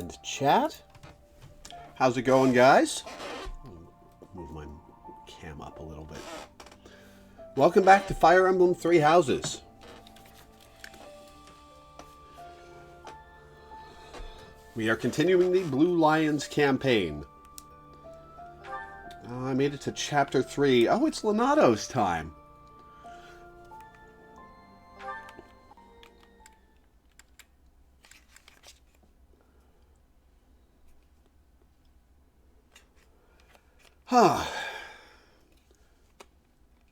and chat. How's it going, guys? Move my cam up a little bit. Welcome back to Fire Emblem Three Houses. We are continuing the Blue Lions campaign. I made it to Chapter 3. Oh, it's Lenato's time.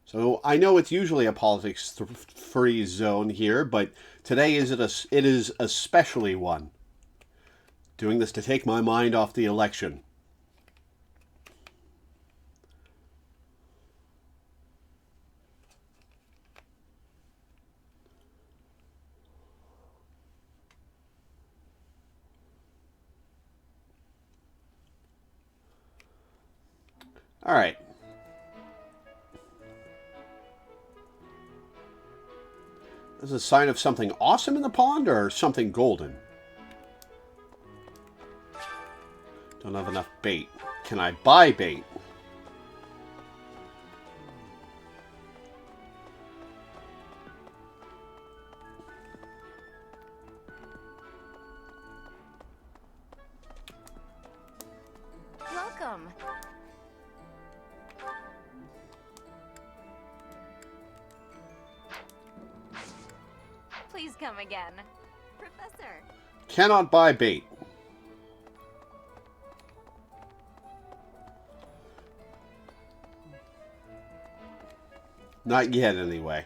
So I know it's usually a politics-free zone here, but today it is especially one. Doing this to take my mind off the election. All right. Is this a sign of something awesome in the pond or something golden? Don't have enough bait. Can I buy bait? Welcome. Please come again. Professor. Cannot buy bait. Not yet, anyway.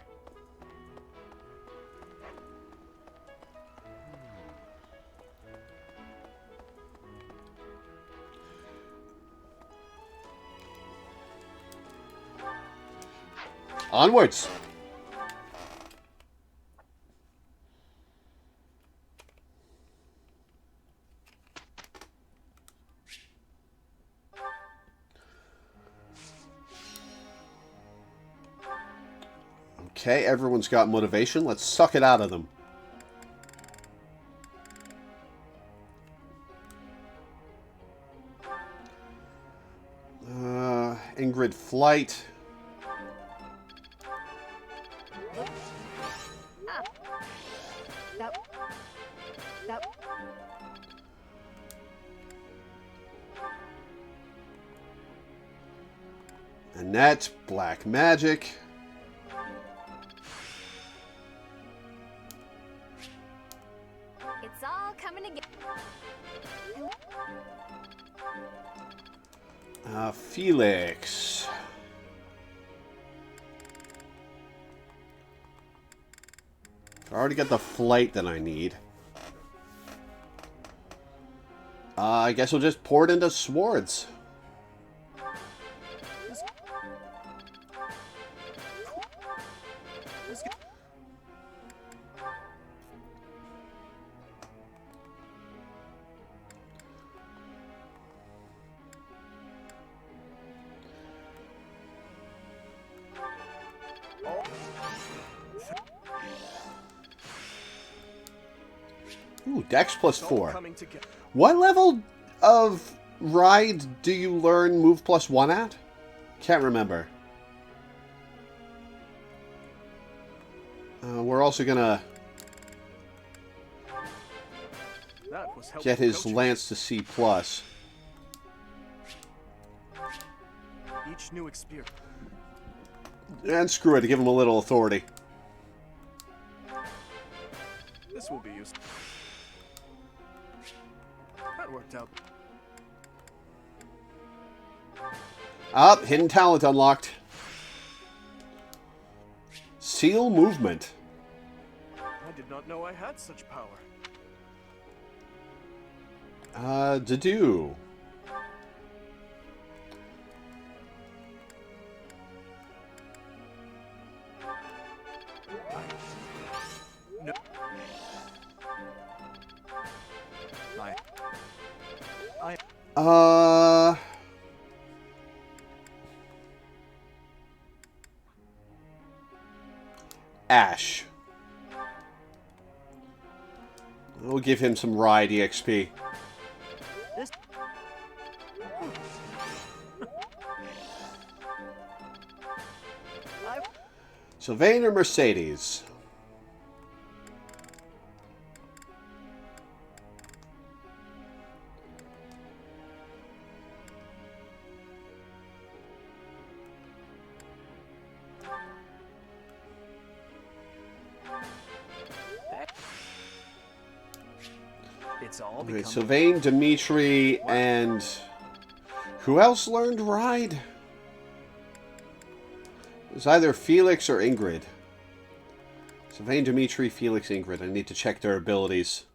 Onwards! Okay, everyone's got motivation. Let's suck it out of them. Ingrid Flight. Annette, Black Magic. It's all coming together. Felix. I already got the flight that I need. I guess we'll just pour it into swords. Ooh, Dex +4. What level of ride do you learn move +1 at? Can't remember. We're also gonna get his lance to C+. Each new experience. And screw it, to give him a little authority. This will be useful. That worked out. Up, hidden talent unlocked. Seal movement. I did not know I had such power. To-do. No. Ash. We'll give him some ride EXP. Sylvain or Mercedes? It's all Okay, become Sylvain, Dimitri, and who else learned Ride? It was either Felix or Ingrid. Sylvain, Dimitri, Felix, Ingrid. I need to check their abilities.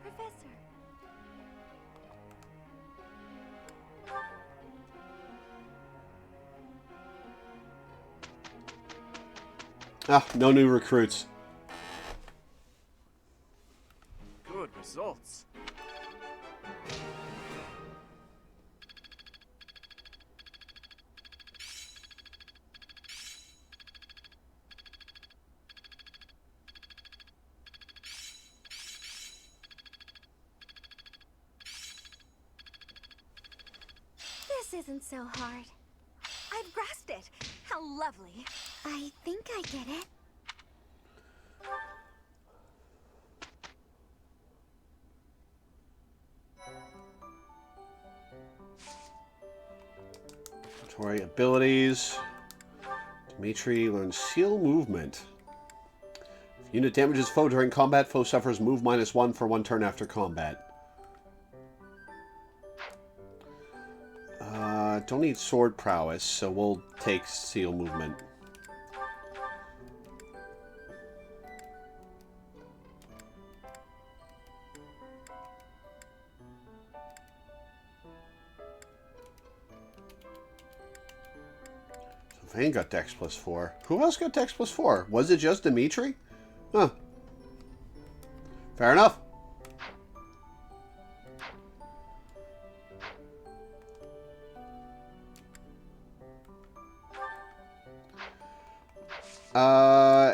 Professor. Ah, no new recruits. good results. This isn't so hard. I've grasped it. How lovely. I think I get it. Tori abilities. Dimitri learns Seal Movement. If unit damages foe during combat, foe suffers move -1 for 1 turn after combat. Don't need sword prowess, so we'll take Seal Movement. Vane got Dex +4. Who else got Dex +4? Was it just Dimitri? Huh. Fair enough.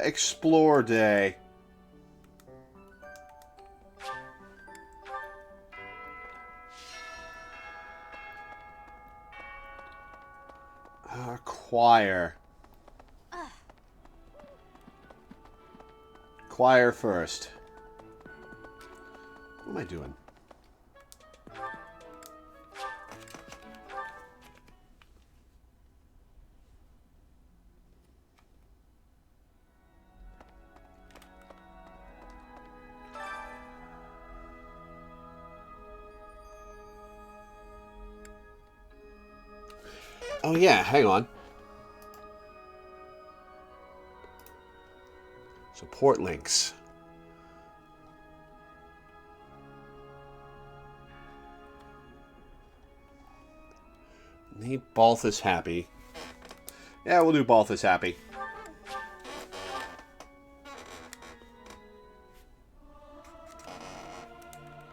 Explore Day. Choir. Choir first. What am I doing? Oh yeah, hang on. Support links. Need Balthus happy. Yeah, we'll do Balthus happy.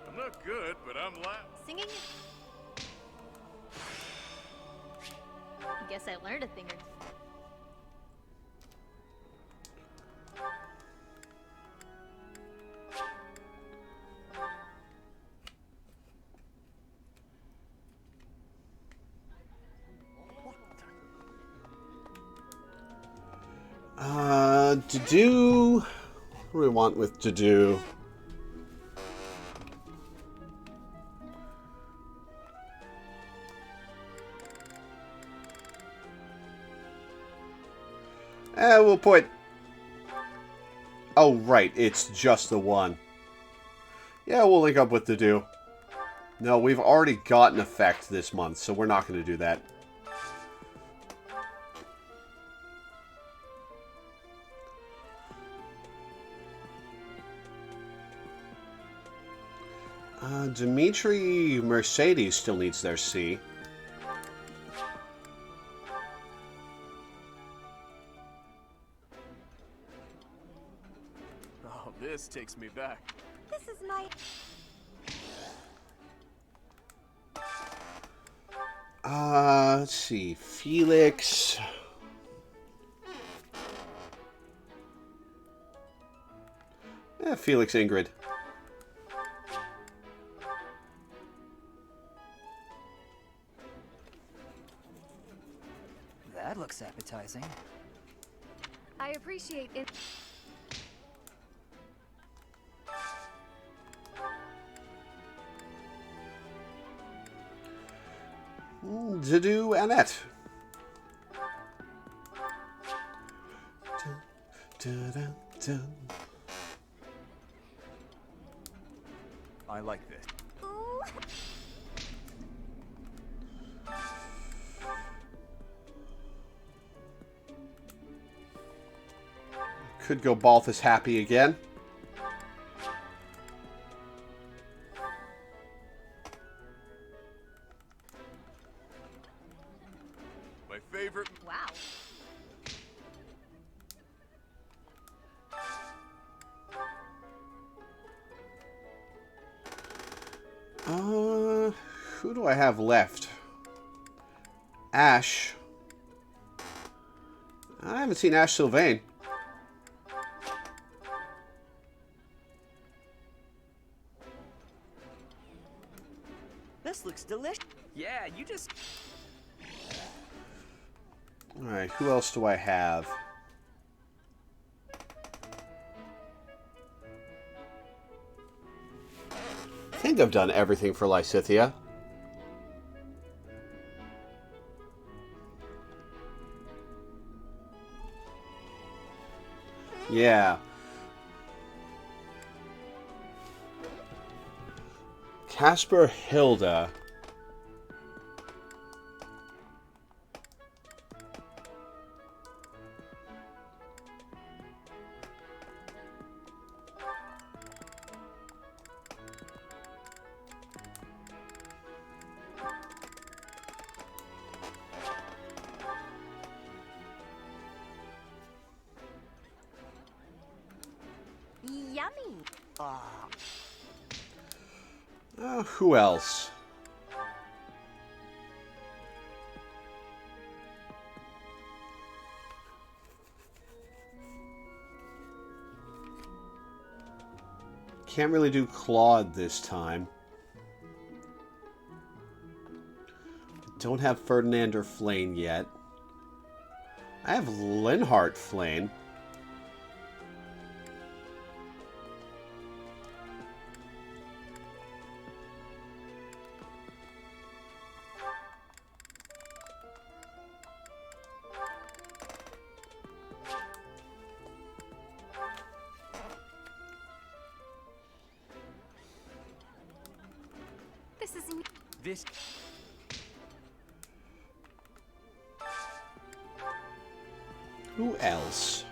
I'm not good, but I'm loud. Singing? Guess I learned a thing or two. To do... What do we want with to do? We'll put... Oh, right. It's just the one. Yeah, we'll link up with to do. No, we've already got an effect this month, so we're not going to do that. Dimitri Mercedes still needs their C. Oh, this takes me back. This is my... Let's see. Felix. Felix Ingrid. same. I appreciate it. Zadu Annette. Dun, dun, dun. I like this. Ooh. Could go Balthus happy again. My favorite. Wow. Who do I have left? Ash. I haven't seen Ash Sylvain. This looks delicious. Yeah, you just. Alright, who else do I have? I think I've done everything for Lysithea. Yeah. Casper Hilda. Yummy. Who else? Can't really do Claude this time. Don't have Ferdinand or Flane yet. I have Linhart Flane. This is This. Who else?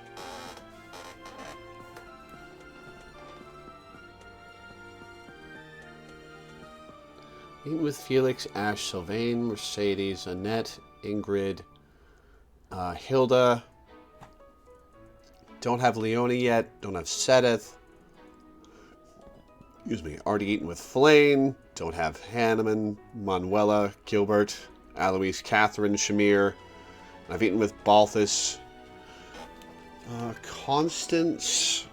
Meet with Felix, Ash, Sylvain, Mercedes, Annette, Ingrid, Hilda. Don't have Leona yet. Don't have Sedith. Excuse me. Already eaten with Flane. Don't have Hanneman, Manuela, Gilbert, Aloise, Catherine, Shamir. I've eaten with Balthus. Constance.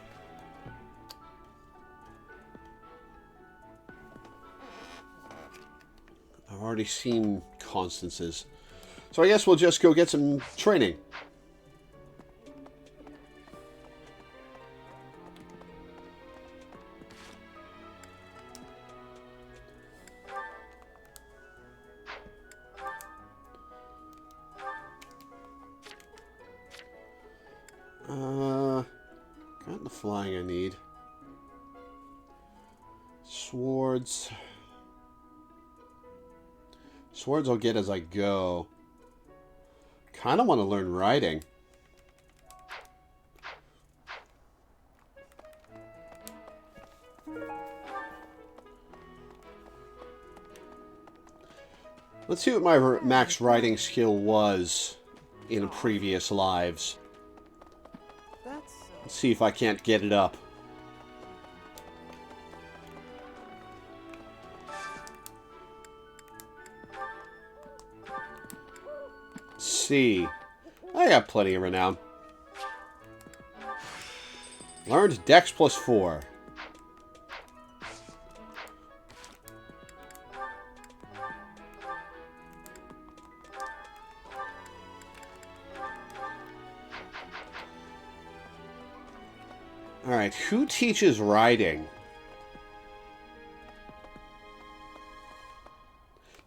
I've already seen Constance's. So I guess we'll just go get some training. Got the flying I need. Swords. Swords I'll get as I go. Kind of want to learn riding. Let's see what my max riding skill was in previous lives. Let's see if I can't get it up. See. I got plenty of renown. Learned Dex +4. Alright, who teaches riding?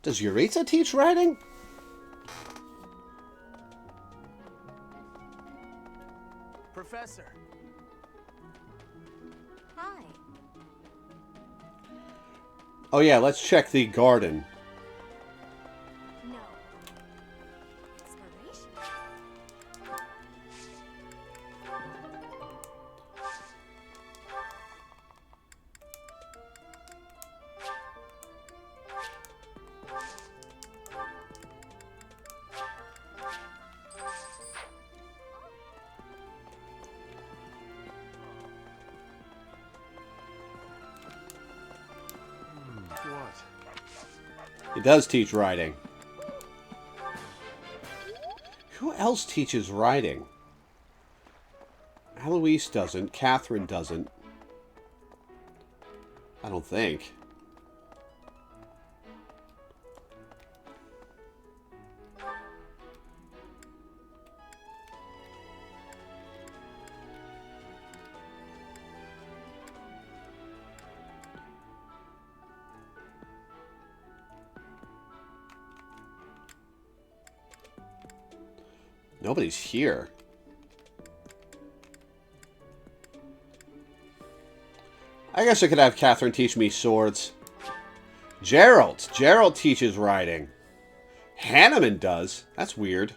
Does Yuritsa teach riding? Professor. Hi. Oh yeah, let's check the garden. No. Inspiration? What? He does teach riding. Who else teaches riding? Eloise doesn't. Catherine doesn't. I don't think. Nobody's here. I guess I could have Catherine teach me swords. Gerald. Gerald teaches riding. Hanneman does. That's weird.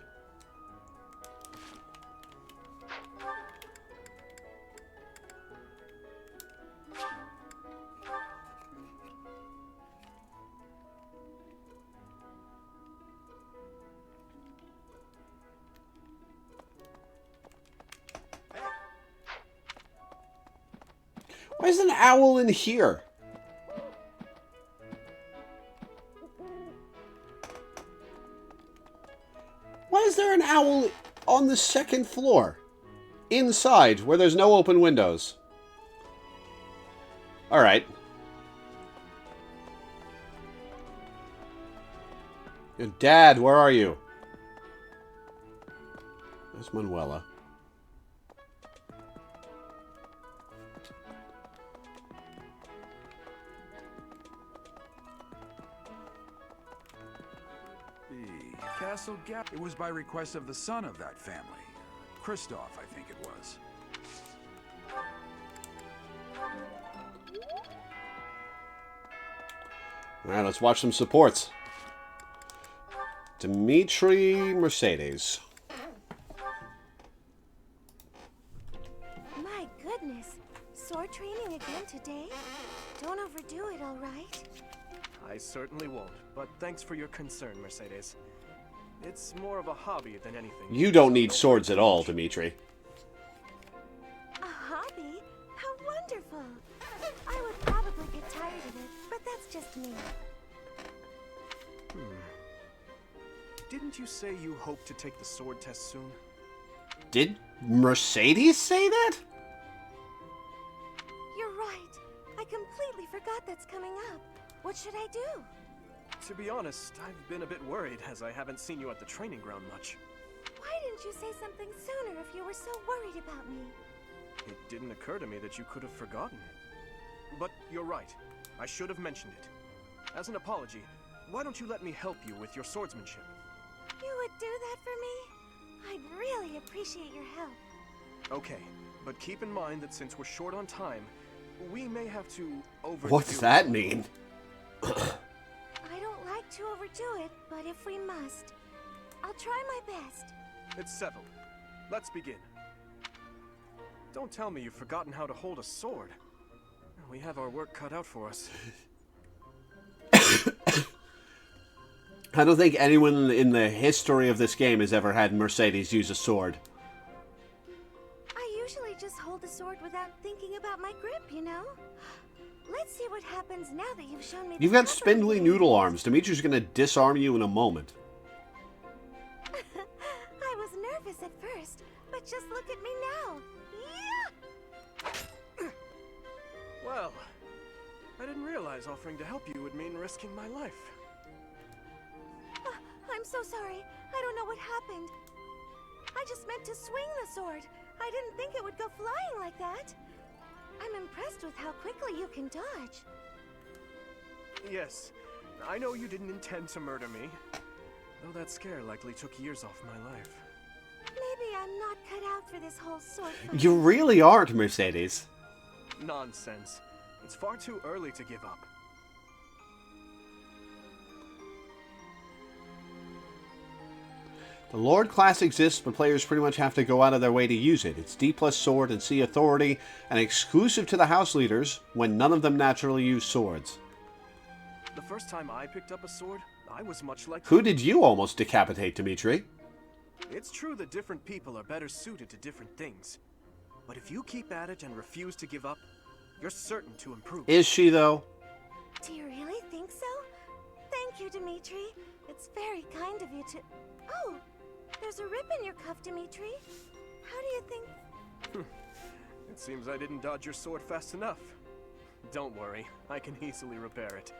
Why is an owl in here? Why is there an owl on the second floor? Inside, where there's no open windows. Alright. Dad, where are you? There's Manuela. Castle Gap. It was by request of the son of that family. Christoph, I think it was. Alright, let's watch some supports. Dimitri Mercedes. My goodness. Sword training again today? Don't overdo it, all right? I certainly won't, but thanks for your concern, Mercedes. It's more of a hobby than anything. You don't need swords at all, Dimitri. A hobby? How wonderful! I would probably get tired of it, but that's just me. Didn't you say you hope to take the sword test soon? Did Mercedes say that? You're right. I completely forgot that's coming up. What should I do? To be honest, I've been a bit worried as I haven't seen you at the training ground much. Why didn't you say something sooner if you were so worried about me? It didn't occur to me that you could have forgotten. But you're right. I should have mentioned it. As an apology, why don't you let me help you with your swordsmanship? You would do that for me? I'd really appreciate your help. Okay, but keep in mind that since we're short on time, we may have to overdo What's that mean? I don't like to overdo it, but if we must, I'll try my best. It's settled. Let's begin. Don't tell me you've forgotten how to hold a sword. We have our work cut out for us. I don't think anyone in the history of this game has ever had Mercedes use a sword. I usually just hold the sword without thinking about my grip, you know? Let's see what happens now that you've shown me the You've got proper spindly way. noodle arms. Dimitri's gonna disarm you in a moment. I was nervous at first, but just look at me now. Yeah! Well, I didn't realize offering to help you would mean risking my life. I'm so sorry. I don't know what happened. I just meant to swing the sword. I didn't think it would go flying like that. I'm impressed with how quickly you can dodge. Yes, I know you didn't intend to murder me. Though that scare likely took years off my life. Maybe I'm not cut out for this whole sword fight. You really aren't, Mercedes. Nonsense. It's far too early to give up. The Lord class exists, but players pretty much have to go out of their way to use it. It's D plus sword and C authority, and exclusive to the house leaders, when none of them naturally use swords. The first time I picked up a sword, I was much like Who did you almost decapitate, Dimitri? It's true that different people are better suited to different things. But if you keep at it and refuse to give up, you're certain to improve. Is she, though? Do you really think so? Thank you, Dimitri. It's very kind of you to... Oh, there's a rip in your cuff, Dimitri. How do you think... It seems I didn't dodge your sword fast enough. Don't worry, I can easily repair it.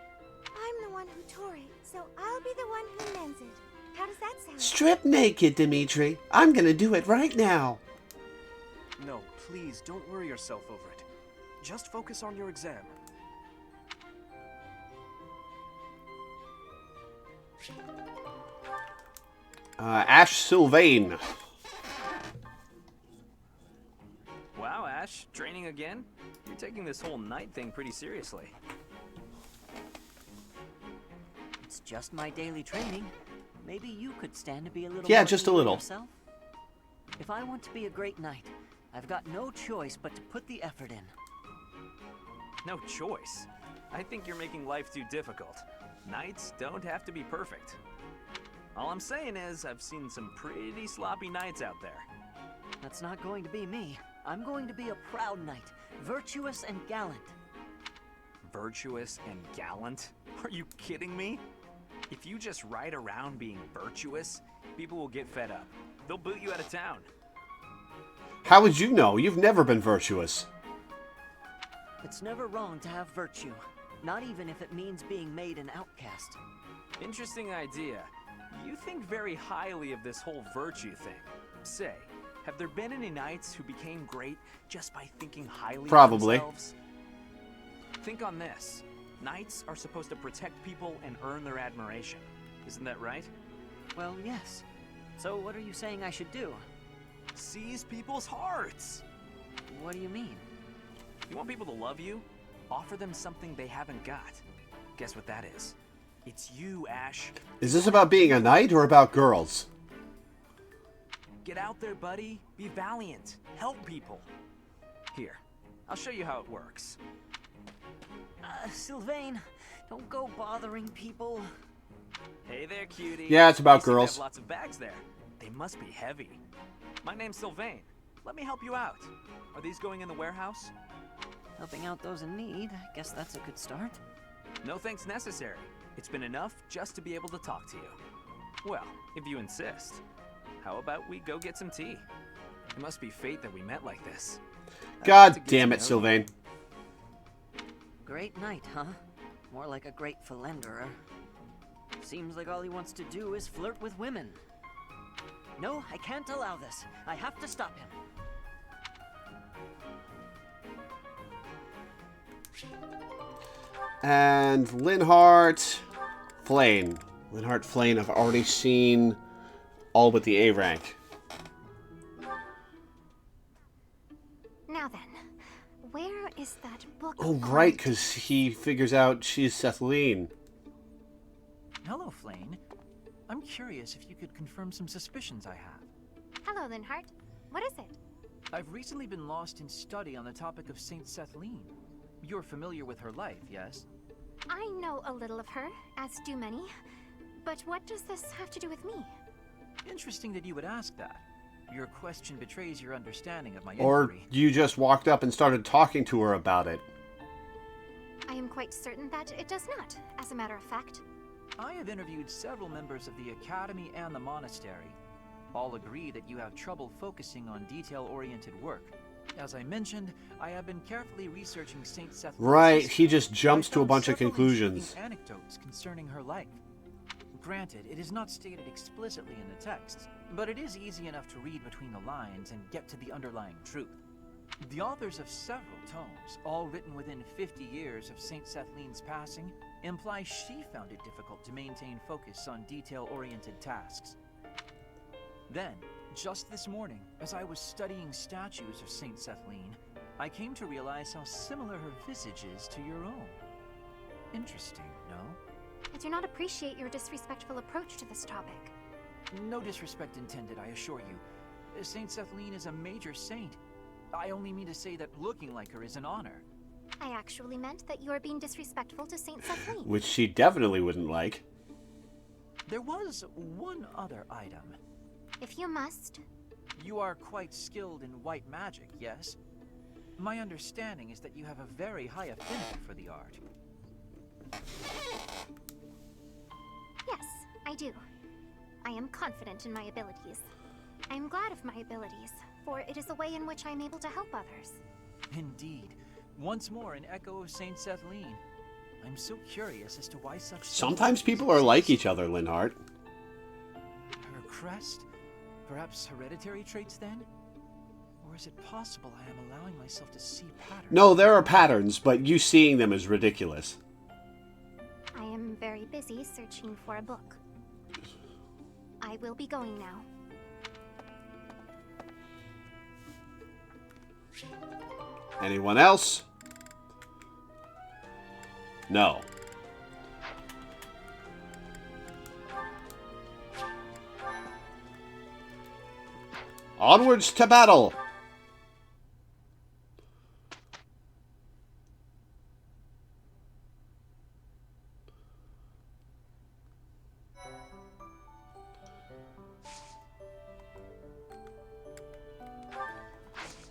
I'm the one who tore it, so I'll be the one who mends it. How does that sound? Strip naked, Dimitri. I'm gonna do it right now. No, please don't worry yourself over it. Just focus on your exam. Ash Sylvain. Wow, Ash, training again? You're taking this whole night thing pretty seriously. It's just my daily training. Maybe you could stand to be a little Yeah, more just a eager little. yourself? If I want to be a great knight, I've got no choice but to put the effort in. No choice. I think you're making life too difficult. Knights don't have to be perfect. All I'm saying is, I've seen some pretty sloppy knights out there. That's not going to be me. I'm going to be a proud knight, virtuous and gallant. Virtuous and gallant? Are you kidding me? If you just ride around being virtuous, people will get fed up. They'll boot you out of town. How would you know? You've never been virtuous. It's never wrong to have virtue, not even if it means being made an outcast. Interesting idea. You think very highly of this whole virtue thing. Say, have there been any knights who became great just by thinking highly Probably. of themselves? Think on this. Knights are supposed to protect people and earn their admiration. Isn't that right? Well, yes. So what are you saying I should do? Seize people's hearts! What do you mean? You want people to love you? Offer them something they haven't got. Guess what that is? It's you, Ash. Is this about being a knight or about girls? Get out there, buddy. Be valiant. Help people. Here, I'll show you how it works. Sylvain, don't go bothering people. Hey there, cutie. Yeah, it's about I see they girls. have lots of bags there. They must be heavy. My name's Sylvain. Let me help you out. Are these going in the warehouse? Helping out those in need, I guess that's a good start. No thanks necessary. It's been enough just to be able to talk to you. Well, if you insist. How about we go get some tea? It must be fate that we met like this. I'd like God to get damn to it, know you. Sylvain. Great knight, huh? More like a great philanderer. Seems like all he wants to do is flirt with women. No, I can't allow this. I have to stop him. And Linhart Flane. Linhart Flane, I've already seen all but the A rank. Now then, where is that book? Oh, right, because he figures out she's Cethleen. Hello, Flane. I'm curious if you could confirm some suspicions I have. Hello, Linhart. What is it? I've recently been lost in study on the topic of Saint Cethleen. You're familiar with her life, yes? I know a little of her, as do many. But what does this have to do with me? Interesting that you would ask that. Your question betrays your understanding of my Or inquiry. you just walked up and started talking to her about it. I am quite certain that it does not, as a matter of fact. I have interviewed several members of the Academy and the Monastery. All agree that you have trouble focusing on detail-oriented work. As I mentioned, I have been carefully researching Saint Cethleen's Right, history. he just jumps I to a found bunch of several conclusions. intriguing anecdotes concerning her life. Granted, it is not stated explicitly in the text, but it is easy enough to read between the lines and get to the underlying truth. The authors of several tomes, all written within 50 years of Saint Sethleen's passing, imply she found it difficult to maintain focus on detail-oriented tasks. Then, just this morning, as I was studying statues of Saint Setleen, I came to realize how similar her visage is to your own. Interesting, no? I do not appreciate your disrespectful approach to this topic. No disrespect intended, I assure you. Saint Setleen is a major saint. I only mean to say that looking like her is an honor. I actually meant that you are being disrespectful to Saint Setleen. Which she definitely wouldn't like. There was one other item. If you must. You are quite skilled in white magic, yes? My understanding is that you have a very high affinity for the art. Yes, I do. I am confident in my abilities. I am glad of my abilities, for it is a way in which I am able to help others. Indeed. Once more an echo of Saint Setleen. I'm so curious as to why such... Sometimes people are like each other, Linhart. Her crest? Perhaps hereditary traits then? Or is it possible I am allowing myself to see patterns? No, there are patterns, but you seeing them is ridiculous. I am very busy searching for a book. I will be going now. Anyone else? No. Onwards to battle!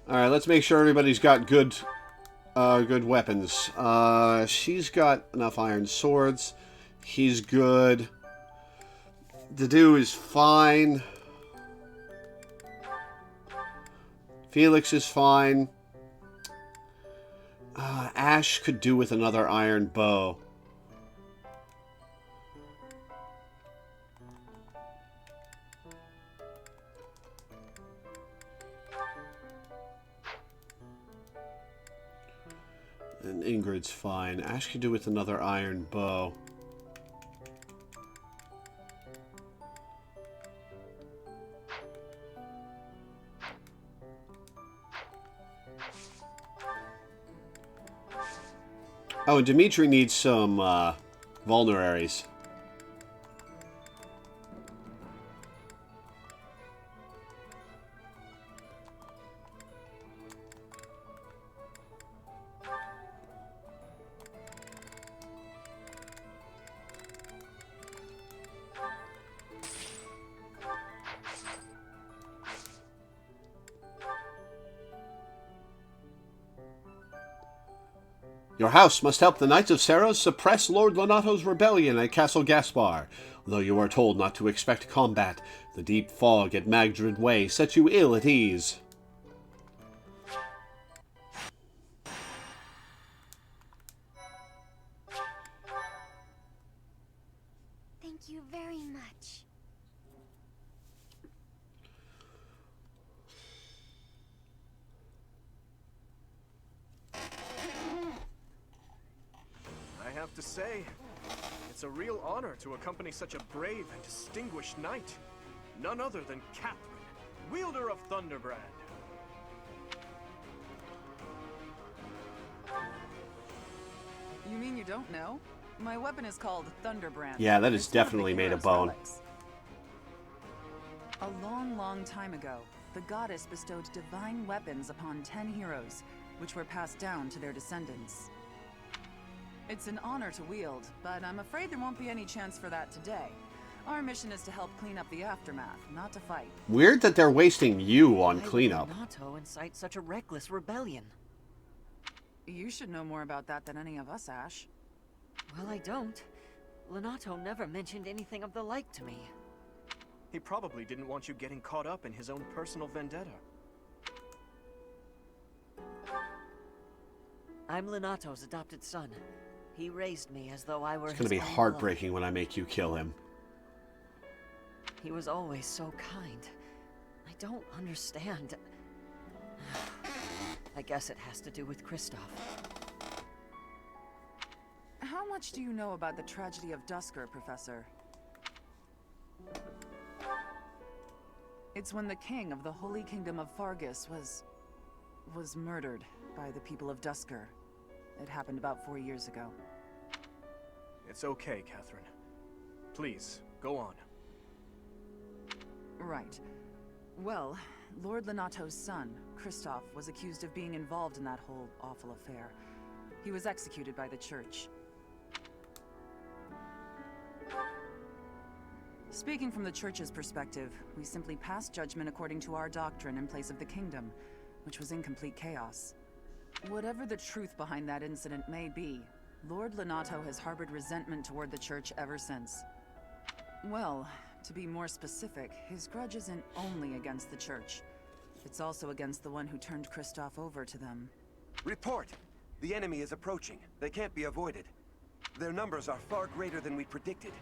Alright, let's make sure everybody's got good weapons. She's got enough iron swords. He's good. Dedu is fine. Felix is fine. Ash could do with another iron bow. And Ingrid's fine. Ash could do with another iron bow. Oh, and Dimitri needs some vulneraries. Your house must help the Knights of Seros suppress Lord Lonato's rebellion at Castle Gaspar. Though you are told not to expect combat, the deep fog at Magdred Way sets you ill at ease. Thank you very much. I have to say, it's a real honor to accompany such a brave and distinguished knight. None other than Catherine, wielder of Thunderbrand. You mean you don't know? My weapon is called Thunderbrand. Yeah, that is It's one of the definitely made of hero's bone. relics. A long, long time ago, the goddess bestowed divine weapons upon 10 heroes, which were passed down to their descendants. It's an honor to wield, but I'm afraid there won't be any chance for that today. Our mission is to help clean up the aftermath, not to fight. Weird that they're wasting you on Why cleanup. would Lonato incite such a reckless rebellion? You should know more about that than any of us, Ash. Well, I don't. Lonato never mentioned anything of the like to me. He probably didn't want you getting caught up in his own personal vendetta. I'm Lonato's adopted son. He raised me as though I were It's gonna his be own heartbreaking when I make you kill him. blood. He was always so kind. I don't understand. I guess it has to do with Kristoff. How much do you know about the tragedy of Dusker, Professor? It's when the king of the Holy Kingdom of Fargus was murdered by the people of Dusker. It happened about 4 years ago. It's okay, Catherine. Please, go on. Right. Well, Lord Lenato's son, Kristoff, was accused of being involved in that whole awful affair. He was executed by the church. Speaking from the church's perspective, we simply passed judgment according to our doctrine in place of the kingdom, which was in complete chaos. Whatever the truth behind that incident may be, Lord Lenato has harbored resentment toward the church ever since. Well, to be more specific, his grudge isn't only against the church. It's also against the one who turned Kristoff over to them. Report! The enemy is approaching. They can't be avoided. Their numbers are far greater than we predicted.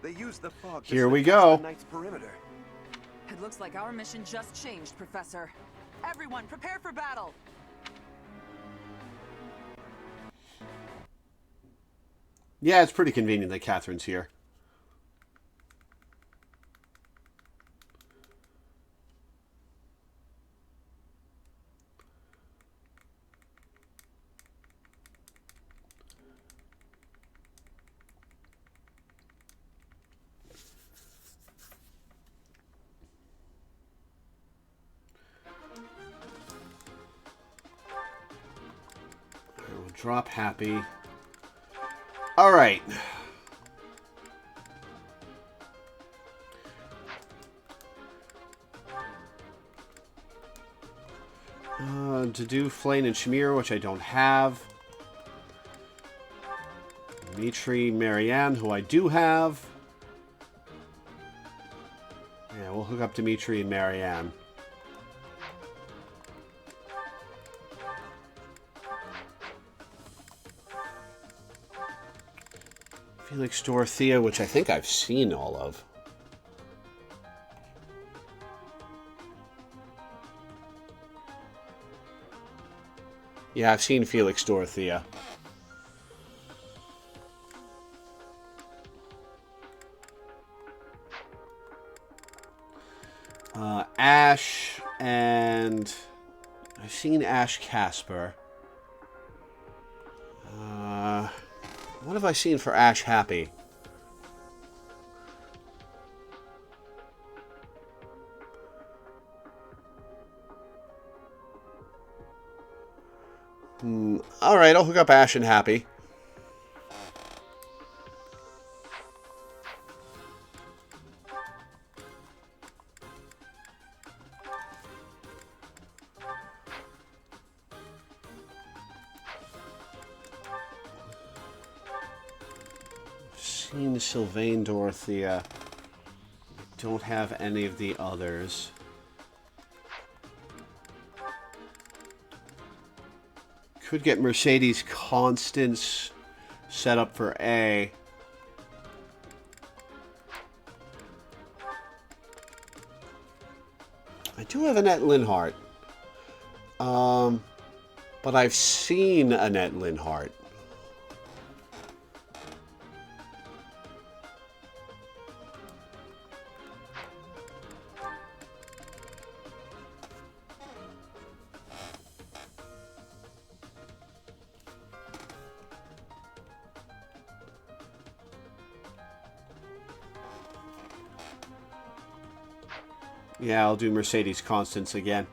They use the fog to Here we slip go. past the Knight's perimeter. It looks like our mission just changed, Professor. Everyone, prepare for battle! Yeah, it's pretty convenient that Catherine's here. We'll drop Happy. All right. To do Flane and Shamir, which I don't have. Dimitri, Marianne, who I do have. Yeah, we'll hook up Dimitri and Marianne. Felix Dorothea, which I think I've seen all of. Yeah, I've seen Felix Dorothea. Ash and... I've seen Ash Casper. What have I seen for Ash Happy? Alright, I'll hook up Ash and Happy. Seen Sylvain Dorothea. Don't have any of the others. Could get Mercedes Constance set up for A. I do have Annette Linhart. But I've seen Annette Linhart. Yeah, I'll do Mercedes Constance again.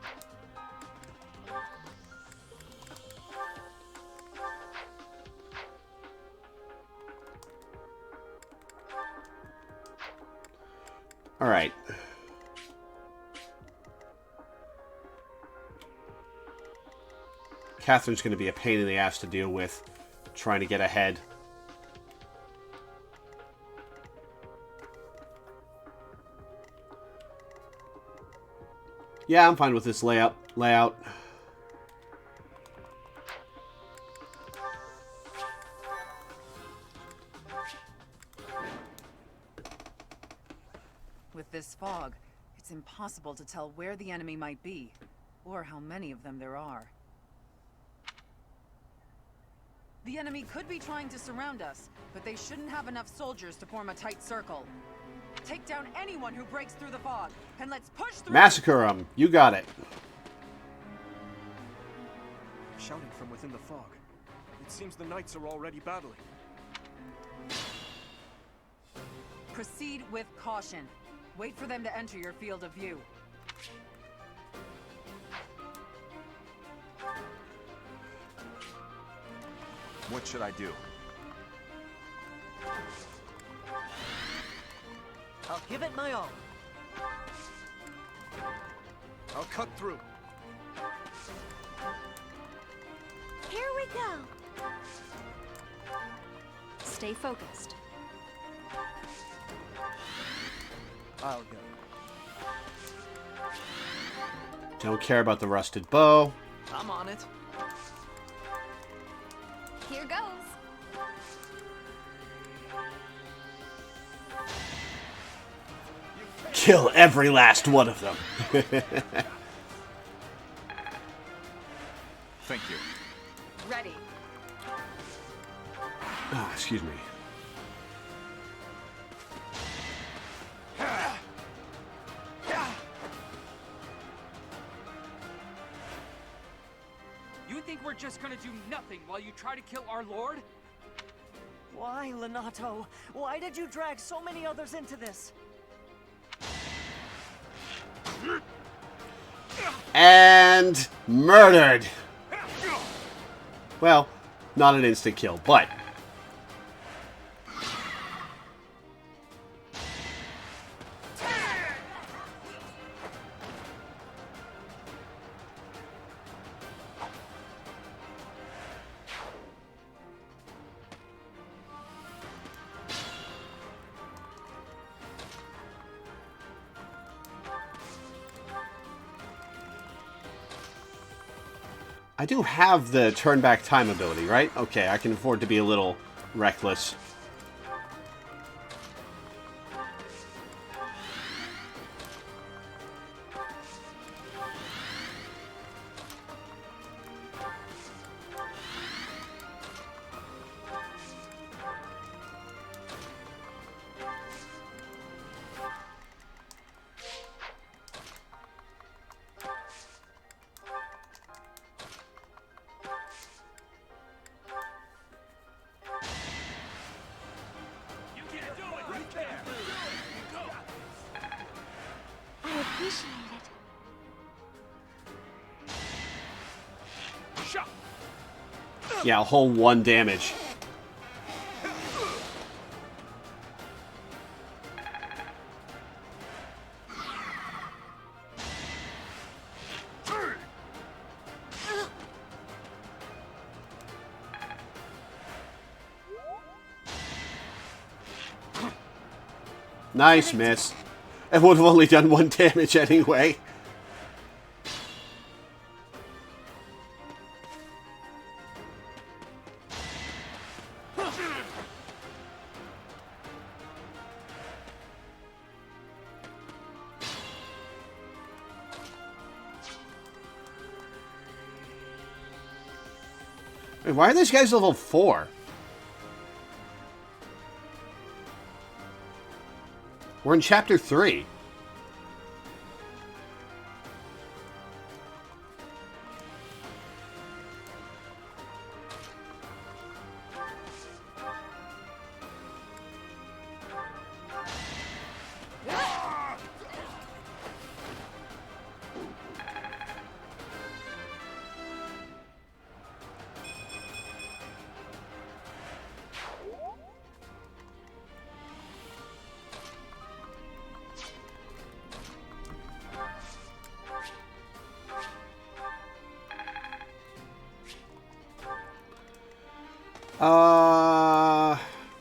All right. Catherine's going to be a pain in the ass to deal with, trying to get ahead. Yeah, I'm fine with this layout. With this fog, it's impossible to tell where the enemy might be, or how many of them there are. The enemy could be trying to surround us, but they shouldn't have enough soldiers to form a tight circle. Take down anyone who breaks through the fog, and let's push through! Massacre them. You got it. Shouting from within the fog. It seems the knights are already battling. Proceed with caution. Wait for them to enter your field of view. What should I do? I'll give it my all. I'll cut through. Here we go. Stay focused. I'll go. Don't care about the rusted bow. I'm on it. Here goes. Kill every last one of them. Thank you. Ready. Ah, excuse me. You think we're just gonna do nothing while you try to kill our lord? Why, Lenato? Why did you drag so many others into this? And murdered. Well, not an instant kill, but I do have the turn back time ability, right? Okay, I can afford to be a little reckless. I appreciate it. Yeah, a whole 1 damage. Nice miss. It would have only done 1 damage anyway. Wait, why are these guys level 4? We're in chapter 3.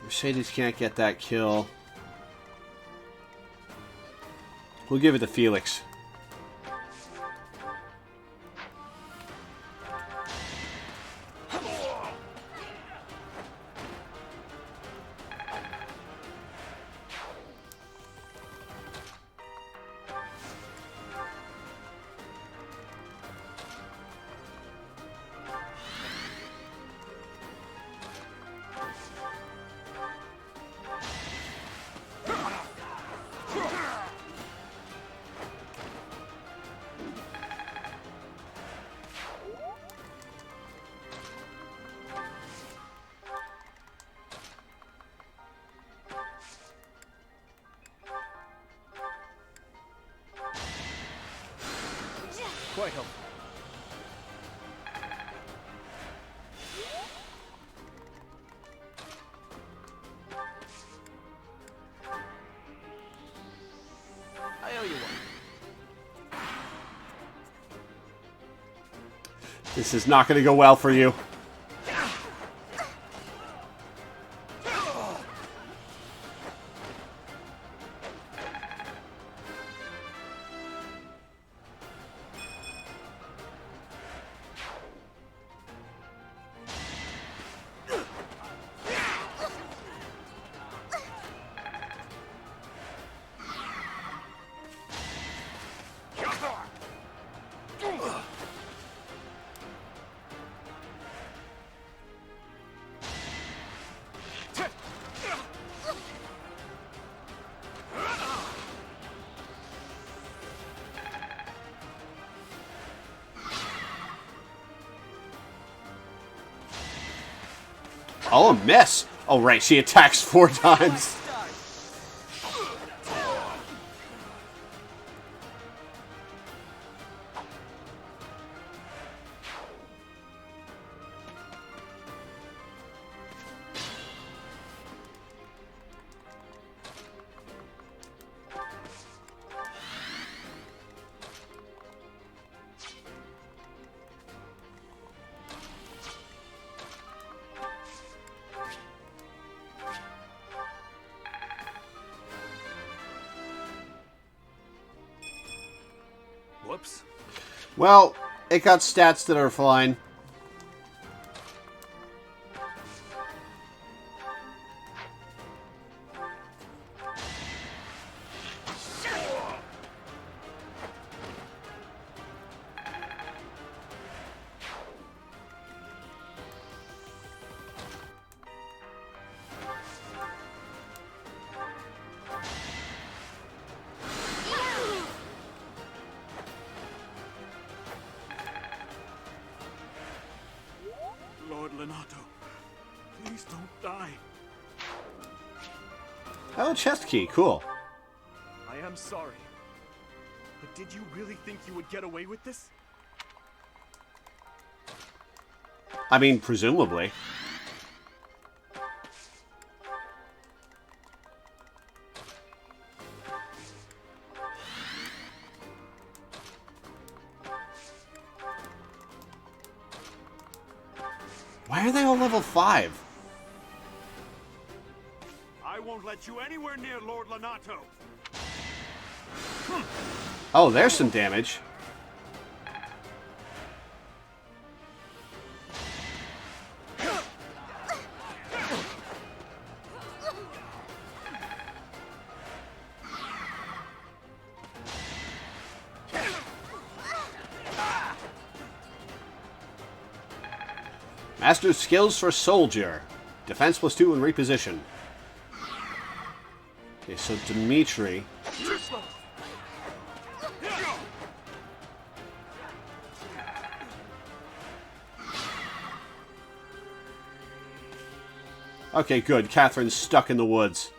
Mercedes can't get that kill. We'll give it to Felix. quite helpful. I owe you one. This is not going to go well for you. Oh, a miss. Oh, right. She attacks 4 times. Whoops. Well, it got stats that are fine. Lord Lenato, please don't die. Oh, chest key. Cool. I am sorry. But did you really think you would get away with this? I mean, presumably. Why are they all level 5? I won't let you anywhere near Lord Lenato. Oh, there's some damage. Master skills for soldier. Defense +2 and reposition. Okay, so Dimitri. Okay, good. Catherine's stuck in the woods.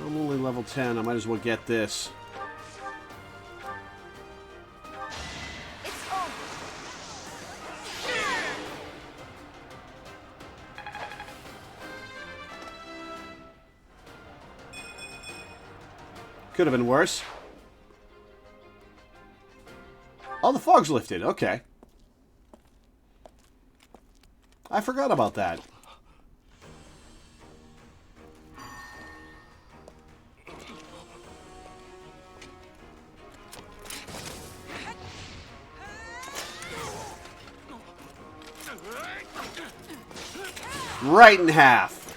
I'm only level 10. I might as well get this. Could have been worse. Oh, the fog's lifted. Okay. I forgot about that. Right in half.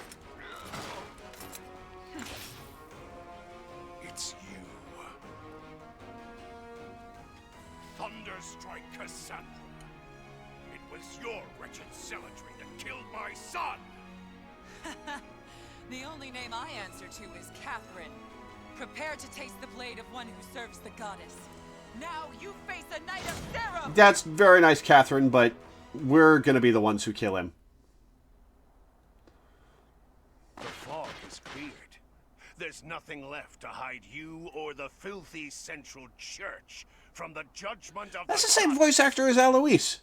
It's you. Thunderstrike Cassandra. It was your wretched zealotry that killed my son. The only name I answer to is Catherine. Prepare to taste the blade of one who serves the goddess. Now you face a knight of Sarah! That's very nice, Catherine, but we're gonna be the ones who kill him. is cleared. There's nothing left to hide you or the filthy Central Church from the judgment of That's the same voice actor as Eloise.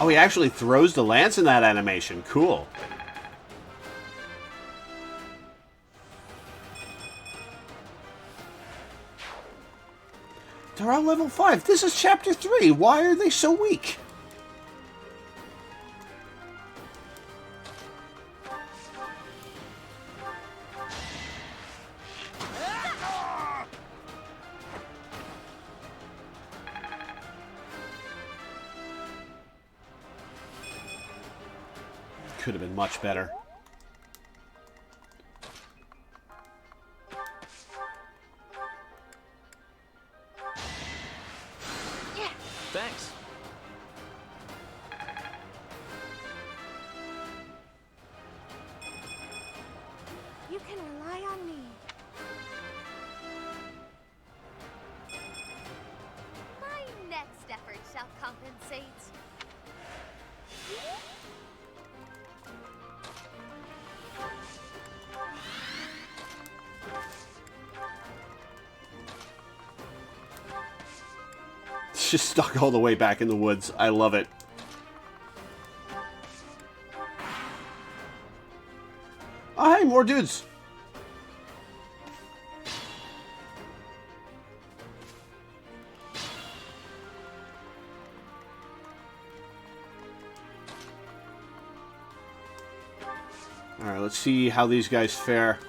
Oh, he actually throws the lance in that animation. Cool. They're on level 5. This is chapter 3. Why are they so weak? Could have been much better. Thanks. You can rely on me. My next effort shall compensate. It's just stuck all the way back in the woods. I love it. Oh, hey, more dudes. Alright, let's see how these guys fare.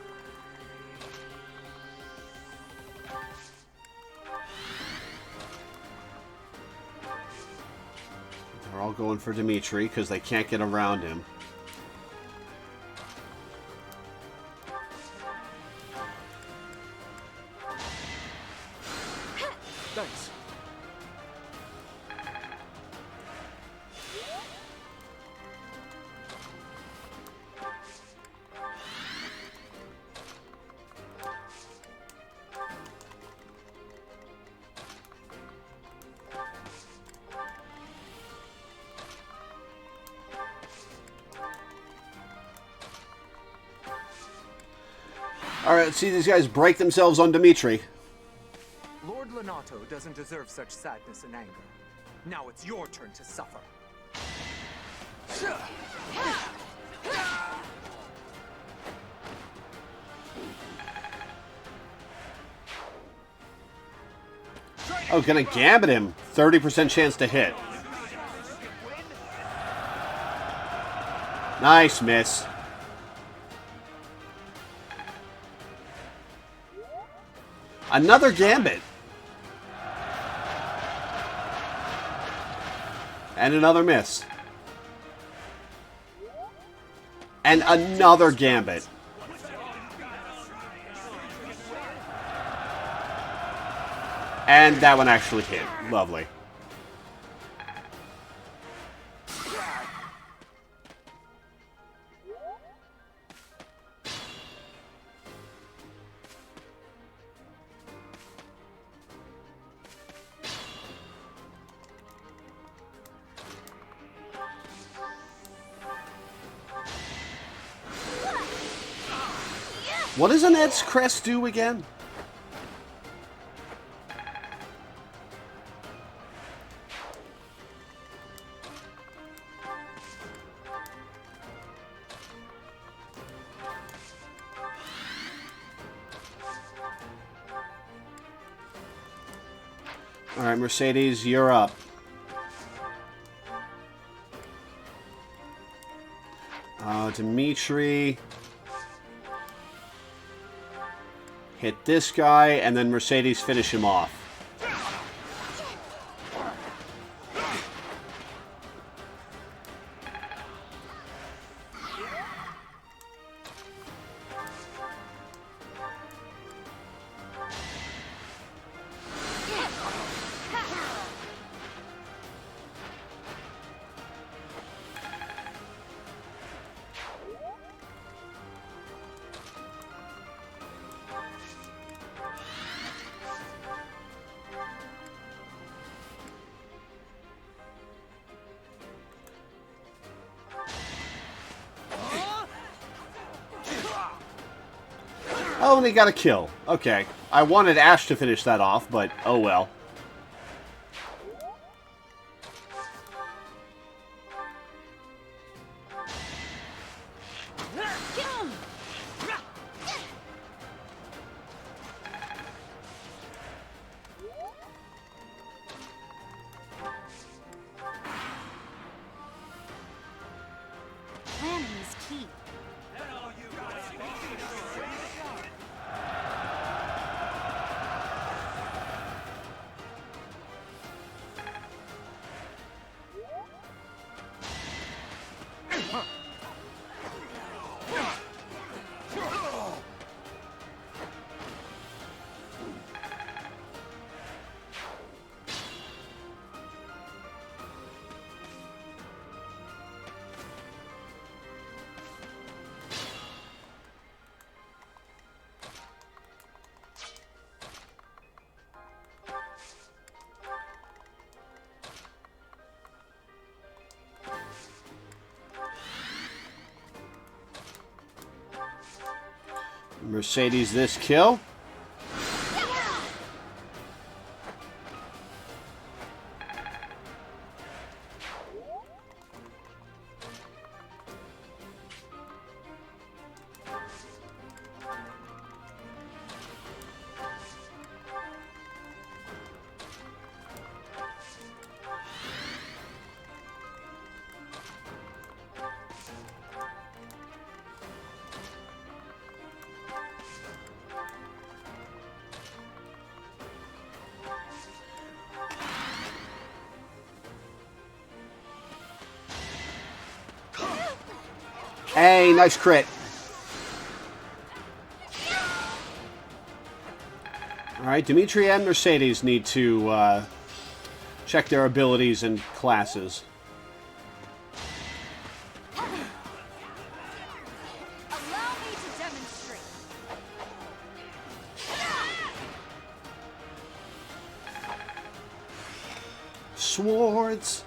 They're all going for Dimitri because they can't get around him. Thanks. Alright, let's see these guys break themselves on Dimitri. Lord Lenato doesn't deserve such sadness and anger. Now it's your turn to suffer. Oh, gonna gambit him. 30% chance to hit. Nice miss. Another gambit. And another miss. And another gambit. And that one actually hit. Lovely. What does Annette's crest do again? All right, Mercedes, you're up. Dimitri. Hit this guy, and then Mercedes finish him off. Oh, and he got a kill. Okay. I wanted Ash to finish that off, but oh well. Planning is key. Mercedes this kill. Hey, nice crit. Alright, Dimitri and Mercedes need to check their abilities and classes. Allow me to demonstrate. Swords.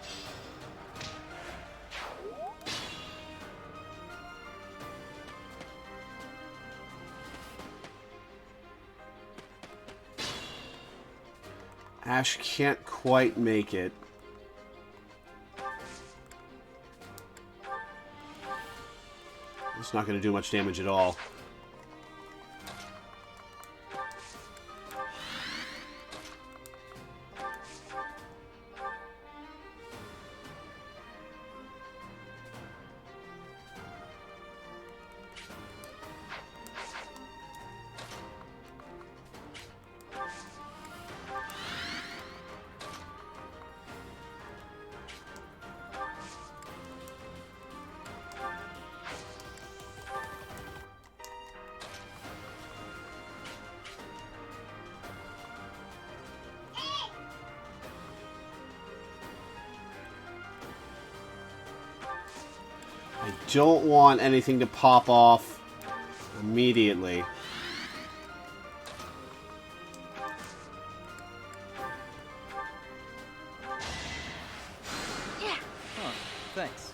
Ash can't quite make it. It's not going to do much damage at all. I don't want anything to pop off immediately. Huh, thanks.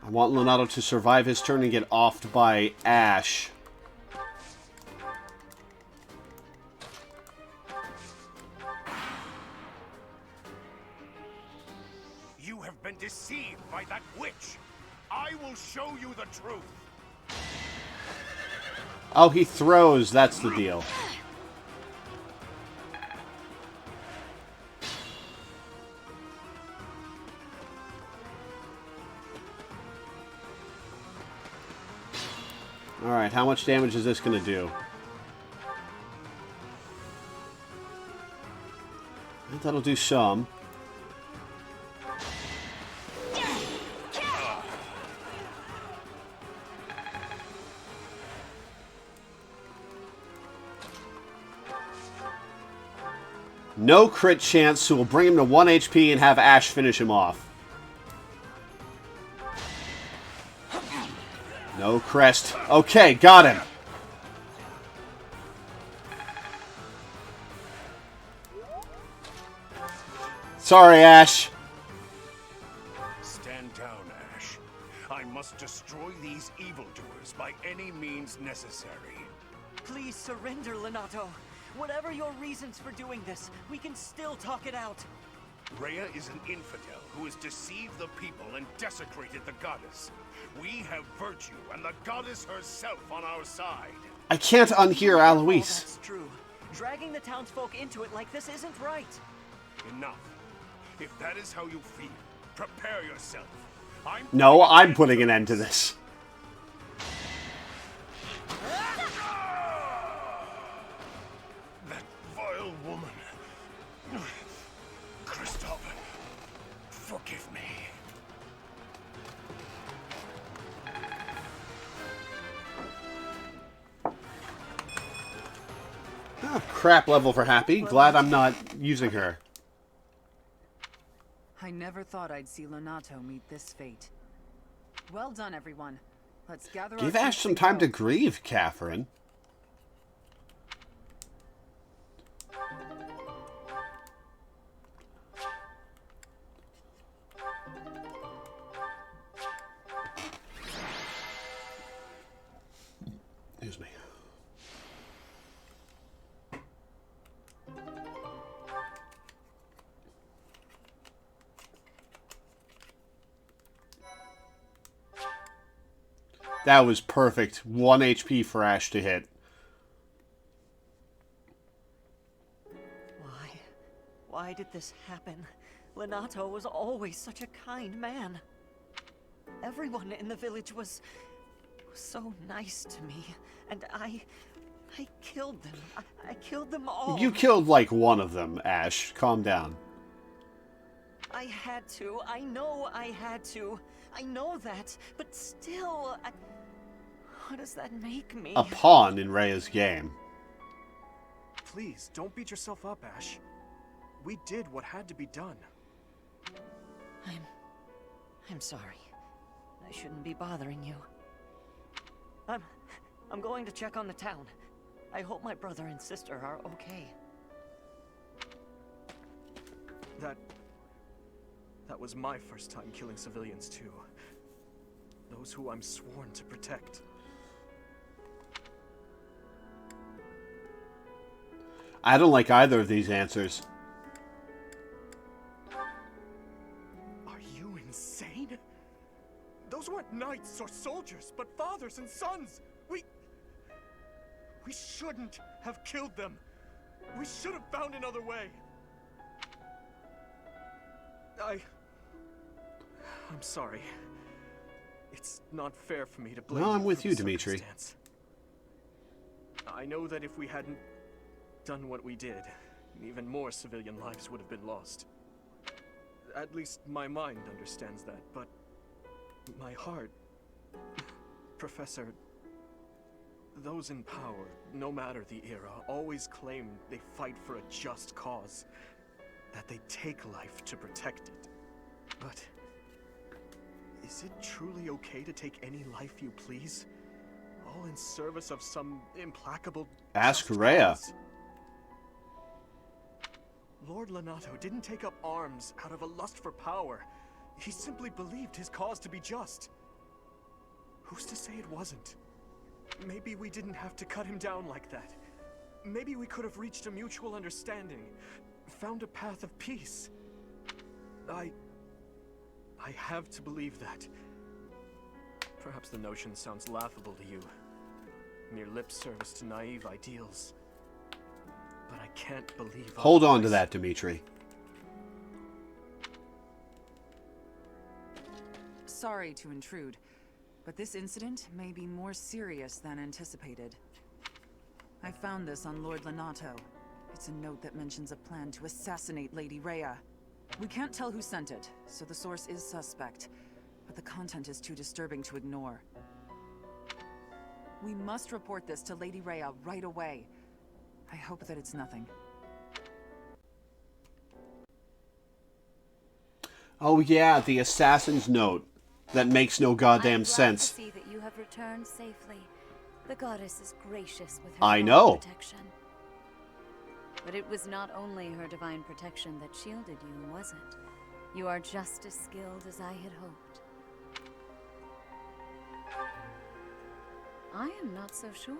I want Lonato to survive his turn and get offed by Ash. You have been deceived by that witch. I will show you the truth. Oh, he throws. That's the deal. Alright, how much damage is this going to do? I think that'll do some. No crit chance, so we'll bring him to 1 HP and have Ash finish him off. No crest. Okay, got him. Sorry, Ash. Stand down, Ash. I must destroy these evildoers by any means necessary. Please surrender, Lonato. Whatever your reasons for doing this, we can still talk it out. Rhea is an infidel who has deceived the people and desecrated the goddess. We have virtue and the goddess herself on our side. I can't unhear Alois. That's true. Dragging the townsfolk into it like this isn't right. Enough. If that is how you feel, prepare yourself. No, I'm putting an end to this. That vile woman. Kristoff, forgive me. Oh, crap level for Happy. Glad I'm not using her. I never thought I'd see Lonato meet this fate. Well done, everyone. Let's gather. Give Ash some time to grieve, Catherine. Excuse me. That was perfect. 1 HP for Ash to hit. Why did this happen? Lonato was always such a kind man. Everyone in the village was so nice to me, and I killed them. I killed them all. You killed like one of them, Ash. Calm down. I had to. I know I had to. I know that, but still, what does that make me? A pawn in Rhea's game. Please, don't beat yourself up, Ash. We did what had to be done. I'm sorry. I shouldn't be bothering you. I'm going to check on the town. I hope my brother and sister are okay. That was my first time killing civilians too. Those who I'm sworn to protect. I don't like either of these answers. Are you insane? Those weren't knights or soldiers, but fathers and sons. We shouldn't have killed them. We should have found another way. I'm sorry. It's not fair for me to blame. No, I'm you with for you, the Dimitri. circumstance. I know that if we hadn't done what we did, even more civilian lives would have been lost. At least my mind understands that, but my heart... Professor, those in power, no matter the era, always claim they fight for a just cause. That they take life to protect it. But... is it truly okay to take any life you please? All in service of some implacable... Ask just Rhea. cause? Lord Lonato didn't take up arms out of a lust for power. He simply believed his cause to be just. Who's to say it wasn't? Maybe we didn't have to cut him down like that. Maybe we could have reached a mutual understanding, found a path of peace. I have to believe that. Perhaps the notion sounds laughable to you. Mere lip service to naive ideals. But I can't believe... Hold on to that, Dimitri. Sorry to intrude, but this incident may be more serious than anticipated. I found this on Lord Lonato. It's a note that mentions a plan to assassinate Lady Rhea. We can't tell who sent it, so the source is suspect, but the content is too disturbing to ignore. We must report this to Lady Rhea right away. I hope that it's nothing. Oh yeah, the assassin's note. That makes no goddamn sense. I'm glad to see that you have returned safely. The goddess is gracious with her I divine know. protection. But it was not only her divine protection that shielded you, was it? You are just as skilled as I had hoped. I am not so sure.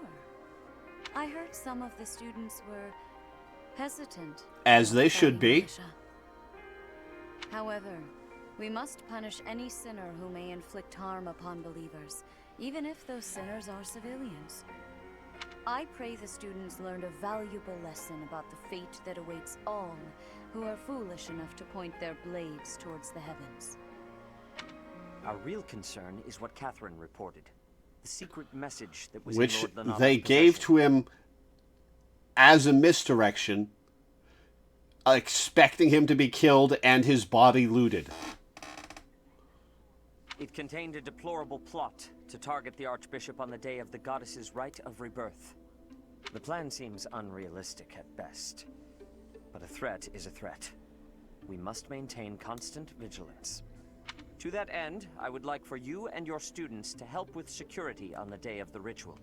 I heard some of the students were hesitant. As they should be. Militia. However, we must punish any sinner who may inflict harm upon believers, even if those sinners are civilians. I pray the students learned a valuable lesson about the fate that awaits all who are foolish enough to point their blades towards the heavens. Our real concern is what Catherine reported. The secret message that was Which in Lord Lenato's they gave to him as a misdirection, expecting him to be killed and his body looted. It contained a deplorable plot to target the Archbishop on the day of the goddess's rite of rebirth. The plan seems unrealistic at best, but a threat is a threat. We must maintain constant vigilance. To that end, I would like for you and your students to help with security on the day of the ritual.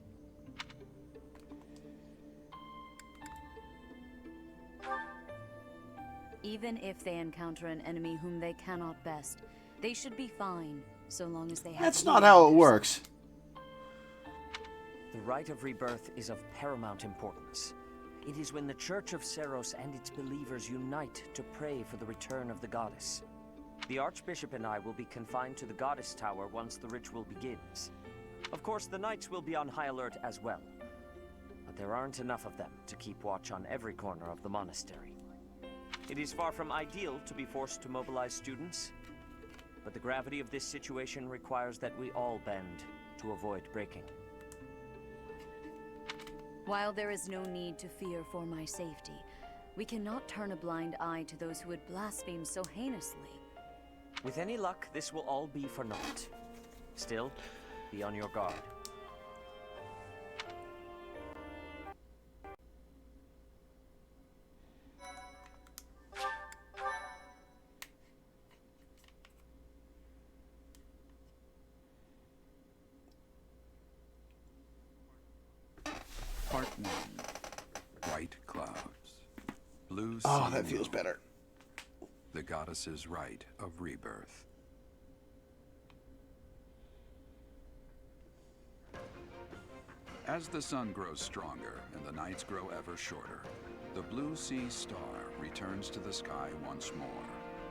Even if they encounter an enemy whom they cannot best, they should be fine, so long as they have... That's not how it works. The rite of rebirth is of paramount importance. It is when the Church of Seros and its believers unite to pray for the return of the goddess. The Archbishop and I will be confined to the Goddess Tower once the ritual begins. Of course, the Knights will be on high alert as well, but there aren't enough of them to keep watch on every corner of the monastery. It is far from ideal to be forced to mobilize students, but the gravity of this situation requires that we all bend to avoid breaking. While there is no need to fear for my safety, we cannot turn a blind eye to those who would blaspheme so heinously. With any luck, this will all be for naught. Still, be on your guard. Part 1. White clouds. Blue sea. Oh, that feels better. The goddess's rite of rebirth. As the sun grows stronger and the nights grow ever shorter, the blue sea star returns to the sky once more.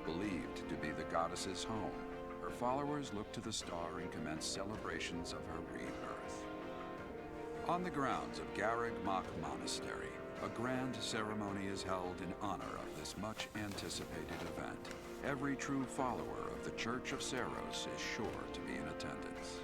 Believed to be the goddess's home, her followers look to the star and commence celebrations of her rebirth. On the grounds of Garreg Mach Monastery, a grand ceremony is held in honor of this much-anticipated event. Every true follower of the Church of Seros is sure to be in attendance.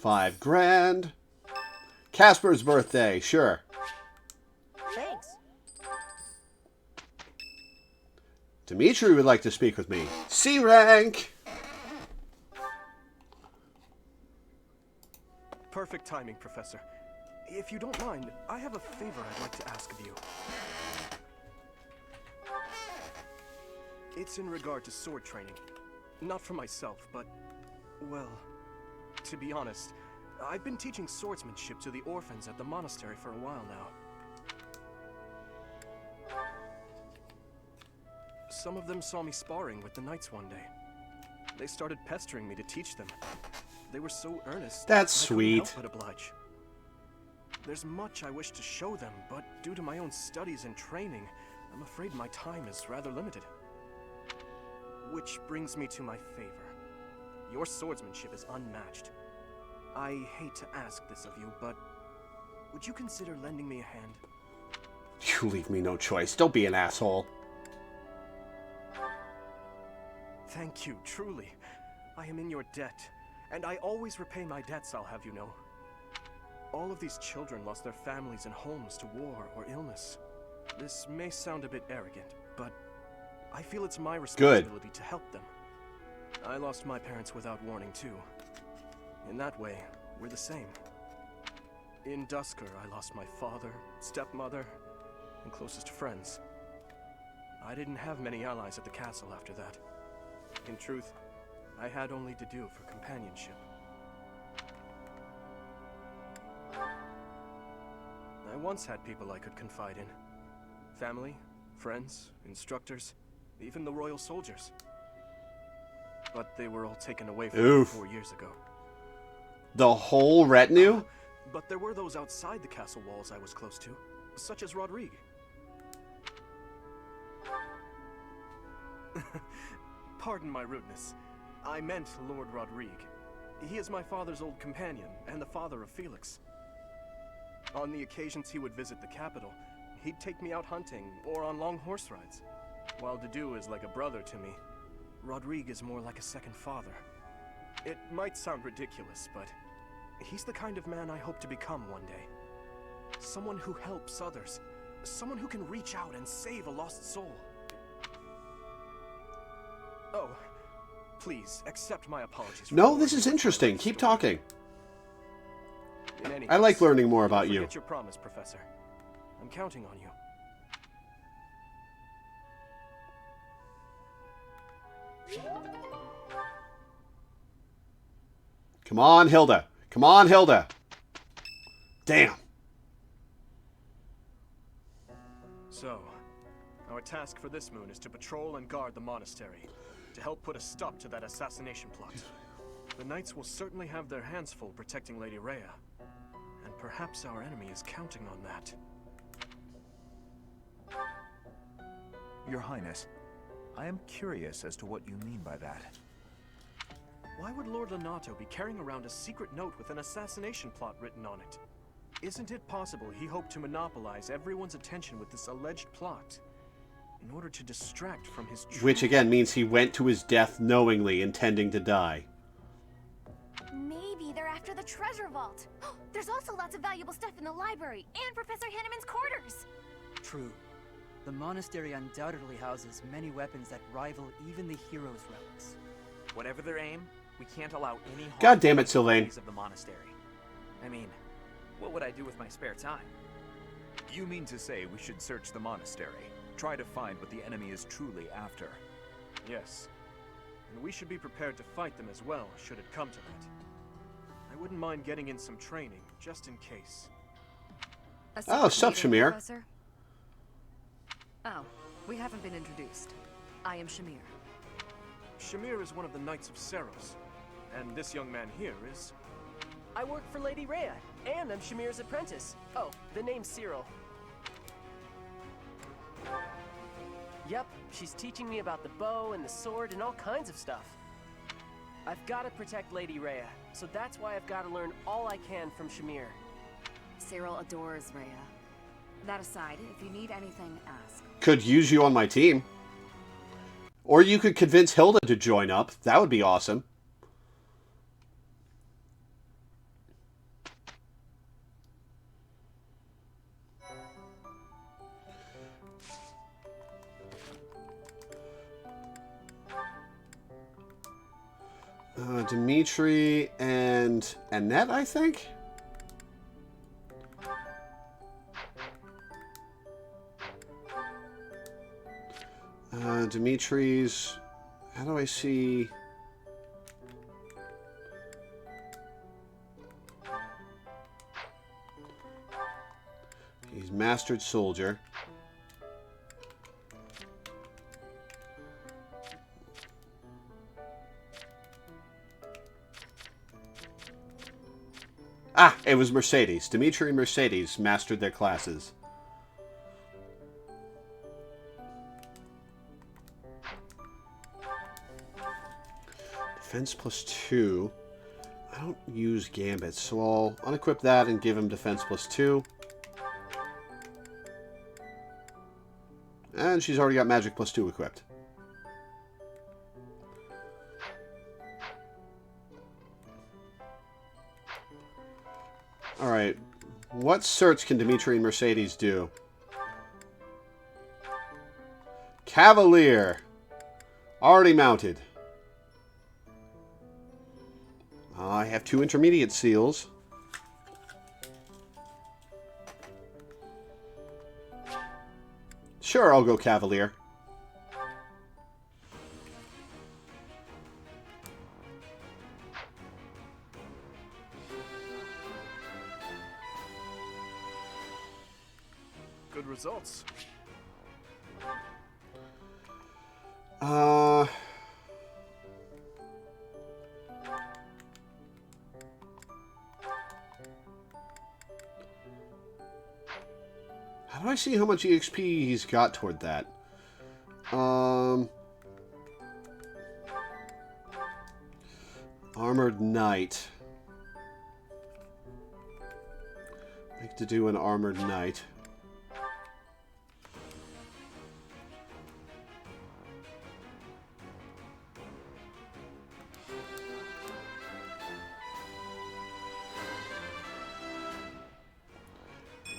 $5,000. Casper's birthday, sure. Thanks. Dimitri would like to speak with me. C rank. Perfect timing, Professor. If you don't mind, I have a favor I'd like to ask of you. It's in regard to sword training. Not for myself, but, well, to be honest, I've been teaching swordsmanship to the orphans at the monastery for a while now. Some of them saw me sparring with the knights one day. They started pestering me to teach them. They were so earnest. That's I couldn't sweet. help but oblige. There's much I wish to show them, but due to my own studies and training, I'm afraid my time is rather limited. Which brings me to my favor. Your swordsmanship is unmatched. I hate to ask this of you, but would you consider lending me a hand? You leave me no choice. Don't be an asshole. Thank you, truly. I am in your debt, and I always repay my debts, I'll have you know. All of these children lost their families and homes to war or illness. This may sound a bit arrogant, but I feel it's my responsibility to help them. I lost my parents without warning, too. In that way, we're the same. In Dusker, I lost my father, stepmother, and closest friends. I didn't have many allies at the castle after that. In truth, I had only to do for companionship. I once had people I could confide in. Family, friends, instructors, even the royal soldiers. But they were all taken away from me 4 years ago. The whole retinue? But there were those outside the castle walls I was close to, such as Rodrigue. Pardon my rudeness. I meant Lord Rodrigue. He is my father's old companion, and the father of Felix. On the occasions he would visit the capital, he'd take me out hunting or on long horse rides. While Dedu is like a brother to me, Rodrigue is more like a second father. It might sound ridiculous, but he's the kind of man I hope to become one day. Someone who helps others. Someone who can reach out and save a lost soul. Oh, please accept my apologies. No, this is interesting. Keep talking. In any I like case, learning more about don't you. forget your promise, Professor. I'm counting on you. Come on, Hilda. Come on, Hilda. Damn. So, our task for this moon is to patrol and guard the monastery, to help put a stop to that assassination plot. The knights will certainly have their hands full protecting Lady Rhea, and perhaps our enemy is counting on that. Your Highness, I am curious as to what you mean by that. Why would Lord Lonato be carrying around a secret note with an assassination plot written on it? Isn't it possible he hoped to monopolize everyone's attention with this alleged plot in order to distract from his true... Which again means he went to his death knowingly, intending to die. Maybe they're after the treasure vault. There's also lots of valuable stuff in the library and Professor Hanneman's quarters. True. The monastery undoubtedly houses many weapons that rival even the hero's relics. Whatever their aim, we can't allow any harm God damn it, to the Sylvain. employees of the monastery. I mean, what would I do with my spare time? You mean to say we should search the monastery, try to find what the enemy is truly after? Yes. And we should be prepared to fight them as well, should it come to that. I wouldn't mind getting in some training, just in case. Oh, sup, Shamir? Professor? Oh, we haven't been introduced. I am Shamir. Shamir is one of the Knights of Seros, and this young man here is... I work for Lady Rhea, and I'm Shamir's apprentice. Oh, the name's Cyril. Yep, she's teaching me about the bow and the sword and all kinds of stuff. I've got to protect Lady Rhea, so that's why I've got to learn all I can from Shamir. Cyril adores Rhea. That aside, if you need anything, ask. Could use you on my team. Or you could convince Hilda to join up. That would be awesome. Dimitri and Annette, I think? Dimitri's... How do I see... He's Mastered Soldier. Ah, it was Mercedes. Dimitri and Mercedes mastered their classes. Defense +2. I don't use Gambit, so I'll unequip that and give him Defense +2. And she's already got Magic +2 equipped. Alright, what certs can Dimitri and Mercedes do? Cavalier. Already mounted. I have 2 intermediate seals. Sure, I'll go Cavalier. Good results. How do I see how much EXP he's got toward that? Armored Knight. I like to do an Armored Knight.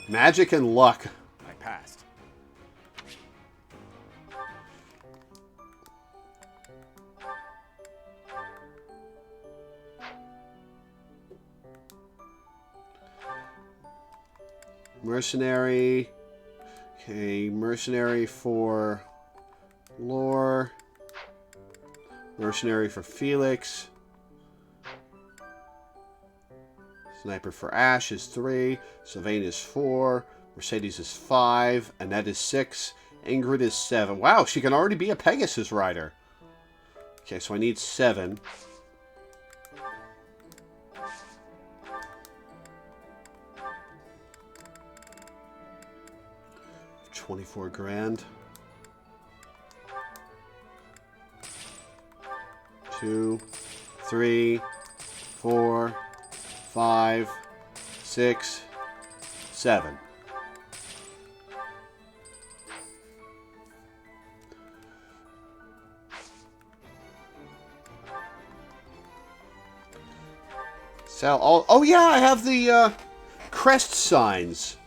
Magic and luck. I passed. Mercenary. Okay, mercenary for Lore. Mercenary for Felix. Sniper for Ash is 3. Sylvain is 4. Mercedes is 5. Annette is 6. Ingrid is 7. Wow, she can already be a Pegasus rider. Okay, so I need 7. $24 grand. 2, 3, 4, 5, 6, 7. Sell all. Oh yeah, I have the crest signs.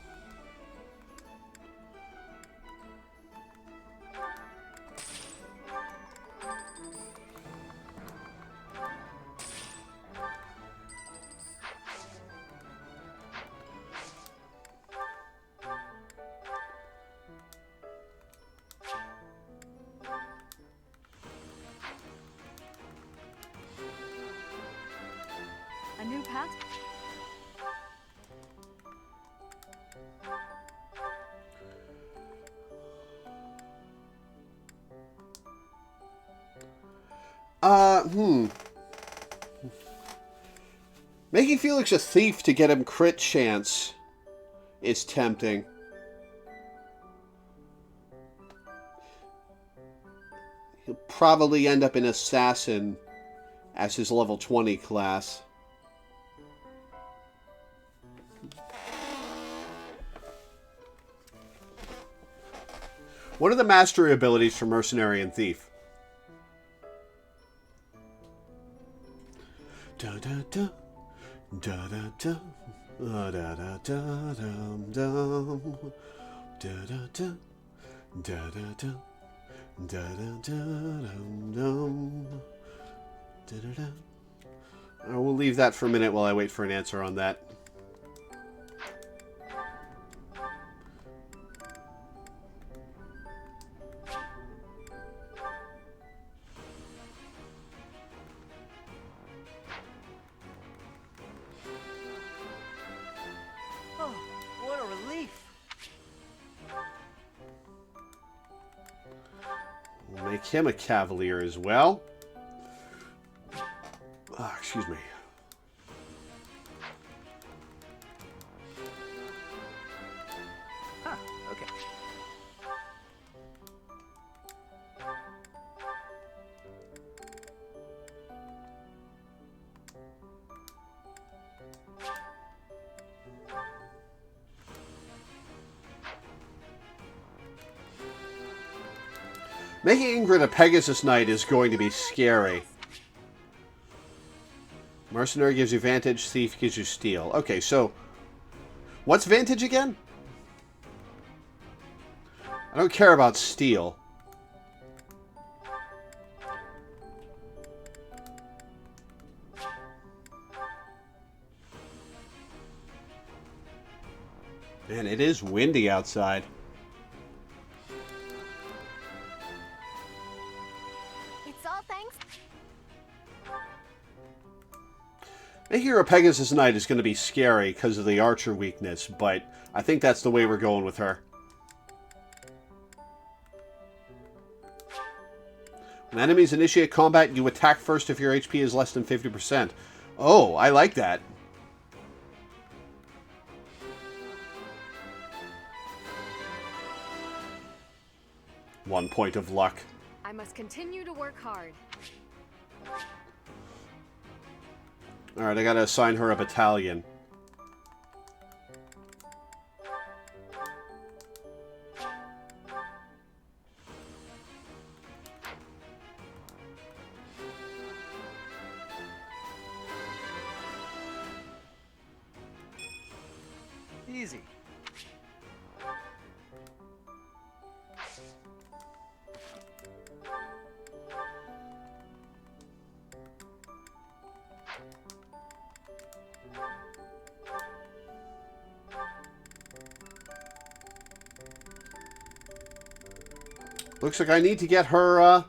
A new path? Making Felix a thief to get him crit chance is tempting. He'll probably end up an assassin as his level 20 class. What are the mastery abilities for Mercenary and Thief? Da da da da da da da da da da dum dum da da da da da da da da da dum dum da da da. I will leave that for a minute while I wait for an answer on that. Oh, what a relief! We'll make him a cavalier as well. Excuse me. Huh, okay. Making Ingrid a Pegasus Knight is going to be scary. Mercenary gives you Vantage, Thief gives you Steal. Okay, so what's Vantage again? I don't care about Steal. Man, it is windy outside. It's all thanks. I hear a Pegasus Knight is going to be scary because of the archer weakness, but I think that's the way we're going with her. When enemies initiate combat, you attack first if your HP is less than 50%. Oh, I like that. One point of luck. I must continue to work hard. Alright, I gotta assign her a battalion. Easy. Looks like I need to get her,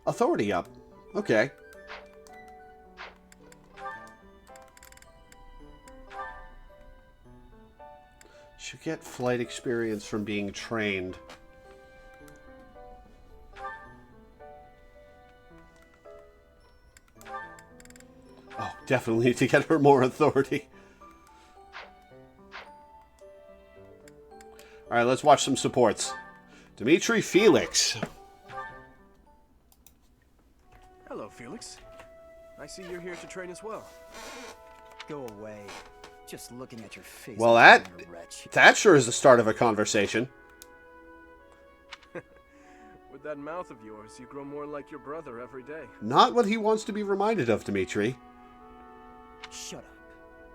authority up. Okay. She'll get flight experience from being trained. Oh, definitely need to get her more authority. Alright, let's watch some supports. Dimitri Felix. Hello, Felix. I see you're here to train as well. Go away. Just looking at your face. Well, that sure is the start of a conversation. With that mouth of yours, you grow more like your brother every day. Not what he wants to be reminded of, Dimitri. Shut up.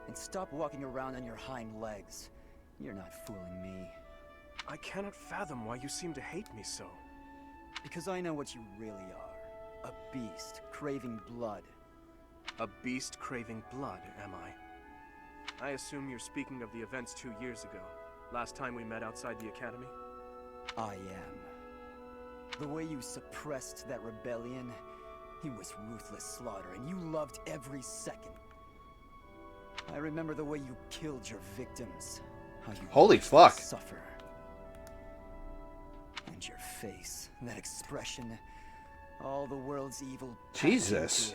And stop walking around on your hind legs. You're not fooling me. I cannot fathom why you seem to hate me so. Because I know what you really are. A beast, craving blood. A beast craving blood, am I? I assume you're speaking of the events 2 years ago. Last time we met outside the academy? I am. The way you suppressed that rebellion, it was ruthless slaughter, and you loved every second. I remember the way you killed your victims. How you Holy fuck. Suffer. And your face, that expression, all the world's evil. Jesus.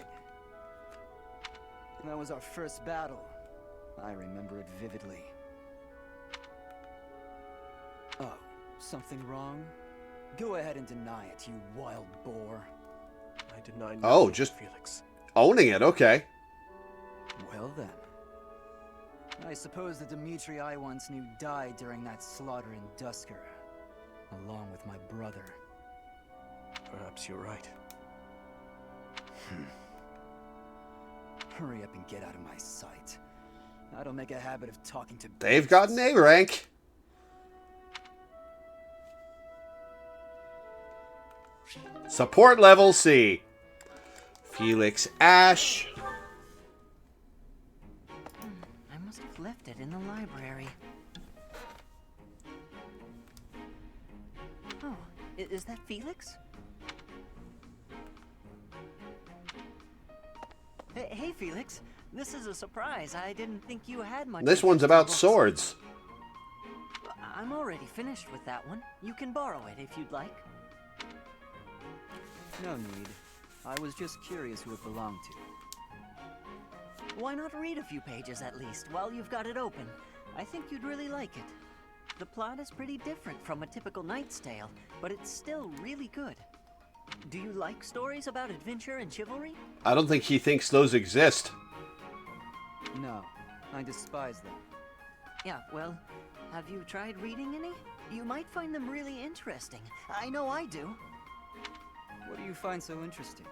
That was our first battle. I remember it vividly. Oh, something wrong? Go ahead and deny it, you wild boar. I deny nothing, Oh, just Felix. Owning it, okay. Well then. I suppose the Dimitri I once knew died during that slaughter in Dusker, along with my brother. Perhaps you're right. Hurry up and get out of my sight. I don't make a habit of talking to They've got an A rank. Support level C. Felix Ash. I must have left it in the library. Oh, is that Felix? Hey, Felix. This is a surprise. I didn't think you had much. This one's about swords. I'm already finished with that one. You can borrow it if you'd like. No need. I was just curious who it belonged to. Why not read a few pages at least while you've got it open? I think you'd really like it. The plot is pretty different from a typical knight's tale, but it's still really good. Do you like stories about adventure and chivalry? I don't think he thinks those exist. No, I despise them. Yeah, well, have you tried reading any? You might find them really interesting. I know I do. What do you find so interesting?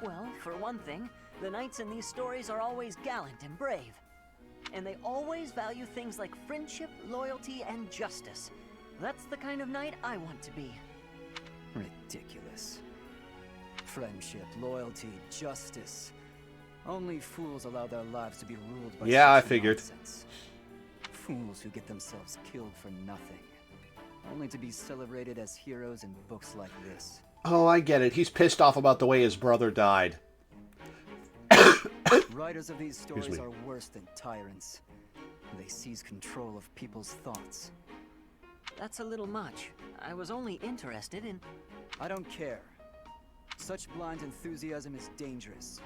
Well, for one thing, the knights in these stories are always gallant and brave. And they always value things like friendship, loyalty, and justice. That's the kind of knight I want to be. Ridiculous. Friendship, loyalty, justice. Only fools allow their lives to be ruled by Yeah, I such figured. nonsense. Fools who get themselves killed for nothing, only to be celebrated as heroes in books like this. Oh, I get it. He's pissed off about the way his brother died. Writers of these Excuse stories me. are worse than tyrants. They seize control of people's thoughts. That's a little much. I was only interested in... I don't care. Such blind enthusiasm is dangerous.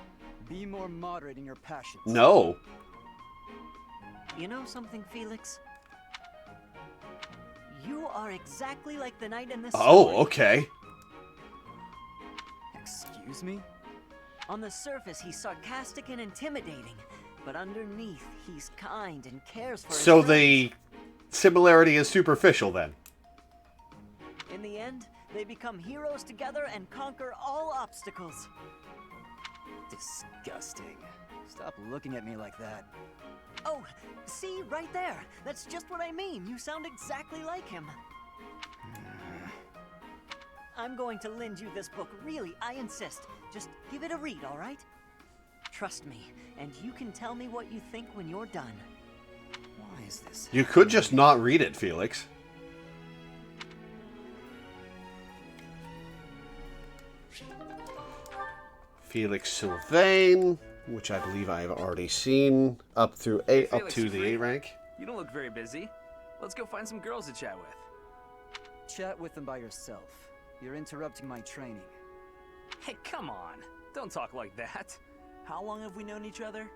Be more moderate in your passions. No. You know something, Felix? You are exactly like the knight in this Oh, story. okay. Excuse me? On the surface, he's sarcastic and intimidating, but underneath, he's kind and cares for his So friends. the similarity is superficial then. In the end, they become heroes together and conquer all obstacles. Disgusting. Stop looking at me like that. Oh, see, right there. That's just what I mean. You sound exactly like him. I'm going to lend you this book, really, I insist. Just give it a read, all right? Trust me, and you can tell me what you think when you're done. Why is this? You could just not read it, Felix. Felix Sylvain, which I believe I have already seen, up to Felix, the you free? A rank. You don't look very busy. Let's go find some girls to chat with. Chat with them by yourself. You're interrupting my training. Hey, come on. Don't talk like that. How long have we known each other?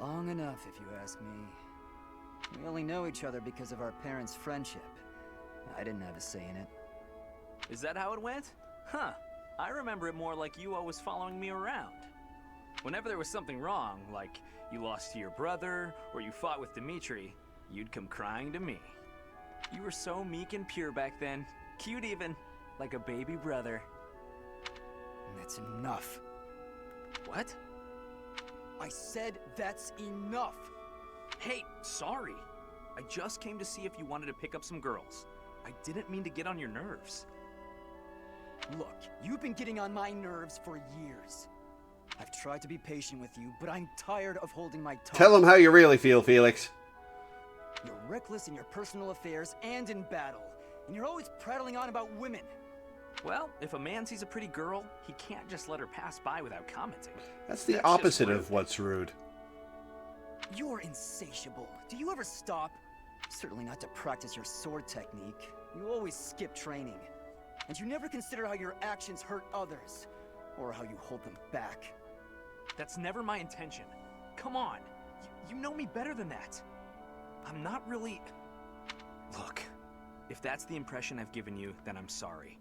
Long enough, if you ask me. We only know each other because of our parents' friendship. I didn't have a say in it. Is that how it went? Huh. I remember it more like you always following me around. Whenever there was something wrong, like you lost to your brother, or you fought with Dimitri, you'd come crying to me. You were so meek and pure back then. Cute even. Like a baby brother. That's enough. What? I said that's enough! Hey, sorry. I just came to see if you wanted to pick up some girls. I didn't mean to get on your nerves. Look, you've been getting on my nerves for years. I've tried to be patient with you, but I'm tired of holding my tongue. Tell him how you really feel, Felix. You're reckless in your personal affairs and in battle, and you're always prattling on about women. Well, if a man sees a pretty girl, he can't just let her pass by without commenting. That's the That's just opposite rude. of what's rude. You're insatiable. Do you ever stop? Certainly not to practice your sword technique. You always skip training. And you never consider how your actions hurt others, or how you hold them back. That's never my intention. Come on. You know me better than that. I'm not really... Look, if that's the impression I've given you, then I'm sorry.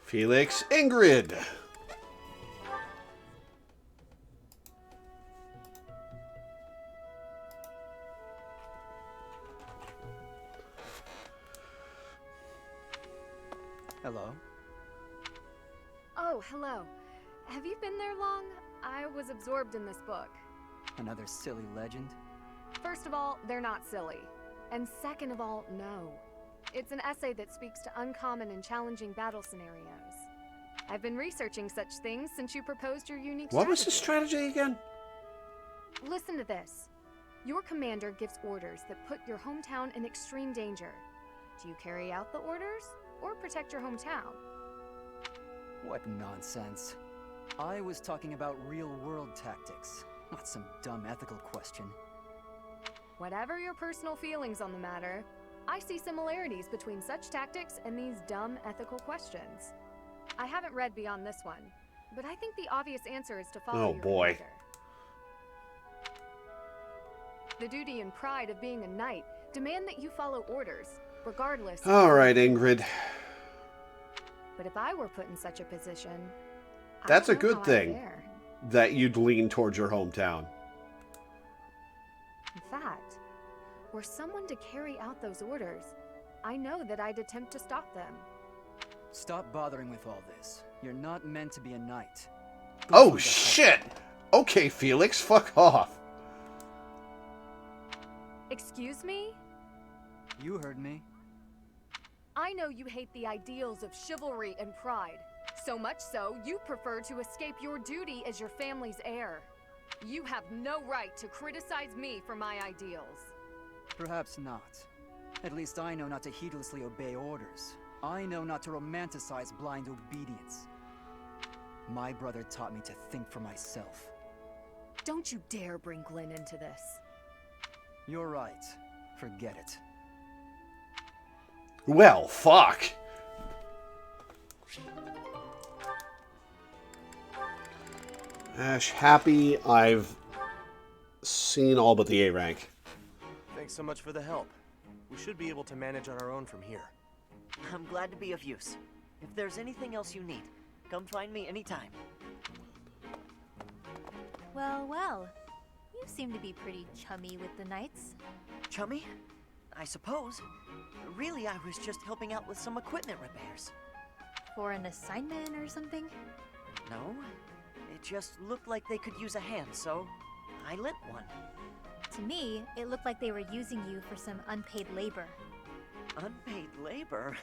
Felix Ingrid. Hello? Oh, hello. Have you been there long? I was absorbed in this book. Another silly legend? First of all, they're not silly. And second of all, no. It's an essay that speaks to uncommon and challenging battle scenarios. I've been researching such things since you proposed your unique What was the strategy again? Listen to this. Your commander gives orders that put your hometown in extreme danger. Do you carry out the orders or protect your hometown? What nonsense. I was talking about real-world tactics, not some dumb ethical question. Whatever your personal feelings on the matter, I see similarities between such tactics and these dumb ethical questions. I haven't read beyond this one, but I think the obvious answer is to follow Oh, your boy. commander. The duty and pride of being a knight demand that you follow orders, regardless. All right, Ingrid. But if I were put in such a position, That's I a don't know good how I'd thing fare. that you'd lean towards your hometown. In fact, were someone to carry out those orders, I know that I'd attempt to stop them. Stop bothering with all this. You're not meant to be a knight. Oh, shit! Okay, Felix, fuck off. Excuse me? You heard me. I know you hate the ideals of chivalry and pride. So much so, you prefer to escape your duty as your family's heir. You have no right to criticize me for my ideals. Perhaps not. At least I know not to heedlessly obey orders. I know not to romanticize blind obedience. My brother taught me to think for myself. Don't you dare bring Glenn into this. You're right. Forget it. Well, fuck. Ash, happy I've seen all but the A rank. Thanks so much for the help. We should be able to manage on our own from here. I'm glad to be of use. If there's anything else you need, come find me anytime. Well, well. You seem to be pretty chummy with the knights. Chummy? I suppose. Really, I was just helping out with some equipment repairs. For an assignment or something? No, it just looked like they could use a hand, so I lent one. To me, it looked like they were using you for some unpaid labor. Unpaid labor?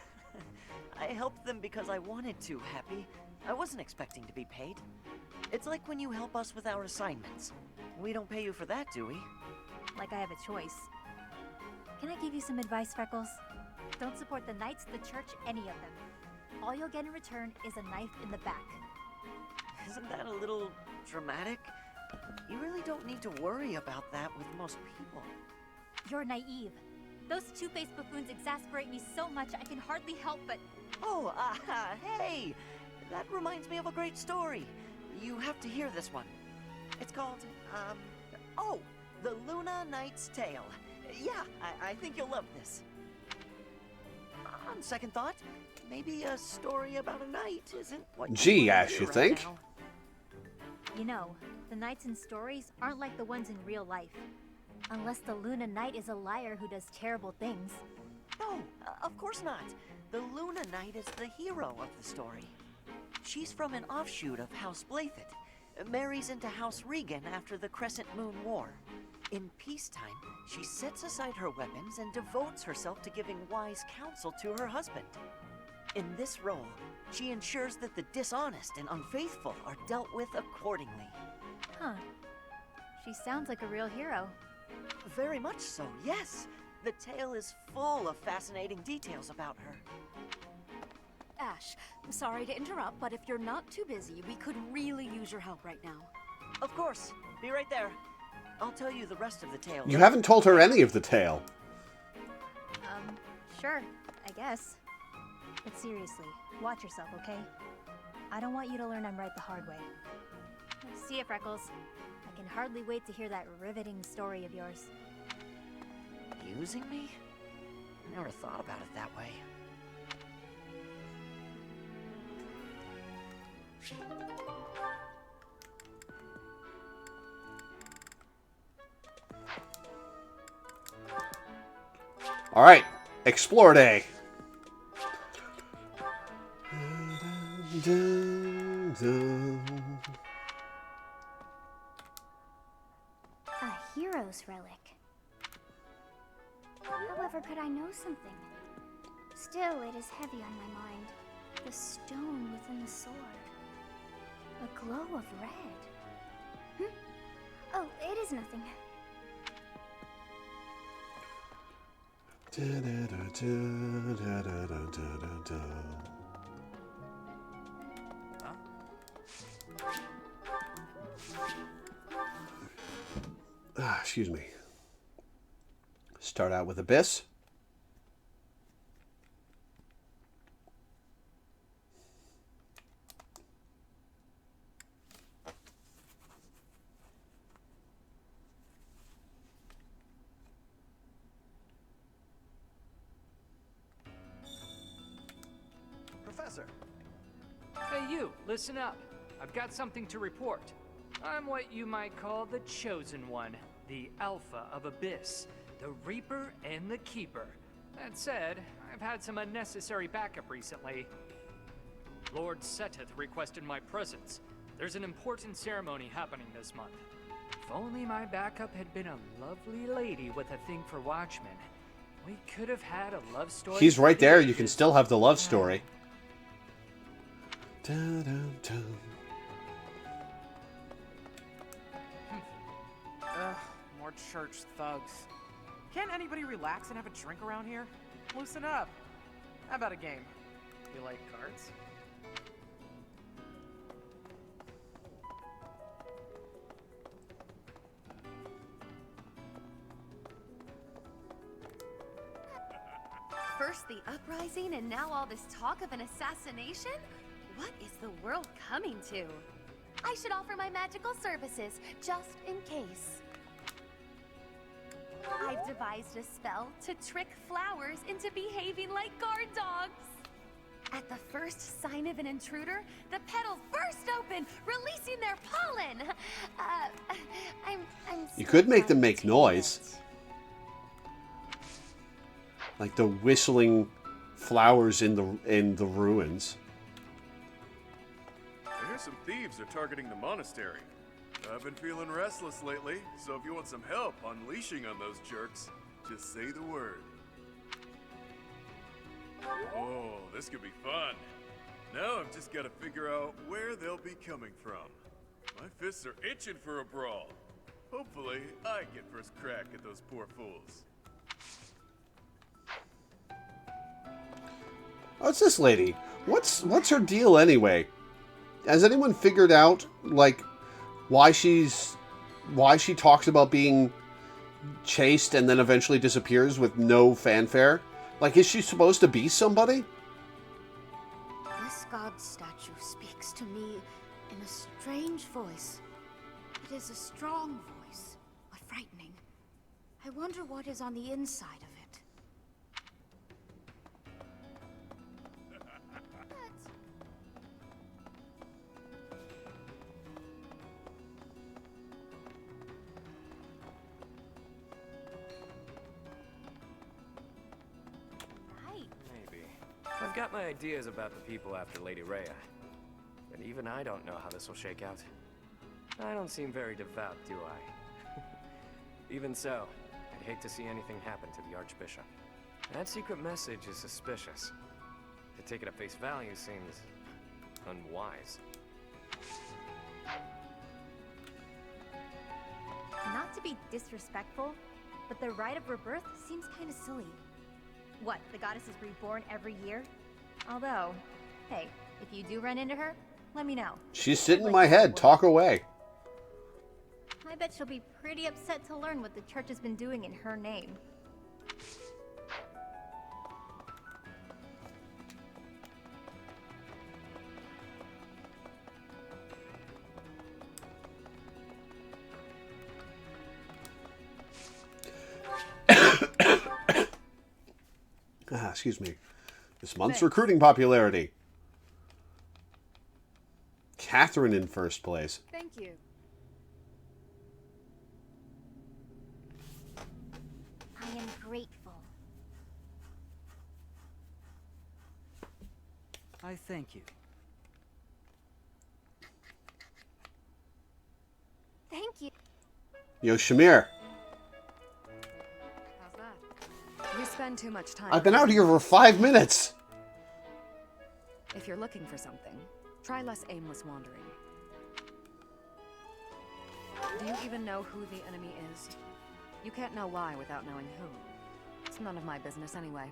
I helped them because I wanted to, Happy. I wasn't expecting to be paid. It's like when you help us with our assignments. We don't pay you for that, do we? Like I have a choice. Can I give you some advice, Freckles? Don't support the knights, the church, any of them. All you'll get in return is a knife in the back. Isn't that a little dramatic? You really don't need to worry about that with most people. You're naive. Those two-faced buffoons exasperate me so much I can hardly help but... Oh, hey! That reminds me of a great story. You have to hear this one. It's called, oh, The Luna Knight's Tale. Yeah, I think you'll love this. On second thought, maybe a story about a knight isn't what Gee, Ash, you think? now. You know, the knights in stories aren't like the ones in real life. Unless the Luna Knight is a liar who does terrible things. No, of course not. The Luna Knight is the hero of the story. She's from an offshoot of House Blathet. Marries into House Regan after the Crescent Moon War. In peacetime, she sets aside her weapons and devotes herself to giving wise counsel to her husband. In this role, she ensures that the dishonest and unfaithful are dealt with accordingly. Huh. She sounds like a real hero. Very much so, yes. The tale is full of fascinating details about her. Ash, I'm sorry to interrupt, but if you're not too busy, we could really use your help right now. Of course. Be right there. I'll tell you the rest of the tale. You haven't told her any of the tale. Sure, I guess. But seriously, watch yourself, okay? I don't want you to learn I'm right the hard way. See ya, Freckles. I can hardly wait to hear that riveting story of yours. Using me? Never thought about it that way. All right, Explore Day. A hero's relic. However, could I know something? Still, it is heavy on my mind. The stone within the sword. A glow of red. Oh, it is nothing. Excuse me. Start out with Abyss. Professor! Hey you, listen up. I've got something to report. I'm what you might call the Chosen One, the Alpha of Abyss, the Reaper and the Keeper. That said, I've had some unnecessary backup recently. Lord Seteth requested my presence. There's an important ceremony happening this month. If only my backup had been a lovely lady with a thing for watchmen. We could have had a love story. He's right for the there. You ages. can still have the love story. Dun, dun, dun. Ugh, more church thugs. Can't anybody relax and have a drink around here? Loosen up. How about a game? You like cards? First the uprising, and now all this talk of an assassination? What is the world coming to? I should offer my magical services, just in case. I've devised a spell to trick flowers into behaving like guard dogs. At the first sign of an intruder, the petals burst open, releasing their pollen. I'm You could make them make noise. Like the whistling flowers in the ruins. I hear some thieves are targeting the monastery. I've been feeling restless lately, so if you want some help unleashing on those jerks, just say the word. Oh, this could be fun. Now I've just got to figure out where they'll be coming from. My fists are itching for a brawl. Hopefully, I get first crack at those poor fools. What's this lady? What's her deal anyway? Has anyone figured out like why she talks about being chased and then eventually disappears with no fanfare? Like, is she supposed to be somebody? This god statue speaks to me in a strange voice. It is a strong voice, but frightening. I wonder what is on the inside of it. Maybe. I've got my ideas about the people after Lady Rhea. But even I don't know how this will shake out. I don't seem very devout, do I? Even so, I'd hate to see anything happen to the Archbishop. That secret message is suspicious. To take it at face value seems unwise. Not to be disrespectful, but the rite of rebirth seems kind of silly. What, the goddess is reborn every year? Although, hey, if you do run into her, let me know. She's sitting in my head. Talk away. I bet she'll be pretty upset to learn what the church has been doing in her name. Excuse me. This month's recruiting popularity. Catherine in first place. Thank you. I am grateful. I thank you. Thank you. Yo, Shamir. How's that? You spend too much time. I've been out here for 5 minutes. If you're looking for something, try less aimless wandering. Do you even know who the enemy is? You can't know why without knowing who. It's none of my business anyway.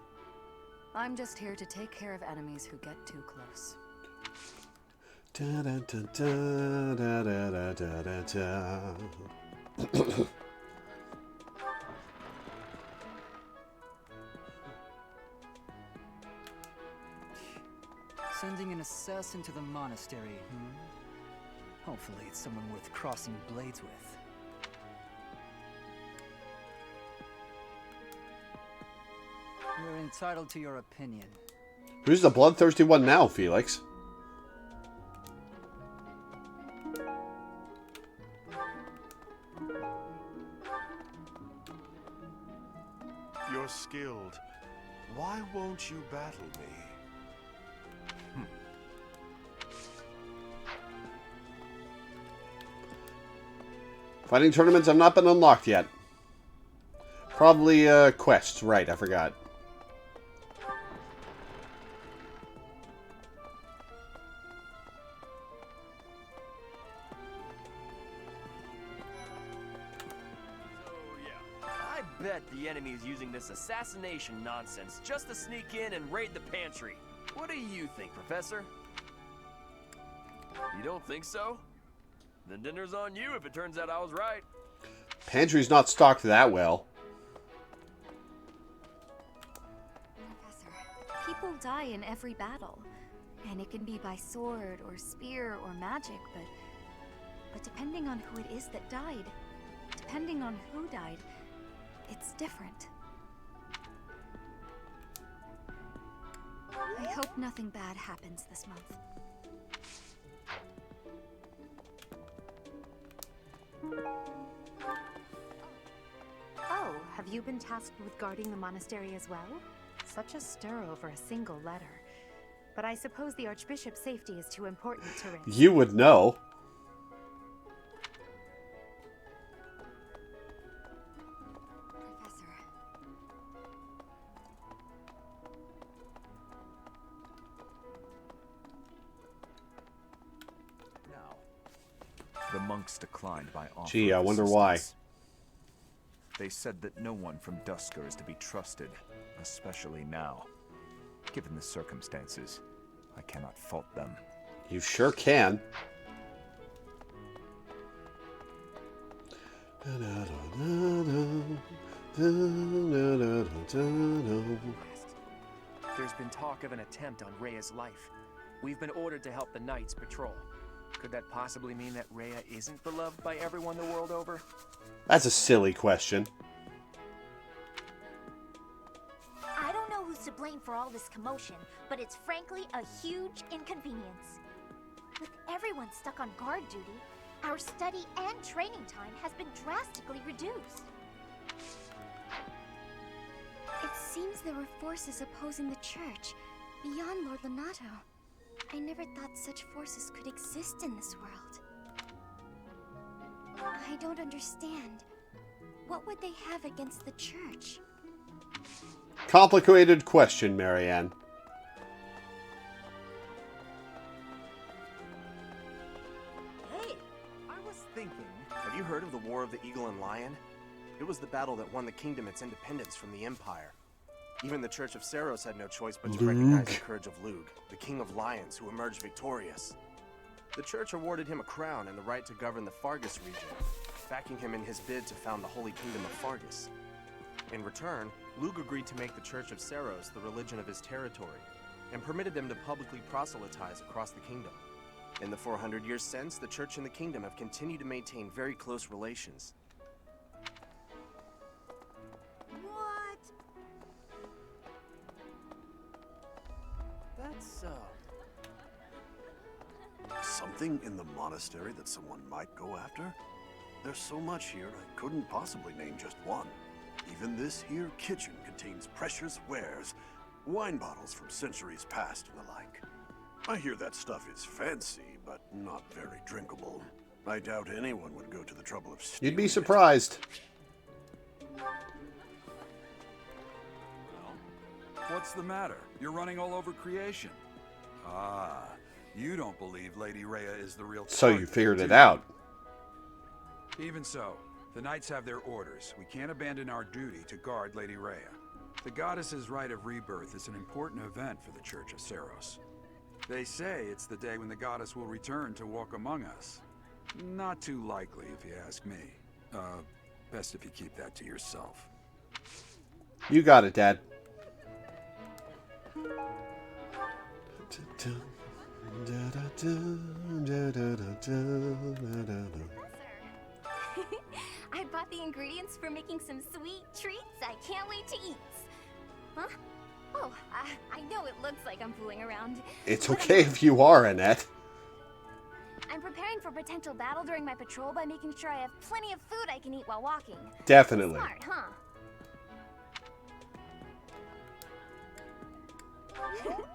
I'm just here to take care of enemies who get too close. Da, da, da, da, da, da, da, da, da. Sending an assassin to the monastery, Hopefully it's someone worth crossing blades with. You're entitled to your opinion. Who's the bloodthirsty one now, Felix? You're skilled. Why won't you battle me? Fighting tournaments have not been unlocked yet. Probably quests, right, I forgot. I bet the enemy is using this assassination nonsense just to sneak in and raid the pantry. What do you think, Professor? You don't think so? Then dinner's on you if it turns out I was right. Pantry's not stocked that well. People die in every battle. And it can be by sword or spear or magic, but depending on who it is that died, depending on who died, it's different. I hope nothing bad happens this month. Oh, have you been tasked with guarding the monastery as well? Such a stir over a single letter. But I suppose the Archbishop's safety is too important to risk. You would know. The monks declined my offer. Gee, I of wonder why. assistance. They said that no one from Dusker is to be trusted, especially now. Given the circumstances, I cannot fault them. You sure can. There's been talk of an attempt on Rhea's life. We've been ordered to help the Knights patrol. Could that possibly mean that Rhea isn't beloved by everyone the world over? That's a silly question. I don't know who's to blame for all this commotion, but it's frankly a huge inconvenience. With everyone stuck on guard duty, our study and training time has been drastically reduced. It seems there were forces opposing the church, beyond Lord Lonato. I never thought such forces could exist in this world. I don't understand. What would they have against the church? Complicated question, Marianne. Hey, I was thinking, have you heard of the War of the Eagle and Lion? It was the battle that won the kingdom its independence from the Empire. Even the Church of Seros had no choice but to recognize the courage of Lug, the King of Lions who emerged victorious. The Church awarded him a crown and the right to govern the Fargus region, backing him in his bid to found the Holy Kingdom of Fargus. In return, Lug agreed to make the Church of Seros the religion of his territory, and permitted them to publicly proselytize across the kingdom. In the 400 years since, the Church and the kingdom have continued to maintain very close relations. What? That's so. Something in the monastery that someone might go after? There's so much here, I couldn't possibly name just one. Even this here kitchen contains precious wares, wine bottles from centuries past and the like. I hear that stuff is fancy, but not very drinkable. I doubt anyone would go to the trouble of stealing You'd be surprised. What's the matter? You're running all over creation. Ah, you don't believe Lady Rhea is the real So you target, figured do it you? out. Even so, the Knights have their orders. We can't abandon our duty to guard Lady Rhea. The goddess's rite of rebirth is an important event for the Church of Seros. They say it's the day when the goddess will return to walk among us. Not too likely, if you ask me. Best if you keep that to yourself. You got it, Dad. I bought the ingredients for making some sweet treats I can't wait to eat. Huh? Oh, I know it looks like I'm fooling around. It's okay if you are, Annette. I'm preparing for potential battle during my patrol by making sure I have plenty of food I can eat while walking. Definitely. Smart, huh?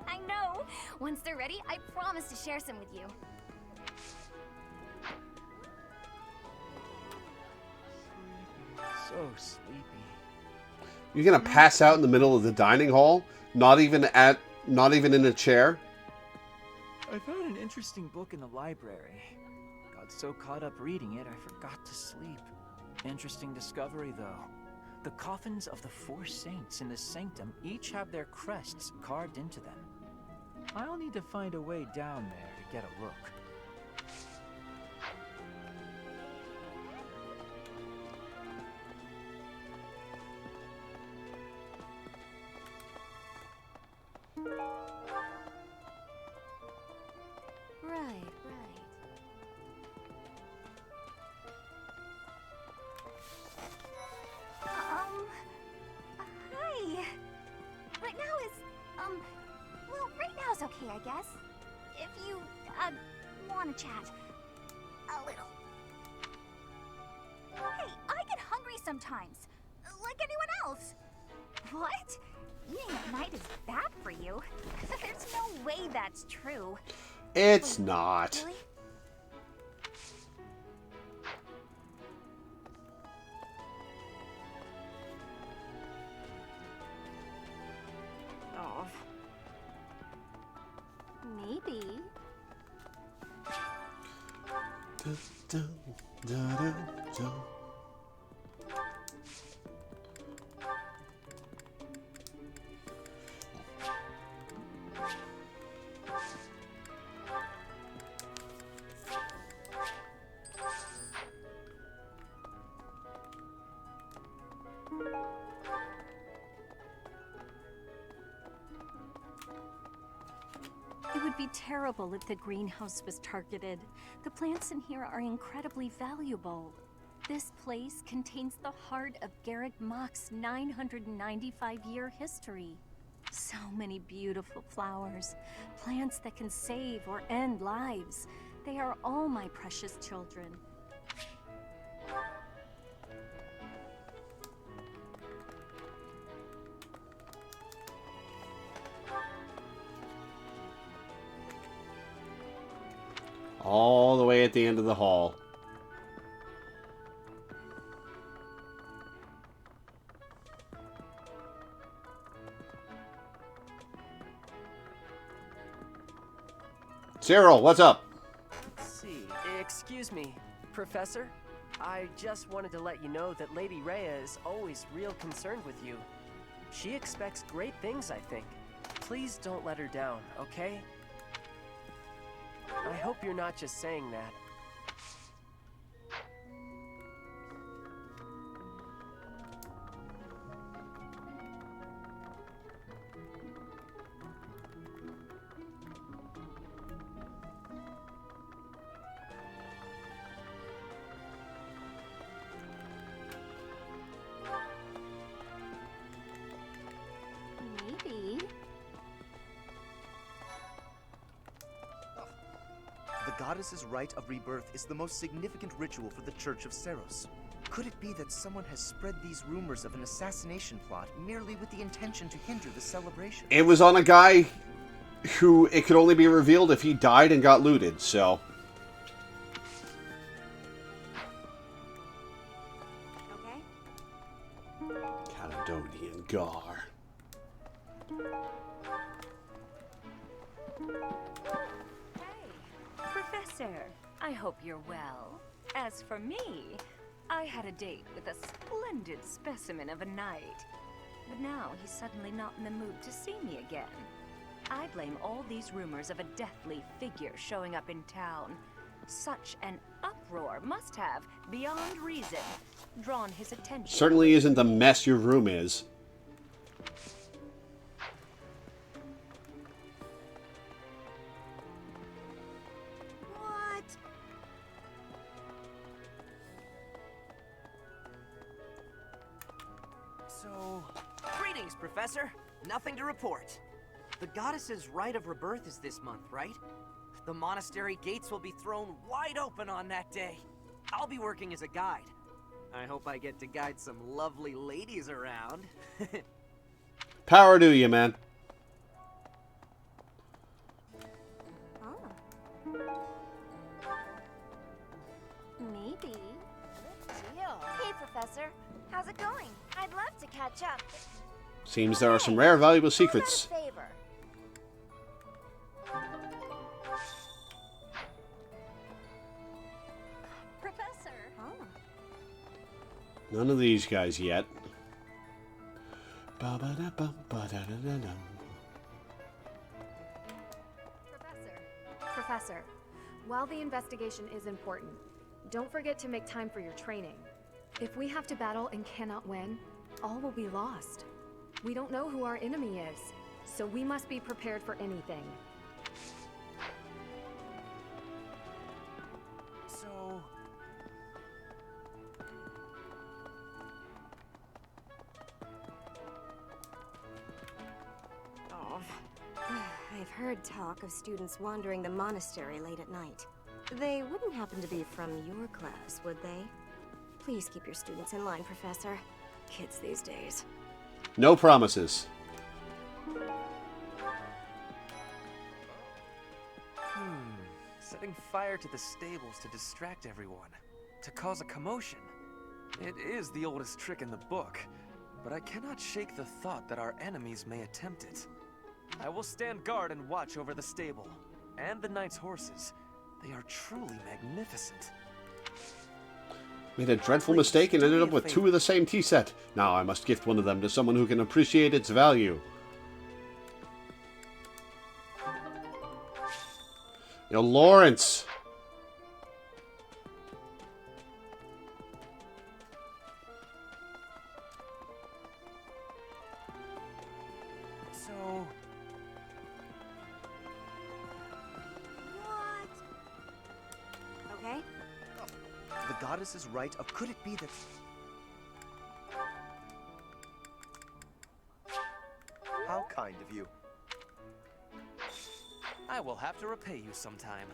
I know. Once they're ready, I promise to share some with you. So sleepy. You're gonna pass out in the middle of the dining hall? Not even in a chair? I found an interesting book in the library. Got so caught up reading it, I forgot to sleep. Interesting discovery, though. The coffins of the 4 saints in the sanctum each have their crests carved into them. I'll need to find a way down there to get a look. Right. Hi. Right now is, well, right now is okay, I guess. If you, want to chat. A little. Hey, I get hungry sometimes. Like anyone else. What? Eating at night is bad for you? There's no way that's true. It's not. Really? Oh. Maybe. Dun, dun, dun, dun, dun. It would be terrible if the greenhouse was targeted. The plants in here are incredibly valuable. This place contains the heart of Garrett Mock's 995-year history. So many beautiful flowers, plants that can save or end lives. They are all my precious children. All the way at the end of the hall. Cyril, what's up? Let's see. Excuse me, Professor? I just wanted to let you know that Lady Rhea is always real concerned with you. She expects great things, I think. Please don't let her down, okay? I hope you're not just saying that. Maybe. The goddess's rite of rebirth is the most significant ritual for the Church of Seros. Could it be that someone has spread these rumors of an assassination plot merely with the intention to hinder the celebration? It was on a guy who it could only be revealed if he died and got looted, so... Okay? Caledonian Gar. Professor, I hope you're well. As for me, I had a date with a splendid specimen of a knight. But now he's suddenly not in the mood to see me again. I blame all these rumors of a deathly figure showing up in town. Such an uproar must have, beyond reason, drawn his attention. Certainly isn't the mess your room is. What? So, greetings, Professor. Nothing to report. The goddess's rite of rebirth is this month, right? The monastery gates will be thrown wide open on that day. I'll be working as a guide. I hope I get to guide some lovely ladies around. Power to you, man. Maybe. Good deal. Hey, Professor. How's it going? I'd love to catch up. Seems there are some rare, valuable secrets. Favor. Professor. Oh. None of these guys yet. Ba-ba-da-bum-ba-da-da-da-dum. Professor, while the investigation is important, don't forget to make time for your training. If we have to battle and cannot win, all will be lost. We don't know who our enemy is, so we must be prepared for anything. So... Oh. I've heard talk of students wandering the monastery late at night. They wouldn't happen to be from your class, would they? Please keep your students in line, Professor. Kids these days. No promises. Setting fire to the stables to distract everyone. To cause a commotion. It is the oldest trick in the book, but I cannot shake the thought that our enemies may attempt it. I will stand guard and watch over the stable. And the knight's horses. They are truly magnificent. Made a dreadful mistake and ended up with two of the same tea set. Now I must gift one of them to someone who can appreciate its value. Yo, Lawrence! So... Okay? The goddess is right. Or could it be that... How kind of you. I will have to repay you sometime.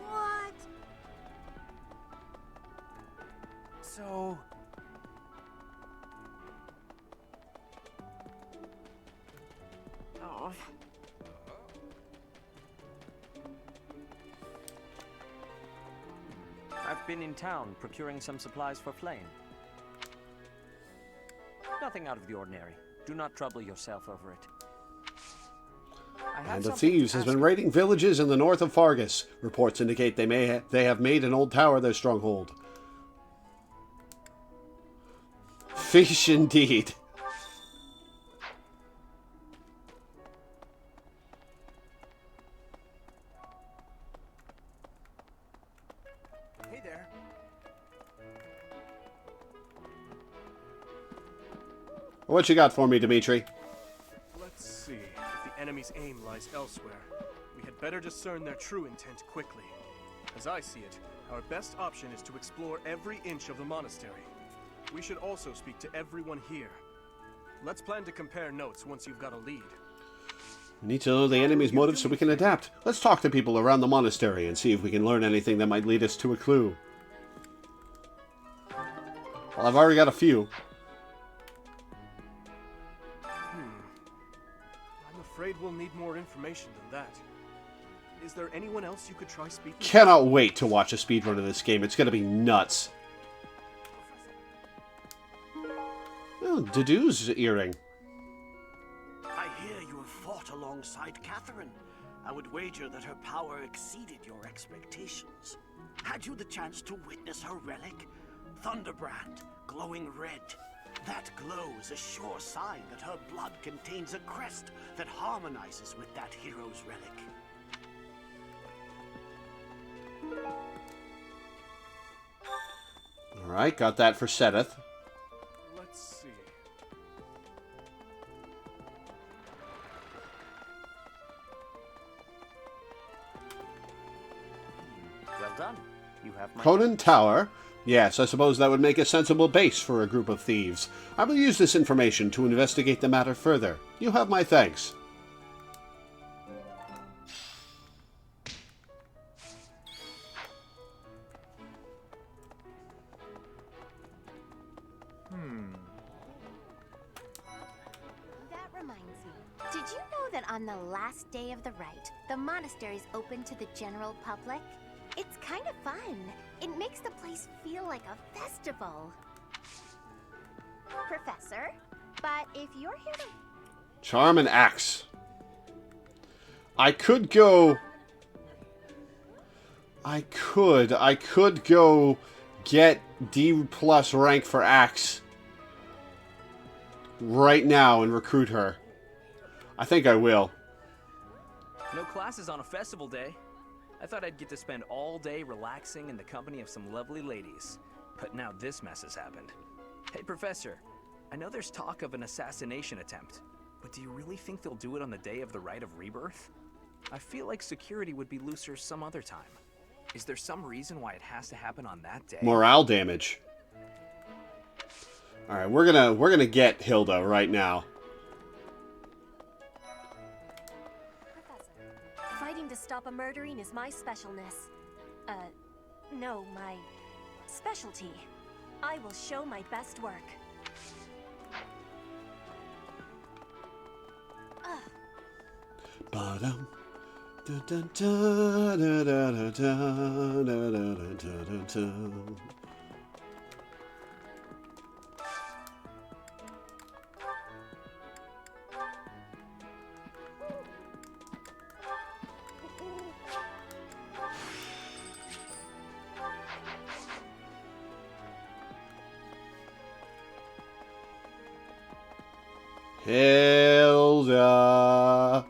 What? So... Oh. I've been in town procuring some supplies for Flame. Nothing out of the ordinary. Do not trouble yourself over it. Band of Thieves has been raiding villages in the north of Fargus. Reports indicate they have made an old tower their stronghold. Fish indeed. Hey there. What you got for me, Dimitri? Let's see. If the enemy's aim lies elsewhere, we had better discern their true intent quickly. As I see it, our best option is to explore every inch of the monastery. We should also speak to everyone here. Let's plan to compare notes once you've got a lead. We need to know the enemy's motives so we can adapt. Let's talk to people around the monastery and see if we can learn anything that might lead us to a clue. Well, I've already got a few. I'm afraid we'll need more information than that. Is there anyone else you could try speaking to? Cannot wait to watch a speedrun of this game. It's going to be nuts. Oh, Dedoo's earring. I hear you have fought alongside Catherine. I would wager that her power exceeded your expectations. Had you the chance to witness her relic? Thunderbrand, glowing red. That glow is a sure sign that her blood contains a crest that harmonizes with that hero's relic. Alright, got that for Seth. Let's see. Well done. You have my... Conan Tower. Yes, I suppose that would make a sensible base for a group of thieves. I will use this information to investigate the matter further. You have my thanks. Did you know that on the last day of the rite, the monastery's open to the general public? It's kind of fun. It makes the place feel like a festival. Professor, but if you're here to... Charm and axe. I could go go get D+ rank for axe right now and recruit her. I think I will. No classes on a festival day. I thought I'd get to spend all day relaxing in the company of some lovely ladies. But now this mess has happened. Hey, Professor. I know there's talk of an assassination attempt, but do you really think they'll do it on the day of the Rite of Rebirth? I feel like security would be looser some other time. Is there some reason why it has to happen on that day? Morale damage. All right, we're gonna get Hilda right now. Fighting to stop a murdering is my specialness. No, my specialty. I will show my best work. Ba-dum. Da-da-da-da-da-da-da-da-da-da-da. Hilda.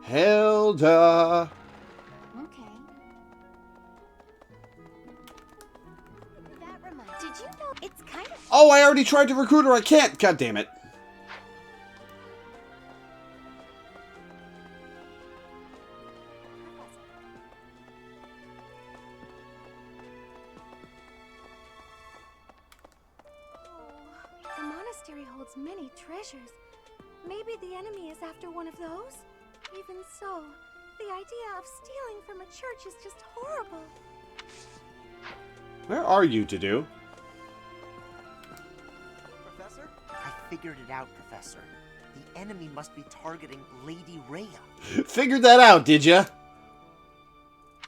Hilda. Okay. That reminds... Did you know it's kind of... Oh, I already tried to recruit her. I can't. God damn it. The monastery holds many treasures. Maybe the enemy is after one of those? Even so, the idea of stealing from a church is just horrible. Where are you, to do? Professor? I figured it out, Professor. The enemy must be targeting Lady Rhea. Figured that out, did ya?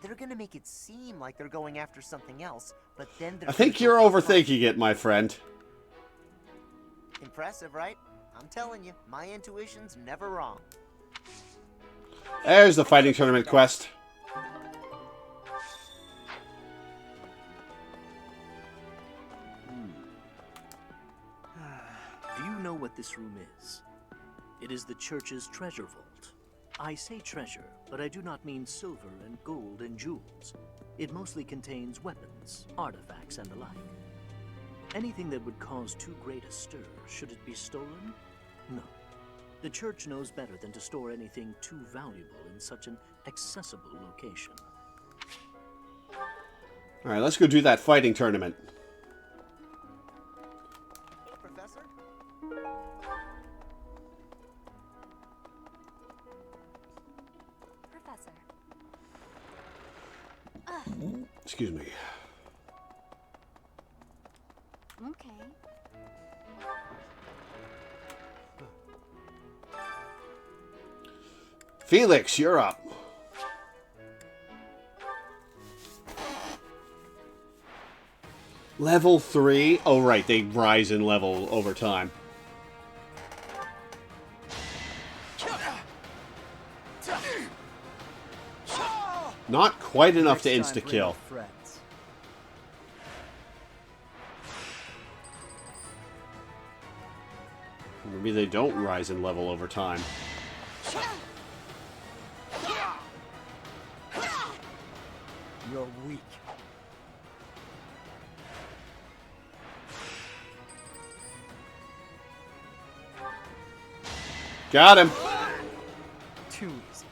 They're gonna make it seem like they're going after something else, but then they're... I think you're overthinking it, my friend. Impressive, right? I'm telling you, my intuition's never wrong. There's the fighting tournament quest. Do you know what this room is? It is the church's treasure vault. I say treasure, but I do not mean silver and gold and jewels. It mostly contains weapons, artifacts, and the like. Anything that would cause too great a stir, should it be stolen? No. The church knows better than to store anything too valuable in such an accessible location. Alright, let's go do that fighting tournament. Professor? Professor. Excuse me. Okay. Felix, you're up. Level 3? Oh, right. They rise in level over time. Not quite enough to insta-kill. Maybe they don't rise in level over time. You're weak. Got him. Too easy.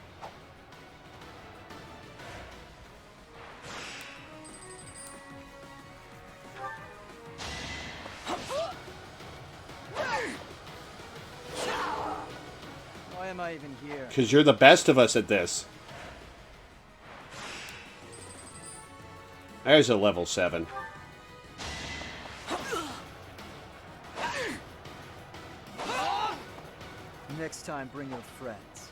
Why am I even here? Because you're the best of us at this. There's a level 7. Next time, bring your friends.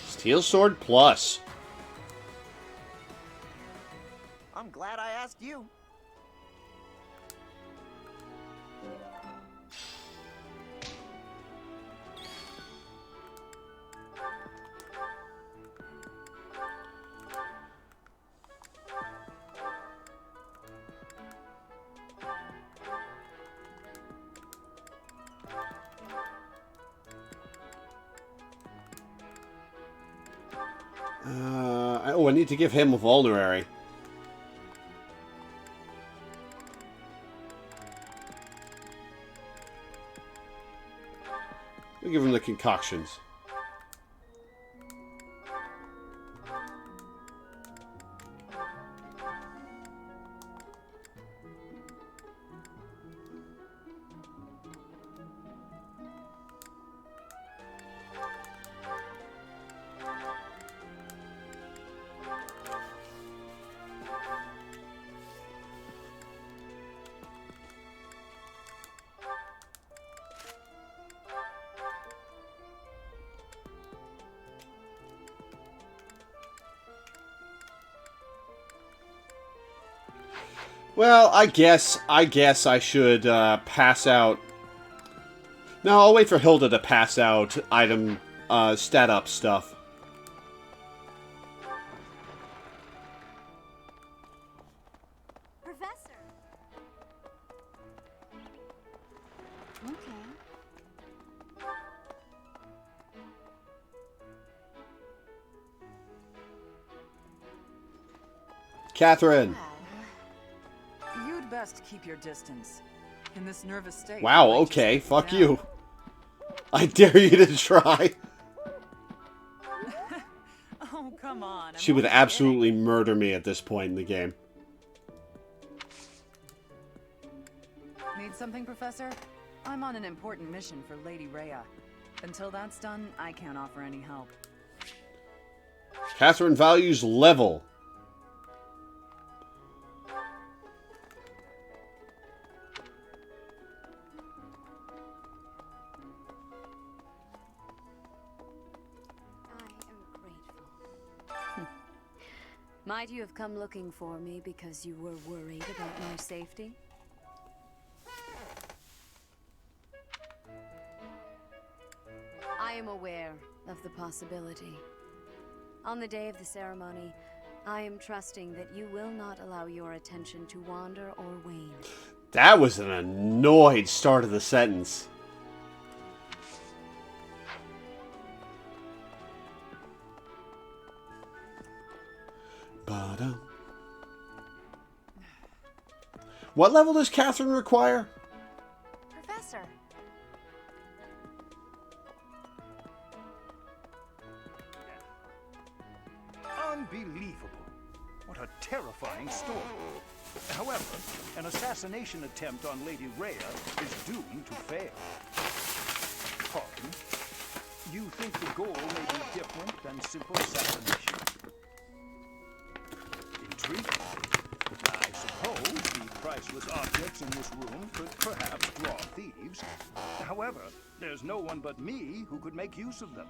Steel Sword Plus. I'm glad I asked you. Oh, I need to give him a vulnerary. We'll give him the concoctions. Well, I guess I should pass out. No, I'll wait for Hilda to pass out item stat up stuff. Professor. Okay. Catherine. You'd best keep your distance. In this nervous state. Wow, okay, fuck you. I dare you to try. Oh, come on. She would absolutely murder me at this point in the game. Need something, Professor? I'm on an important mission for Lady Rhea. Until that's done, I can't offer any help. Catherine values level. Might you have come looking for me because you were worried about my safety? I am aware of the possibility. On the day of the ceremony, I am trusting that you will not allow your attention to wander or wane. That was an annoyed start of the sentence. What level does Catherine require? Professor. Unbelievable. What a terrifying story. However, an assassination attempt on Lady Rhea is doomed to fail. Pardon? You think the goal may be different than simple assassination? Intriguing. I suppose the priceless objects in this room could perhaps draw thieves. However, there's no one but me who could make use of them.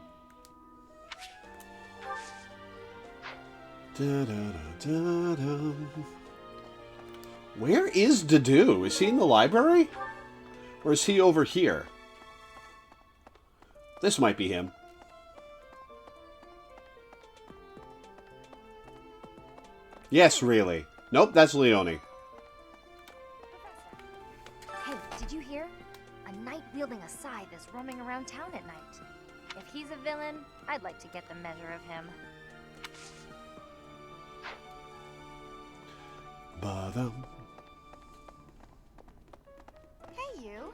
Where is Dedue? Is he in the library? Or is he over here? This might be him. Yes, really. Nope, that's Leone. Hey, did you hear? A knight wielding a scythe is roaming around town at night. If he's a villain, I'd like to get the measure of him. Hey, you.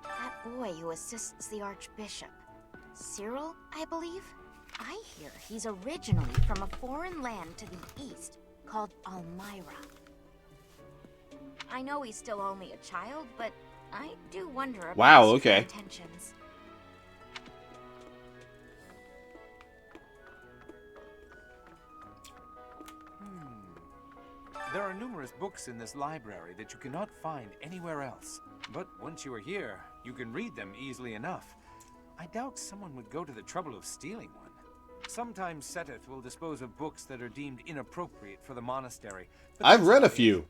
That boy who assists the Archbishop. Cyril, I believe? I hear he's originally from a foreign land to the east called Almyra. I know he's still only a child, but I do wonder about Wow, his true okay. intentions. There are numerous books in this library that you cannot find anywhere else. But once you are here, you can read them easily enough. I doubt someone would go to the trouble of stealing one. Sometimes Seteth will dispose of books that are deemed inappropriate for the monastery. but I've that's read a about it. few.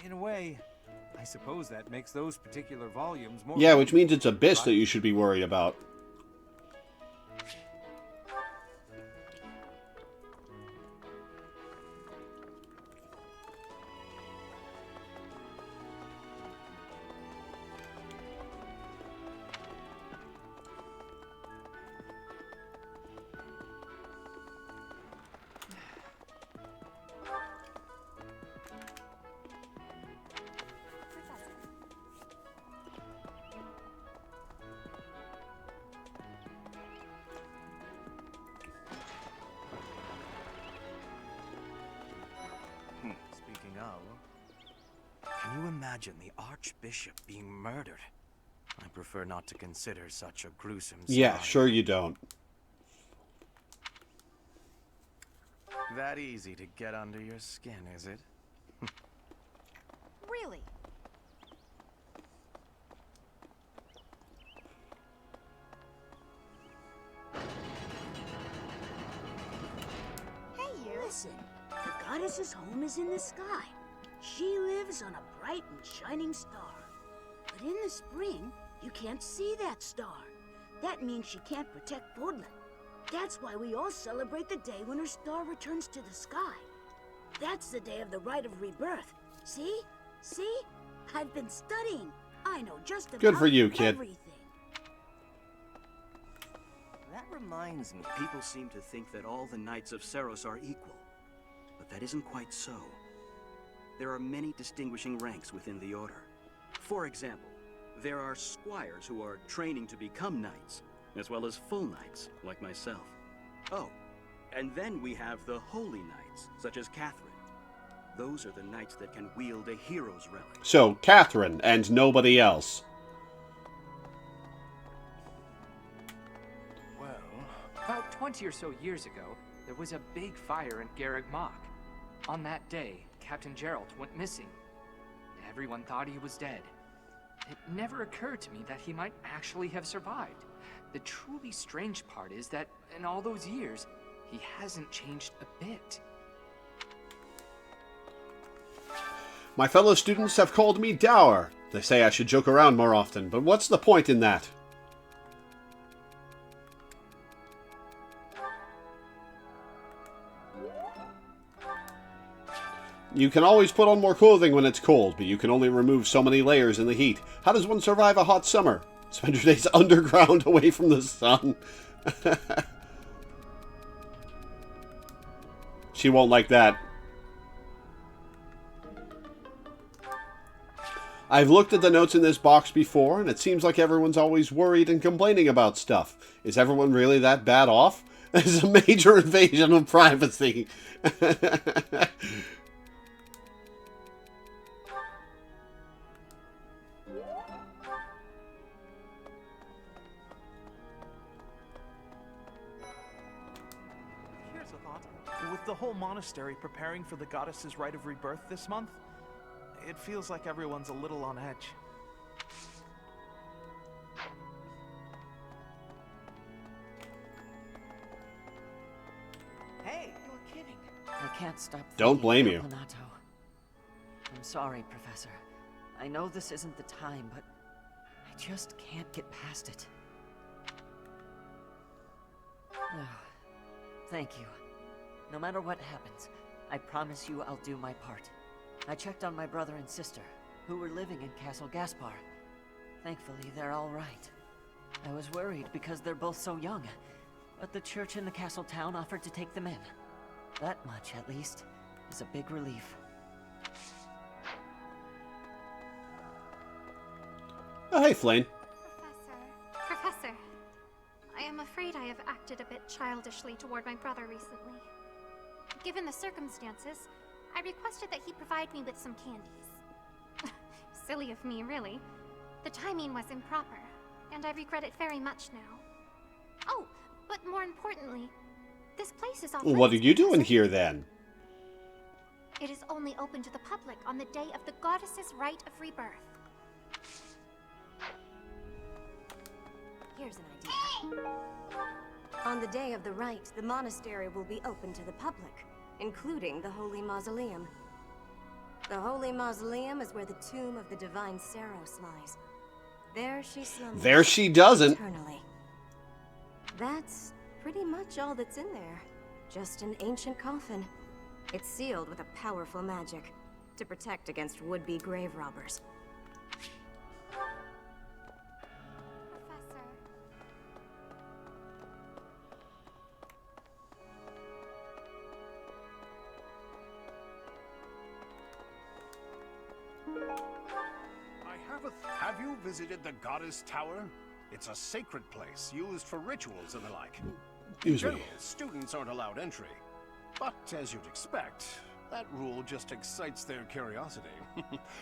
In a way, I suppose that makes those particular volumes more... Yeah, which means it's Abyss that you should be worried about. Speaking of, can you imagine the Archbishop being murdered? I prefer not to consider such a gruesome Yeah, scenario. sure you don't. That easy to get under your skin, is it? Really? Hey, you. Listen, the goddess's home is in the sky. She lives on a bright and shining star. But in the spring, you can't see that star. That means she can't protect Fordland. That's why we all celebrate the day when her star returns to the sky. That's the day of the rite of rebirth. See? See? I've been studying. I know just about Good for you, kid. everything. That reminds me. People seem to think that all the Knights of Seros are equal. But that isn't quite so. There are many distinguishing ranks within the Order. For example, there are squires who are training to become knights, as well as full knights, like myself. Oh, and then we have the holy knights, such as Catherine. Those are the knights that can wield a hero's relic. So, Catherine and nobody else. Well, about 20 or so years ago, there was a big fire in Garreg Mach. On that day, Captain Geralt went missing. Everyone thought he was dead. It never occurred to me that he might actually have survived. The truly strange part is that in all those years, he hasn't changed a bit. My fellow students have called me dour. They say I should joke around more often, but what's the point in that? You can always put on more clothing when it's cold, but you can only remove so many layers in the heat. How does one survive a hot summer? Spend your days underground away from the sun. She won't like that. I've looked at the notes in this box before, and it seems like everyone's always worried and complaining about stuff. Is everyone really that bad off? There's a major invasion of privacy. Here's a thought. With the whole monastery preparing for the goddess's rite of rebirth this month, it feels like everyone's a little on edge. Hey, you're kidding. I can't stop Don't thinking blame about you. Renato. I'm sorry, Professor. I know this isn't the time, but I just can't get past it. Oh, thank you. No matter what happens, I promise you I'll do my part. I checked on my brother and sister, who were living in Castle Gaspar. Thankfully, they're all right. I was worried because they're both so young, but the church in the castle town offered to take them in. That much, at least, is a big relief. Oh, hey, Flane. Professor, have acted a bit childishly toward my brother recently. Given the circumstances, I requested that he provide me with some candies. Silly of me, really. The timing was improper, and I regret it very much now. Oh, but more importantly, this place is off limits. What are you doing here then? It is only open to the public on the day of the goddess's rite of rebirth. Here's an idea. On the day of the rite, the monastery will be open to the public, including the Holy Mausoleum. The Holy Mausoleum is where the tomb of the divine Saros lies. There she slumbers. There she doesn't. Eternally. That's pretty much all that's in there. Just an ancient coffin. It's sealed with a powerful magic to protect against would-be grave robbers. Have you visited the Goddess Tower? It's a sacred place used for rituals and the like. In general, students aren't allowed entry. But as you'd expect, that rule just excites their curiosity.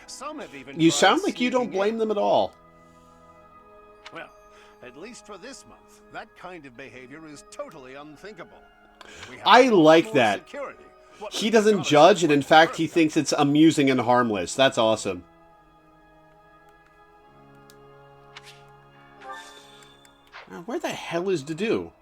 Some have even You tried sound like you don't sneaking blame in. them at all. Well, at least for this month, that kind of behavior is totally unthinkable. We have I like more that. security. What He with the doesn't Goddess judge, and in Rite of fact, Birth, he thinks it's amusing and harmless. That's awesome. Now, where the hell is Dedu?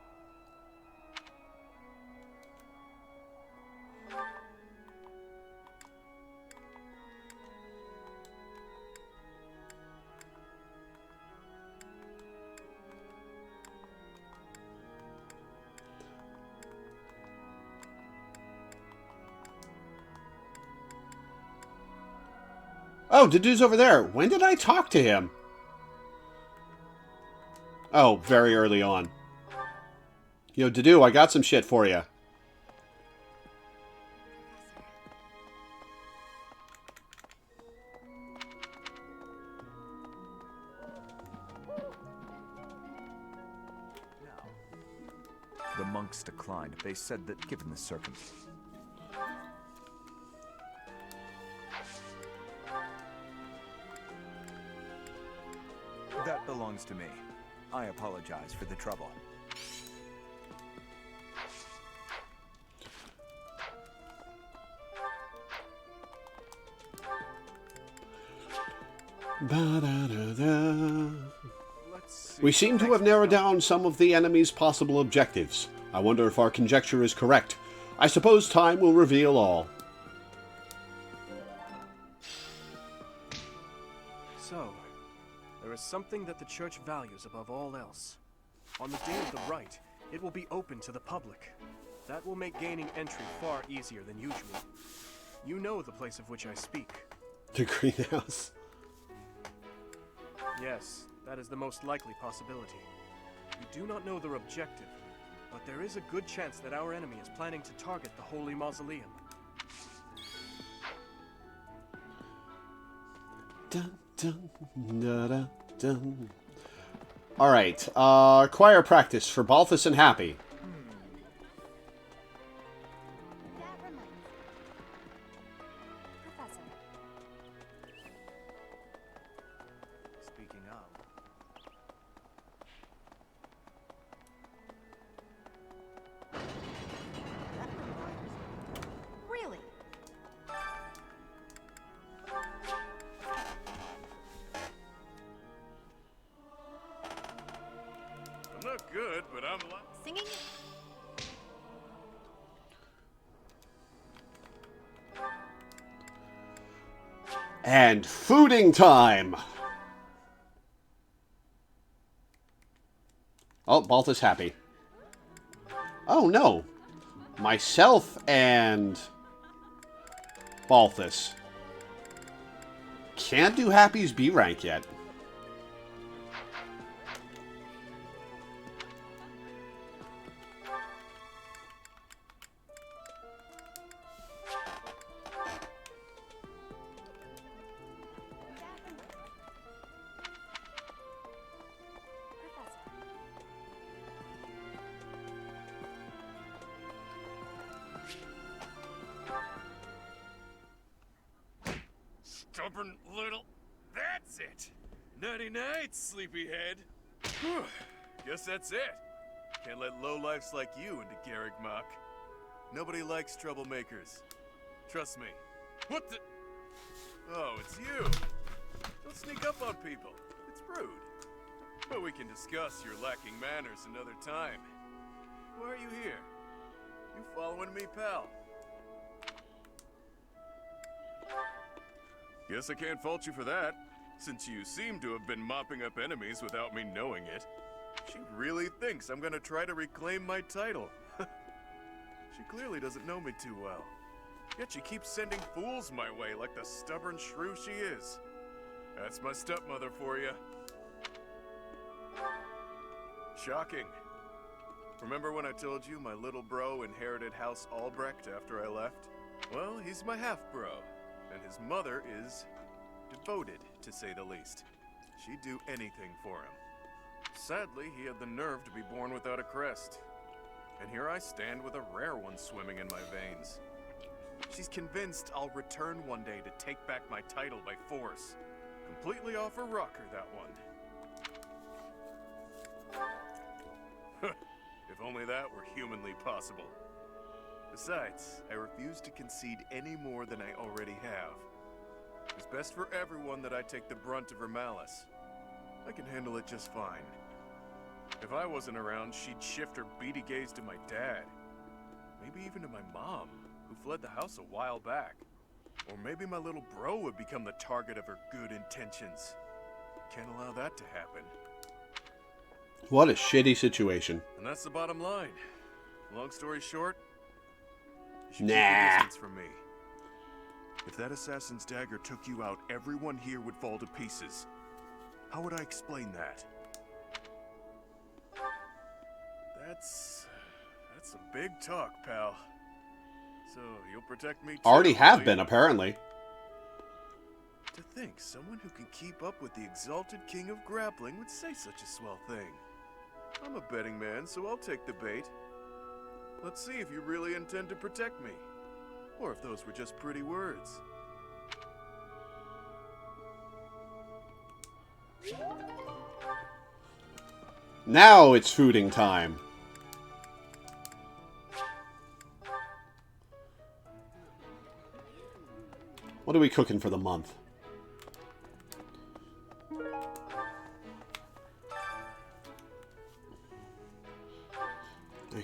Oh, Dedu's over there. When did I talk to him? Oh, very early on. Yo, Dedu, I got some shit for you. The monks declined. They said that given the circumstances. That belongs to me. I apologize for the trouble. We seem to have narrowed down some of the enemy's possible objectives. I wonder if our conjecture is correct. I suppose time will reveal all. So, there is something that the church values above all else. On the day of the rite, it will be open to the public. That will make gaining entry far easier than usual. You know the place of which I speak. The greenhouse. Yes, that is the most likely possibility. We do not know their objective, but there is a good chance that our enemy is planning to target the Holy Mausoleum. Dun, dun, da, da, dun. All right, choir practice for Balthus and Happy. Speaking of... Really? I'm not good, but I'm like... Singing? And fooding time! Oh, Balthus Happy. Oh, no. Myself and Balthus can't do Happy's B rank yet. stubborn little... That's it! Nighty night, sleepyhead. Guess that's it. Can't let lowlifes like you into Garrick Mock. Nobody likes troublemakers. Trust me. What the... Oh, it's you. Don't sneak up on people. It's rude. But we can discuss your lacking manners another time. Why are you here? You following me, pal? Guess I can't fault you for that, since you seem to have been mopping up enemies without me knowing it. She really thinks I'm gonna try to reclaim my title. She clearly doesn't know me too well. Yet she keeps sending fools my way like the stubborn shrew she is. That's my stepmother for you. Shocking. Remember when I told you my little bro inherited House Albrecht after I left? Well, he's my half-bro, and his mother is devoted, to say the least. She'd do anything for him. Sadly, he had the nerve to be born without a crest. And here I stand with a rare one swimming in my veins. She's convinced I'll return one day to take back my title by force. Completely off her rocker, that one. If only that were humanly possible. Besides, I refuse to concede any more than I already have. It's best for everyone that I take the brunt of her malice. I can handle it just fine. If I wasn't around, she'd shift her beady gaze to my dad. Maybe even to my mom, who fled the house a while back. Or maybe my little bro would become the target of her good intentions. Can't allow that to happen. What a shitty situation. And that's the bottom line. Long story short, you should keep Nah. your distance from me. If that assassin's dagger took you out, everyone here would fall to pieces. How would I explain that? That's some big talk, pal. So, you'll protect me too, Already have will been, you? apparently. To think someone who can keep up with the exalted king of grappling would say such a swell thing. I'm a betting man, so I'll take the bait. Let's see if you really intend to protect me. Or if those were just pretty words. Now it's fooding time. What are we cooking for the month?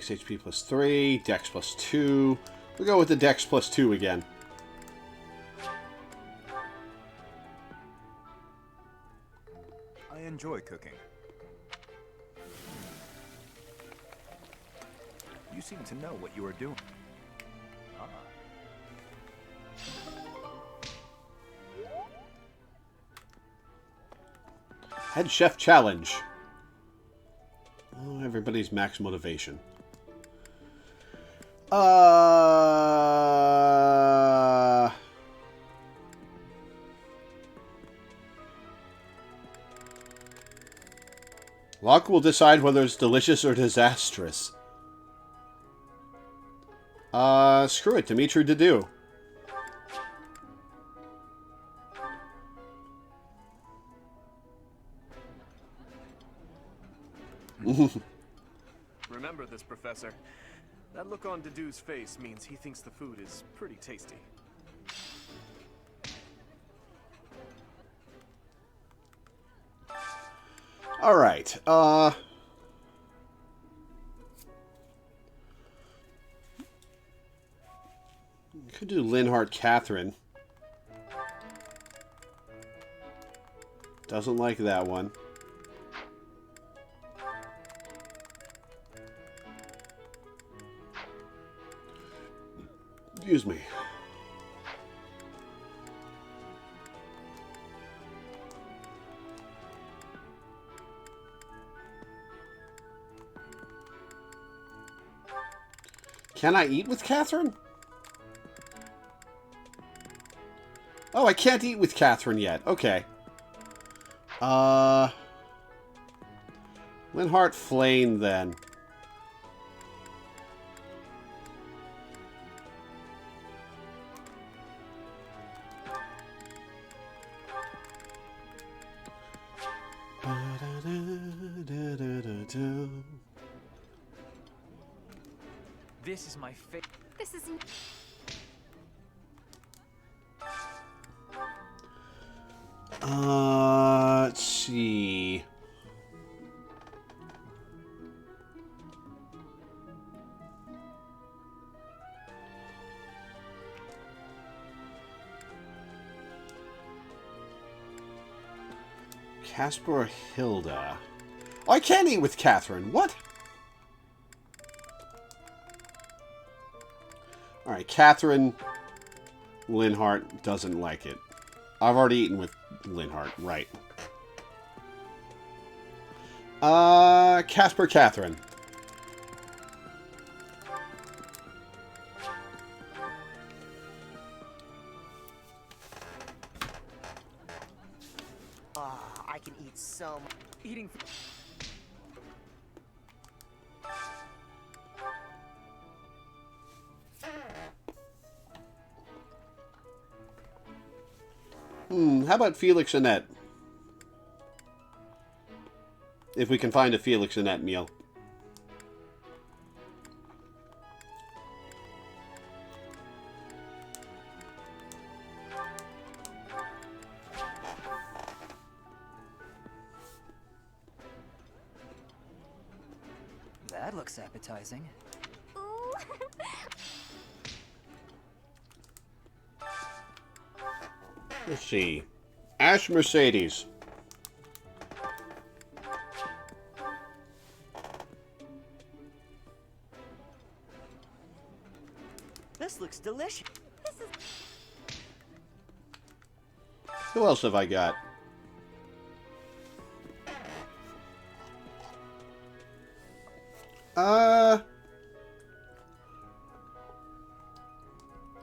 Max HP plus 3, Dex plus 2. We'll go with the Dex plus 2 again. I enjoy cooking. You seem to know what you are doing. Ah. Head Chef Challenge. Oh, everybody's max motivation. Luck will decide whether it's delicious or disastrous. Screw it. Dimitri Dadu. Remember this, Professor. That look on Dadu's face means he thinks the food is pretty tasty. Alright, could do Linhart Catherine. Doesn't like that one. Excuse me. Can I eat with Catherine? Oh, I can't eat with Catherine yet. Okay. Linhart Flame, then. This is my favorite. This isn't. Let's see. Casper or Hilda? Oh, I can't eat with Catherine. What? Alright, Catherine Linhart doesn't like it. I've already eaten with Linhart, right. Casper Catherine. I can eat so much. Eating. How about Felix Annette? If we can find a Felix Annette meal. That looks appetizing. Ooh. Let's see. Ash Mercedes. This looks delicious. Who else have I got?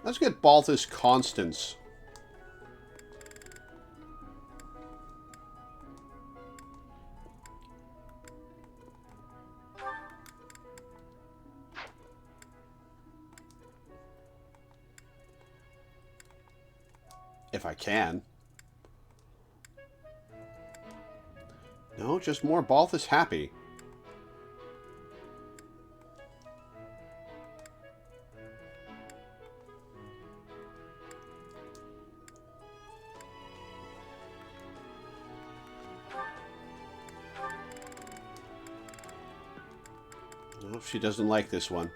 Let's get Balthus Constance. If I can. No, just more Balthus happy. No, she doesn't like this one.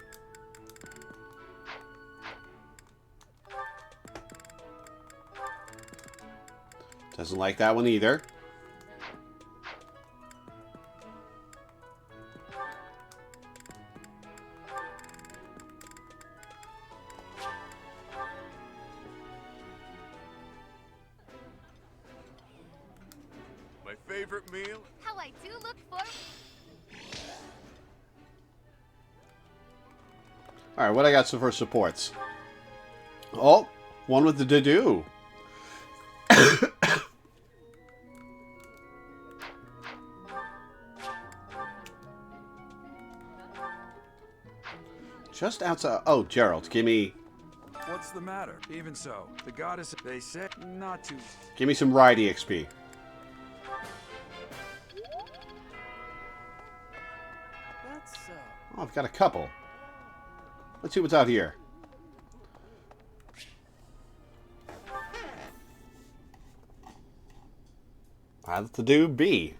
Doesn't like that one either. My favorite meal? How I do look for. Alright, what I got for supports? Oh, one with the Dedue. Just outside. Oh, Gerald, give me. What's the matter? Even so, the goddess, they said not to. Give me some ride EXP. That's Oh, I've got a couple. Let's see what's out here. I have to do B.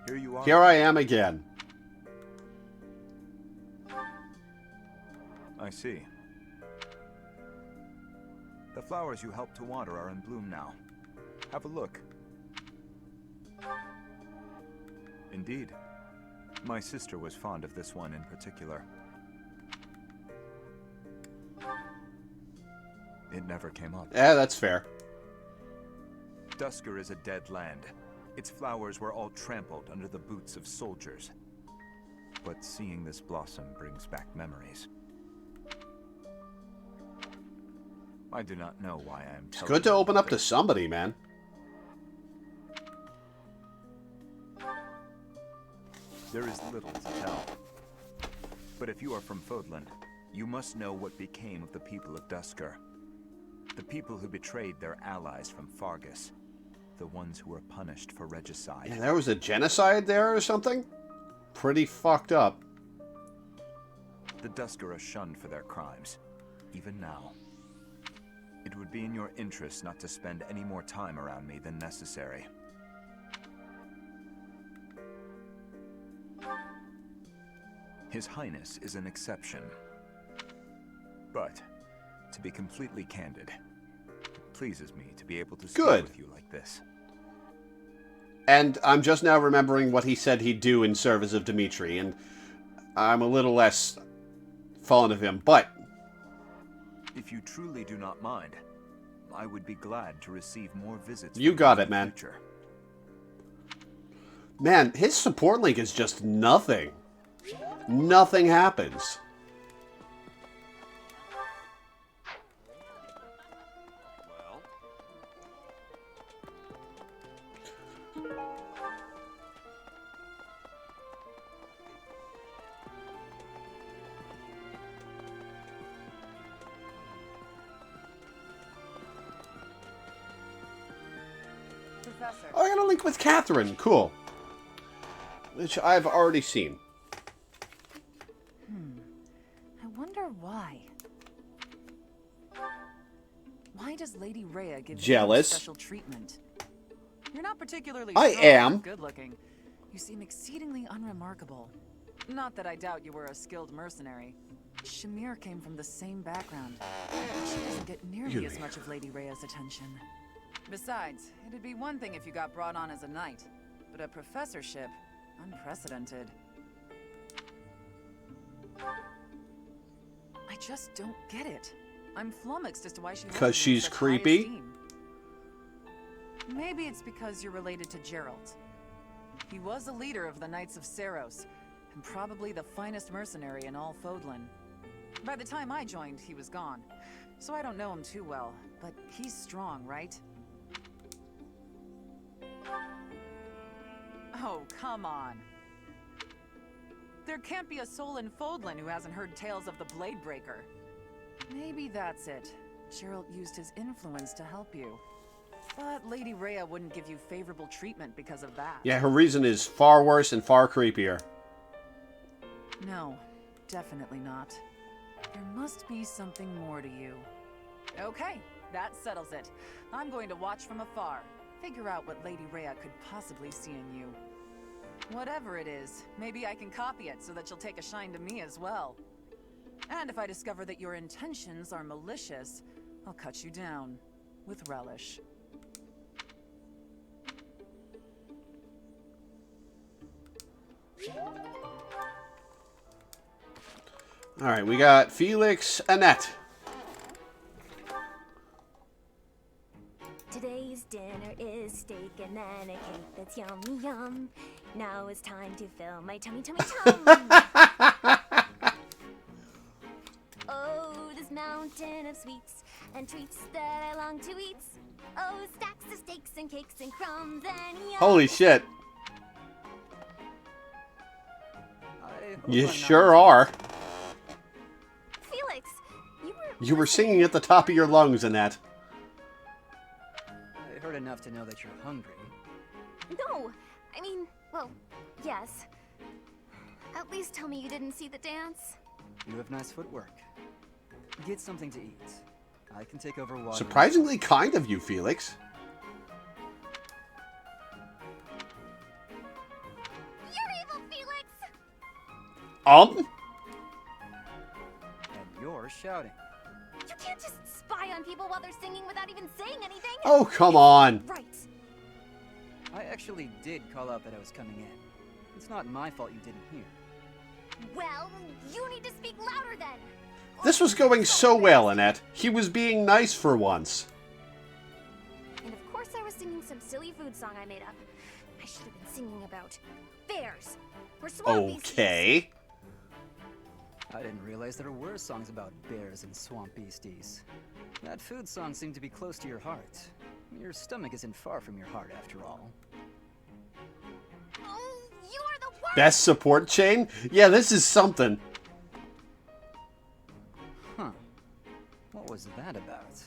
Here you are. Here I am again. I see. The flowers you helped to water are in bloom now. Have a look. Indeed. My sister was fond of this one in particular. It never came up. Yeah, that's fair. Dusker is a dead land. Its flowers were all trampled under the boots of soldiers. But seeing this blossom brings back memories. I do not know why I am It's good to open up to somebody, man. There is little to tell. But if you are from Fodland, you must know what became of the people of Dusker. The people who betrayed their allies from Fargus. the ones who were punished for regicide. Yeah, there was a genocide there or something? Pretty fucked up. The Dusker are shunned for their crimes, even now. It would be in your interest not to spend any more time around me than necessary. His Highness is an exception. But, to be completely candid, it pleases me to be able to speak with you like this. And I'm just now remembering what he said he'd do in service of Dimitri, and I'm a little less fond of him, but... If you truly do not mind, I would be glad to receive more visits. You got it, man. Man, his support link is just nothing. Nothing happens. Oh, I got a link with Catherine. Cool. Which I've already seen. I wonder why. Why does Lady Rhea give you Jealous. special treatment? You're not particularly I strong or am. good-looking. You seem exceedingly unremarkable. Not that I doubt you were a skilled mercenary. Shamir came from the same background. But she doesn't get nearly as much of Lady Rhea's attention. Besides, it'd be one thing if you got brought on as a knight, but a professorship, unprecedented. I just don't get it. I'm flummoxed as to why she holds Because you in she's such high creepy? esteem. Maybe it's because you're related to Gerald. He was a leader of the Knights of Saros, and probably the finest mercenary in all Fodlan. By the time I joined, he was gone, so I don't know him too well, but he's strong, right? Oh, come on. There can't be a soul in Fodlan who hasn't heard tales of the Bladebreaker. Maybe that's it. Gerald used his influence to help you. But Lady Rhea wouldn't give you favorable treatment because of that. Yeah, her reason is far worse and far creepier. No, definitely not. There must be something more to you. Okay, that settles it. I'm going to watch from afar. Figure out what Lady Rhea could possibly see in you. Whatever it is, maybe I can copy it so that you'll take a shine to me as well. And if I discover that your intentions are malicious, I'll cut you down with relish. Alright, we got Felix, Annette. Today's dinner is steak and then a cake that's yummy yum. Now it's time to fill my tummy tum. Oh, this mountain of sweets and treats that I long to eat. Oh, stacks of steaks and cakes and crumbs and yum. Holy shit. You sure are. Felix, You were singing at the top of your lungs, Annette. I heard enough to know that you're hungry. No, I mean, well, yes. At least tell me you didn't see the dance. You have nice footwork. Get something to eat. I can take over water. Surprisingly kind of you, Felix. You're evil, Felix! And you're shouting. You can't just spy on people while they're singing without even saying anything. Oh, come on. Right. I actually did call out that I was coming in. It's not my fault you didn't hear. Well, you need to speak louder then. This was going so well, Annette. He was being nice for once. And of course I was singing some silly food song I made up. I should have been singing about bears or swamp beasties. Okay. I didn't realize there were songs about bears and swamp beasties. That food song seemed to be close to your heart. Your stomach isn't far from your heart, after all. Oh, you are the worst! Best support chain? Yeah, this is something. Huh. What was that about?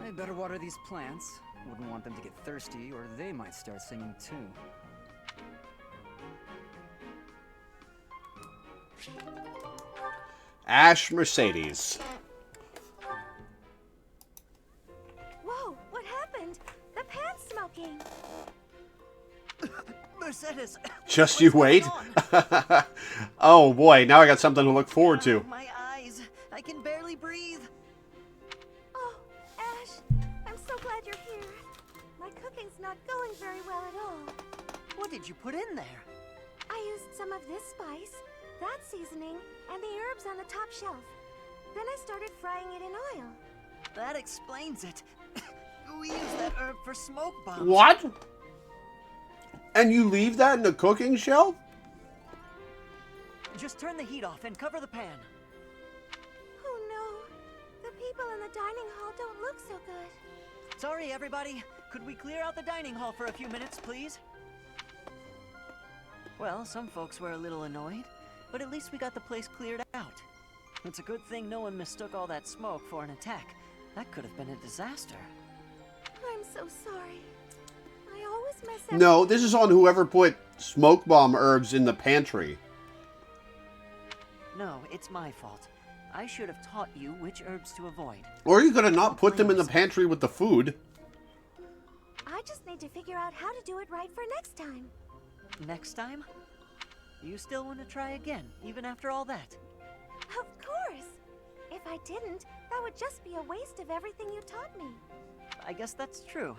I better water these plants. Wouldn't want them to get thirsty, or they might start singing too. Ash Mercedes. Whoa, what happened? The pan's smoking. Mercedes! Just you wait. Oh boy, now I got something to look forward to. My eyes! I can barely breathe! Oh, Ash, I'm so glad you're here. My cooking's not going very well at all. What did you put in there? I used some of this spice, that seasoning, and the herbs on the top shelf. Then I started frying it in oil. That explains it. We use that herb for smoke bombs. What? And you leave that in the cooking shelf? Just turn the heat off and cover the pan. Oh no, the people in the dining hall don't look so good. Sorry, everybody. Could we clear out the dining hall for a few minutes, please? Well, some folks were a little annoyed, but at least we got the place cleared out. It's a good thing no one mistook all that smoke for an attack. That could have been a disaster. I'm so sorry. I always mess up. No, this is on whoever put smoke bomb herbs in the pantry. No, it's my fault. I should have taught you which herbs to avoid. Or you could have not put them in the pantry with the food. I just need to figure out how to do it right for next time. Next time? You still want to try again, even after all that? Of course. If I didn't, that would just be a waste of everything you taught me. I guess that's true.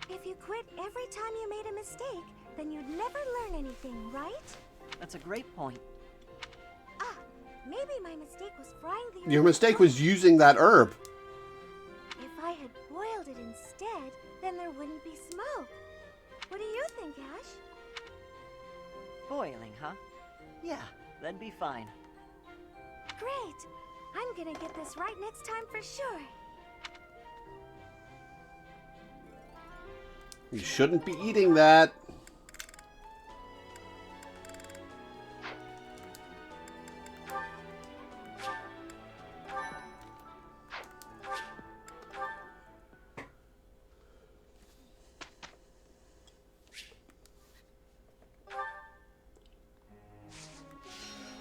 If you quit every time you made a mistake, then you'd never learn anything, right? That's a great point. Ah, maybe my mistake was frying the Your herb mistake was using that herb. If I had boiled it instead, then there wouldn't be smoke. What do you think, Ash? Boiling, huh? Yeah, that'd be fine. Great! I'm gonna get this right next time for sure. You shouldn't be eating that.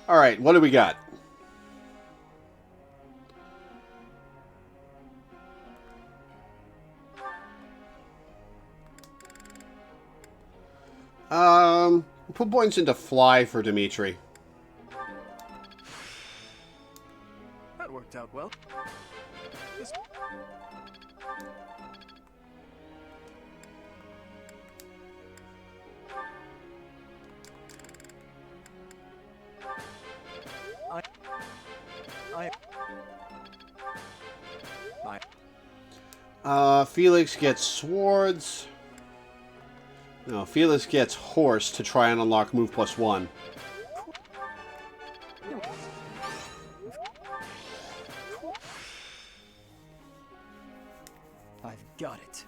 All right, what do we got? Put points into fly for Dimitri. That worked out well. This... Felix gets swords. No, Felix gets horse to try and unlock move +1. I've got it.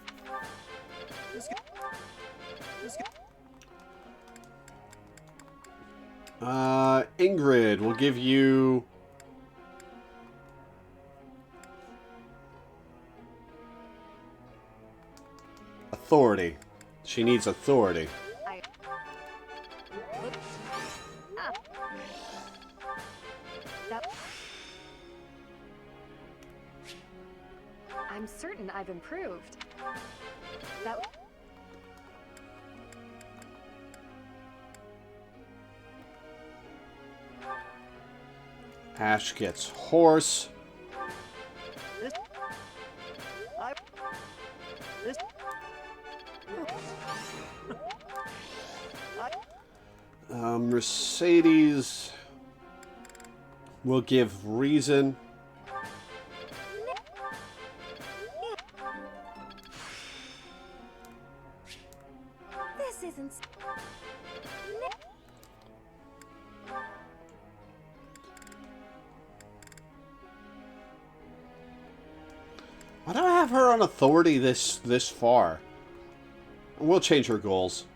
Ingrid will give you authority. She needs authority. I'm certain I've improved. That... Ash gets horse. Mercedes will give reason. This isn't... Why do I have her on authority this far? We'll change her goals.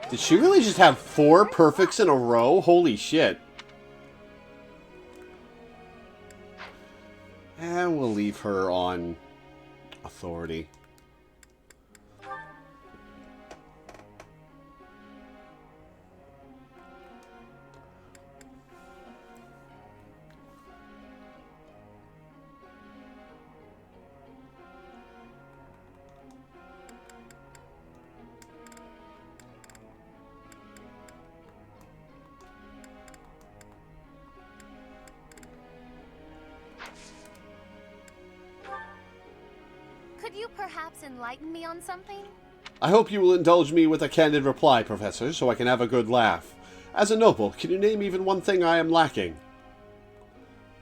Did she really just have 4 perfects in a row? Holy shit. her on authority. Could you perhaps enlighten me on something? I hope you will indulge me with a candid reply, Professor, so I can have a good laugh. As a noble, can you name even one thing I am lacking?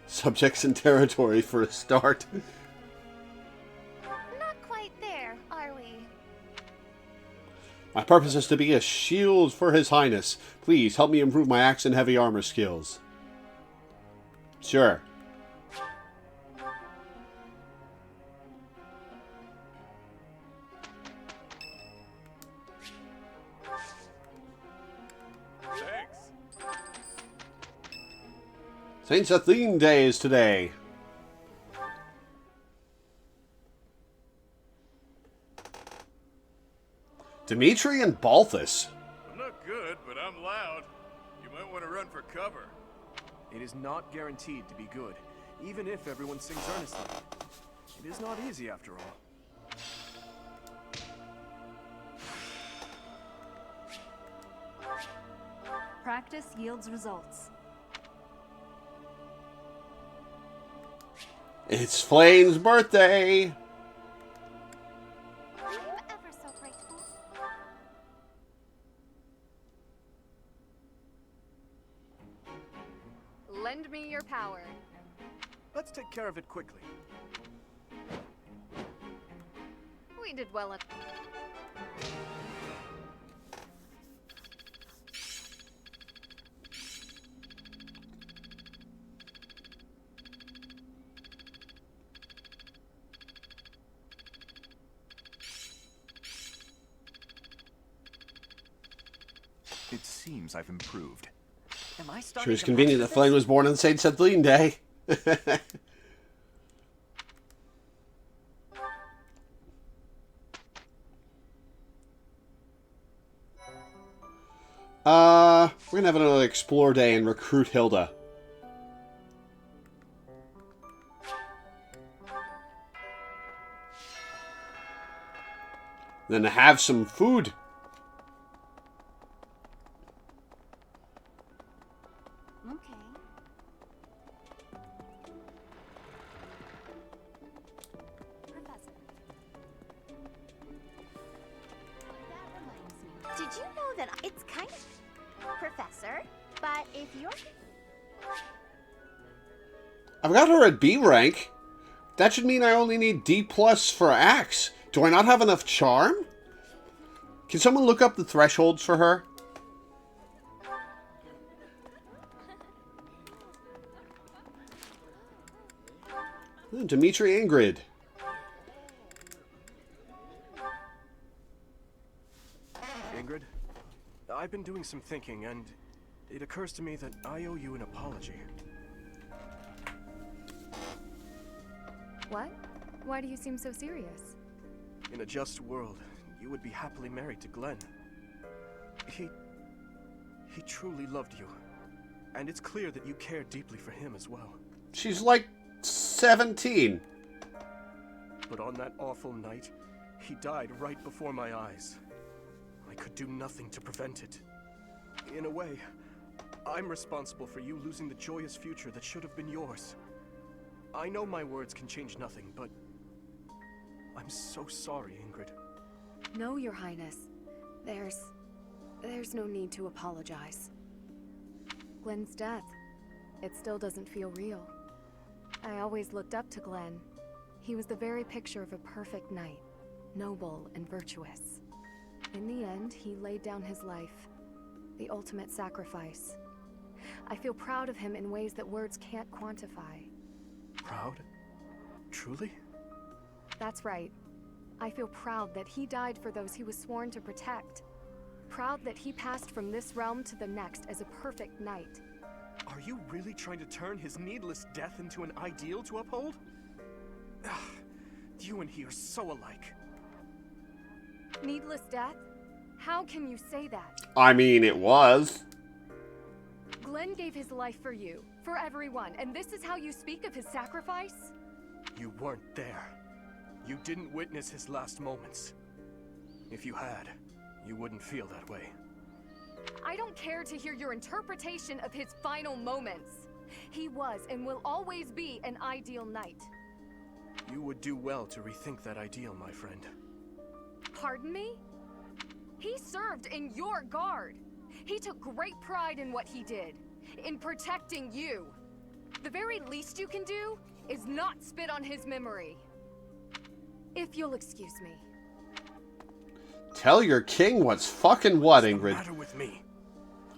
Subjects and territory for a start. Not quite there, are we? My purpose is to be a shield for His Highness. Please help me improve my axe and heavy armor skills. Sure. Saint Athene Day is today. Dimitri and Balthus. I'm not good, but I'm loud. You might want to run for cover. It is not guaranteed to be good, even if everyone sings earnestly. It is not easy after all. Practice yields results. It's Flame's birthday! I'm ever so grateful. Lend me your power. Let's take care of it quickly. We did well at... It seems I've improved. Am I starting Sure is to convenient that master Flame this? was born on Saint Athene Day. We're gonna have another explore day and recruit Hilda. Then have some food. Okay. Professor. That reminds me. Did you know that it's kind of... Professor, but if you're... I've got her at B rank. That should mean I only need D+ for Axe. Do I not have enough charm? Can someone look up the thresholds for her? Oh, Dimitri Ingrid. Ingrid, I've been doing some thinking, and it occurs to me that I owe you an apology. What? Why do you seem so serious? In a just world, you would be happily married to Glenn. He truly loved you. And it's clear that you care deeply for him as well. She's like 17. But on that awful night, he died right before my eyes. I could do nothing to prevent it. In a way, I'm responsible for you losing the joyous future that should have been yours. I know my words can change nothing, but I'm so sorry, Ingrid. No, Your Highness. There's no need to apologize. Glenn's death, it still doesn't feel real. I always looked up to Glenn. He was the very picture of a perfect knight, noble and virtuous. In the end, he laid down his life, the ultimate sacrifice. I feel proud of him in ways that words can't quantify. Proud? Truly? That's right. I feel proud that he died for those he was sworn to protect. Proud that he passed from this realm to the next as a perfect knight. Are you really trying to turn his needless death into an ideal to uphold? You and he are so alike. Needless death? How can you say that? I mean, it was. Glenn gave his life for you, for everyone, and this is how you speak of his sacrifice? You weren't there. You didn't witness his last moments. If you had, you wouldn't feel that way. I don't care to hear your interpretation of his final moments. He was and will always be an ideal knight. You would do well to rethink that ideal, my friend. Pardon me? He served in your guard. He took great pride in what he did, in protecting you. The very least you can do is not spit on his memory. If you'll excuse me. Tell your king what's fucking what, Ingrid. What's the matter with me?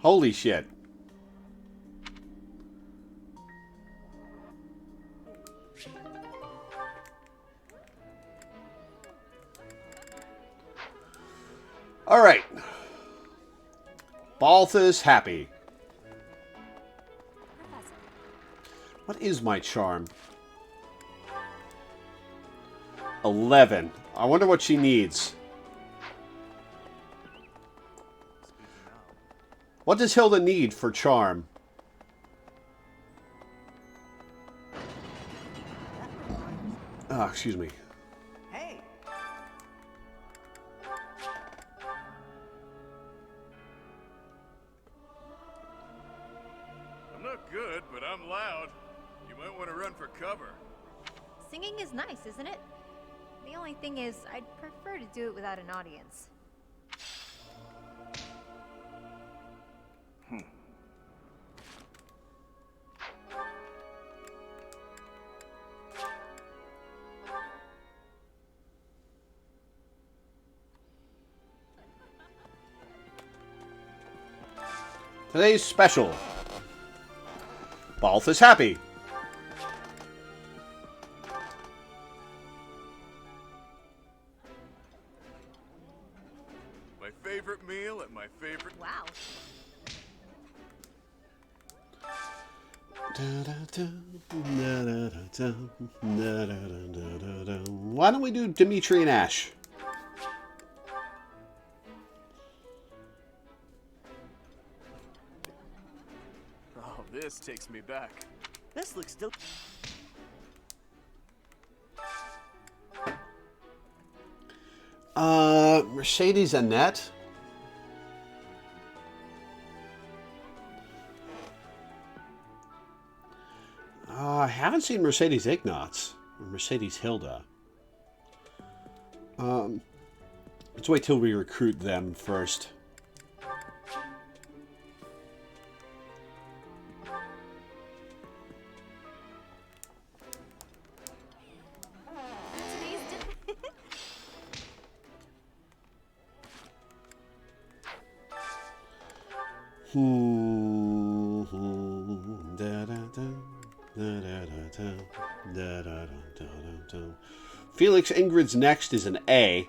Holy shit. All right. Balthus happy. What is my charm? 11. I wonder what she needs. What does Hilda need for charm? Ah, excuse me. Hey. I'm not good, but I'm loud. You might want to run for cover. Singing is nice, isn't it? The only thing is, I'd prefer to do it without an audience. Today's special. Balthus happy. My favorite meal at my favorite... Wow. Why don't we do Dimitri and Ash? Oh, this takes me back. This looks still. Mercedes Annette? I haven't seen Mercedes Ignatz or Mercedes Hilda. Let's wait till we recruit them first. Felix Ingrid's next is an A.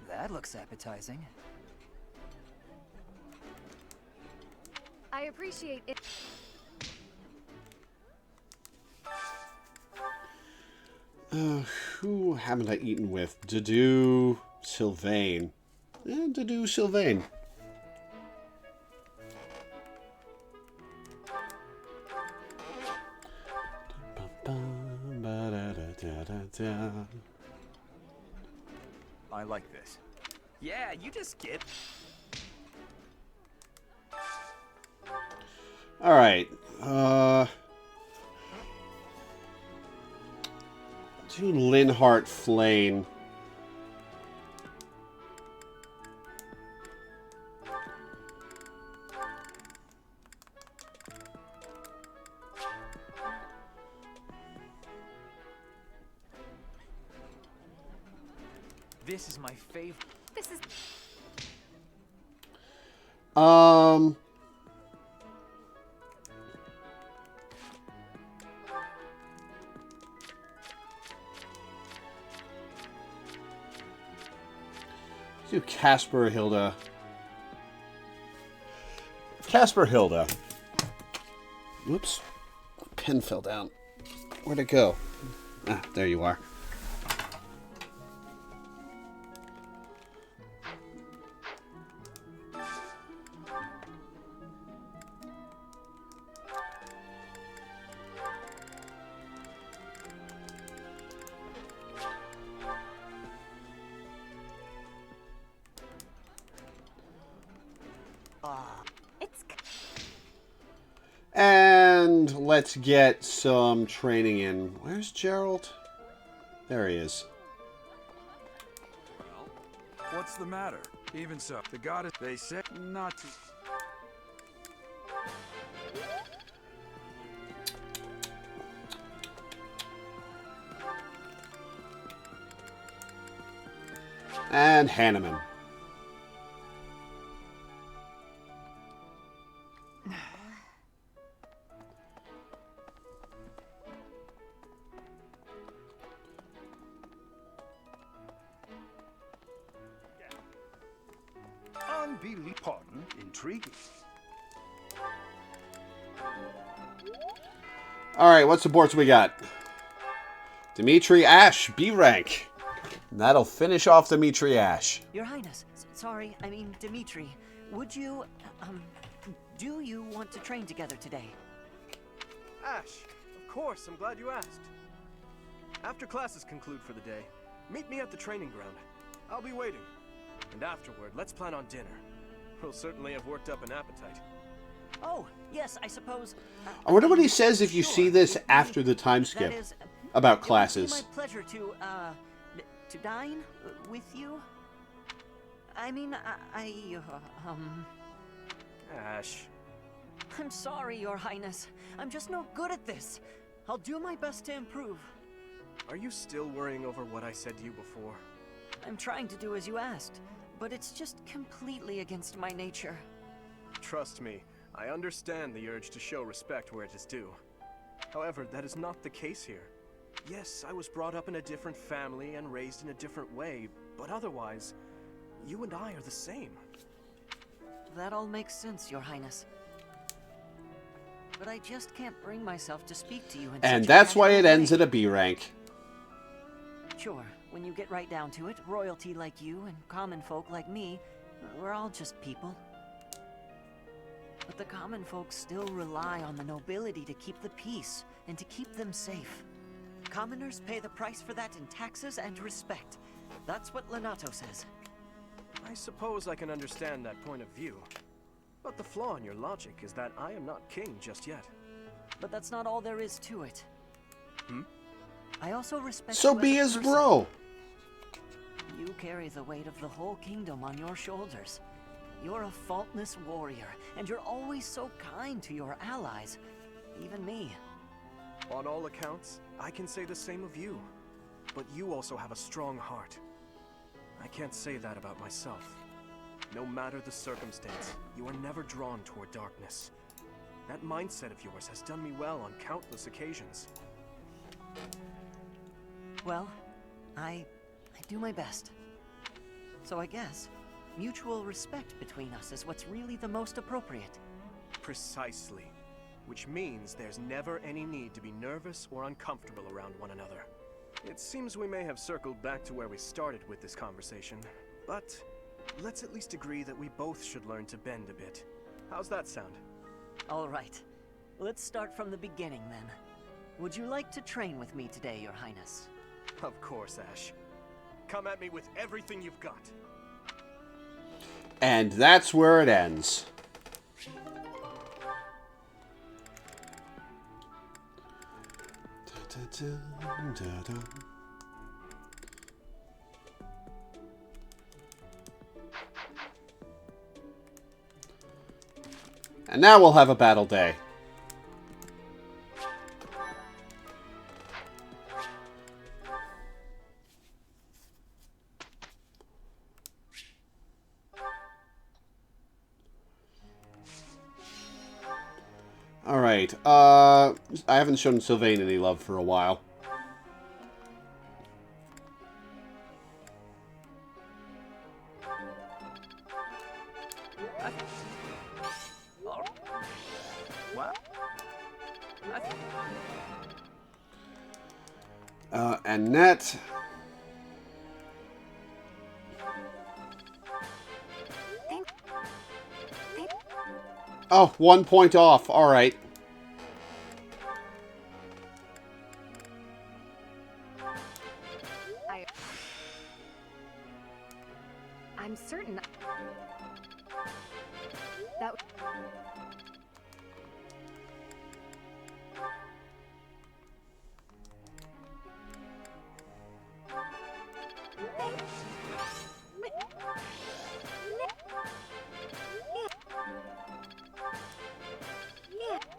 That looks appetizing. I appreciate it. Who haven't I eaten with? Dedue, Sylvain. Dedue, Sylvain. I like this. Yeah, you just skip. All right. Do Linhart Flame. This is my favorite. This is. Do Casper, Hilda. Casper Hilda. Whoops. Pen fell down. Where'd it go? Ah, there you are. And let's get some training in. Where's Gerald? There he is. What's the matter? Even so, the goddess, they said not to. And Hanneman. Pardon, intriguing. Alright, what supports we got? Dimitri Ash, B rank. And that'll finish off Dimitri Ash. Your Highness, sorry, I mean Dimitri. Would you, do you want to train together today? Ash, of course, I'm glad you asked. After classes conclude for the day, meet me at the training ground. I'll be waiting. And afterward, let's plan on dinner. We'll certainly have worked up an appetite. Oh, yes, I suppose. I wonder what he says if you see this after the time skip about classes. It would be my pleasure to dine with you. I mean, Ash. I'm sorry, Your Highness. I'm just no good at this. I'll do my best to improve. Are you still worrying over what I said to you before? I'm trying to do as you asked, but it's just completely against my nature. Trust me, I understand the urge to show respect where it is due. However, that is not the case here. Yes, I was brought up in a different family and raised in a different way, but otherwise, you and I are the same. That all makes sense, Your Highness. But I just can't bring myself to speak to you in And such that's a why it casual ends way. at a B rank. Sure, when you get right down to it, royalty like you and common folk like me, we're all just people. But the common folk still rely on the nobility to keep the peace and to keep them safe. Commoners pay the price for that in taxes and respect. That's what Lenato says. I suppose I can understand that point of view. But the flaw in your logic is that I am not king just yet. But that's not all there is to it. Hmm? I also respect So you be as his a person. bro. You carry the weight of the whole kingdom on your shoulders. You're a faultless warrior, and you're always so kind to your allies, even me. On all accounts, I can say the same of you. But you also have a strong heart. I can't say that about myself. No matter the circumstance, you are never drawn toward darkness. That mindset of yours has done me well on countless occasions. Well, I do my best. So I guess mutual respect between us is what's really the most appropriate. Precisely. Which means there's never any need to be nervous or uncomfortable around one another. It seems we may have circled back to where we started with this conversation, but let's at least agree that we both should learn to bend a bit. How's that sound? All right. Let's start from the beginning then. Would you like to train with me today, Your Highness? Of course, Ash. Come at me with everything you've got. And that's where it ends. And now we'll have a battle day. Alright, I haven't shown Sylvain any love for a while. Wow. Annette. Oh, 1 point off. All right. I'm certain that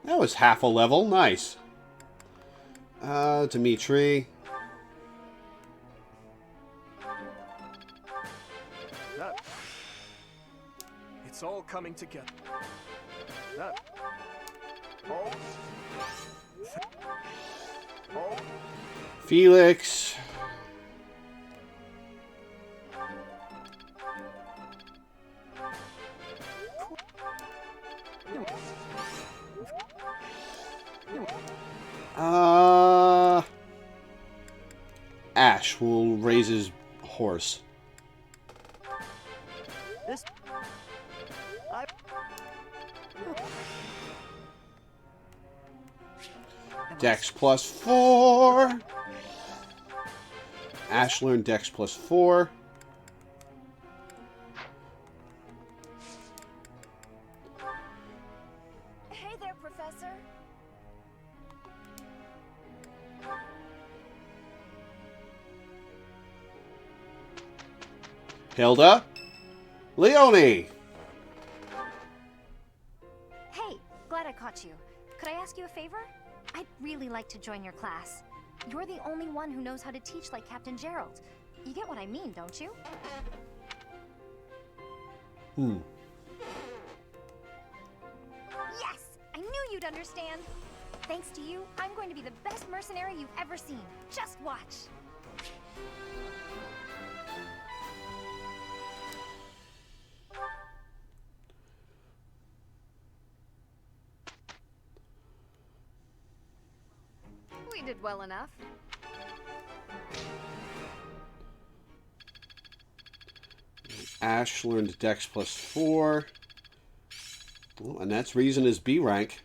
That was half a level. Nice. Dimitri. That. It's all coming together. That. All. All. Felix. Ash will raise his horse. This. Dex +4. Ash learned Dex +4. Hey there, Professor. Hilda. Leonie. Hey, glad I caught you. Could I ask you a favor? I'd really like to join your class. You're the only one who knows how to teach like Captain Gerald. You get what I mean, don't you? Yes! I knew you'd understand! Thanks to you, I'm going to be the best mercenary you've ever seen. Just watch! we did well enough. Ash learned Dex +4. Well, and that's reason is B rank.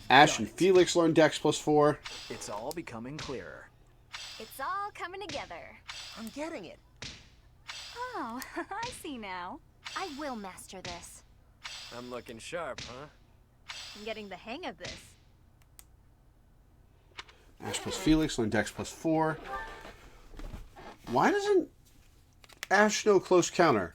Ash and Felix learned Dex +4. It's all becoming clearer. It's all coming together. I'm getting it. Oh, I see now. I will master this. I'm looking sharp, huh? I'm getting the hang of this. Ash plus Felix learned Dex +4. Why doesn't Ash know close counter?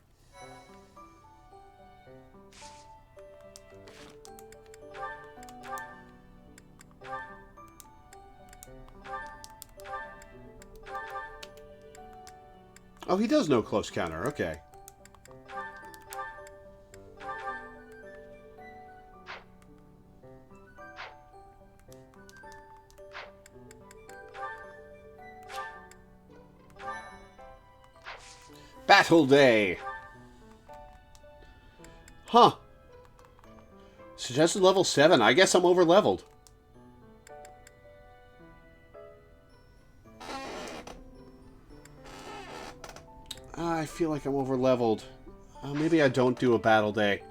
Oh, he does know close counter. Okay. Battle Day. Huh. Suggested level 7. I guess I'm over leveled. I feel like I'm over leveled. Maybe I don't do a battle day.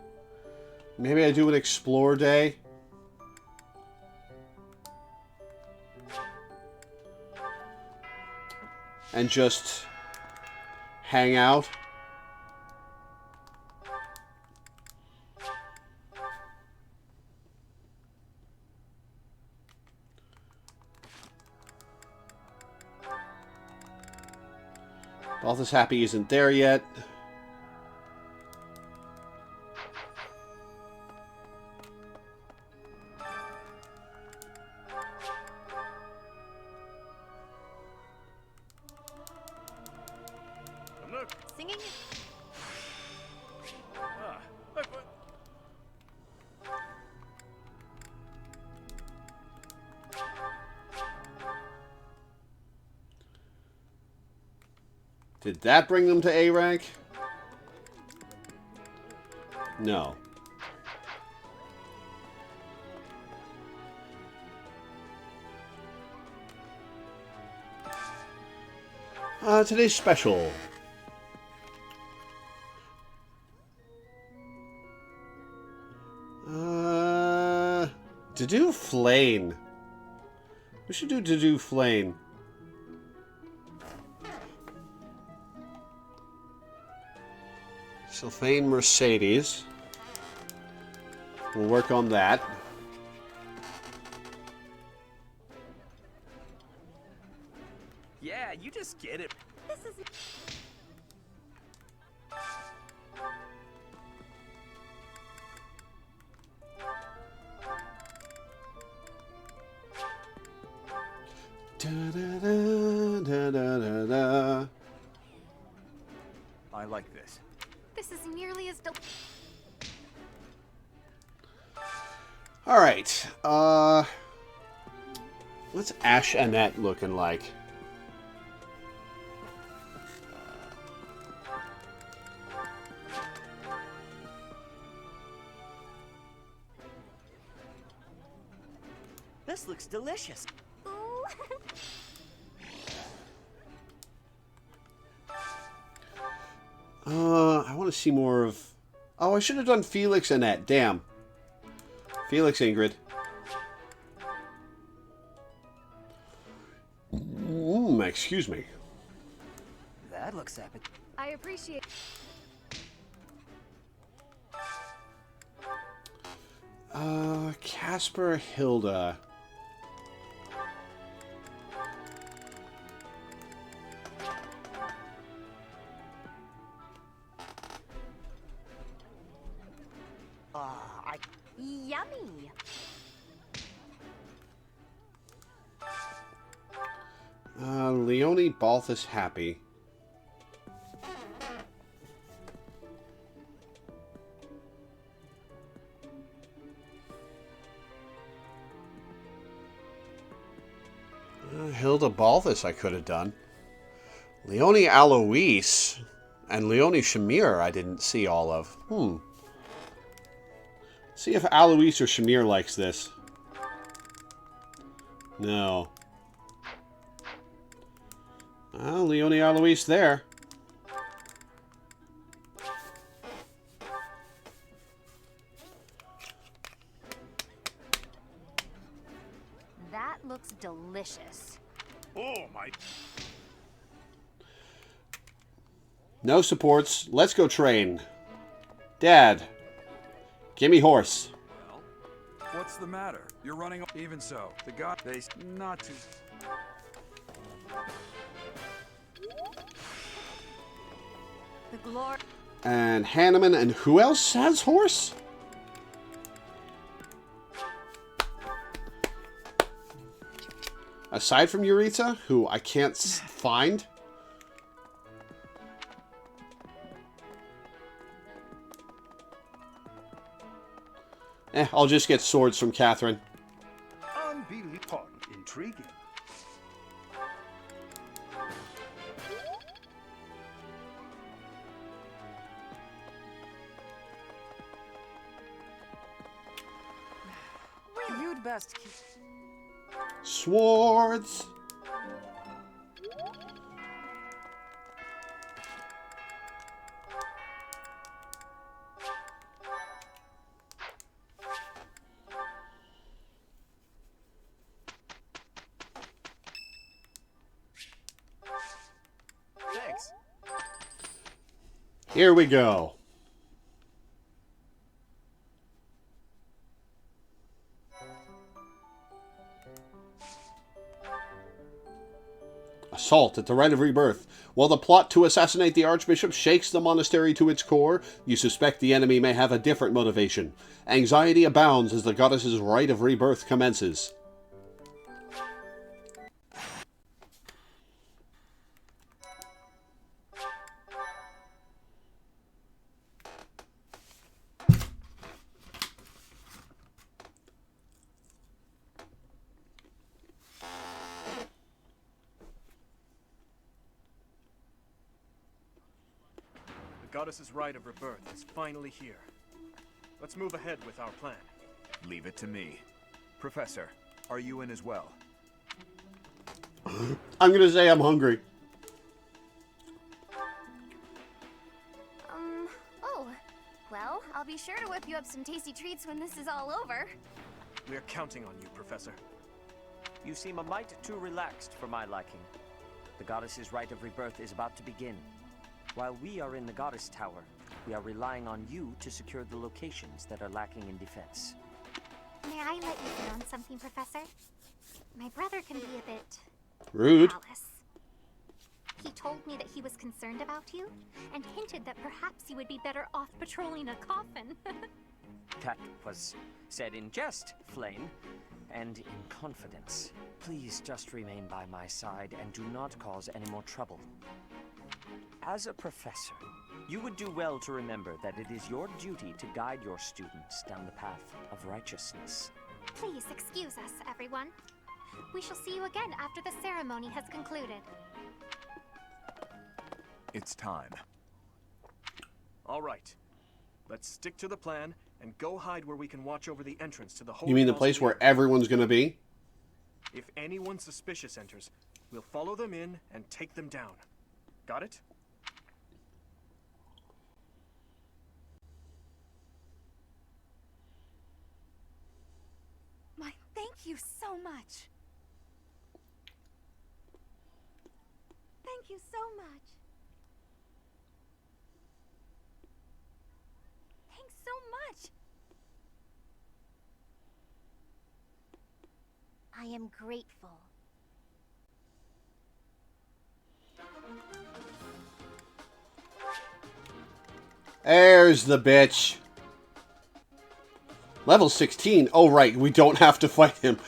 Maybe I do an explore day. And just hang out. Balthus Happy isn't there yet. I'm not Singing? look, Did that bring them to A rank? No. Today's special. To do Flame. We should do to do Flame. Sylphane Mercedes. We'll work on that. Yeah, you just get it. This is. Da, da, da, da, da, da. I like this. This is nearly as All right. What's Ash Annette looking like? This looks delicious. I want to see more of... Oh, I should have done Felix Annette. Damn. Felix Ingrid. Excuse me. That looks epic. I appreciate. Casper Hilda. Yummy. Leonie Balthus Happy. Hilda Balthus I could have done. Leonie Alois and Leonie Shamir I didn't see all of. See if Alois or Shamir likes this. No. Well, Leonie Alois there. That looks delicious. Oh my. No supports. Let's go train. Dad, give me horse. What's the matter? You're running. Even so, the god. They not to. The glory. And Hanneman, and who else has horse? Aside from Eureka, who I can't find. I'll just get swords from Catherine. Unbelievable. Intriguing. You'd best keep... Swords. Thanks. Here we go. Assault at the Rite of Rebirth. While the plot to assassinate the Archbishop shakes the monastery to its core, you suspect the enemy may have a different motivation. Anxiety abounds as the goddess's Rite of Rebirth commences. goddess's rite of rebirth is finally here. Let's move ahead with our plan. Leave it to me. Professor, are you in as well? I'm gonna say I'm hungry. Oh. Well, I'll be sure to whip you up some tasty treats when this is all over. We're counting on you, Professor. You seem a mite too relaxed for my liking. The goddess's rite of rebirth is about to begin. While we are in the goddess tower, we are relying on you to secure the locations that are lacking in defense. May I let you in on something, Professor? My brother can be a bit... rude. callous. He told me that he was concerned about you, and hinted that perhaps you would be better off patrolling a coffin. That was said in jest, Flame, and in confidence. Please just remain by my side and do not cause any more trouble. As a professor, you would do well to remember that it is your duty to guide your students down the path of righteousness. Please excuse us, everyone. We shall see you again after the ceremony has concluded. It's time. All right. Let's stick to the plan and go hide where we can watch over the entrance to the holy You mean the place where everyone's gonna be? If anyone suspicious enters, we'll follow them in and take them down. Got it? Thank you so much. Thank you so much. Thanks so much. I am grateful. There's the bitch. Level 16. Oh, right. We don't have to fight him.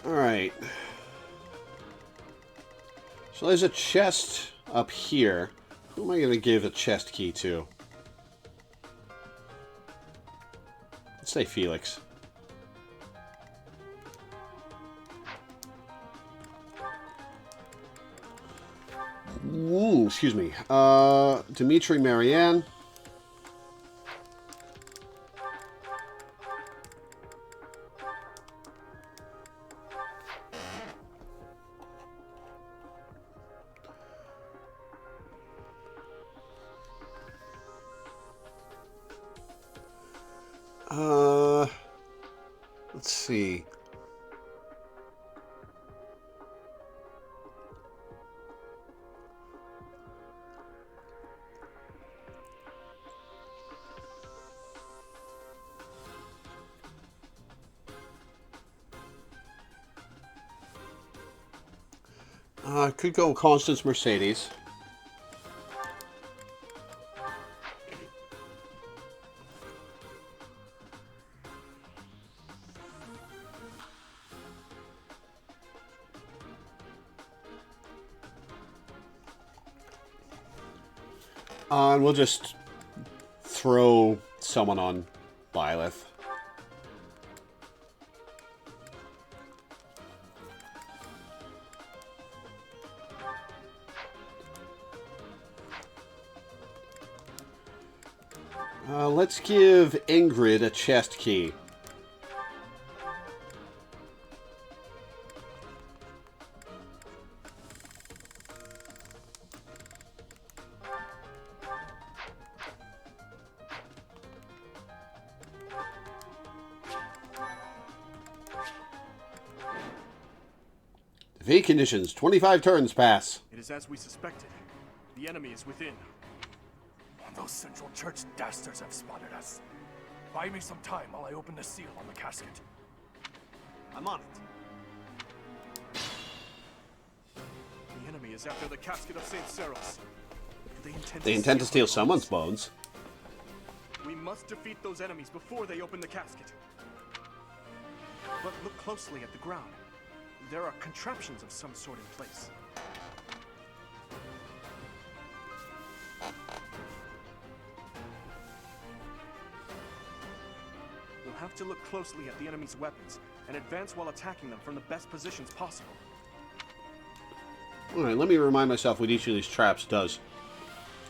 All right. So there's a chest up here. Who am I going to give a chest key to? Let's say Felix. Ooh, excuse me. Dimitri, Marianne. Let's see. Could go Constance Mercedes. And we'll just throw someone on Byleth. Let's give Ingrid a chest key. V conditions, 25 turns pass. It is as we suspected. The enemy is within. Those Central Church dastards have spotted us. Buy me some time while I open the seal on the casket. I'm on it. The enemy is after the casket of St. Seros. Do They intend to steal someone's bones. We must defeat those enemies before they open the casket. But look closely at the ground. There are contraptions of some sort in place. have to look closely at the enemy's weapons and advance while attacking them from the best positions possible. Alright, let me remind myself what each of these traps does.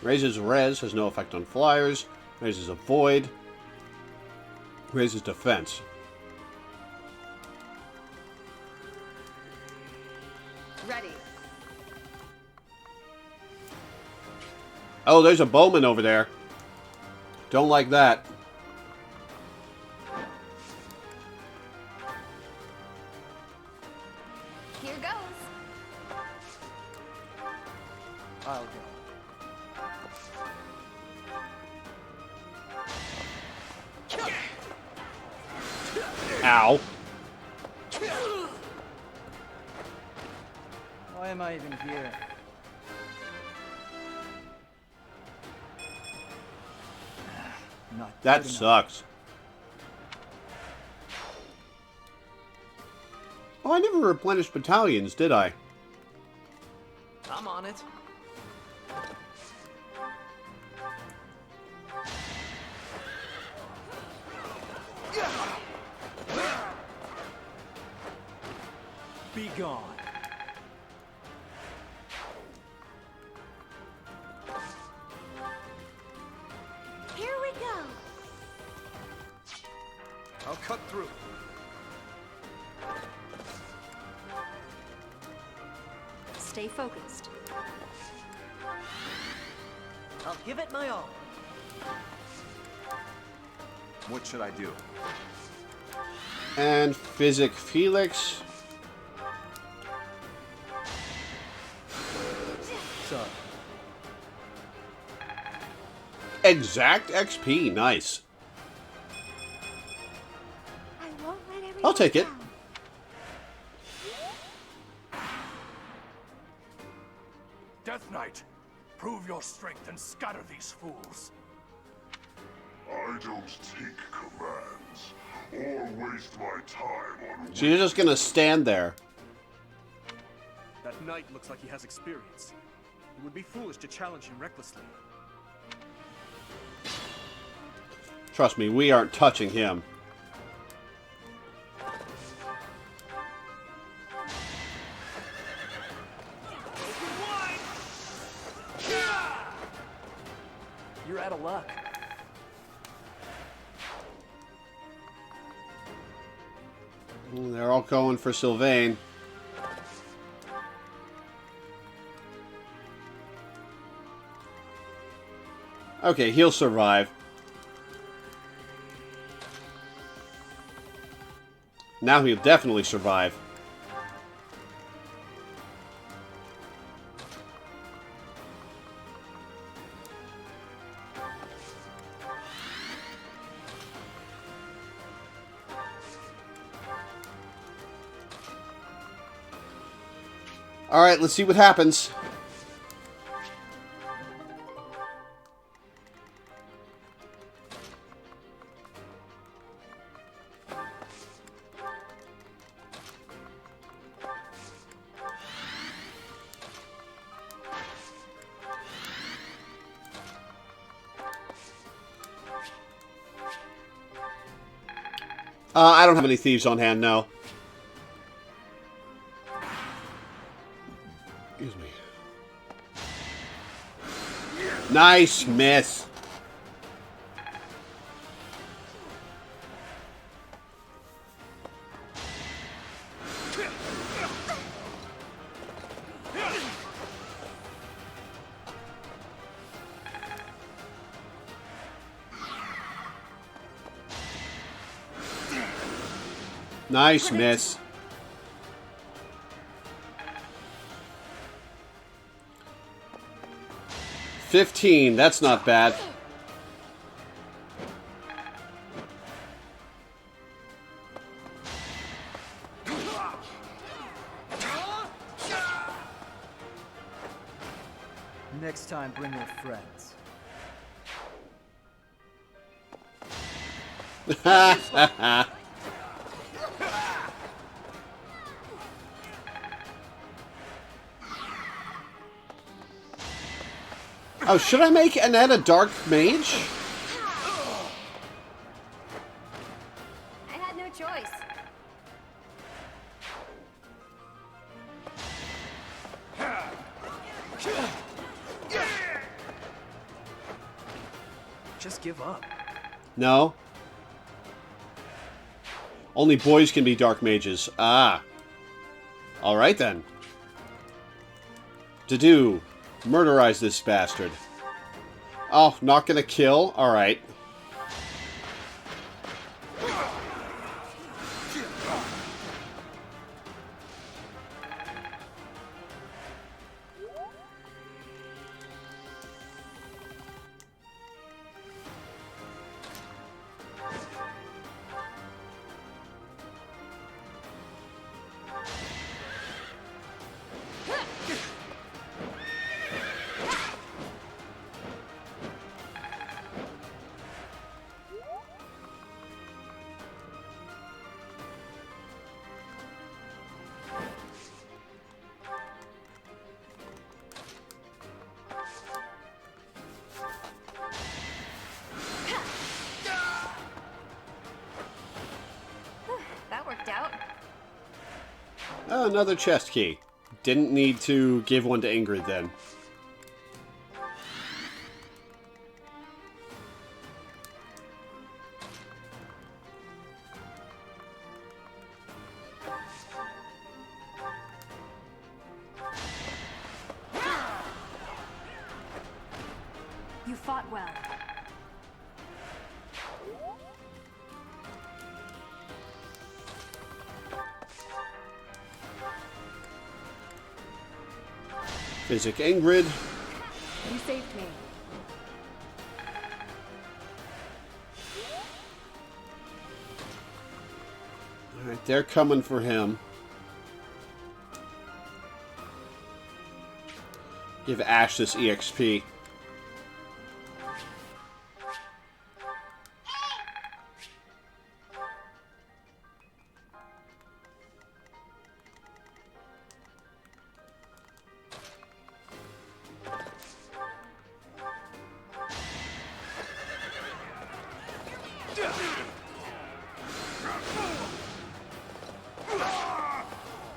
Raises res, has no effect on flyers. Raises avoid. Raises defense. Ready. Oh, there's a bowman over there. Don't like that. Here goes. I'll go. Ow. Why am I even here? Not That good enough. sucks. Oh, I never replenished battalions, did I? I'm on it. Be gone. Here we go. I'll cut through. Stay focused. I'll give it my all. What should I do? And Physic Felix. Sorry. Exact XP, nice. I won't let everyone I'll take it. down. Death Knight, prove your strength and scatter these fools. I don't take commands or waste my time on. So you're just gonna stand there. That knight looks like he has experience. It would be foolish to challenge him recklessly. Trust me, we aren't touching him. You're out of luck. They're all going for Sylvain. Okay, he'll survive. Now he'll definitely survive. Alright, let's see what happens. I don't have any thieves on hand, no. Excuse me. Nice miss. Nice miss. $15, that's not bad. Next time, bring your friends. Oh, should I make Annette a dark mage? Just give up. No. Only boys can be dark mages. Ah. Alright then. To do. Murderize this bastard. Oh, not gonna kill? Alright. That worked out. Oh, another chest key. Didn't need to give one to Ingrid then. You fought well. Physic Ingrid. You saved me. Alright, they're coming for him. Give Ash this EXP.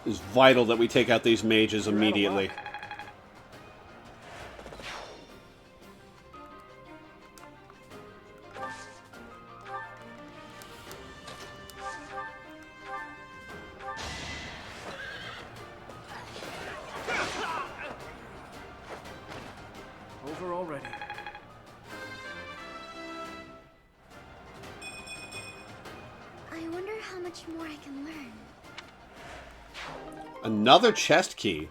It's vital that we take out these mages immediately. Over already. I wonder how much more I can learn. Another chest key?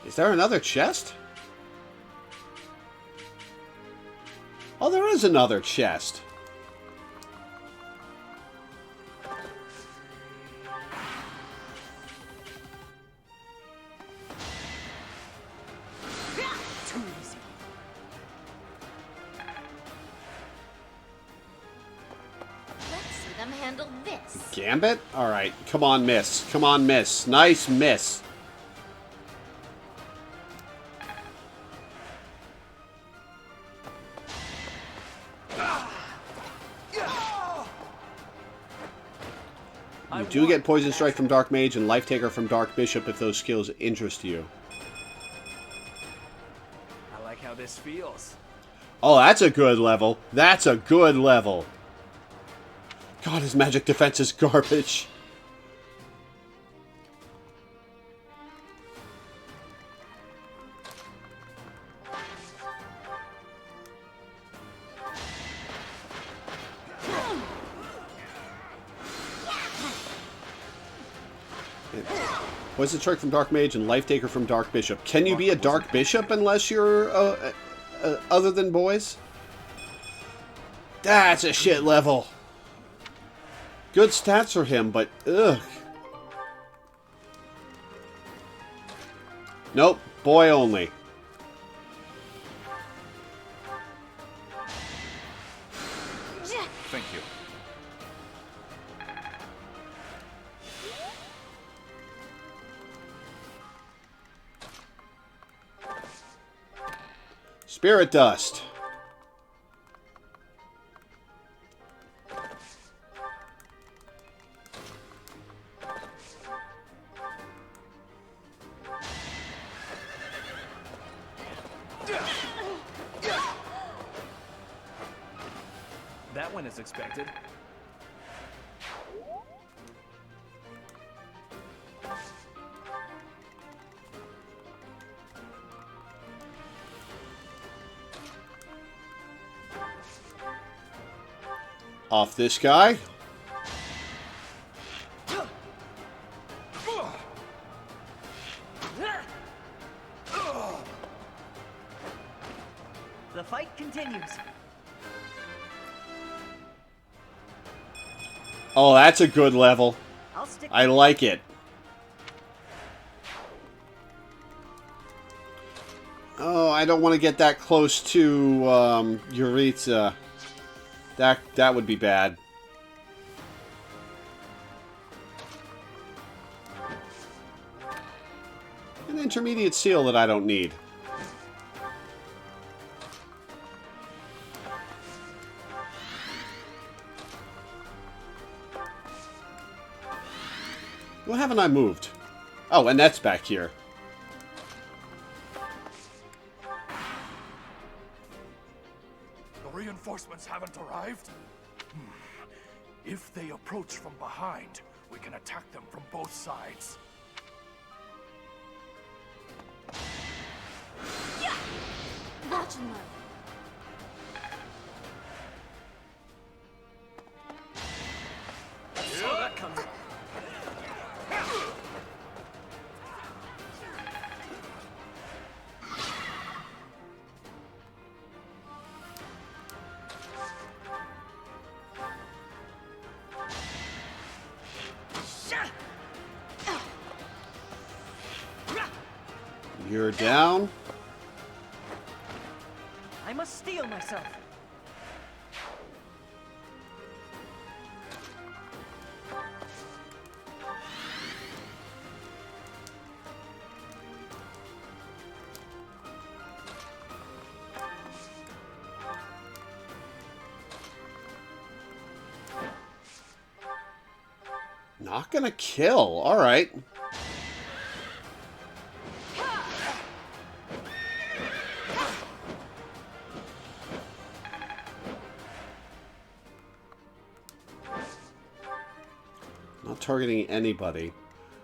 Is there another chest? Oh, there is another chest. Too easy. Let's see them handle this. Gambit? Alright, come on, miss. Come on, miss. Nice miss. You do get Poison Strike from Dark Mage and Life Taker from Dark Bishop if those skills interest you. I like how this feels. Oh, that's a good level. That's a good level. God, his magic defense is garbage. Poison Strike from Dark Mage and Life Taker from Dark Bishop. Can you be a Dark Bishop unless you're other than boys? That's a shit level. Good stats for him, but ugh. Nope, boy only. Thank you. Spirit Dust. went as expected. Off this guy. The fight continues. Oh, that's a good level. I like it. Oh, I don't want to get that close to Yuritsa. That would be bad. An intermediate seal that I don't need. Well, haven't I moved? Oh, and that's back here. The reinforcements haven't arrived? If they approach from behind, we can attack them from both sides. Watch and learn. Saw that coming. You're down. I must steel myself. Not gonna kill. All right. Not targeting anybody.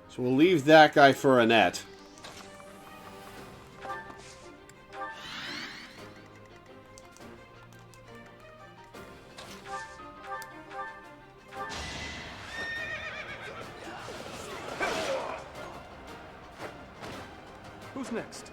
So we'll leave that guy for Annette. Who's next?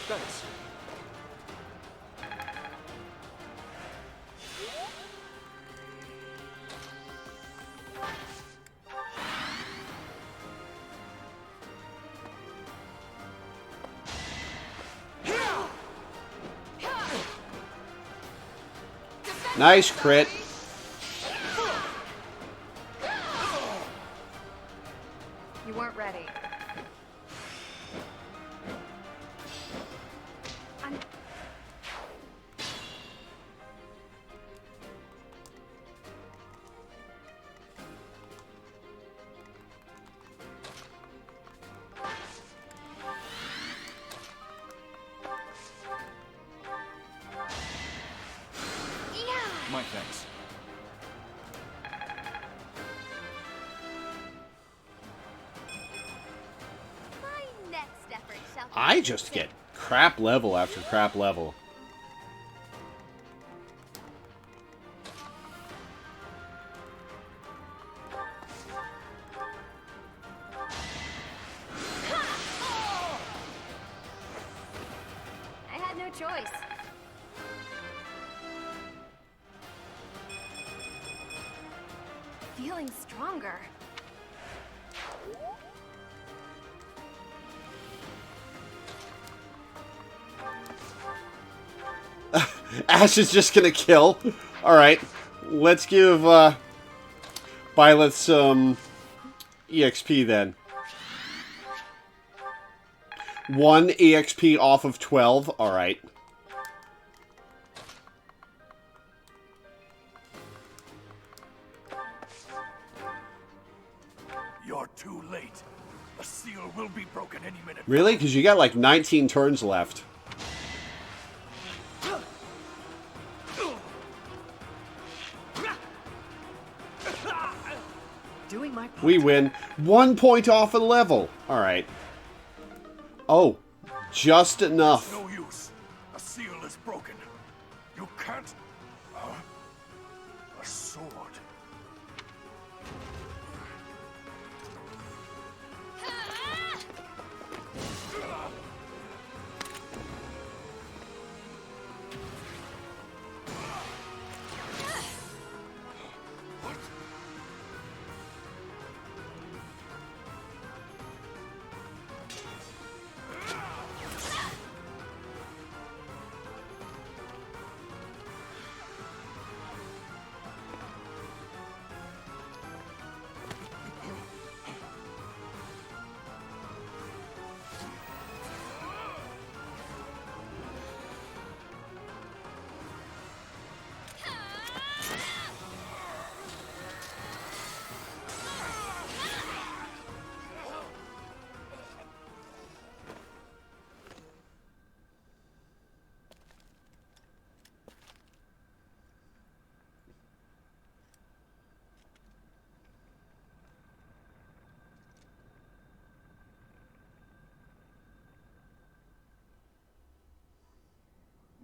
Thanks. Nice crit. You weren't ready. My thanks. My next effort shall I just get crap level after crap level. I had no choice. Feeling stronger. Ash is just gonna kill. Alright. Let's give Violet some EXP then. 1 EXP off of 12. Alright. You're too late. The seal will be broken any minute. Really? Because you got like 19 turns left. Doing my part. We win. 1 point off a level. Alright. Oh. Just enough. No use. A seal is broken. You can't... a sword.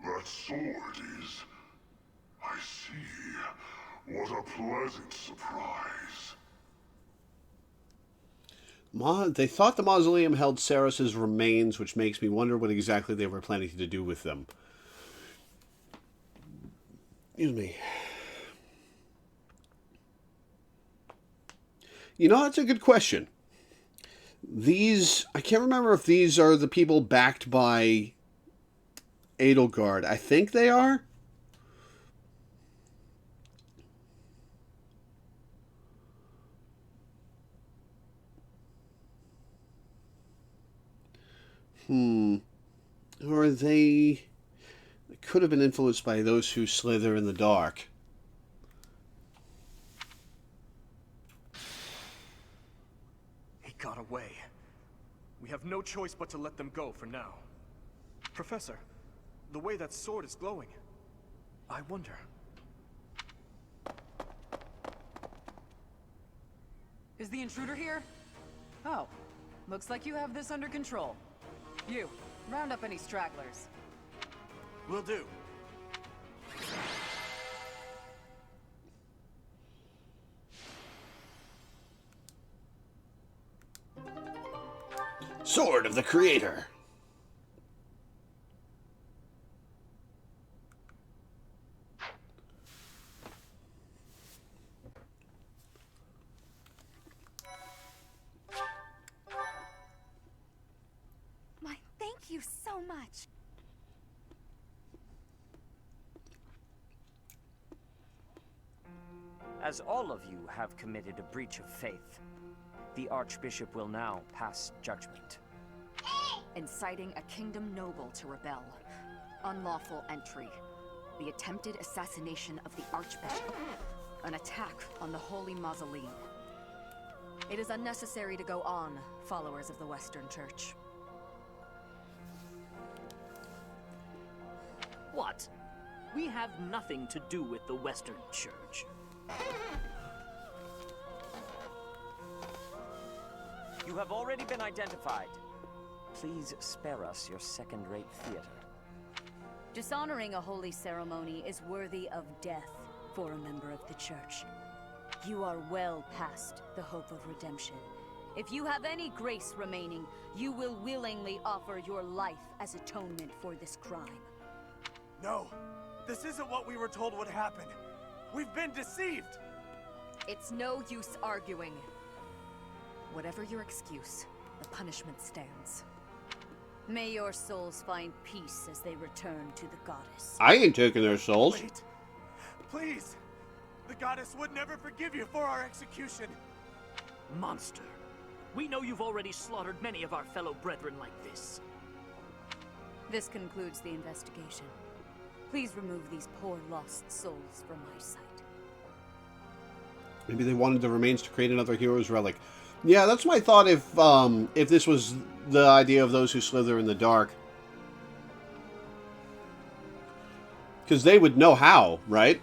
That sword is... I see. What a pleasant surprise. They thought the mausoleum held Saros' remains, which makes me wonder what exactly they were planning to do with them. Excuse me. You know, that's a good question. These... I can't remember if these are the people backed by Edelgard. I think they are. Or they could have been influenced by those who slither in the dark. He got away. We have no choice but to let them go for now. Professor, the way that sword is glowing, I wonder. Is the intruder here? Oh, looks like you have this under control. You, round up any stragglers. Will do. Sword of the Creator. Why, thank you so much. As all of you have committed a breach of faith, the Archbishop will now pass judgment. Inciting a kingdom noble to rebel. Unlawful entry. The attempted assassination of the Archbishop. An attack on the Holy Mausoleum. It is unnecessary to go on, followers of the Western Church. What? We have nothing to do with the Western Church. You have already been identified. Please spare us your second-rate theater. Dishonoring a holy ceremony is worthy of death for a member of the Church. You are well past the hope of redemption. If you have any grace remaining, you will willingly offer your life as atonement for this crime. No, this isn't what we were told would happen. We've been deceived! It's no use arguing. Whatever your excuse, the punishment stands. May your souls find peace as they return to the goddess. I ain't taking their souls. Wait. Please! The goddess would never forgive you for our execution! Monster. We know you've already slaughtered many of our fellow brethren like this. This concludes the investigation. Please remove these poor lost souls from my sight. Maybe they wanted the remains to create another hero's relic. Yeah, that's my thought if this was the idea of those who slither in the dark. Because they would know how, right?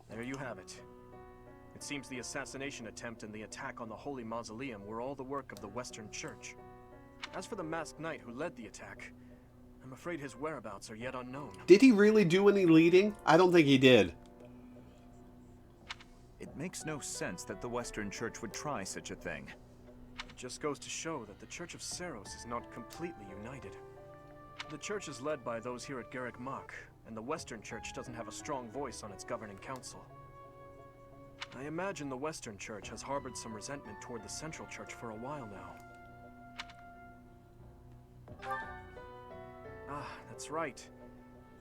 There you have it. It seems the assassination attempt and the attack on the Holy Mausoleum were all the work of the Western Church. As for the masked knight who led the attack, I'm afraid his whereabouts are yet unknown. Did he really do any leading? I don't think he did. It makes no sense that the Western Church would try such a thing. It just goes to show that the Church of Seros is not completely united. The Church is led by those here at Garrick Mach, and the Western Church doesn't have a strong voice on its governing council. I imagine the Western Church has harbored some resentment toward the Central Church for a while now. Ah, that's right.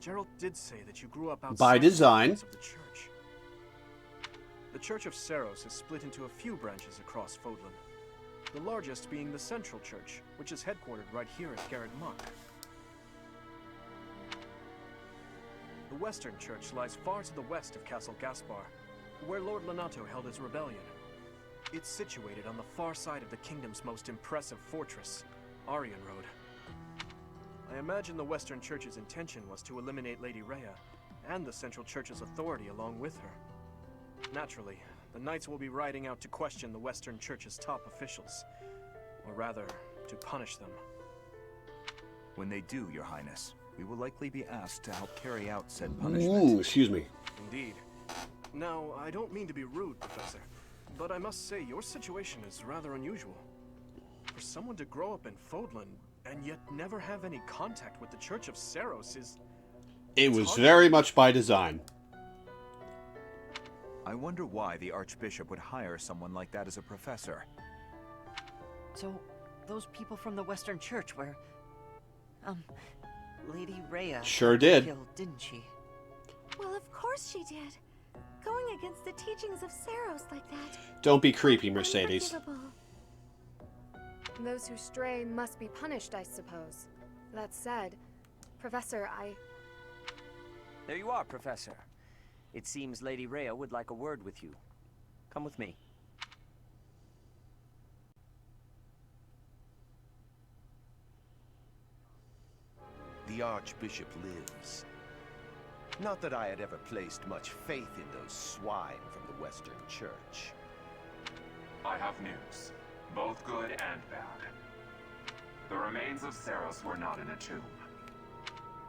Gerald did say that you grew up outside By design. of the Church. The Church of Seros is split into a few branches across Fodlan. The largest being the Central Church, which is headquartered right here at Garrick Mach. The Western Church lies far to the west of Castle Gaspar, where Lord Lonato held his rebellion. It's situated on the far side of the kingdom's most impressive fortress, Aryan Road. I imagine the Western Church's intention was to eliminate Lady Rhea, and the Central Church's authority along with her. Naturally, the Knights will be riding out to question the Western Church's top officials, or rather, to punish them. When they do, Your Highness, we will likely be asked to help carry out said punishment. Ooh, excuse me. Indeed. Now, I don't mean to be rude, Professor, but I must say your situation is rather unusual. For someone to grow up in Fodlan and yet never have any contact with the Church of Seros is... It was very much by design. I wonder why the Archbishop would hire someone like that as a professor. So, those people from the Western Church were... Lady Rhea... Sure did. Killed, didn't she? Well, of course she did. Going against the teachings of Seros like that. Don't be creepy, Mercedes. Those who stray must be punished, I suppose. That said, Professor, There you are, Professor. It seems Lady Rhea would like a word with you. Come with me. The Archbishop lives. Not that I had ever placed much faith in those swine from the Western Church. I have news, both good and bad. The remains of Seros were not in a tomb.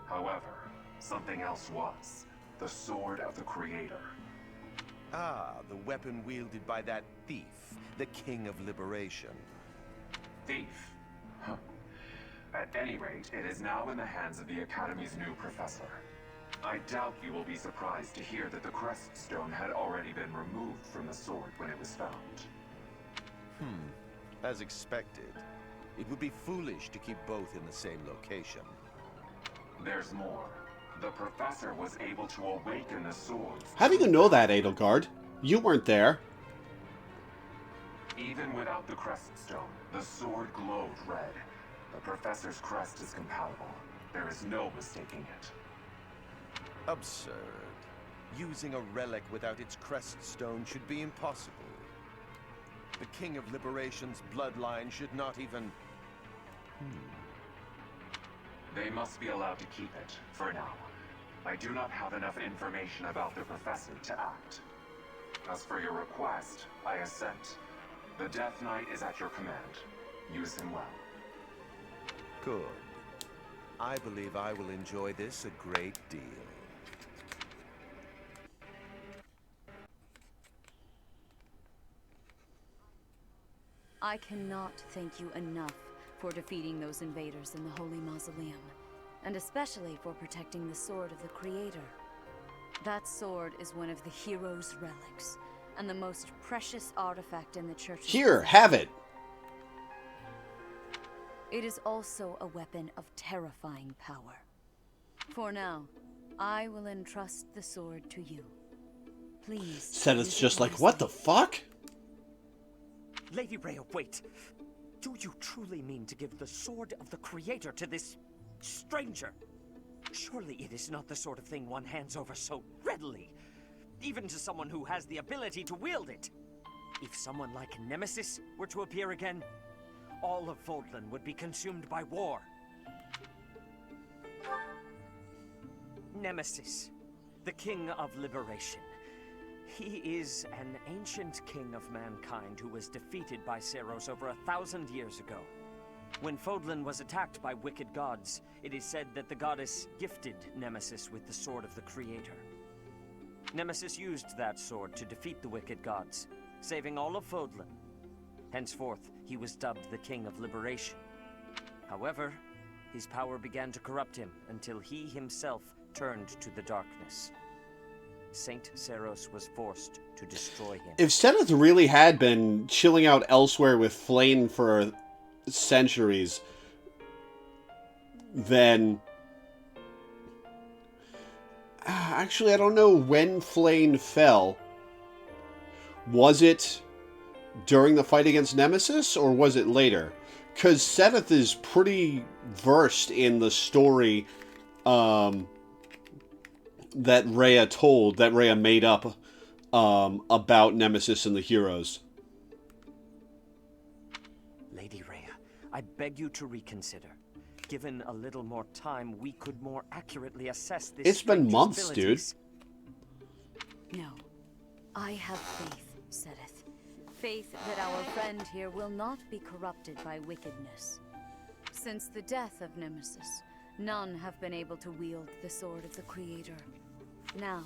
However, something else was. The Sword of the Creator. Ah, the weapon wielded by that thief, the King of Liberation. Thief? Huh. At any rate, it is now in the hands of the Academy's new professor. I doubt you will be surprised to hear that the Crest Stone had already been removed from the sword when it was found. As expected. It would be foolish to keep both in the same location. There's more. The professor was able to awaken the sword. How do you know that, Edelgard? You weren't there. Even without the Crest Stone, the sword glowed red. The professor's crest is compatible. There is no mistaking it. Absurd. Using a relic without its crest stone should be impossible. The King of Liberation's bloodline should not even... They must be allowed to keep it, for now. I do not have enough information about the professor to act. As for your request, I assent. The Death Knight is at your command. Use him well. Good. I believe I will enjoy this a great deal. I cannot thank you enough for defeating those invaders in the Holy Mausoleum, and especially for protecting the Sword of the Creator. That sword is one of the hero's relics, and the most precious artifact in the Church's Here, have it! It is also a weapon of terrifying power. For now, I will entrust the sword to you. Please. Said it's just like, what the fuck? Lady Rhea, wait. Do you truly mean to give the sword of the Creator to this stranger? Surely it is not the sort of thing one hands over so readily, even to someone who has the ability to wield it. If someone like Nemesis were to appear again, all of Fodlan would be consumed by war. Nemesis, the King of Liberation. He is an ancient king of mankind who was defeated by Seros over 1,000 years ago. When Fodlan was attacked by wicked gods, it is said that the goddess gifted Nemesis with the sword of the Creator. Nemesis used that sword to defeat the wicked gods, saving all of Fodlan. Henceforth, he was dubbed the King of Liberation. However, his power began to corrupt him until he himself turned to the darkness. Saint Seros was forced to destroy him. If Zenith really had been chilling out elsewhere with Flame for centuries, then... Actually, I don't know when Flame fell. Was it during the fight against Nemesis, or was it later? Because Zenith is pretty versed in the story that Rhea made up about Nemesis and the heroes. Lady Rhea, I beg you to reconsider. Given a little more time, we could more accurately assess this. It's been months, abilities. No. I have faith, Sedith. Faith that our friend here will not be corrupted by wickedness. Since the death of Nemesis, none have been able to wield the sword of the Creator. Now,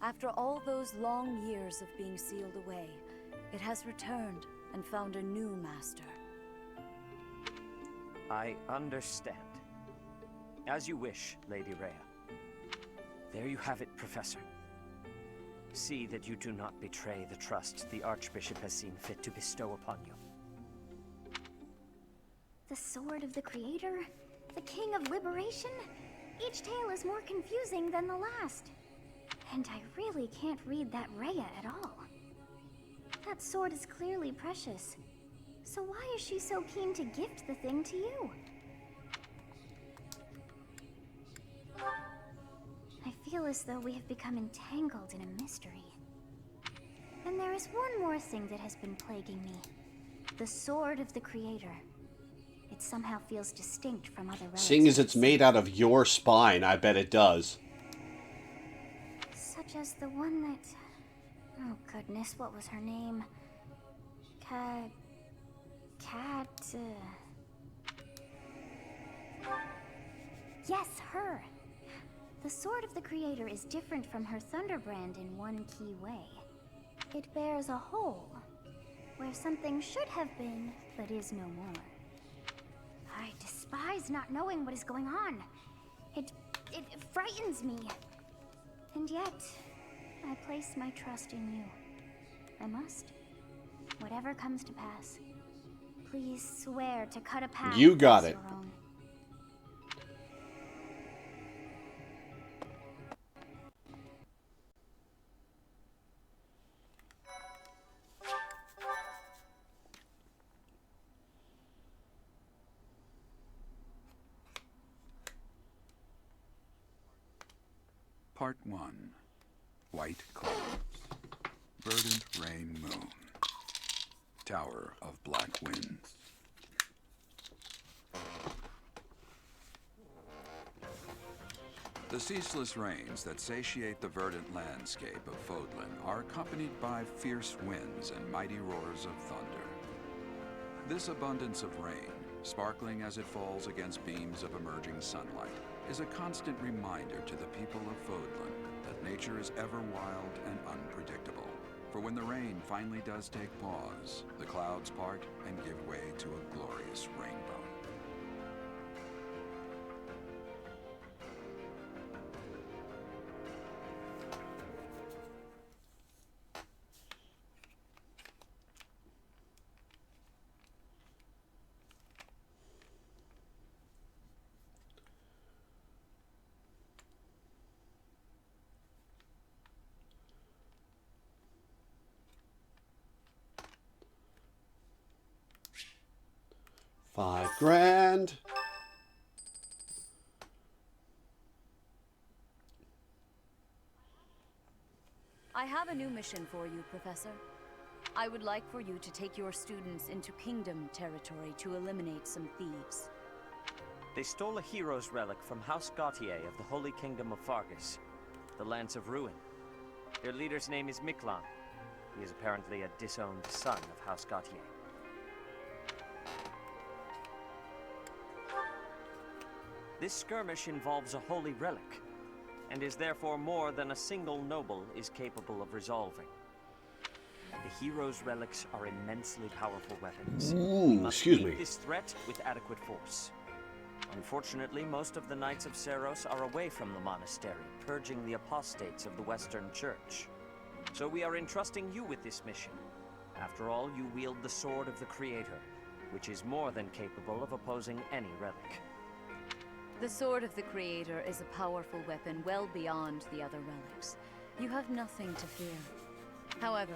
after all those long years of being sealed away, it has returned and found a new master. I understand. As you wish, Lady Rhea. There you have it, Professor. See that you do not betray the trust the Archbishop has seen fit to bestow upon you. The sword of the Creator? The King of Liberation? Each tale is more confusing than the last. And I really can't read that Rhea at all. That sword is clearly precious. So why is she so keen to gift the thing to you? I feel as though we have become entangled in a mystery. And there is one more thing that has been plaguing me. The sword of the Creator. It somehow feels distinct from other relics. Seeing as it's made out of your spine, I bet it does. Such as the one that... Oh goodness, what was her name? Yes, her! The sword of the Creator is different from her Thunderbrand in one key way. It bears a hole, where something should have been, but is no more. I despise not knowing what is going on. It frightens me. And yet, I place my trust in you. I must. Whatever comes to pass. Please swear to cut a path. You got it. Your own. Part 1. White Clouds. Verdant Rain Moon. Tower of Black Winds. The ceaseless rains that satiate the verdant landscape of Fodlan are accompanied by fierce winds and mighty roars of thunder. This abundance of rain, sparkling as it falls against beams of emerging sunlight, is a constant reminder to the people of Fodlan that nature is ever wild and unpredictable. For when the rain finally does take pause, the clouds part and give way to a glorious rainbow. $5 grand. I have a new mission for you, Professor. I would like for you to take your students into Kingdom territory to eliminate some thieves. They stole a hero's relic from House Gautier of the Holy Kingdom of Fargus, the Lands of Ruin. Their leader's name is Miklan. He is apparently a disowned son of House Gautier. This skirmish involves a holy relic, and is therefore more than a single noble is capable of resolving. The hero's relics are immensely powerful weapons. We must excuse meet me. this threat with adequate force. Unfortunately, most of the Knights of Seros are away from the monastery, purging the apostates of the Western Church. So we are entrusting you with this mission. After all, you wield the Sword of the Creator, which is more than capable of opposing any relic. The Sword of the Creator is a powerful weapon well beyond the other relics. You have nothing to fear. However,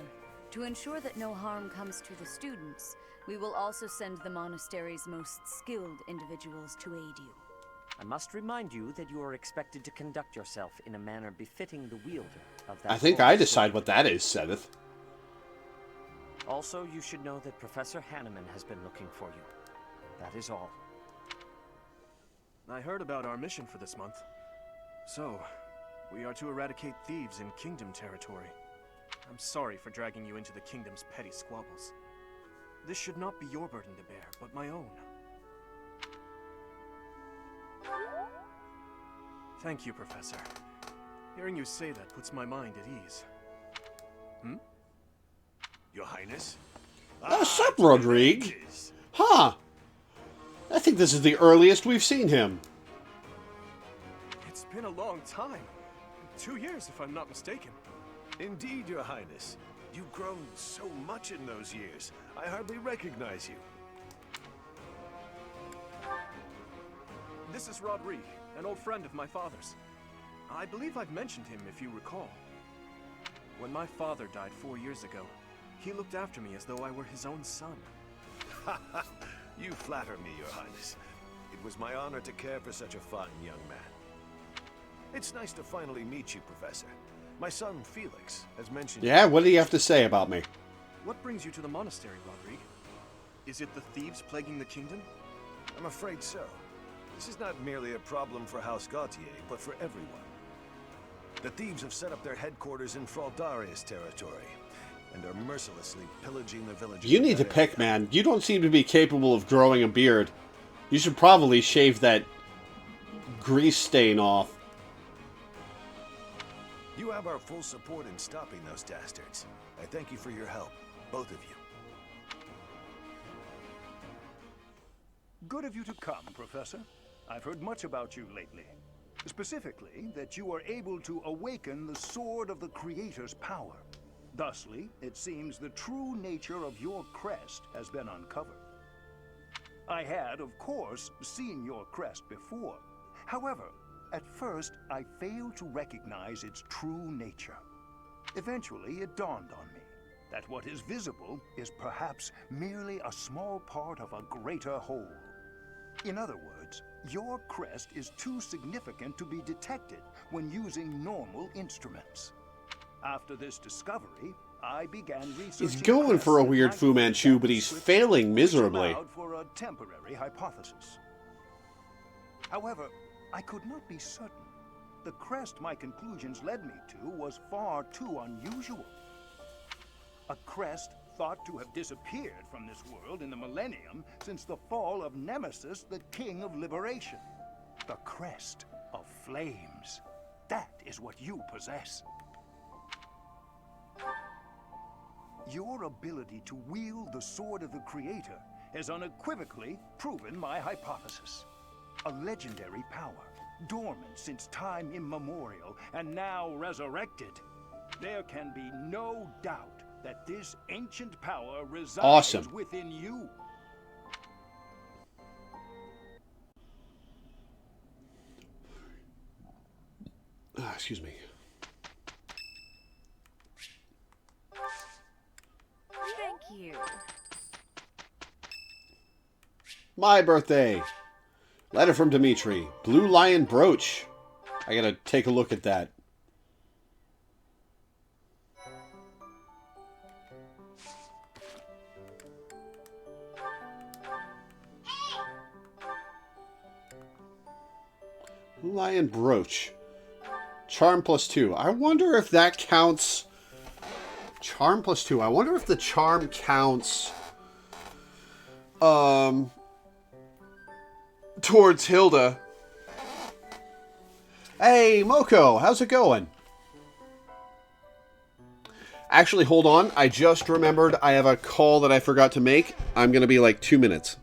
to ensure that no harm comes to the students, we will also send the monastery's most skilled individuals to aid you. I must remind you that you are expected to conduct yourself in a manner befitting the wielder of that. I think I decide what that is, Seth. Also, you should know that Professor Hanneman has been looking for you. That is all. I heard about our mission for this month. So, we are to eradicate thieves in Kingdom territory. I'm sorry for dragging you into the Kingdom's petty squabbles. This should not be your burden to bear, but my own. Thank you, Professor. Hearing you say that puts my mind at ease. Your Highness? What's up, Rodrigue? Huh. I think this is the earliest we've seen him. It's been a long time. 2 years, if I'm not mistaken. Indeed, Your Highness. You've grown so much in those years. I hardly recognize you. This is Rodrigue, an old friend of my father's. I believe I've mentioned him, if you recall. When my father died 4 years ago, he looked after me as though I were his own son. You flatter me, Your Highness. It was my honor to care for such a fine young man. It's nice to finally meet you, Professor. My son, Felix, has mentioned... Yeah, what do you have to say about me? What brings you to the monastery, Rodrigue? Is it the thieves plaguing the kingdom? I'm afraid so. This is not merely a problem for House Gautier, but for everyone. The thieves have set up their headquarters in Fraldaria's territory, and are mercilessly pillaging the villages. You need to pick, man. You don't seem to be capable of growing a beard. You should probably shave that grease stain off. You have our full support in stopping those dastards. I thank you for your help, both of you. Good of you to come, Professor. I've heard much about you lately. Specifically, that you are able to awaken the Sword of the Creator's power. Thusly, it seems the true nature of your crest has been uncovered. I had, of course, seen your crest before. However, at first, I failed to recognize its true nature. Eventually, it dawned on me that what is visible is perhaps merely a small part of a greater whole. In other words, your crest is too significant to be detected when using normal instruments. After this discovery, I began researching... He's going for a weird Fu Manchu, but he's failing miserably. ...allowed for a temporary hypothesis. However, I could not be certain. The crest my conclusions led me to was far too unusual. A crest thought to have disappeared from this world in the millennium since the fall of Nemesis, the King of Liberation. The crest of flames. That is what you possess. Your ability to wield the Sword of the Creator has unequivocally proven my hypothesis. A legendary power, dormant since time immemorial, and now resurrected. There can be no doubt that this ancient power resides within you. Excuse me. Thank you. My birthday. Letter from Dimitri. Blue Lion brooch. I gotta take a look at that. Blue Lion brooch. Charm +2. I wonder if that counts. Charm +2. I wonder if the charm counts towards Hilda. Hey, Moko, how's it going? Actually, hold on. I just remembered I have a call that I forgot to make. I'm going to be like 2 minutes.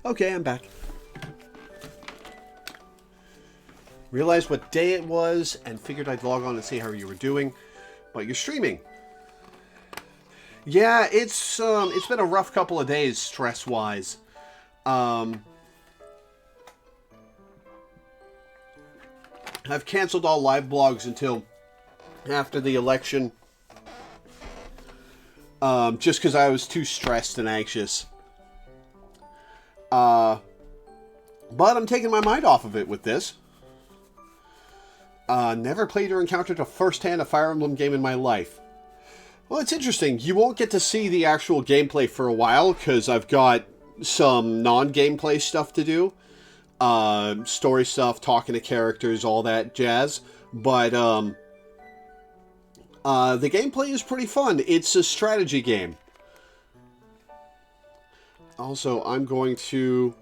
Okay, I'm back. Realized what day it was and figured I'd log on and see how you were doing. But you're streaming. Yeah, it's been a rough couple of days stress-wise. I've canceled all live blogs until after the election. Just because I was too stressed and anxious. But I'm taking my mind off of it with this. Never played or encountered a first-hand Fire Emblem game in my life. Well, it's interesting. You won't get to see the actual gameplay for a while, because I've got some non-gameplay stuff to do. Story stuff, talking to characters, all that jazz. But, the gameplay is pretty fun. It's a strategy game. Also, I'm going to...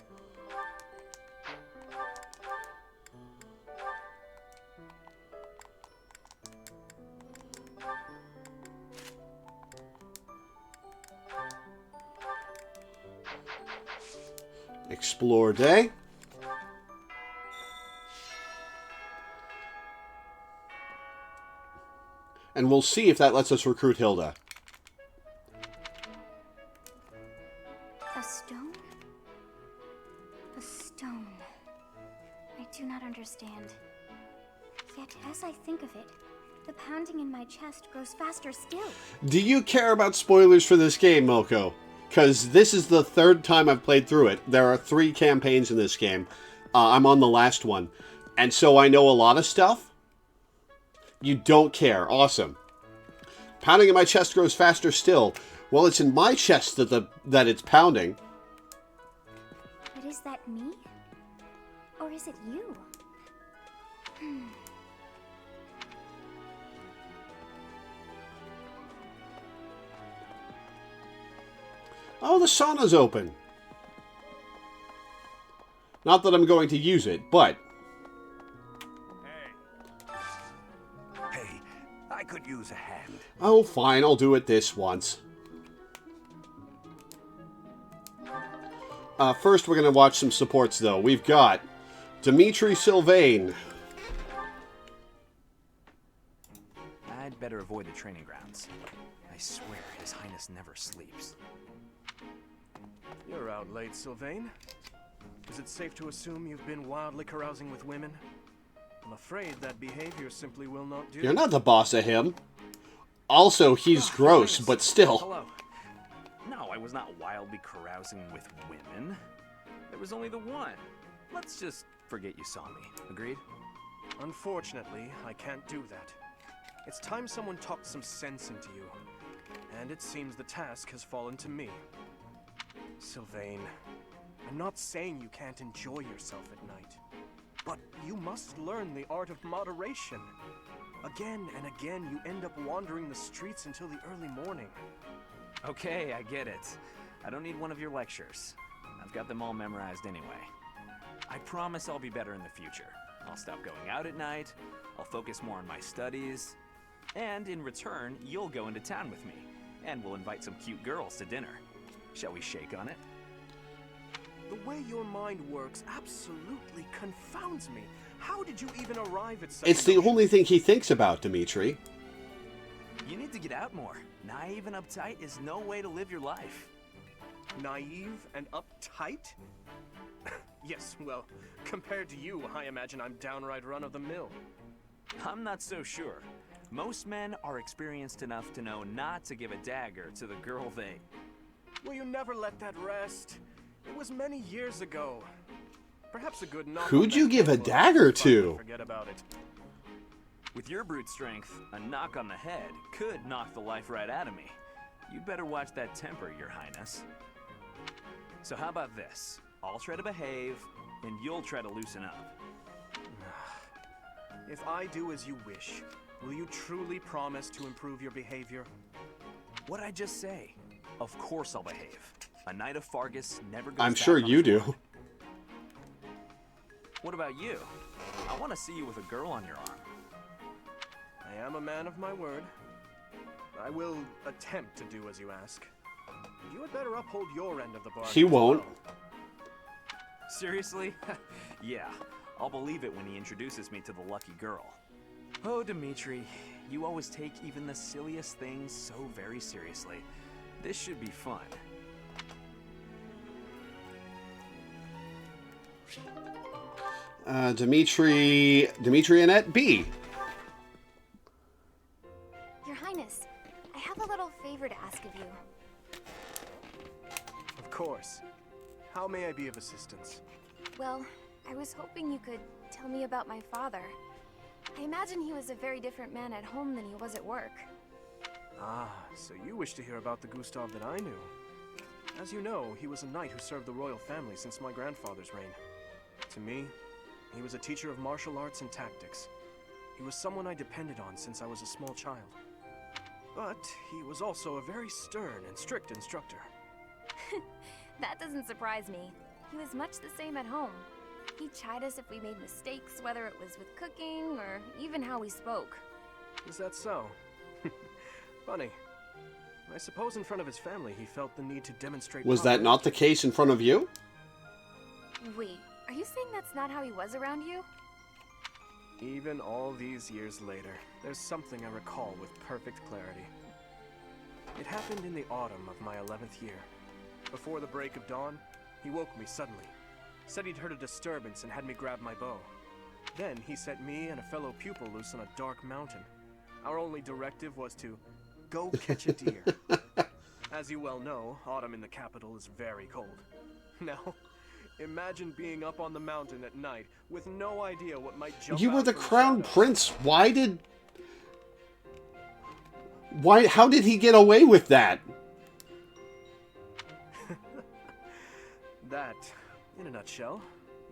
explore day. And we'll see if that lets us recruit Hilda. A stone? A stone. I do not understand. Yet, as I think of it, the pounding in my chest grows faster still. Do you care about spoilers for this game, Moko? Because this is the third time I've played through it. There are 3 campaigns in this game. I'm on the last one. And so I know a lot of stuff. You don't care. Awesome. Pounding in my chest grows faster still. Well, it's in my chest that it's pounding. But is that me? Or is it you? Oh, the sauna's open. Not that I'm going to use it, but... Hey, I could use a hand. Oh, fine, I'll do it this once. First, we're going to watch some supports, though. We've got Dimitri Sylvain. I'd better avoid the training grounds. I swear, His Highness never sleeps. You're out late, Sylvain. Is it safe to assume you've been wildly carousing with women? I'm afraid that behavior simply will not do. You're not the boss of him. Also, he's gross, but still. Hello. No, I was not wildly carousing with women. There was only the one. Let's just forget you saw me. Agreed? Unfortunately, I can't do that. It's time someone talked some sense into you. and it seems the task has fallen to me. Sylvain, I'm not saying you can't enjoy yourself at night, but you must learn the art of moderation. Again and again, you end up wandering the streets until the early morning. Okay, I get it. I don't need one of your lectures. I've got them all memorized anyway. I promise I'll be better in the future. I'll stop going out at night, I'll focus more on my studies, and in return, you'll go into town with me, and we'll invite some cute girls to dinner. Shall we shake on it? The way your mind works absolutely confounds me. How did you even arrive at such It's the only thing he thinks about, Dimitri. You need to get out more. Naive and uptight is no way to live your life. Naive and uptight? Yes, well, compared to you, I imagine I'm downright run-of-the-mill. I'm not so sure. Most men are experienced enough to know not to give a dagger to the girl they... Will you never let that rest? It was many years ago. Perhaps a good knock. Who'd you give a dagger to? Forget about it. With your brute strength, a knock on the head could knock the life right out of me. You'd better watch that temper, Your Highness. So how about this? I'll try to behave, and you'll try to loosen up. If I do as you wish, will you truly promise to improve your behavior? What'd I just say? Of course I'll behave. A Knight of Fargus never goes I'm back sure on you his do. word. What about you? I want to see you with a girl on your arm. I am a man of my word. I will attempt to do as you ask. You had better uphold your end of the bargain. He won't. Seriously? Yeah, I'll believe it when he introduces me to the lucky girl. Oh, Dimitri, you always take even the silliest things so very seriously. This should be fun. Dimitri Annette B. Your Highness, I have a little favor to ask of you. Of course. How may I be of assistance? Well, I was hoping you could tell me about my father. I imagine he was a very different man at home than he was at work. Ah, so you wish to hear about the Gustav that I knew. As you know, he was a knight who served the royal family since my grandfather's reign. To me, he was a teacher of martial arts and tactics. He was someone I depended on since I was a small child. But he was also a very stern and strict instructor. That doesn't surprise me. He was much the same at home. He'd chide us if we made mistakes, whether it was with cooking or even how we spoke. Is that so? Funny. I suppose in front of his family he felt the need to demonstrate... Was that not the case in front of you? Wait, are you saying that's not how he was around you? Even all these years later, there's something I recall with perfect clarity. It happened in the autumn of my 11th year. Before the break of dawn, he woke me suddenly. Said he'd heard a disturbance and had me grab my bow. Then he set me and a fellow pupil loose on a dark mountain. Our only directive was to go catch a deer. As you well know, autumn in the capital is very cold. Now, imagine being up on the mountain at night with no idea what might jump You were out the from crown shadows. prince. How did he get away with that? That, in a nutshell,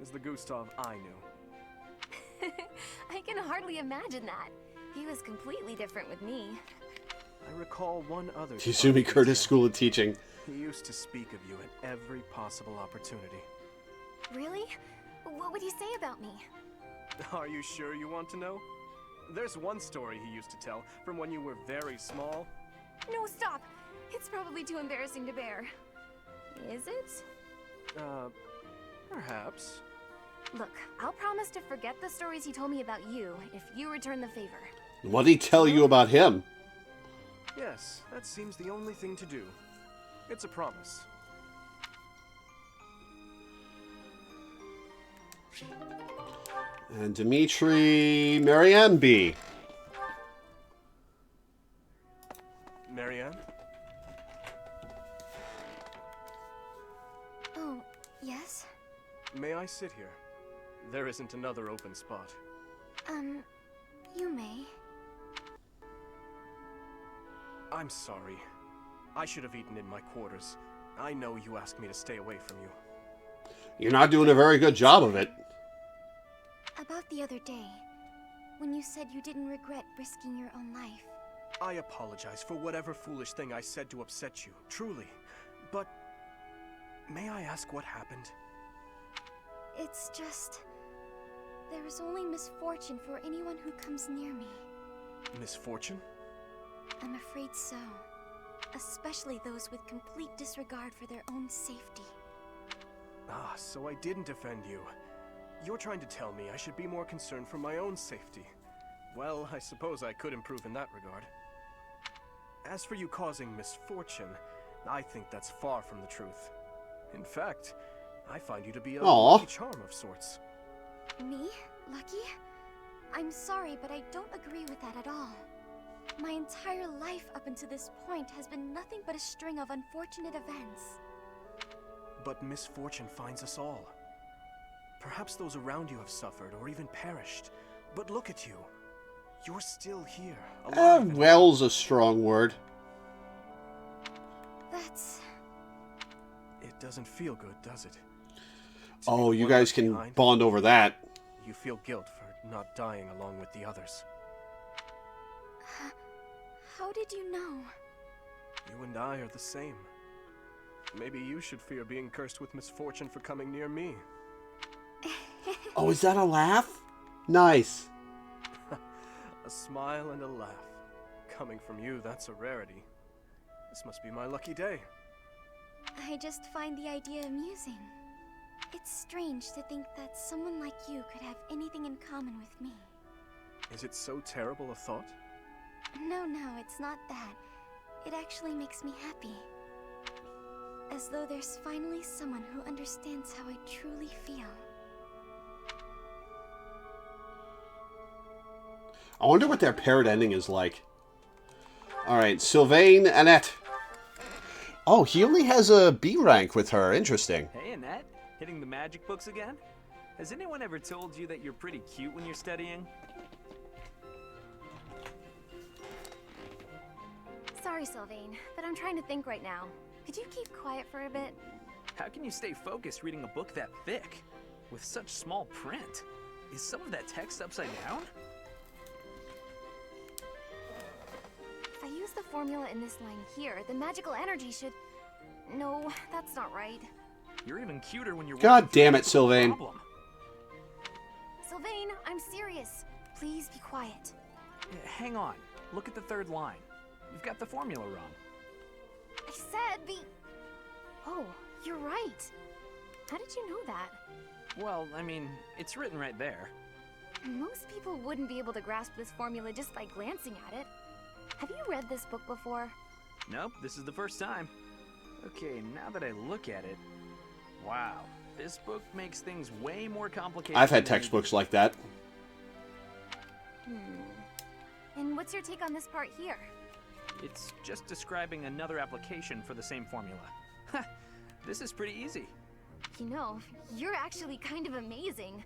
is the Gustav I knew. I can hardly imagine that. He was completely different with me. I recall one other... Izumi Curtis School of Teaching. He used to speak of you at every possible opportunity. Really? What would he say about me? Are you sure you want to know? There's one story he used to tell from when you were very small. No, stop! It's probably too embarrassing to bear. Is it? Perhaps. Look, I'll promise to forget the stories he told me about you if you return the favor. What'd he tell you about him? Yes, that seems the only thing to do. It's a promise. And Dimitri Marianne B. Marianne? Oh, yes? May I sit here? There isn't another open spot. You may. I'm sorry. I should have eaten in my quarters. I know you asked me to stay away from you. You're not doing a very good job of it. About the other day, when you said you didn't regret risking your own life. I apologize for whatever foolish thing I said to upset you, truly. But may I ask what happened? It's just... there is only misfortune for anyone who comes near me. Misfortune? I'm afraid so. Especially those with complete disregard for their own safety. Ah, so I didn't offend you. You're trying to tell me I should be more concerned for my own safety. Well, I suppose I could improve in that regard. As for you causing misfortune, I think that's far from the truth. In fact, I find you to be a lucky charm of sorts. Me? Lucky? I'm sorry, but I don't agree with that at all. My entire life up until this point has been nothing but a string of unfortunate events. But misfortune finds us all. Perhaps those around you have suffered or even perished. But look at you. You're still here, alive. Well's a strong word. That's... It doesn't feel good, does it? Oh, you guys can bond over that. You feel guilt for not dying along with the others. How did you know? You and I are the same. Maybe you should fear being cursed with misfortune for coming near me. Oh, is that a laugh? Nice. A smile and a laugh. Coming from you, that's a rarity. This must be my lucky day. I just find the idea amusing. It's strange to think that someone like you could have anything in common with me. Is it so terrible a thought? No, it's not that. It actually makes me happy. As though there's finally someone who understands how I truly feel. I wonder what their paired ending is like. Alright, Sylvain, Annette. Oh, he only has a B rank with her. Interesting. Hey, Annette. Hitting the magic books again? Has anyone ever told you that you're pretty cute when you're studying? Sorry, Sylvain, but I'm trying to think right now. Could you keep quiet for a bit? How can you stay focused reading a book that thick? With such small print? Is some of that text upside down? If I use the formula in this line here, the magical energy should... No, that's not right. You're even cuter when you're... God damn it, Sylvain. Sylvain, I'm serious. Please be quiet. Hang on. Look at the third line. You've got the formula wrong. I said the... Oh, you're right. How did you know that? Well, I mean, it's written right there. Most people wouldn't be able to grasp this formula just by glancing at it. Have you read this book before? Nope, this is the first time. Okay, now that I look at it... Wow, this book makes things way more complicated. I've had textbooks like that. And what's your take on this part here? It's just describing another application for the same formula. This is pretty easy. You know, you're actually kind of amazing.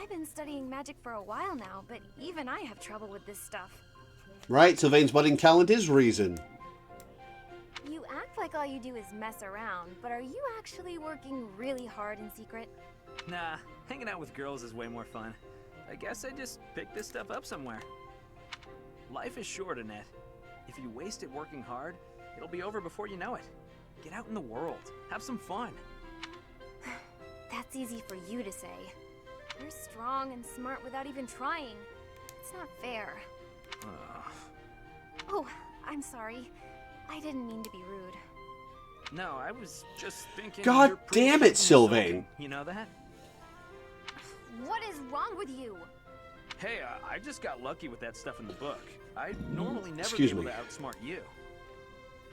I've been studying magic for a while now, but even I have trouble with this stuff. Right, Sylvain's budding talent is reason. You act like all you do is mess around, but are you actually working really hard in secret? Nah, hanging out with girls is way more fun. I guess I just picked this stuff up somewhere. Life is short, Annette. If you waste it working hard, it'll be over before you know it. Get out in the world. Have some fun. That's easy for you to say. You're strong and smart without even trying. It's not fair. Oh, I'm sorry. I didn't mean to be rude. No, I was just thinking... God damn it, Sylvain. You know that? What is wrong with you? Hey, I just got lucky with that stuff in the book. I'd normally never Excuse be able me. to outsmart you.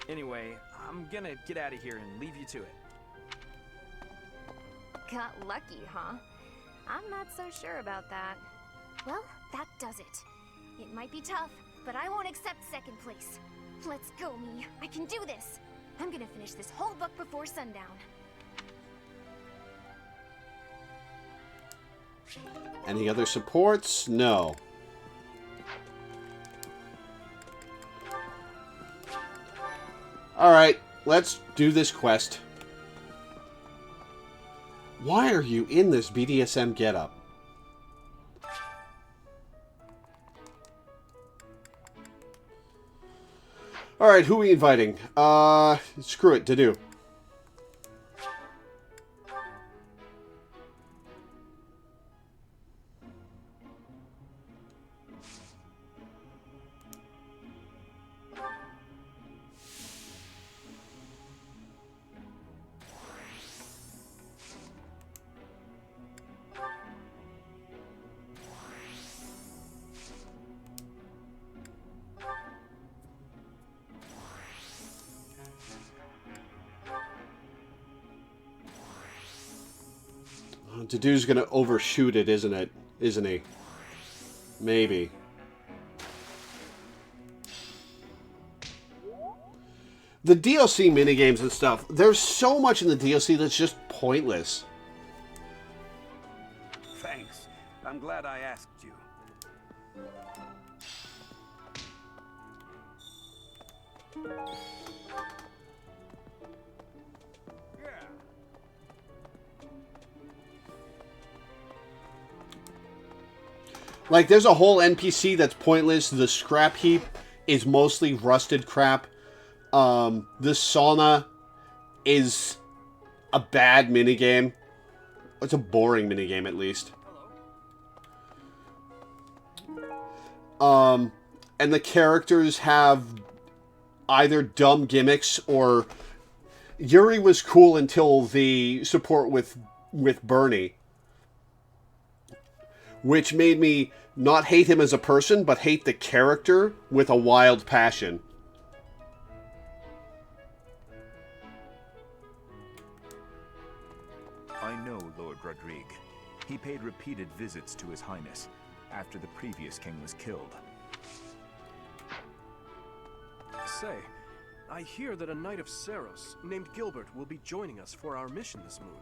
Anyway, I'm gonna get out of here and leave you to it. Got lucky, huh? I'm not so sure about that. Well, that does it. It might be tough, but I won't accept second place. Let's go, me. I can do this. I'm gonna finish this whole book before sundown. Any other supports? No. Alright, let's do this quest. Why are you in this BDSM getup? Alright, who are we inviting? Screw it, to do. Dude's gonna overshoot it, isn't it? Isn't he? Maybe. The DLC minigames and stuff, there's so much in the DLC that's just pointless. Thanks. I'm glad I asked you. Like, there's a whole NPC that's pointless. The scrap heap is mostly rusted crap. The sauna is a bad minigame. It's a boring minigame, at least. And the characters have either dumb gimmicks or... Yuri was cool until the support with Bernie. Which made me not hate him as a person, but hate the character with a wild passion. I know Lord Rodrigue. He paid repeated visits to His Highness after the previous king was killed. Say, I hear that a knight of Saros named Gilbert will be joining us for our mission this moon.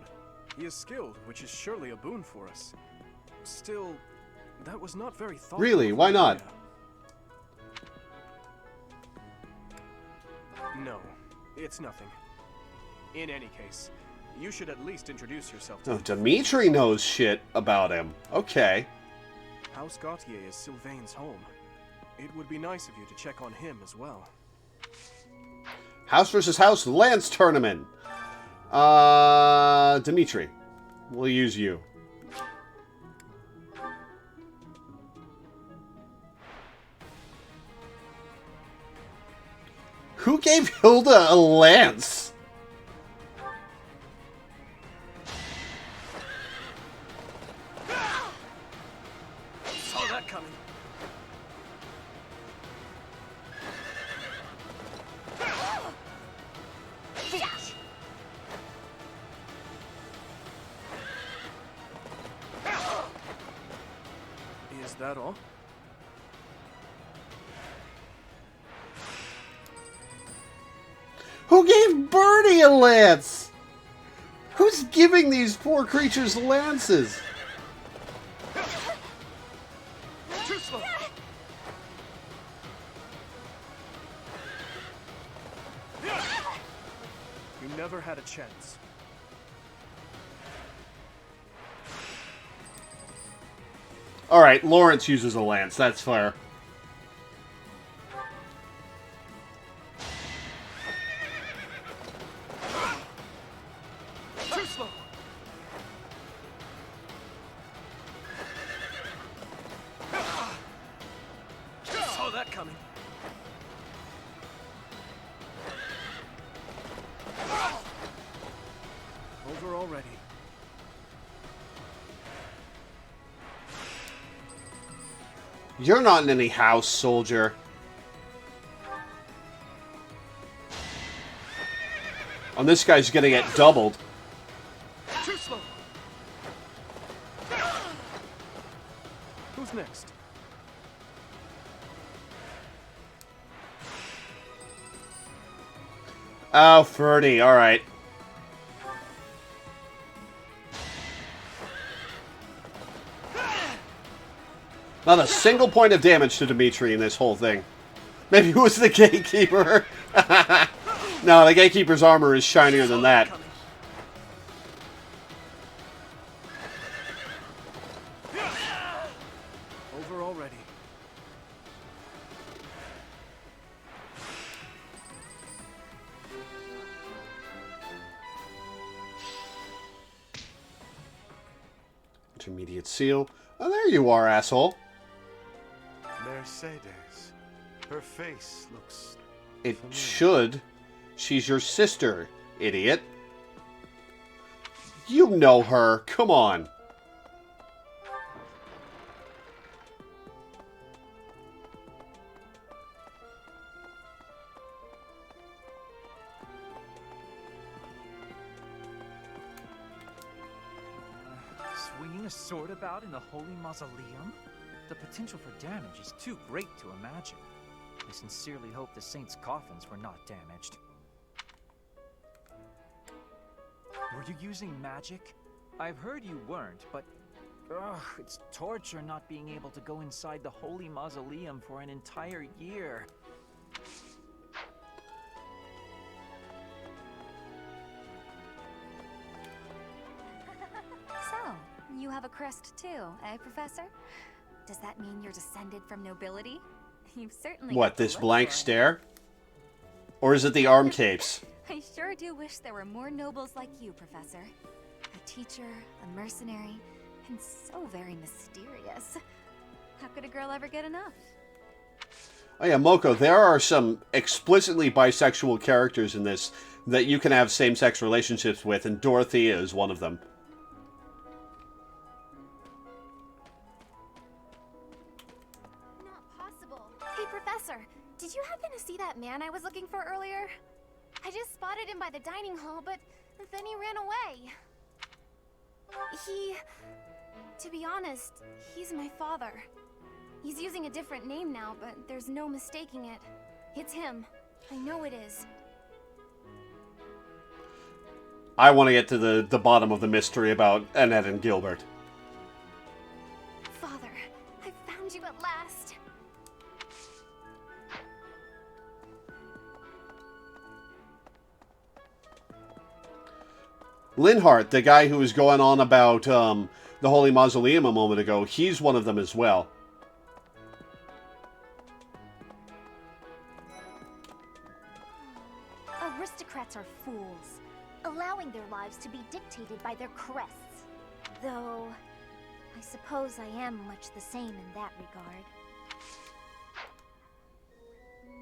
He is skilled, which is surely a boon for us. Still, that was not very thoughtful. Really? Why not? No, it's nothing. In any case, you should at least introduce yourself to Oh, him. Dimitri knows shit about him. Okay. House Gautier is Sylvain's home. It would be nice of you to check on him as well. House versus House Lance Tournament. Dimitri. We'll use you. Who gave Hilda a lance? Saw that coming. Is that all? Who gave Bernie a lance? Who's giving these poor creatures lances? Too slow. You never had a chance. Alright, Lawrence uses a lance. That's fair. Too slow. Saw that coming. Over already. You're not in any house, soldier. Oh, this guy's gonna get doubled. Too slow. Who's next? Oh, Ferdy, alright. Not a single point of damage to Dimitri in this whole thing. Maybe he was the gatekeeper. No, the Gatekeeper's armor is shinier than that. Over already. Intermediate seal. Oh, there you are, asshole. Mercedes. Her face looks... It should. She's your sister, idiot. You know her. Come on. Swinging a sword about in the Holy Mausoleum? The potential for damage is too great to imagine. I sincerely hope the saints' coffins were not damaged. Were you using magic? I've heard you weren't, but... Ugh, it's torture not being able to go inside the Holy Mausoleum for an entire year. So, you have a crest too, eh, Professor? Does that mean you're descended from nobility? You've certainly What, got the this look blank for it. stare? Or is it the arm capes? I sure do wish there were more nobles like you, Professor. A teacher, a mercenary, and so very mysterious. How could a girl ever get enough? Oh yeah, Moko, there are some explicitly bisexual characters in this that you can have same-sex relationships with, and Dorothea is one of them. Not possible. Hey, Professor, did you happen to see that man I was looking for earlier? I just spotted him by the dining hall, but then he ran away. To be honest, he's my father. He's using a different name now, but there's no mistaking it. It's him. I know it is. I want to get to the bottom of the mystery about Annette and Gilbert. Father, I found you at last. Linhart, the guy who was going on about the Holy Mausoleum a moment ago, he's one of them as well. Aristocrats are fools, allowing their lives to be dictated by their crests. Though, I suppose I am much the same in that regard.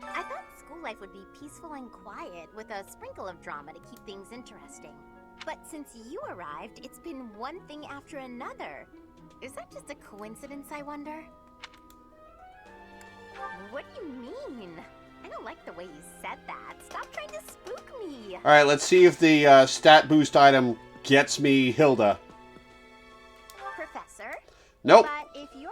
I thought school life would be peaceful and quiet, with a sprinkle of drama to keep things interesting. But since you arrived, it's been one thing after another. Is that just a coincidence, I wonder? What do you mean? I don't like the way you said that. Stop trying to spook me. Alright, let's see if the stat boost item gets me Hilda. Professor? Nope. But if you're...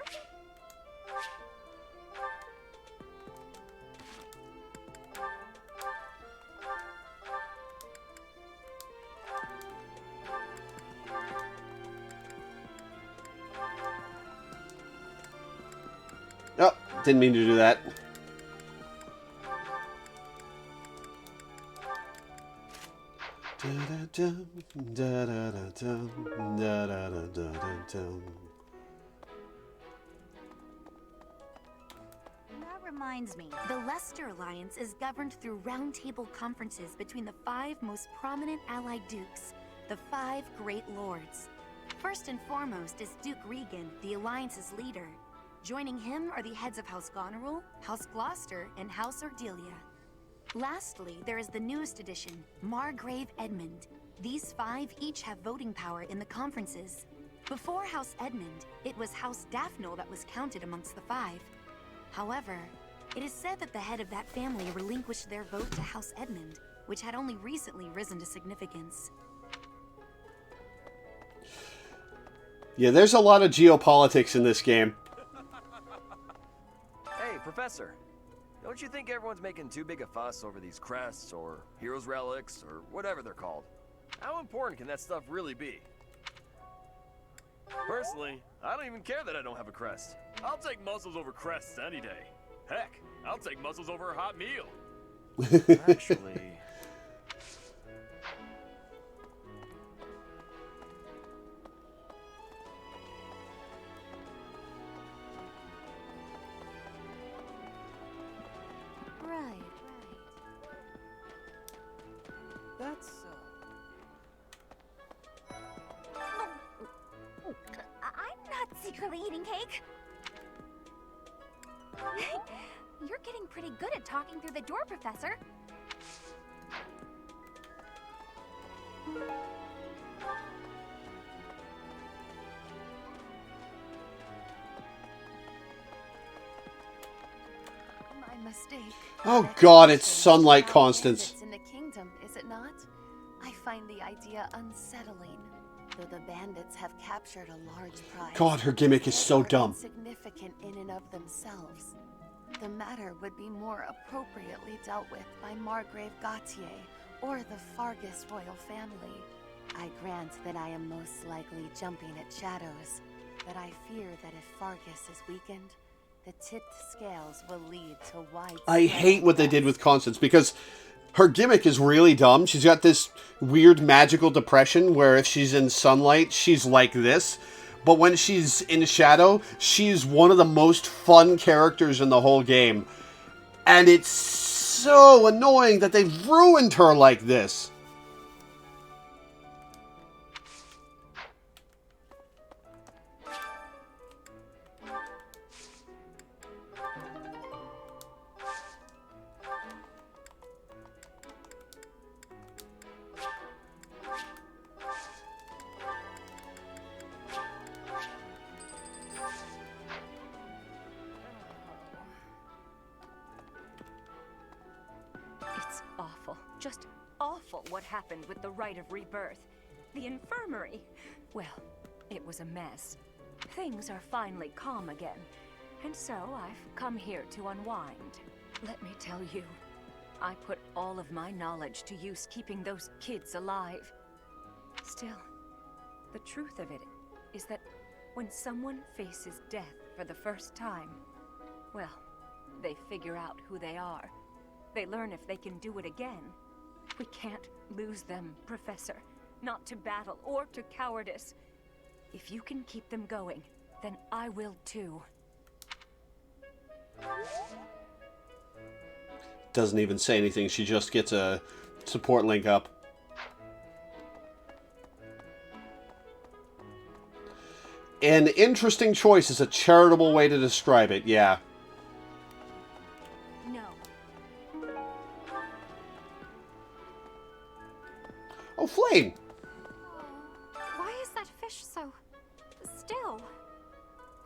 Oh, didn't mean to do that. That reminds me, the Leicester Alliance is governed through roundtable conferences between the 5 most prominent allied dukes, the 5 Great Lords. First and foremost is Duke Regan, the Alliance's leader. Joining him are the heads of House Goneril, House Gloucester, and House Ordelia. Lastly, there is the newest addition, Margrave Edmund. These 5 each have voting power in the conferences. Before House Edmund, it was House Daphne that was counted amongst the 5. However, it is said that the head of that family relinquished their vote to House Edmund, which had only recently risen to significance. Yeah, there's a lot of geopolitics in this game. Hey, Professor. Don't you think everyone's making too big a fuss over these crests, or heroes' relics, or whatever they're called? How important can that stuff really be? Personally, I don't even care that I don't have a crest. I'll take muscles over crests any day. Heck, I'll take muscles over a hot meal. Actually, really eating cake? You're getting pretty good at talking through the door, Professor. My mistake. Oh God, it's sunlight constants. Bandits in the kingdom, is it not? I find the idea unsettling. Though the bandits have captured a large prize. God, her gimmick is so dumb. Insignificant in and of themselves. The matter would be more appropriately dealt with by Margrave Gautier or the Fargus royal family. I grant that I am most likely jumping at shadows, but I fear that if Fargus is weakened, the tipped scales will lead to wide. I hate what they did with Constance because her gimmick is really dumb. She's got this weird magical depression where if she's in sunlight, she's like this. But when she's in shadow, she's one of the most fun characters in the whole game. And it's so annoying that they've ruined her like this. It's awful. Just awful what happened with the rite of rebirth. The infirmary. Well, it was a mess. Things are finally calm again. And so I've come here to unwind. Let me tell you, I put all of my knowledge to use keeping those kids alive. Still, the truth of it is that when someone faces death for the first time, well, they figure out who they are. They learn if they can do it again. We can't lose them, Professor. Not to battle or to cowardice. If you can keep them going, then I will too. Doesn't even say anything. She just gets a support link up. An interesting choice is a charitable way to describe it, yeah. No. Oh, Flame! Why is that fish so still?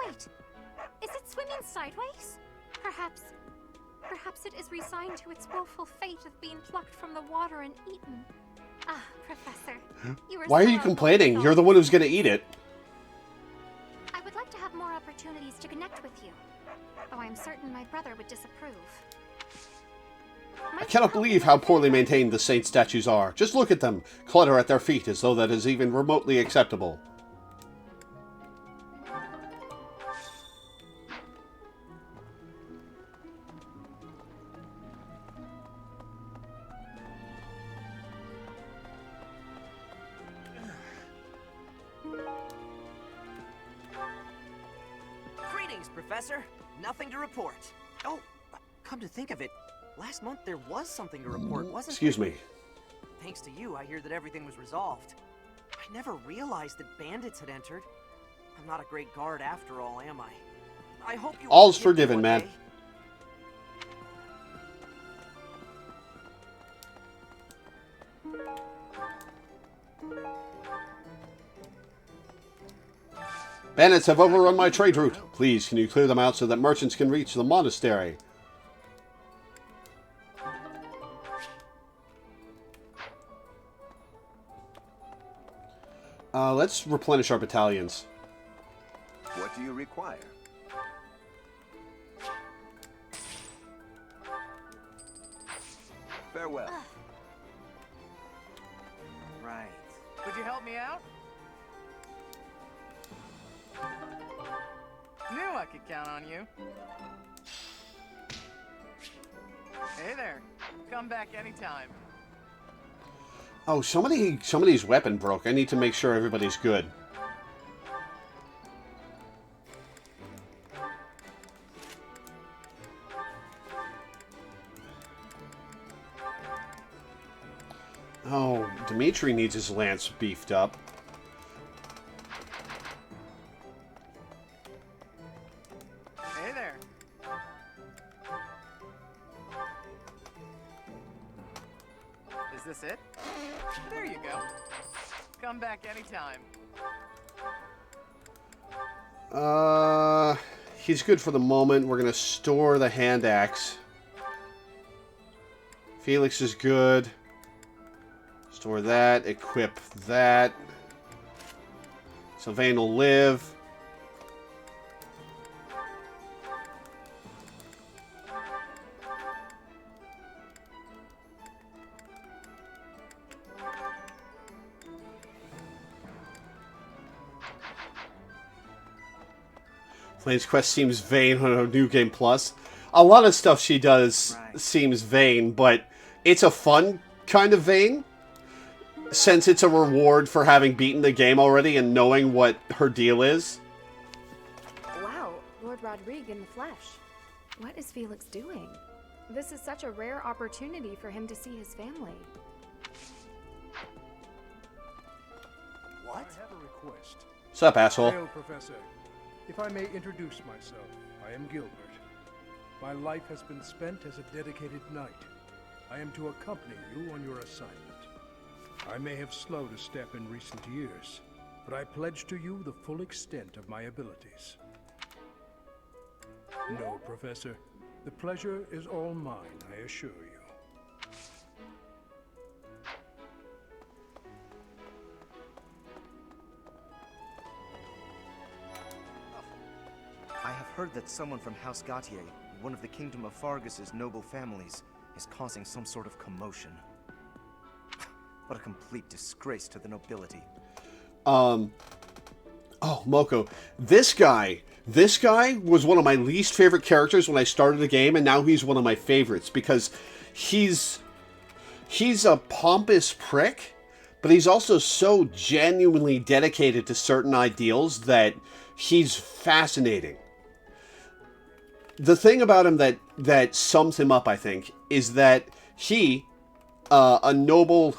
Wait, is it swimming sideways? Perhaps it is resigned to its woeful fate of being plucked from the water and eaten. Ah, Professor, you were Why are you complaining? You're the one who's gonna eat it. I would like to have more opportunities to connect with you, though I'm certain my brother would disapprove. I cannot believe how poorly maintained the saint statues are. Just look at them. Clutter at their feet as though that is even remotely acceptable. Greetings, Professor. Nothing to report. Oh, come to think of it, last month there was something to report, wasn't there? Excuse me. Thanks to you, I hear that everything was resolved. I never realized that bandits had entered. I'm not a great guard after all, am I? I hope you All's forgive me forgiven, one man. day. Bandits have overrun my trade route. Please, can you clear them out so that merchants can reach the monastery? Let's replenish our battalions. What do you require? Farewell. Right. Could you help me out? Knew I could count on you. Hey there. Come back anytime. Oh, somebody's weapon broke. I need to make sure everybody's good. Oh, Dimitri needs his lance beefed up. Is this it? There you go. Come back anytime. He's good for the moment. We're gonna store the hand axe. Felix is good. Store that. Equip that. Sylvain will live. Flame's quest seems vain on a New Game Plus. A lot of stuff she does seems vain, but it's a fun kind of vain, since it's a reward for having beaten the game already and knowing what her deal is. Wow, Lord Rodrigue in the flesh. What is Felix doing? This is such a rare opportunity for him to see his family. What? I have a request. What's up, asshole? Hail, Professor. If I may introduce myself, I am Gilbert. My life has been spent as a dedicated knight. I am to accompany you on your assignment. I may have slowed a step in recent years, but I pledge to you the full extent of my abilities. No, Professor. The pleasure is all mine, I assure you. I have heard that someone from House Gautier, one of the Kingdom of Fargus's noble families, is causing some sort of commotion. What a complete disgrace to the nobility. Oh, Moko. This guy was one of my least favorite characters when I started the game, and now he's one of my favorites because he's a pompous prick, but he's also so genuinely dedicated to certain ideals that he's fascinating. The thing about him that sums him up, I think, is that he, a noble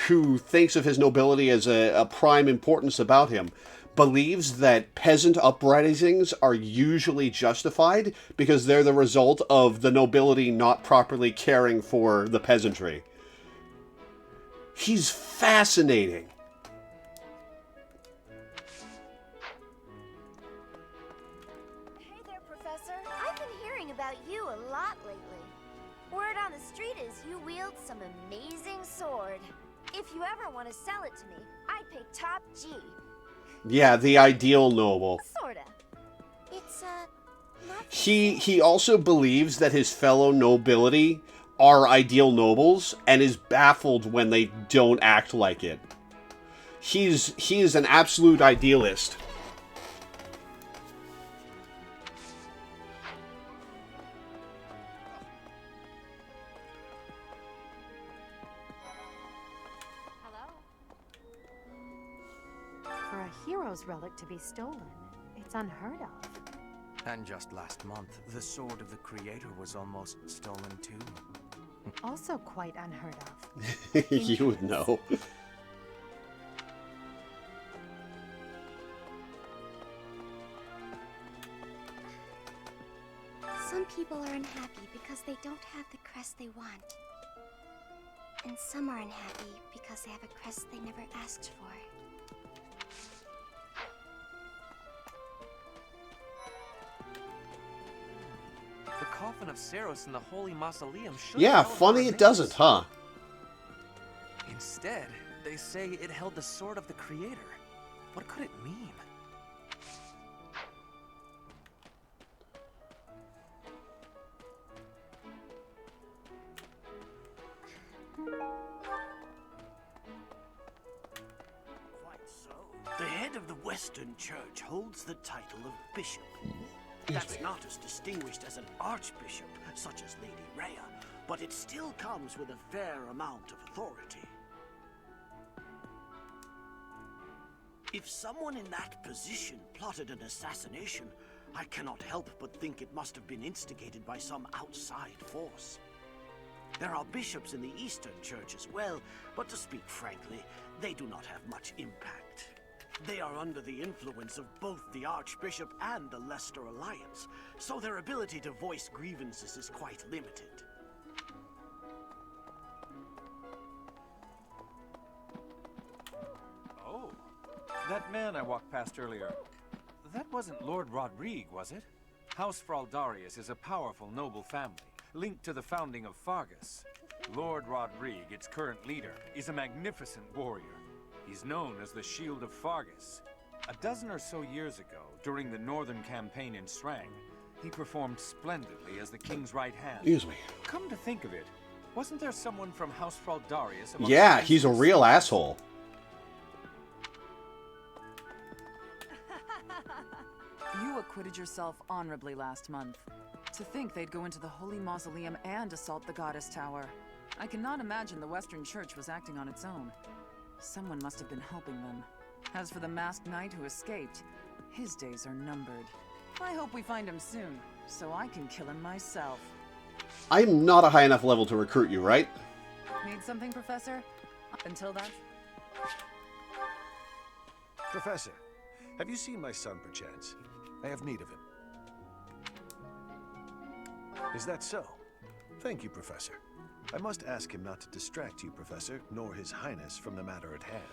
who thinks of his nobility as a prime importance about him, believes that peasant uprisings are usually justified because they're the result of the nobility not properly caring for the peasantry. He's fascinating. Hey there, Professor. I've been hearing about you a lot lately. Word on the street is you wield some amazing sword. If you ever want to sell it to me, I'd pay top G. Yeah, the ideal noble. Sorta. It's, not... He also believes that his fellow nobility are ideal nobles and is baffled when they don't act like it. He is an absolute idealist. For a hero's relic to be stolen, it's unheard of. And just last month, the sword of the Creator was almost stolen too. Also quite unheard of. You would know. Some people are unhappy because they don't have the crest they want. And some are unhappy because they have a crest they never asked for. The coffin of Saros in the Holy Mausoleum should Yeah, have held funny her it doesn't, huh? Instead, they say it held the sword of the Creator. What could it mean? Quite so. The head of the Western Church holds the title of Bishop. That's not as distinguished as an archbishop, such as Lady Rhea, but it still comes with a fair amount of authority. If someone in that position plotted an assassination, I cannot help but think it must have been instigated by some outside force. There are bishops in the Eastern Church as well, but to speak frankly, they do not have much impact. They are under the influence of both the Archbishop and the Leicester Alliance, so their ability to voice grievances is quite limited. That man I walked past earlier, that wasn't Lord Rodrigue, was it? House Fraldarius is a powerful noble family, linked to the founding of Fargus. Lord Rodrigue, its current leader, is a magnificent warrior. He's known as the Shield of Fargus. A dozen or so years ago, during the Northern Campaign in Strang, he performed splendidly as the king's right hand. Excuse me. Come to think of it, wasn't there someone from House Fraldarius among Yeah, the he's a real asshole. You acquitted yourself honorably last month. To think they'd go into the Holy Mausoleum and assault the Goddess Tower. I cannot imagine the Western Church was acting on its own. Someone must have been helping them. As for the masked knight who escaped, his days are numbered. I hope we find him soon, so I can kill him myself. I'm not a high enough level to recruit you, right? Need something, Professor? Until then... Professor, have you seen my son, perchance? I have need of him. Is that so? Thank you, Professor. I must ask him not to distract you, Professor, nor His Highness from the matter at hand.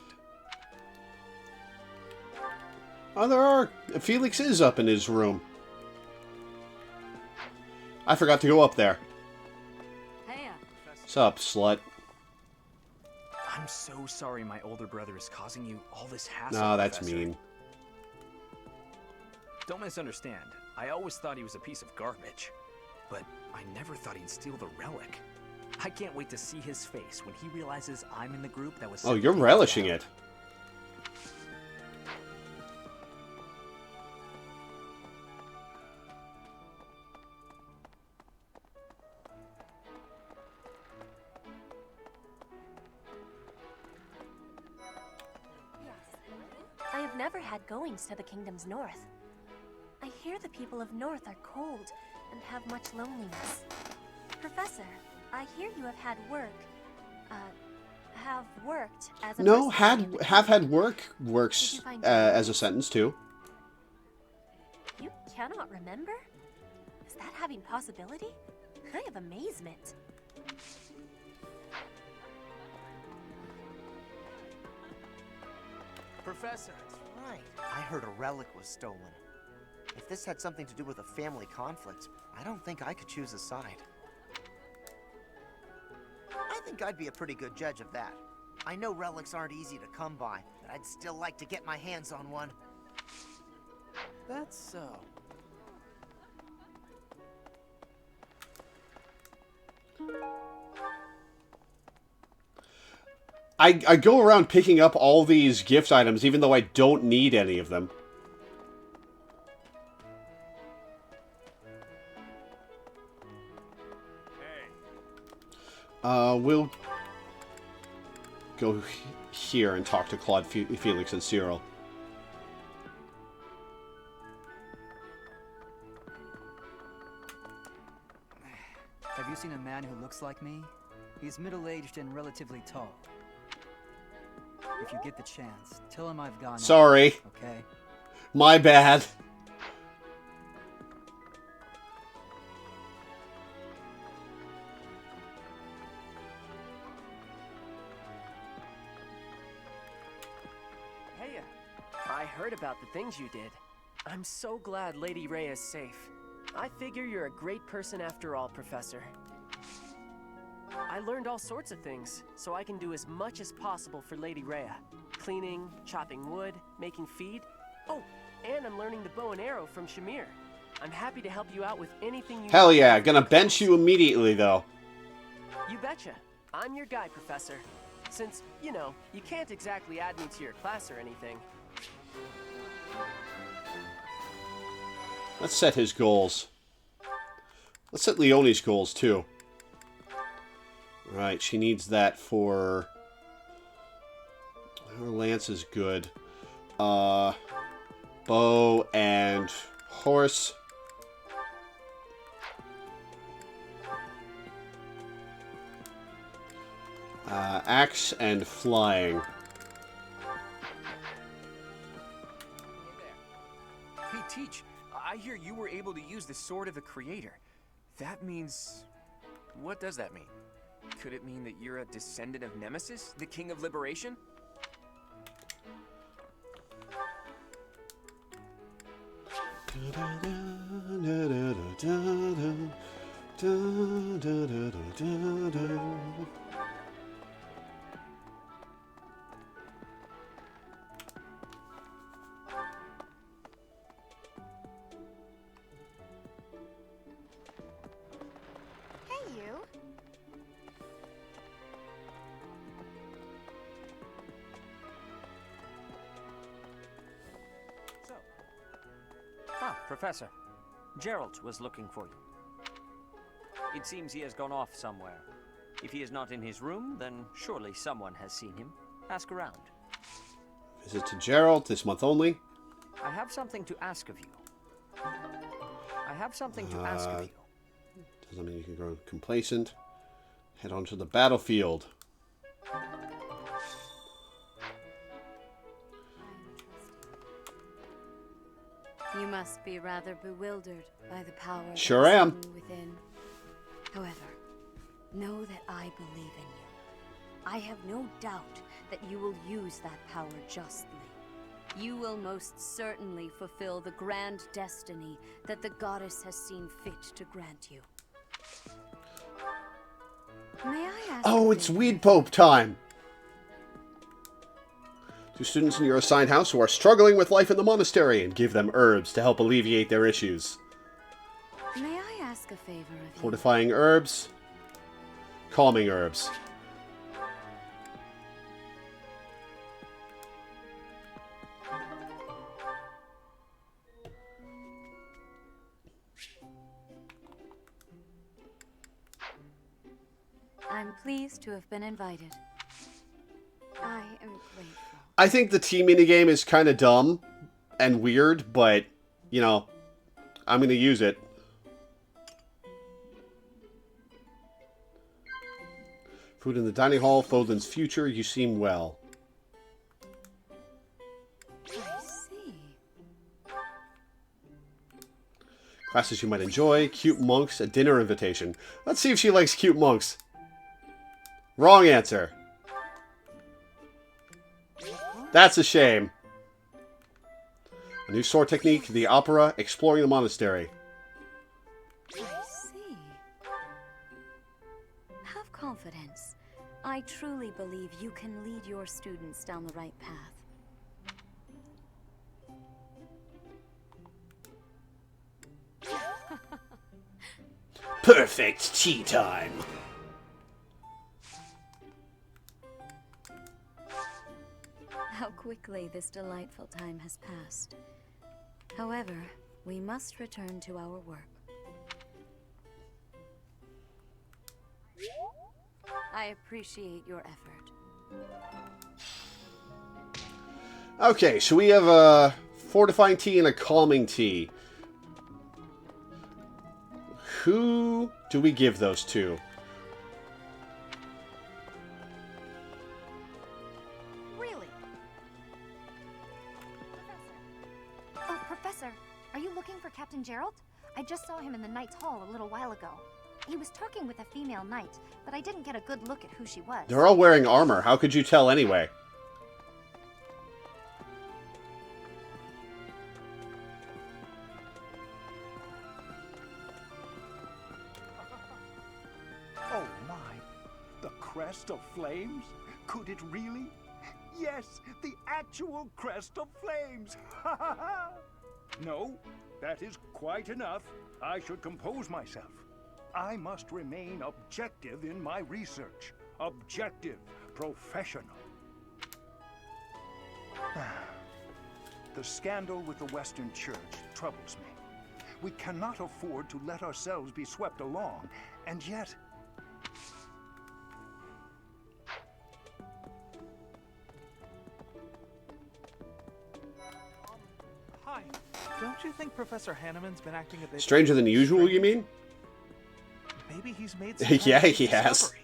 Oh, there are. Felix is up in his room. I forgot to go up there. Hey, What's up, slut? I'm so sorry my older brother is causing you all this hassle. No, that's Professor. mean. Don't misunderstand. I always thought he was a piece of garbage. But I never thought he'd steal the relic. I can't wait to see his face when he realizes I'm in the group that was... Oh, you're relishing it. I have never had goings to the kingdom's north. I hear the people of North are cold and have much loneliness. Professor, I hear you have had worked as a No, mercenary. have had work works as a sentence too. You cannot remember? Is that having possibility? I have amazement. Professor, that's right. I heard a relic was stolen. If this had something to do with a family conflict, I don't think I could choose a side. I think I'd be a pretty good judge of that. I know relics aren't easy to come by, but I'd still like to get my hands on one. That's so. I go around picking up all these gift items even though I don't need any of them. We'll go here and talk to Claude, Felix, and Cyril. Have you seen a man who looks like me? He's middle-aged and relatively tall. If you get the chance, tell him I've gone. Sorry. Okay. My bad. Hey, I heard about the things you did. I'm so glad Lady Rhea is safe. I figure you're a great person after all, Professor. I learned all sorts of things, so I can do as much as possible for Lady Rhea. Cleaning, chopping wood, making feed. Oh, and I'm learning the bow and arrow from Shamir. I'm happy to help you out with anything you Hell need. yeah, gonna bench you immediately though. You betcha. I'm your guy, Professor. Since, you know, you can't exactly add me to your class or anything. Let's set his goals. Let's set Leonie's goals too. Right, she needs that for... Her lance is good. Bow and horse. Axe and flying. Hey, Teach, I hear you were able to use the Sword of the Creator. That means... What does that mean? Could it mean that you're a descendant of Nemesis, the King of Liberation? Hey, you. Ah, Professor. Geralt was looking for you. It seems he has gone off somewhere. If he is not in his room, then surely someone has seen him. Ask around. Visit to Geralt this month only. I have something to ask of you. Doesn't mean you can grow complacent. Head on to the battlefield. You must be rather bewildered by the power that Sure is am. hidden within. However, know that I believe in you. I have no doubt that you will use that power justly. You will most certainly fulfill the grand destiny that the goddess has seen fit to grant you. May I ask? Oh, it's Weed Pope time! To students in your assigned house who are struggling with life in the monastery, and give them herbs to help alleviate their issues. May I ask a favor of you? Fortifying herbs. Calming herbs. I'm pleased to have been invited. I am grateful. I think the tea minigame is kind of dumb and weird, but, you know, I'm going to use it. Food in the dining hall, Fodlan's future, you seem well. I see. Classes you might enjoy, cute monks, a dinner invitation. Let's see if she likes cute monks. Wrong answer. That's a shame. A new sword technique, the opera, exploring the monastery. I see. Have confidence. I truly believe you can lead your students down the right path. Perfect tea time. How quickly this delightful time has passed. However, we must return to our work. I appreciate your effort. Okay, so we have a fortifying tea and a calming tea. Who do we give those to? Really? Oh, Professor, are you looking for Captain Gerald? I just saw him in the Knight's Hall a little while ago. He was talking with a female knight, but I didn't get a good look at who she was. They're all wearing armor. How could you tell anyway? Oh my, the crest of flames? Could it really? Yes, the actual crest of flames! Ha ha ha! No, that is quite enough. I should compose myself. I must remain objective in my research. Objective, professional. The scandal with the Western Church troubles me. We cannot afford to let ourselves be swept along, and yet... Hi. Don't you think Professor Hanneman's been acting a bit... Stranger than usual, you mean? Maybe he's made some Yeah, kind of he has. discovery.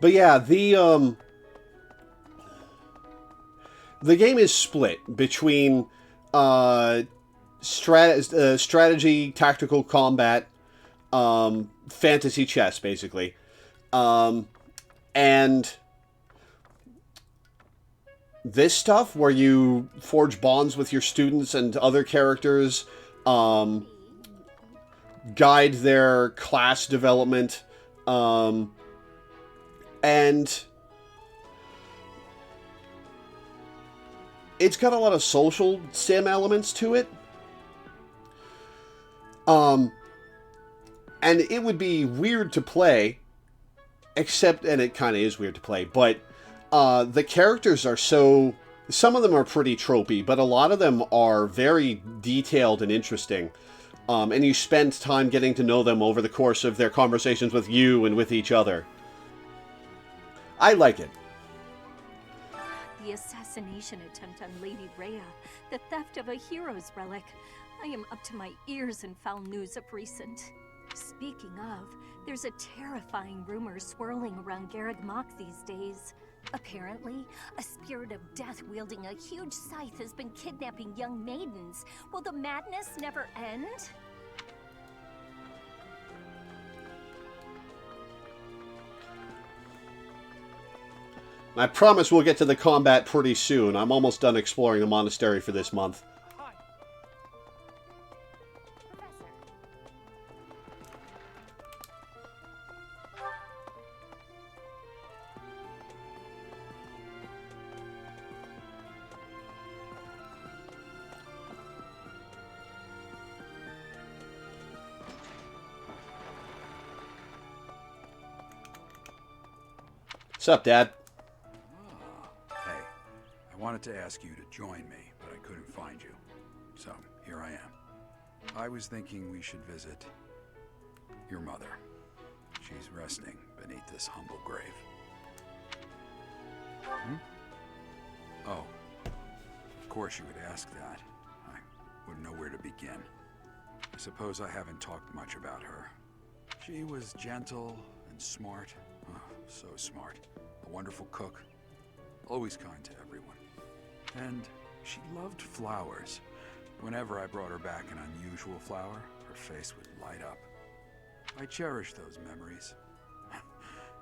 But yeah, the game is split between strategy, tactical combat, fantasy chess, basically, and this stuff where you forge bonds with your students and other characters, guide their class development, and it's got a lot of social sim elements to it. And it would be weird to play, except, and it kind of is weird to play, but the characters are so, some of them are pretty tropey, but a lot of them are very detailed and interesting. And you spend time getting to know them over the course of their conversations with you and with each other. I like it. The assassination attempt on Lady Rhea, the theft of a hero's relic. I am up to my ears in foul news of recent. Speaking of, there's a terrifying rumor swirling around Garreg Mach these days. Apparently, a spirit of death wielding a huge scythe has been kidnapping young maidens. Will the madness never end? I promise we'll get to the combat pretty soon. I'm almost done exploring the monastery for this month. What's up, Dad? Hey, I wanted to ask you to join me, but I couldn't find you. So, here I am. I was thinking we should visit your mother. She's resting beneath this humble grave. Hmm? Oh, of course you would ask that. I wouldn't know where to begin. I suppose I haven't talked much about her. She was gentle and smart. Oh, so smart. A wonderful cook. Always kind to everyone. And she loved flowers. Whenever I brought her back an unusual flower, her face would light up. I cherish those memories.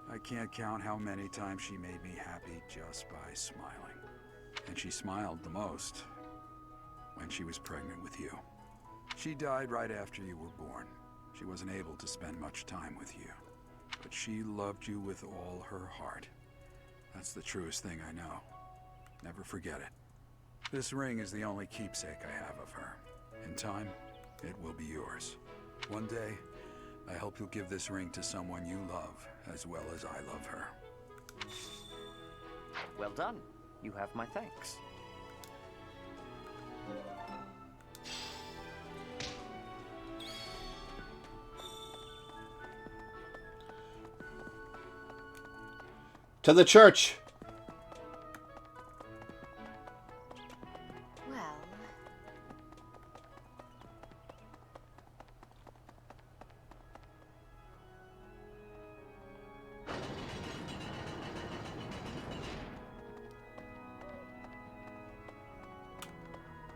I can't count how many times she made me happy just by smiling. And she smiled the most when she was pregnant with you. She died right after you were born. She wasn't able to spend much time with you. But she loved you with all her heart. That's the truest thing I know. Never forget it. This ring is the only keepsake I have of her. In time, it will be yours. One day, I hope you'll give this ring to someone you love, as well as I love her. Well done. You have my thanks. To the church! Well...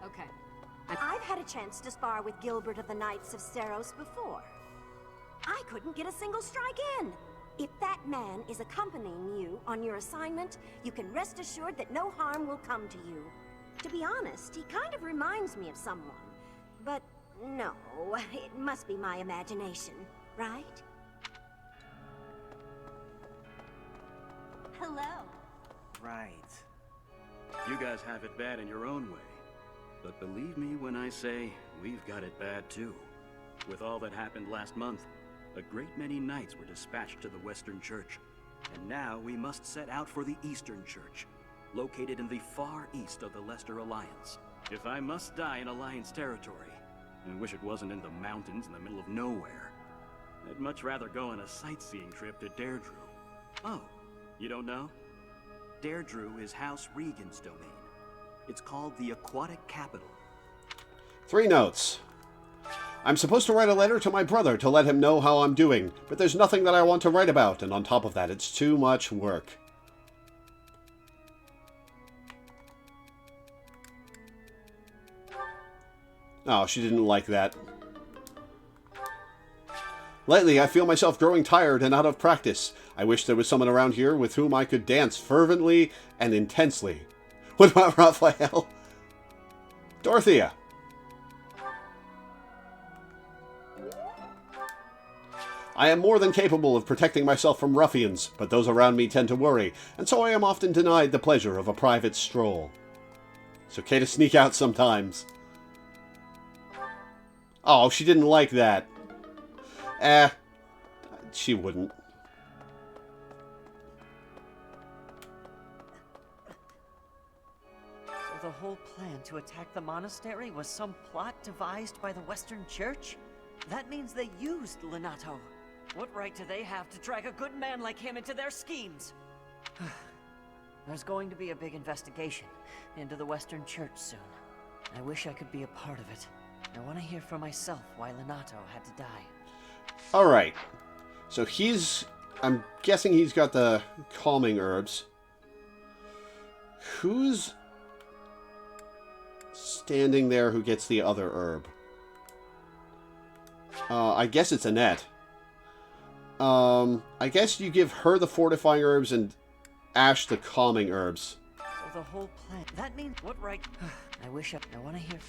Okay. I've had a chance to spar with Gilbert of the Knights of Seros before. I couldn't get a single strike in. If that man is accompanying you on your assignment, you can rest assured that no harm will come to you. To be honest, he kind of reminds me of someone. But no, it must be my imagination, right? Hello. Right. You guys have it bad in your own way. But believe me when I say, we've got it bad too. With all that happened last month, a great many knights were dispatched to the Western Church. And now we must set out for the Eastern Church, located in the far east of the Leicester Alliance. If I must die in Alliance territory, I wish it wasn't in the mountains in the middle of nowhere. I'd much rather go on a sightseeing trip to Deirdre. Oh, you don't know? Deirdre is House Regan's domain. It's called the Aquatic Capital. 3 notes. I'm supposed to write a letter to my brother to let him know how I'm doing, but there's nothing that I want to write about, and on top of that, it's too much work. Oh, she didn't like that. Lately, I feel myself growing tired and out of practice. I wish there was someone around here with whom I could dance fervently and intensely. What about Raphael? Dorothea. I am more than capable of protecting myself from ruffians, but those around me tend to worry, and so I am often denied the pleasure of a private stroll. It's okay to sneak out sometimes. Oh, she didn't like that. She wouldn't. So the whole plan to attack the monastery was some plot devised by the Western Church? That means they used Lenato. What right do they have to drag a good man like him into their schemes? There's going to be a big investigation into the Western Church soon. I wish I could be a part of it. I want to hear for myself why Lenato had to die. Alright. So I'm guessing he's got the calming herbs. Who's standing there who gets the other herb? I guess it's Annette. I guess you give her the fortifying herbs and Ash the calming herbs. So the whole plan. That means what right? I want to hear.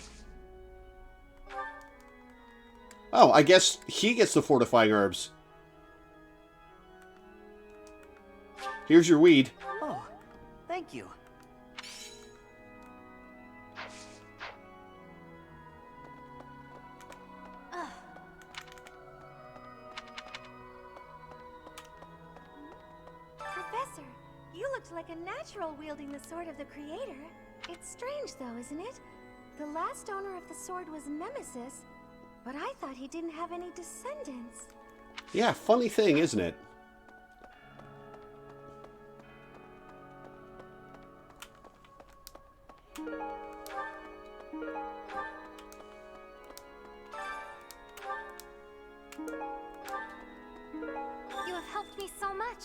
Oh, I guess he gets the fortifying herbs. Here's your weed. Oh, thank you. Professor, you looked like a natural wielding the sword of the Creator. It's strange though, isn't it? The last owner of the sword was Nemesis, but I thought he didn't have any descendants. Yeah, funny thing, isn't it? You have helped me so much.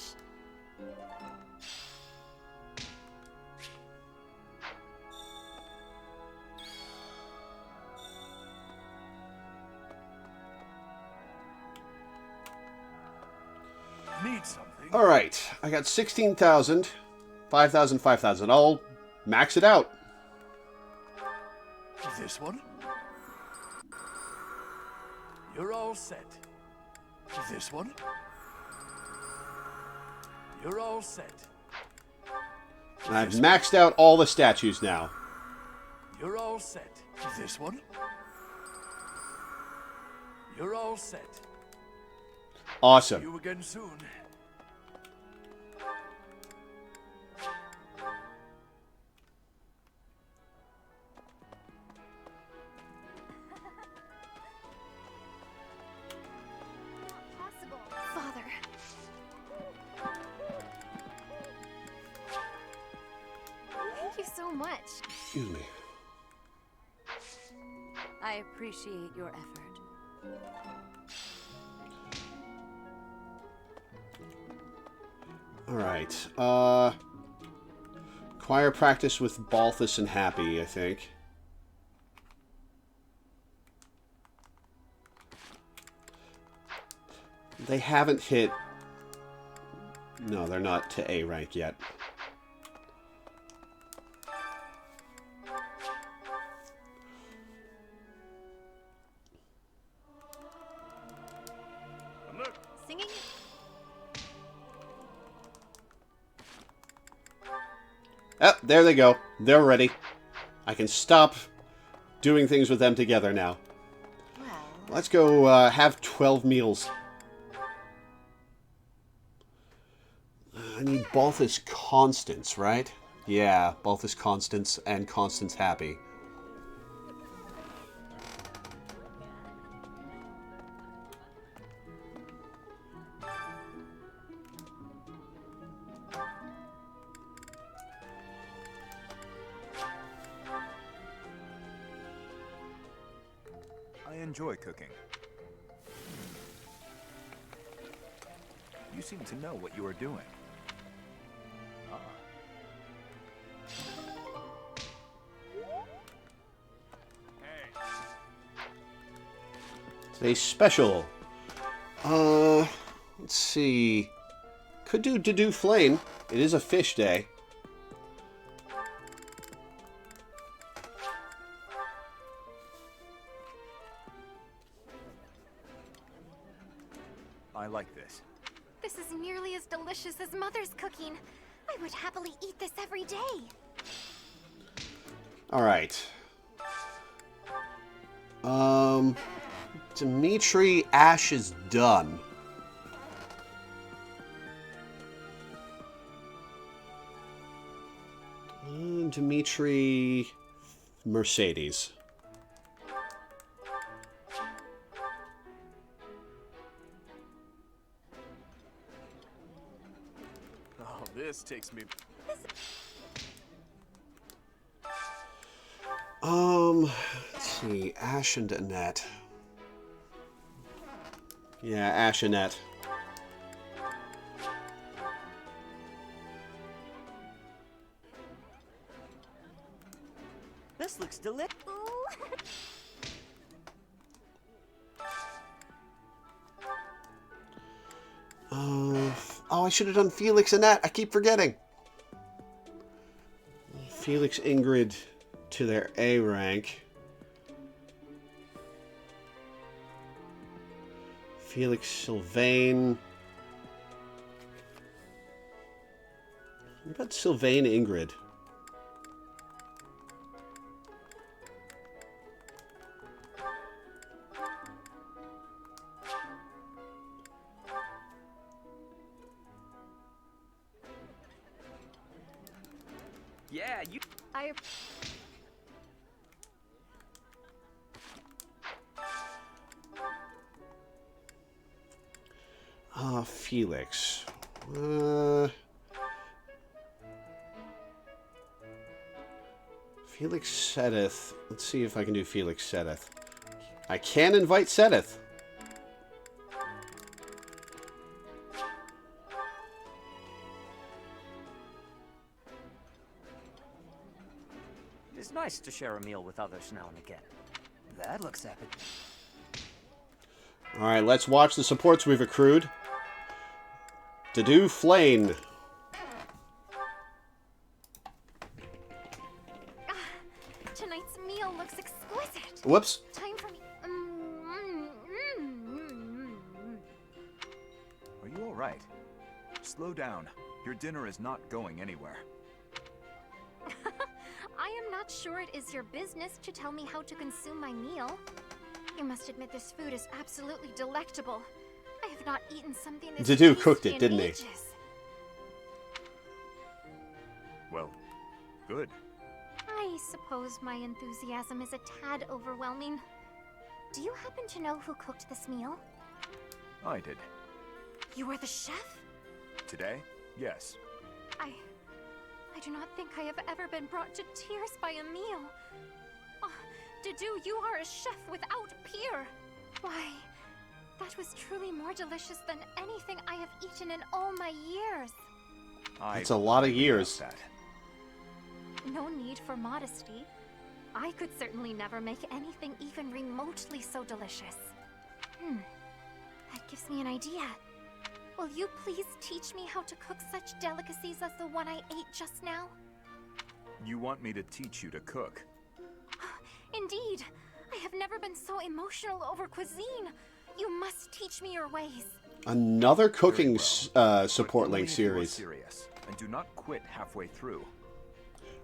Need something? Alright, I got 16,000, 5,000, 5,000. I'll max it out. This one? You're all set. This one? You're all set. And I've maxed out all the statues now. You're all set. This one? You're all set. Awesome. See you again soon. Possible. Father. Thank you so much. Excuse me. I appreciate your effort. Alright, choir practice with Balthus and Happy, I think. They haven't hit... No, they're not to A rank yet. Singing? Oh, there they go. They're ready. I can stop doing things with them together now. Let's go have 12 meals. I need Balthus Constance, right? Yeah, Balthus Constance and Constance Happy. I enjoy cooking. You seem to know what you are doing. Ah. Today's special. Let's see. Could do Flame. It is a fish day. like this. This is nearly as delicious as Mother's cooking. I would happily eat this every day. Alright. Dimitri, Ash is done. Dimitri, Mercedes. Oh, this takes me... Let's see, Ash and Annette. Yeah, Ash and Annette. This looks delicious. Oh, I should have done Felix and Annette. I keep forgetting. Felix, Ingrid to their A rank. Felix, Sylvain. What about Sylvain, Ingrid? Yeah, you... Felix. Felix Sedith. Let's see if I can do Felix Sedith. I can invite Sedith. It is nice to share a meal with others now and again. That looks epic. Alright, let's watch the supports we've accrued. Dedue Flane. Tonight's meal looks exquisite. Whoops. Time for me. Are you all right? Slow down. Your dinner is not going anywhere. I am not sure it is your business to tell me how to consume my meal. You must admit this food is absolutely delectable. I have not eaten something this Dedue tasty cooked it, in didn't he? ages. Well, good. I suppose my enthusiasm is a tad overwhelming. Do you happen to know who cooked this meal? I did. You are the chef? Today? Yes. I do not think I have ever been brought to tears by a meal. Oh, Dedue, you are a chef without peer. Why, that was truly more delicious than anything I have eaten in all my years. It's a lot of years. No need for modesty. I could certainly never make anything even remotely so delicious. That gives me an idea. Will you please teach me how to cook such delicacies as the one I ate just now? You want me to teach you to cook? Indeed. I have never been so emotional over cuisine. You must teach me your ways. Another cooking support Only link if you are series. serious, and do not quit halfway through.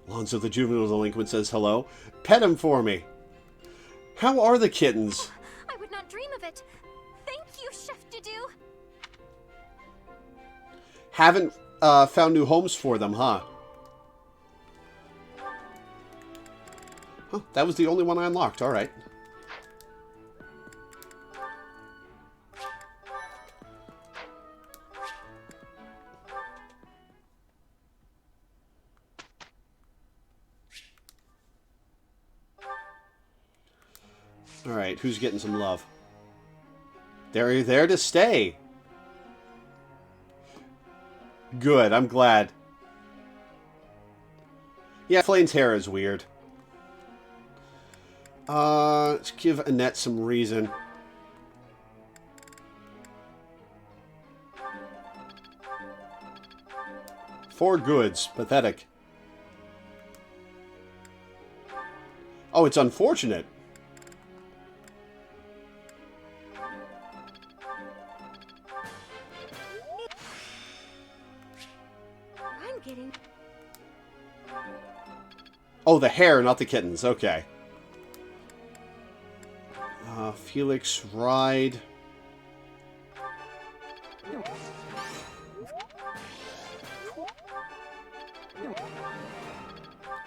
Lonzo the Juvenile Delinquent says hello. Pet him for me. How are the kittens? I would not dream of it. Thank you, Chef Dedue. Haven't found new homes for them, huh? Huh, that was the only one I unlocked. All right. All right, who's getting some love? They're there to stay. Good, I'm glad. Yeah, Flane's hair is weird. Let's give Annette some reason. Four goods. Pathetic. Oh, it's unfortunate. I'm getting... Oh, the hair, not the kittens. Okay. Felix, ride.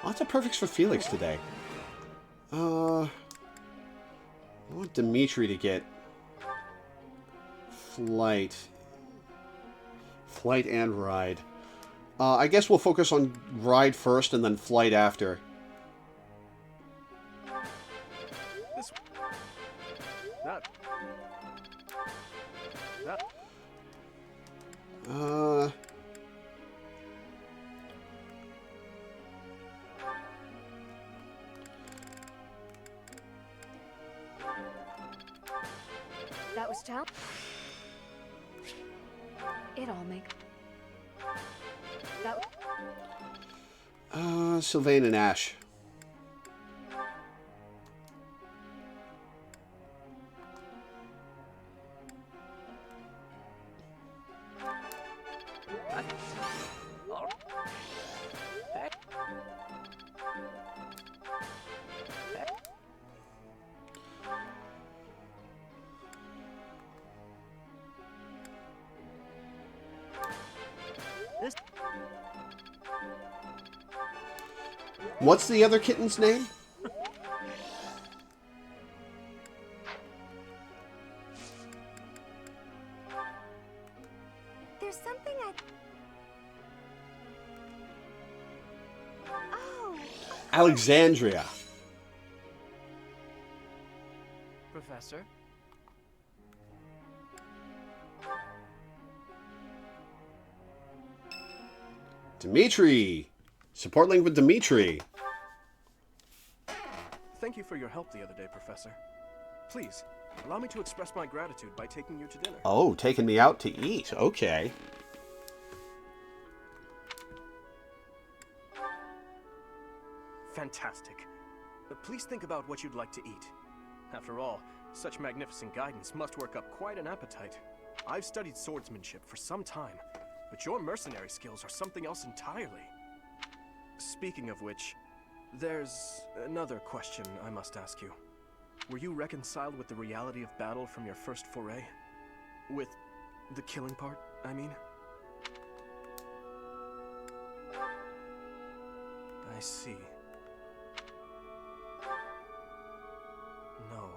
Lots of perfects for Felix today. I want Dimitri to get flight. Flight and ride. I guess we'll focus on ride first and then flight after. This... That... That was child. It all make... That... Sylvain and Ash. What's the other kitten's name? There's something I... Oh! Alexandria. Professor? Dimitri. Support link with Dimitri. Thank you for your help the other day, Professor. Please, allow me to express my gratitude by taking you to dinner. Oh, taking me out to eat. Okay. Fantastic. Please think about what you'd like to eat. After all, such magnificent guidance must work up quite an appetite. I've studied swordsmanship for some time, but your mercenary skills are something else entirely. Speaking of which, there's another question I must ask you. Were you reconciled with the reality of battle from your first foray? With the killing part, I mean? I see. No.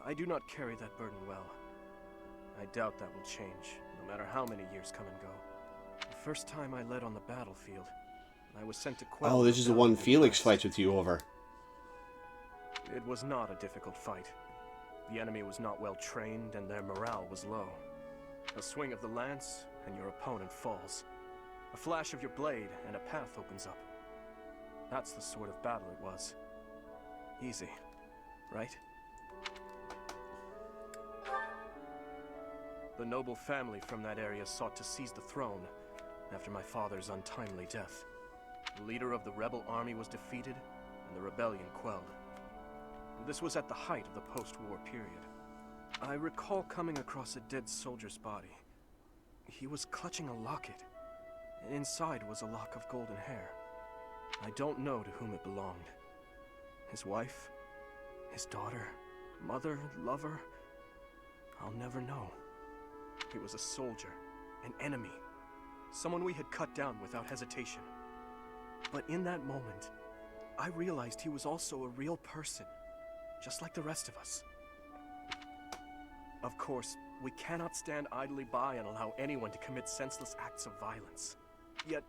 I do not carry that burden well. I doubt that will change, no matter how many years come and go. The first time I led on the battlefield, I was sent to quell... Oh, this is the one Felix fights with you over. It was not a difficult fight. The enemy was not well trained, and their morale was low. A swing of the lance, and your opponent falls. A flash of your blade, and a path opens up. That's the sort of battle it was. Easy, right? The noble family from that area sought to seize the throne after my father's untimely death. The leader of the rebel army was defeated, and the rebellion quelled. This was at the height of the post-war period. I recall coming across a dead soldier's body. He was clutching a locket, and inside was a lock of golden hair. I don't know to whom it belonged. His wife? His daughter? Mother? Lover? I'll never know. He was a soldier, an enemy, someone we had cut down without hesitation. But in that moment, I realized he was also a real person, just like the rest of us. Of course, we cannot stand idly by and allow anyone to commit senseless acts of violence. Yet,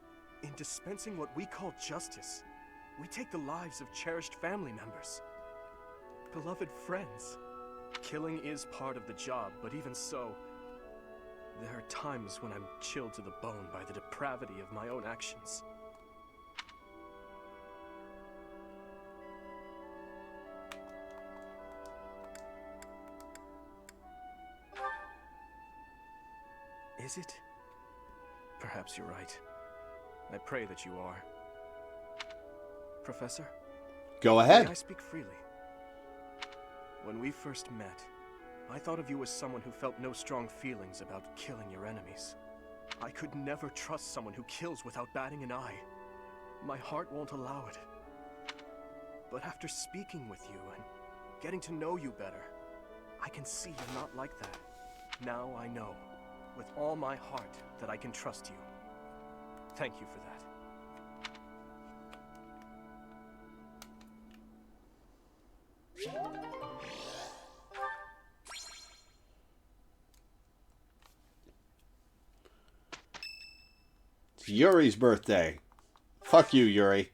in dispensing what we call justice, we take the lives of cherished family members, beloved friends. Killing is part of the job, but even so, there are times when I'm chilled to the bone by the depravity of my own actions. Is it? Perhaps you're right. I pray that you are. Professor? Go ahead. May I speak freely? When we first met, I thought of you as someone who felt no strong feelings about killing your enemies. I could never trust someone who kills without batting an eye. My heart won't allow it. But after speaking with you and getting to know you better, I can see you're not like that. Now I know, with all my heart, that I can trust you. Thank you for that. It's Yuri's birthday. Fuck you, Yuri.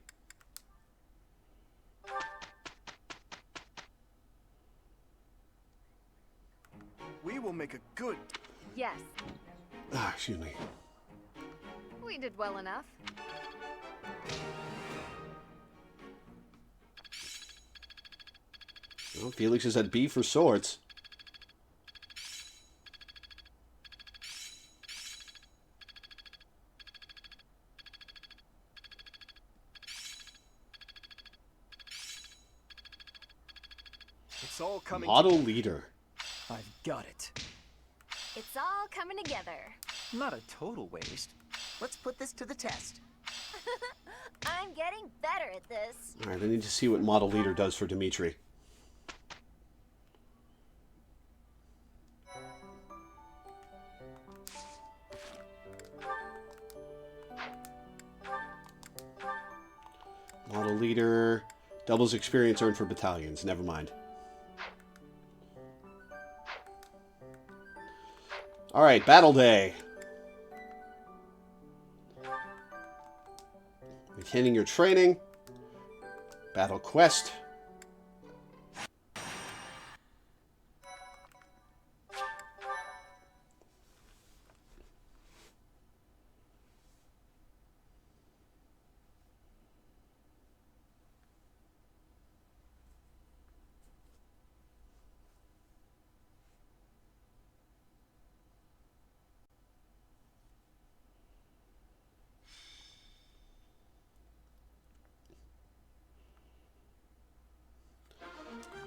We will make a good... Yes, Ah, excuse me. we did well enough. Well, Felix is at B for swords. It's all coming Model leader. I've got it. It's all coming together. Not a total waste. Let's put this to the test. I'm getting better at this. Alright, I need to see what model leader does for Dimitri. Model leader doubles experience earned for battalions. Never mind. Alright, battle day. Maintaining your training. Battle quest.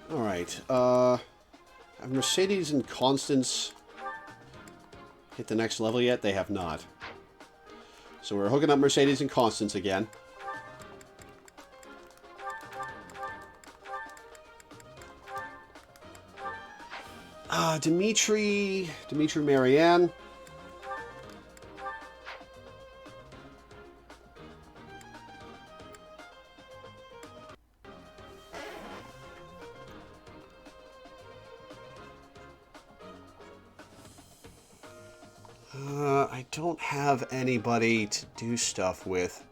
Alright, have Mercedes and Constance hit the next level yet? They have not. So we're hooking up Mercedes and Constance again. Dimitri Marianne. I don't have anybody to do stuff with.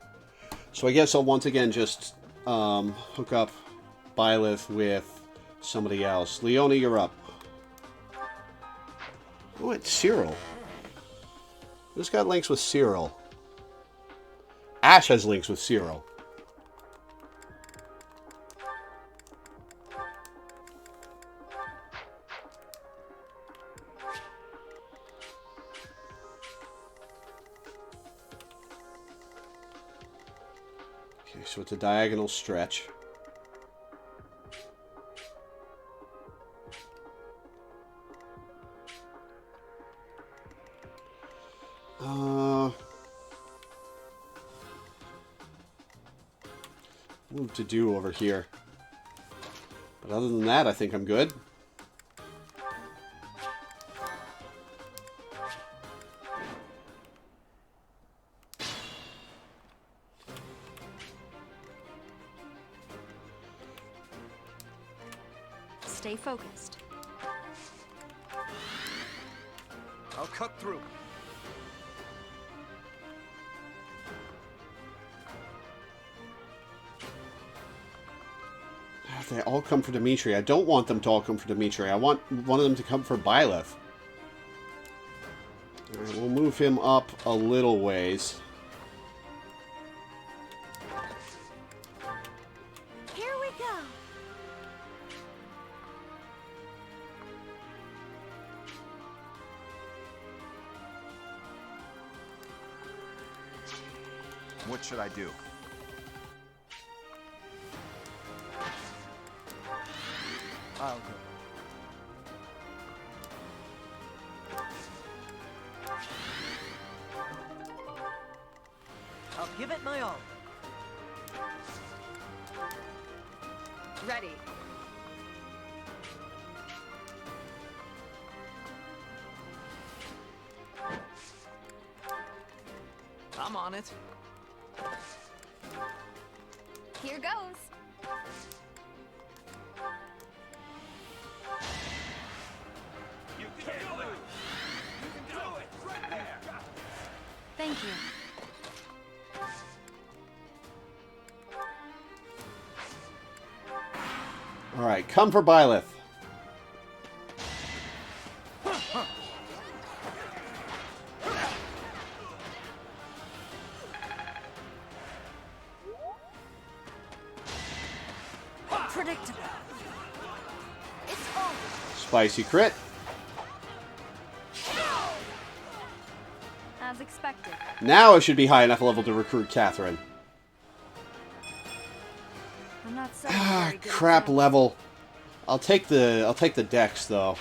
So I guess I'll once again just hook up Byleth with somebody else. Leona, you're up. Oh, it's Cyril. Who's got links with Cyril? Ash has links with Cyril. Okay, so it's a diagonal stretch. Move to do over here. But other than that, I think I'm good. Stay focused. I'll cut through. They all come for Dimitri. I don't want them to all come for Dimitri. I want one of them to come for Byleth. Alright, we'll move him up a little ways. Here we go. What should I do? I'll go. I'll give it my all. Ready. I'm on it. Here goes. You can do it! You can do it! Right there! Thank you. All right, come for Byleth. Predictable. It's over. Spicy crit. As expected. Now I should be high enough level to recruit Catherine. I'm not so Ah, crap level. I'll take the dex though.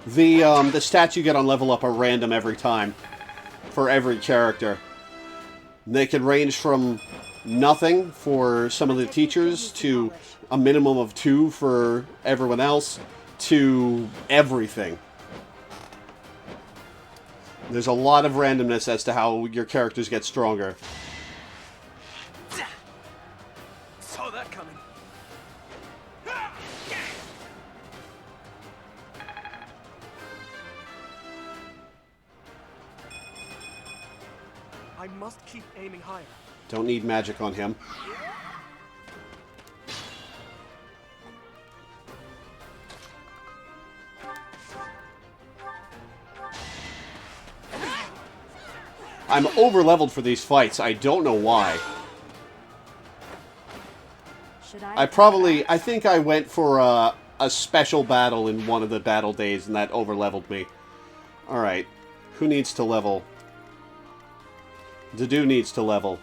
The stats you get on level up are random every time for every character. They can range from nothing for some of the teachers to a minimum of 2 for everyone else to everything. There's a lot of randomness as to how your characters get stronger. Saw that coming. I must keep aiming higher. Don't need magic on him. I'm over-leveled for these fights. I don't know why. Should I think I went for a special battle in one of the battle days, and that over-leveled me. Alright. Who needs to level? Dedue needs to level.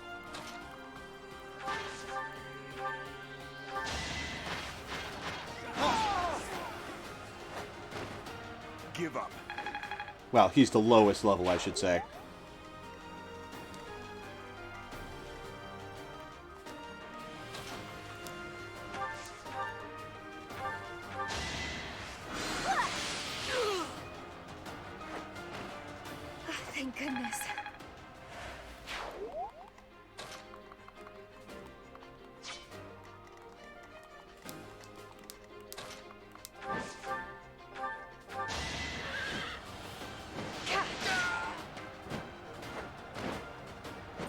Give up. Well, he's the lowest level, I should say. Thank goodness.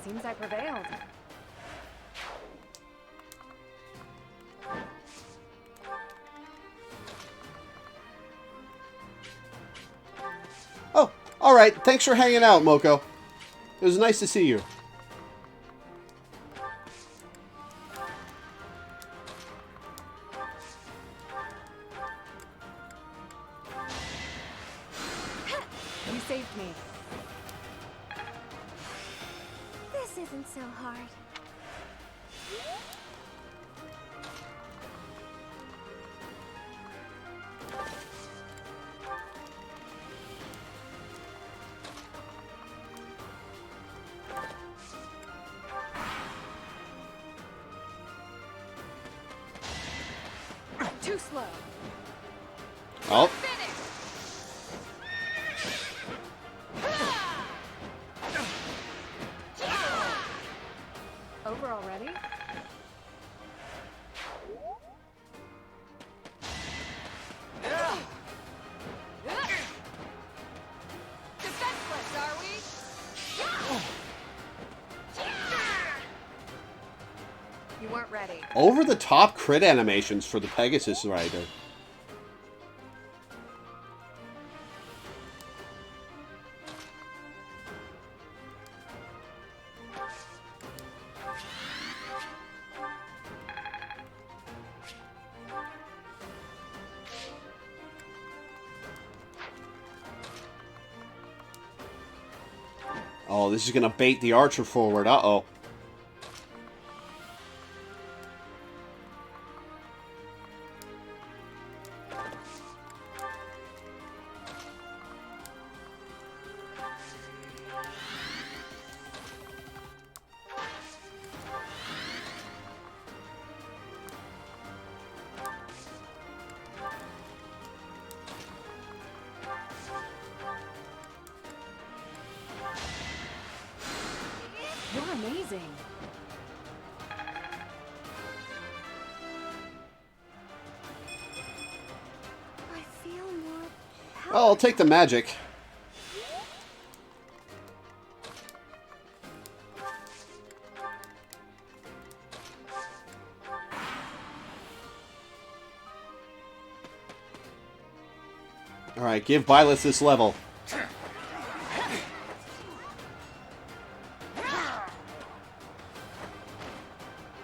Seems I prevailed. Oh, alright. Thanks for hanging out, Moko. It was nice to see you. You saved me. This isn't so hard. Too slow. Oh. Over already? Defenseless, are we? You weren't ready. Over-the-top crit animations for the Pegasus Rider. Oh, this is gonna bait the archer forward. Uh-oh. You're amazing. I feel more Oh, I'll take the magic. Alright, give Byleth this level.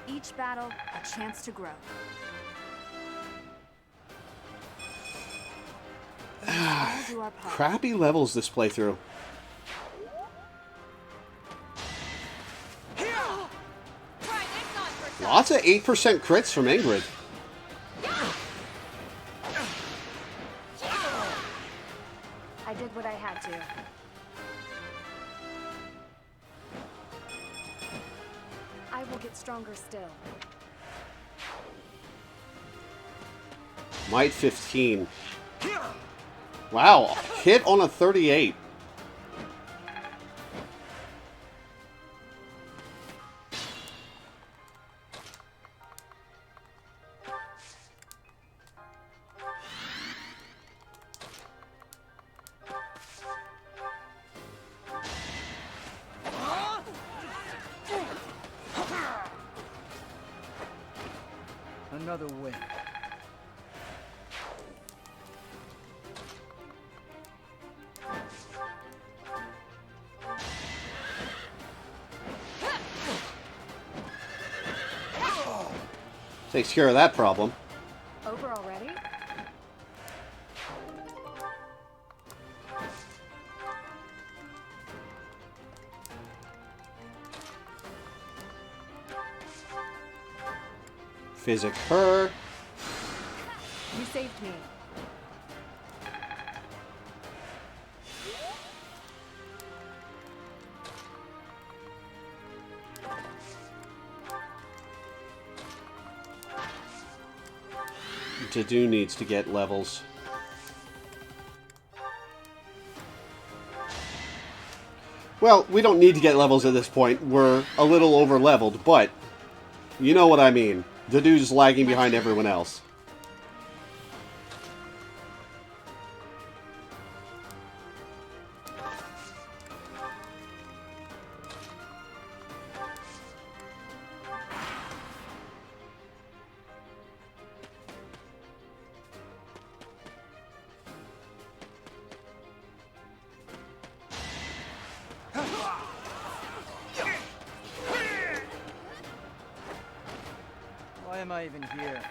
Each battle, a chance to grow. All do our part. Crappy levels this playthrough. Lots of 8% crits from Ingrid. I did what I had to. I will get stronger still. Might 15. Wow, hit on a 38. Another win. Takes care of that problem. Over already? Physic her. You saved me. Dedue needs to get levels. Well, we don't need to get levels at this point. We're a little over-leveled, but you know what I mean. Dedue's lagging behind everyone else. Why am I even here?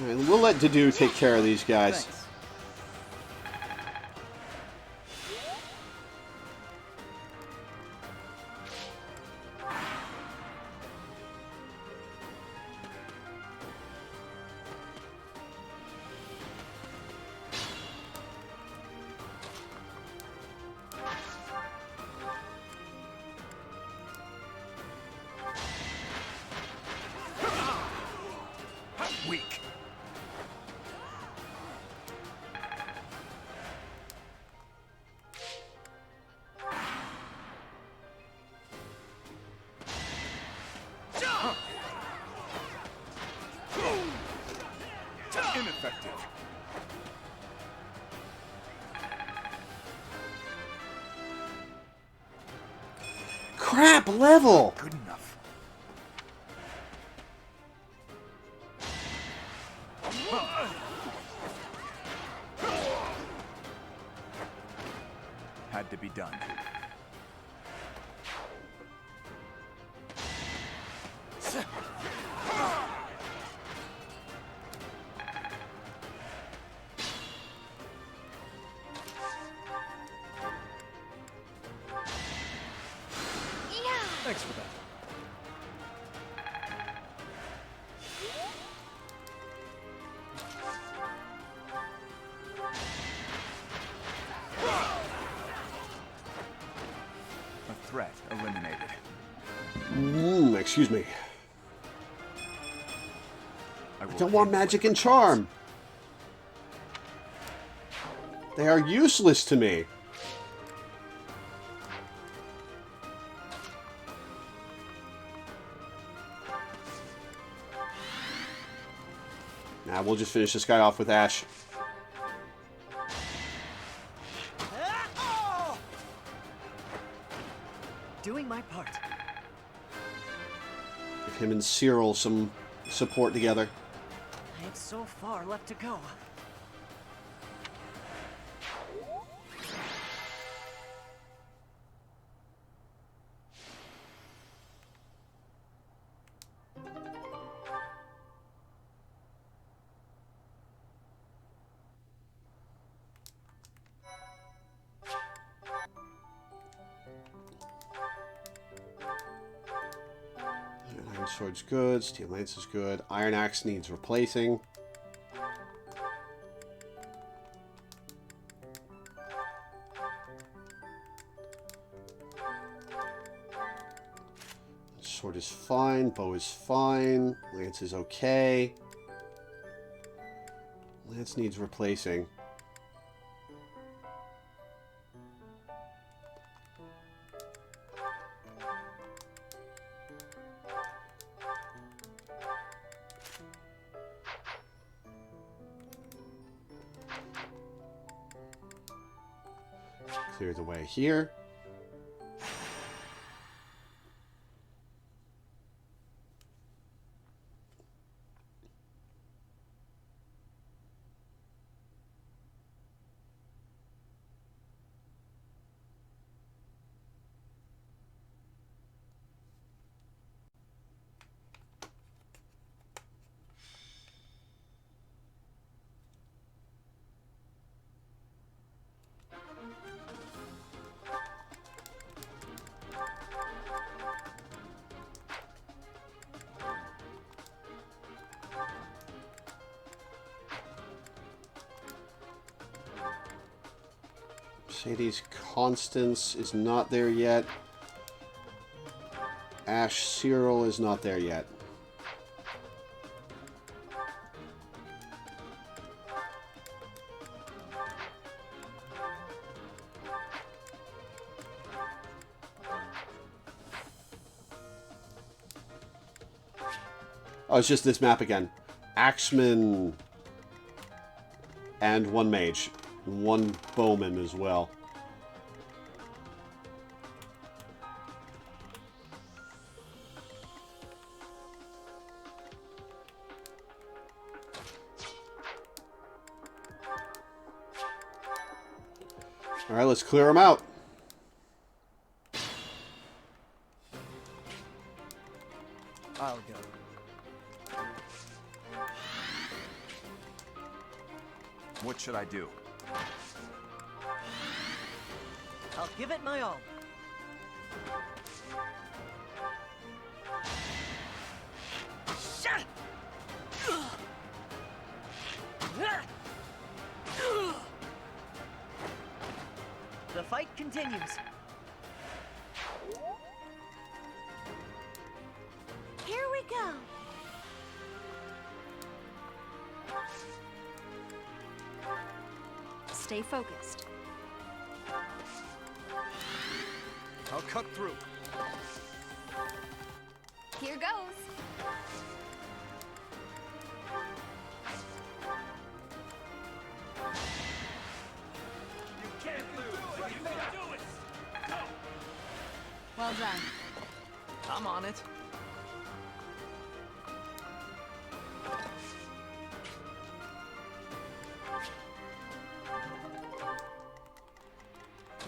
Alright, we'll let Dedue take care of these guys. Thanks. Weak. Ineffective. Crap level! Good enough. Had to be done. Thanks for that. Excuse me. I don't want magic and charm. They are useless to me. Nah, we'll just finish this guy off with Ash. Doing my part. Give him and Cyril some support together. I have so far left to go. Iron Sword's good. Steel Lance is good. Iron Axe needs replacing. Sword is fine. Bow is fine. Lance is okay. Lance needs replacing. Clear the way here. Mercedes Constance is not there yet. Ash Cyril is not there yet. Oh, it's just this map again. Axeman and one mage. One bowman as well. All right, let's clear them out. I'll go. What should I do? I'll give it my all. The fight continues. Here we go. Stay focused. I'll cut through. Here goes. You can't lose. You can do it. Go. Well done. I'm on it.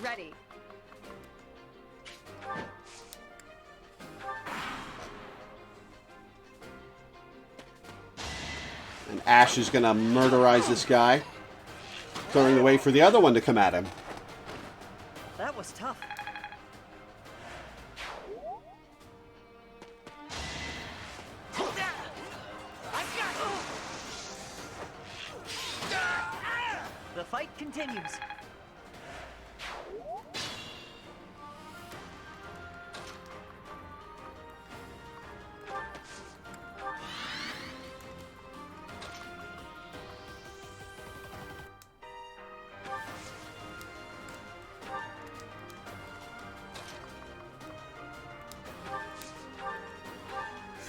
Ready. And Ash is going to murderize this guy, clearing the way for the other one to come at him. That was tough. The fight continues.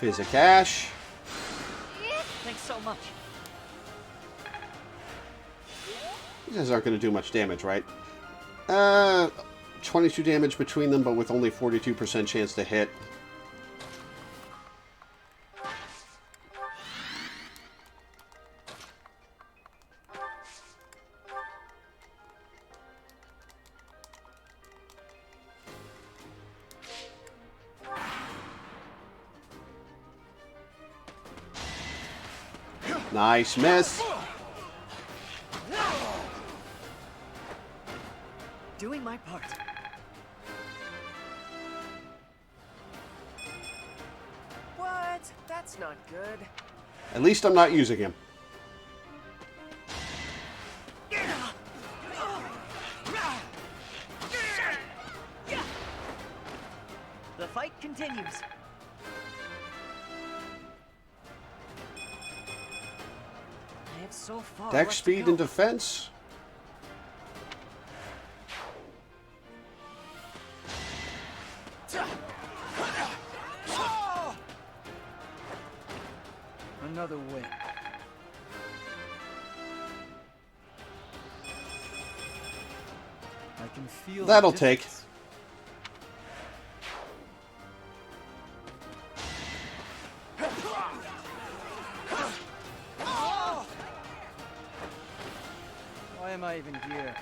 FE3H. Thanks so much. These guys aren't going to do much damage, right? 22 damage between them, but with only 42% chance to hit. Nice miss. Doing my part. What? That's not good. At least I'm not using him. The fight continues. I have so far Dex left speed to go. and defense. Another win. I can feel That'll the take. difference. Why am I even here?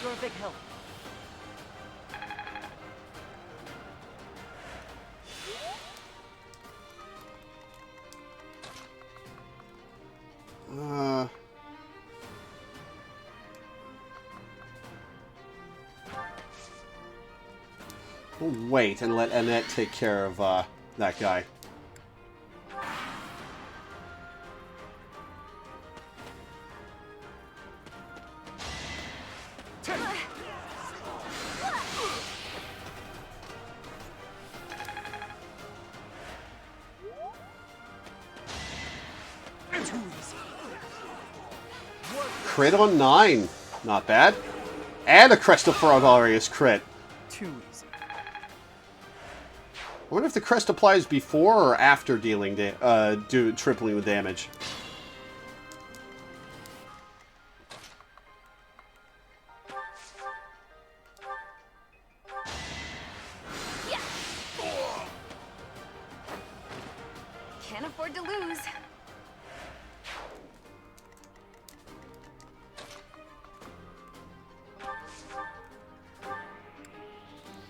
You're a big help. We'll wait and let Annette take care of that guy. Crit on 9. Not bad. And a Crest of Ferocious crit. Too easy. I wonder if the crest applies before or after dealing tripling the damage. Can't afford to lose.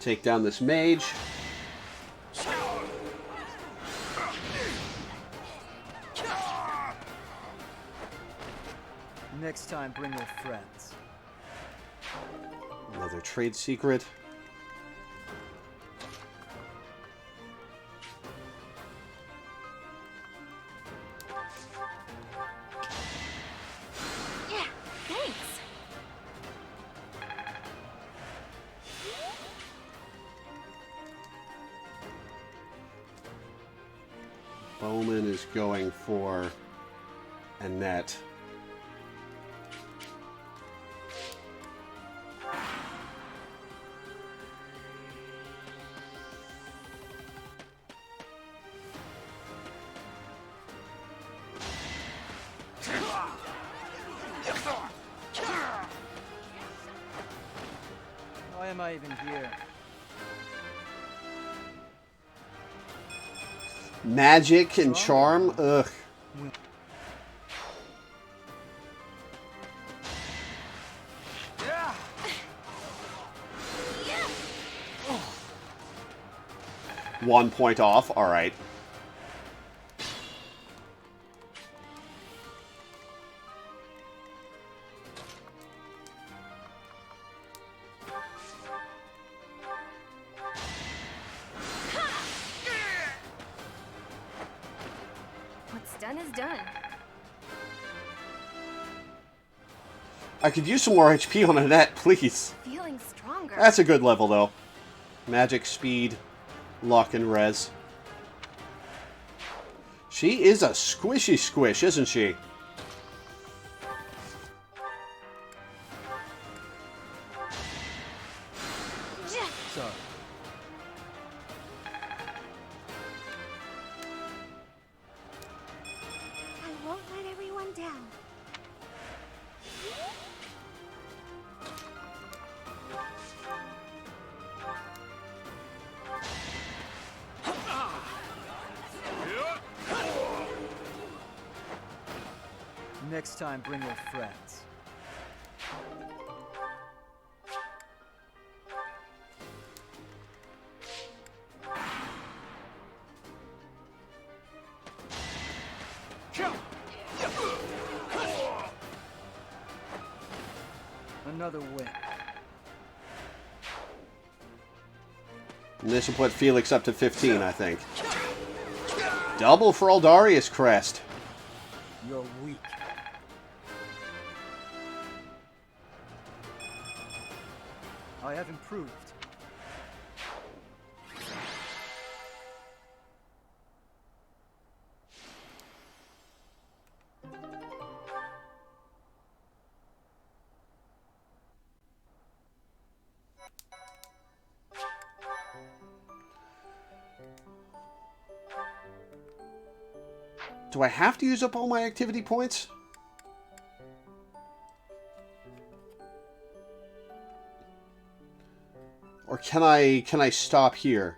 Take down this mage. Next time, bring your friends. Another trade secret. Yeah, thanks. Bowman is going for Annette. Why am I even here? Magic and charm? Ugh. One point off. All right. What's done is done. I could use some more HP on Annette, please. Feeling stronger. That's a good level, though. Magic, speed, luck, and res. She is a squishy squish, isn't she? Sorry. I won't let everyone down. Next time, bring your friends. Another win. And this will put Felix up to 15, I think. Double for Aldarius Crest. You're weak. I have improved. Do I have to use up all my activity points? Or can I stop here?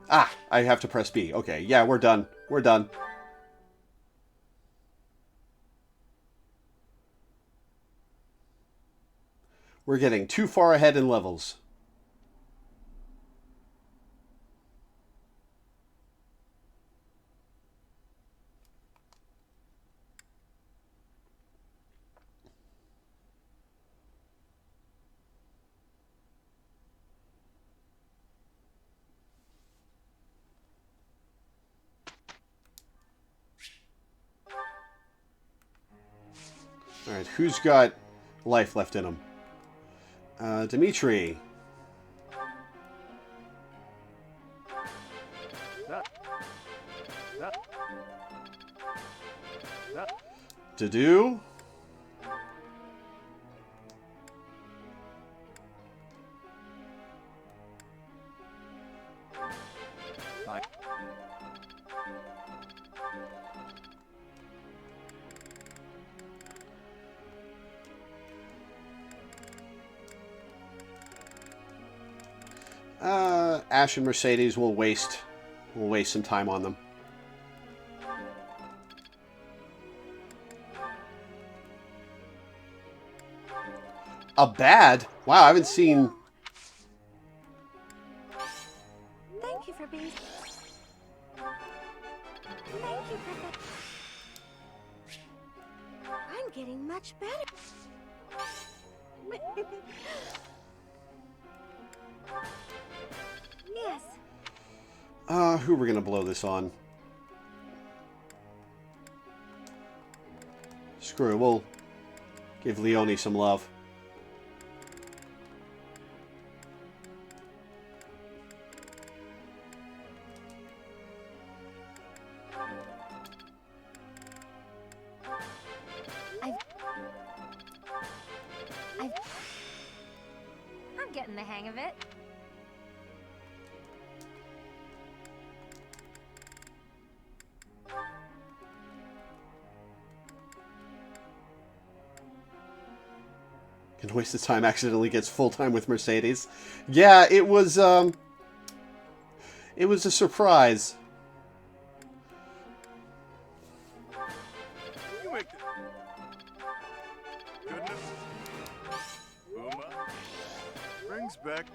Ah, I have to press B. Okay, yeah, we're done. We're done. We're getting too far ahead in levels. Alright, who's got life left in him? Dimitri. Dadu. Ash and Mercedes will waste some time on them. A bad? Wow, I haven't seen. Thank you for being. Thank you for that. I'm getting much better. Yes. Who are we gonna blow this on? Screw it, we'll give Leonie some love. I'm getting the hang of it. Can waste his time, accidentally gets full time with Mercedes. Yeah, it was a surprise. You make it. Goodness. Uma. Brings back.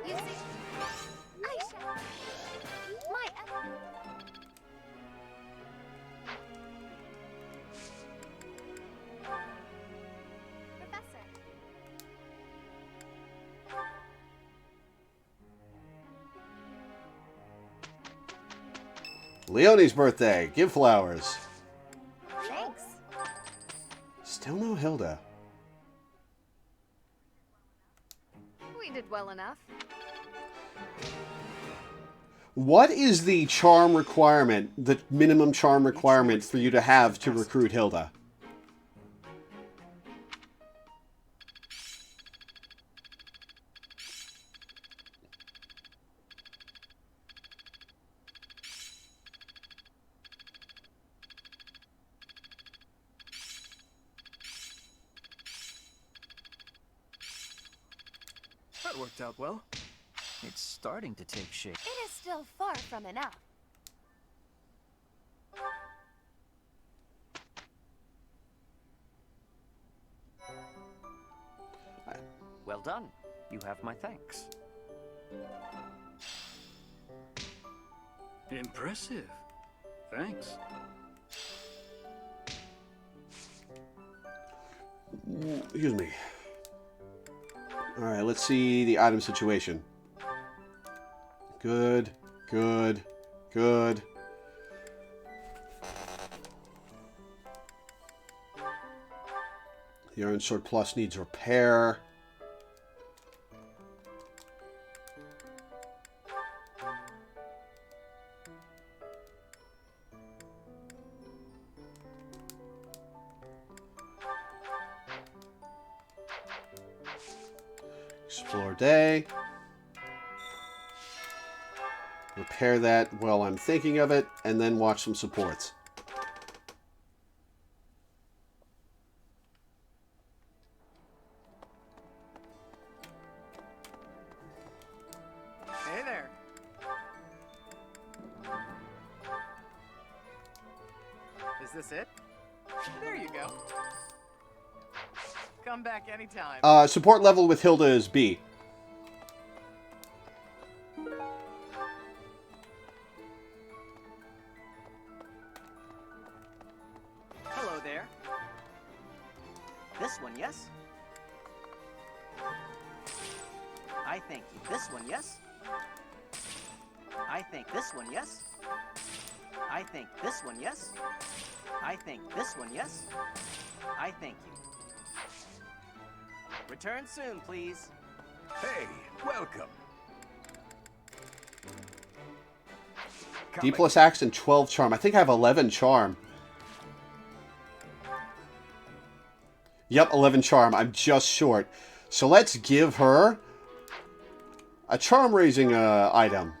You see, Aisha, my Professor. Leonie's birthday. Give flowers. Thanks. Still no Hilda. We did well enough. What is the charm requirement, the minimum charm requirement for you to have to recruit Hilda? That worked out well. It's starting to take shape. It is still far from enough. Well done. You have my thanks. Impressive. Thanks. Excuse me. Alright, let's see the item situation. Good, good, good. The Iron Sword Plus needs repair. Explore day. Repair that while I'm thinking of it, and then watch some supports. Hey there. Is this it? There you go. Come back anytime. Support level with Hilda is B. Hello there. This one, yes? I think this one, yes? I think this one, yes? I think this one, yes? I think this one, yes? I thank you. Return soon, please. Hey, welcome. D plus axe and 12 charm. I think I have 11 charm. Yep, 11 charm. I'm just short. So let's give her a charm raising item.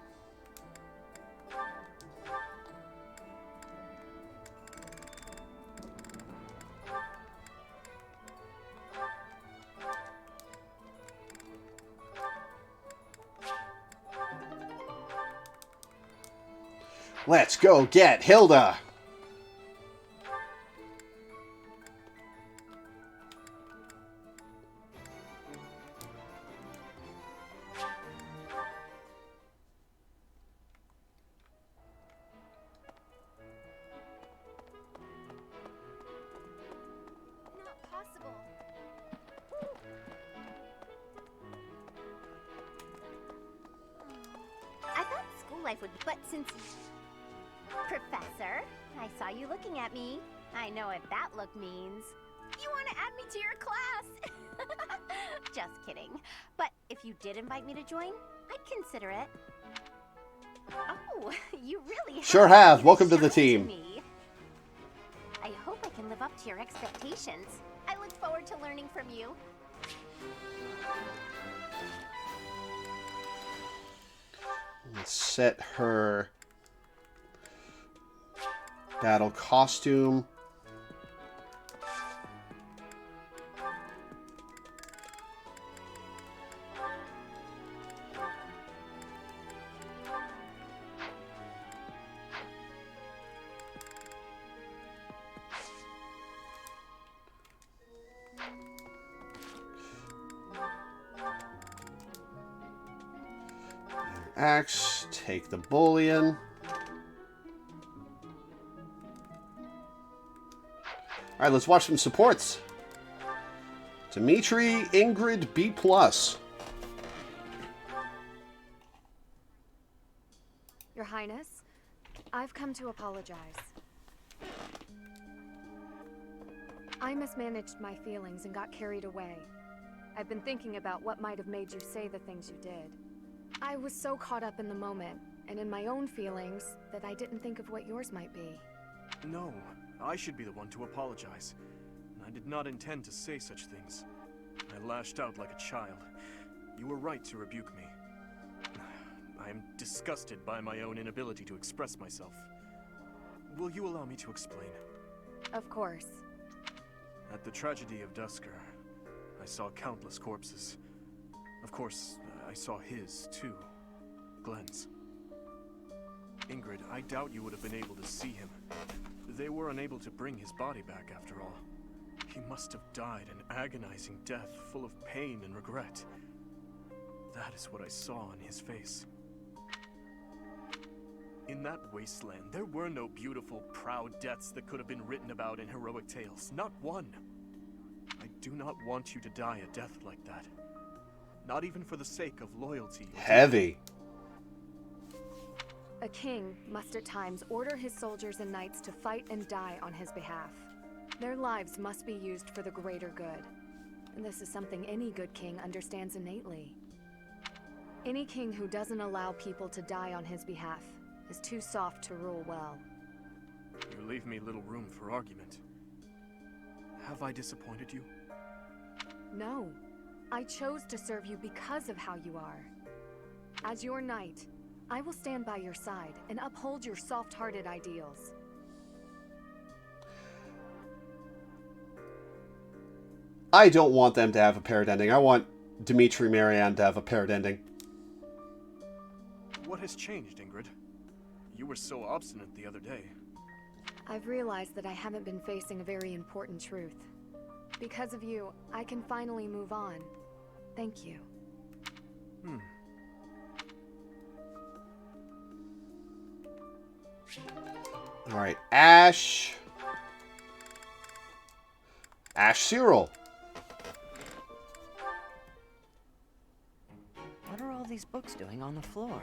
Let's go get Hilda. Not possible. I thought school life would be, but since Professor, I saw you looking at me. I know what that look means. You want to add me to your class? Just kidding. But if you did invite me to join, I'd consider it. Oh, you really Sure have. Welcome to the team. me. I hope I can live up to your expectations. I look forward to learning from you. Let's set her battle costume. Axe, take the bullion. All right, let's watch some supports. Dimitri, Ingrid, B+. Your Highness, I've come to apologize. I mismanaged my feelings and got carried away. I've been thinking about what might have made you say the things you did. I was so caught up in the moment, and in my own feelings, that I didn't think of what yours might be. No, I should be the one to apologize. I did not intend to say such things. I lashed out like a child. You were right to rebuke me. I am disgusted by my own inability to express myself. Will you allow me to explain? Of course. At the tragedy of Dusker, I saw countless corpses. Of course, I saw his, too. Glenn's. Ingrid, I doubt you would have been able to see him. They were unable to bring his body back, after all. He must have died an agonizing death, full of pain and regret. That is what I saw in his face. In that wasteland, there were no beautiful, proud deaths that could have been written about in heroic tales. Not one. I do not want you to die a death like that. Not even for the sake of loyalty. Heavy. A king must at times order his soldiers and knights to fight and die on his behalf. Their lives must be used for the greater good. And this is something any good king understands innately. Any king who doesn't allow people to die on his behalf is too soft to rule well. You leave me little room for argument. Have I disappointed you? No. I chose to serve you because of how you are. As your knight, I will stand by your side and uphold your soft-hearted ideals. I don't want them to have a paired ending. I want Dimitri Marianne to have a paired ending. What has changed, Ingrid? You were so obstinate the other day. I've realized that I haven't been facing a very important truth. Because of you, I can finally move on. Thank you. Alright, Ash. Ash Cyril. What are all these books doing on the floor?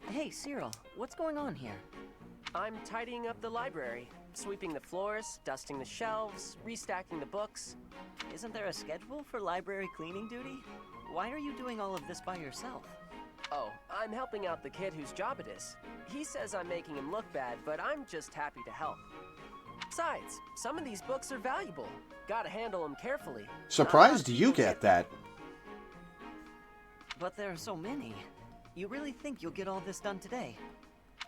Hey, Cyril, what's going on here? I'm tidying up the library, sweeping the floors, dusting the shelves, restacking the books. Isn't there a schedule for library cleaning duty? Why are you doing all of this by yourself? Oh, I'm helping out the kid whose job it is. He says I'm making him look bad, but I'm just happy to help. Besides, some of these books are valuable. Gotta handle them carefully. Surprised you get that. But there are so many. You really think you'll get all this done today?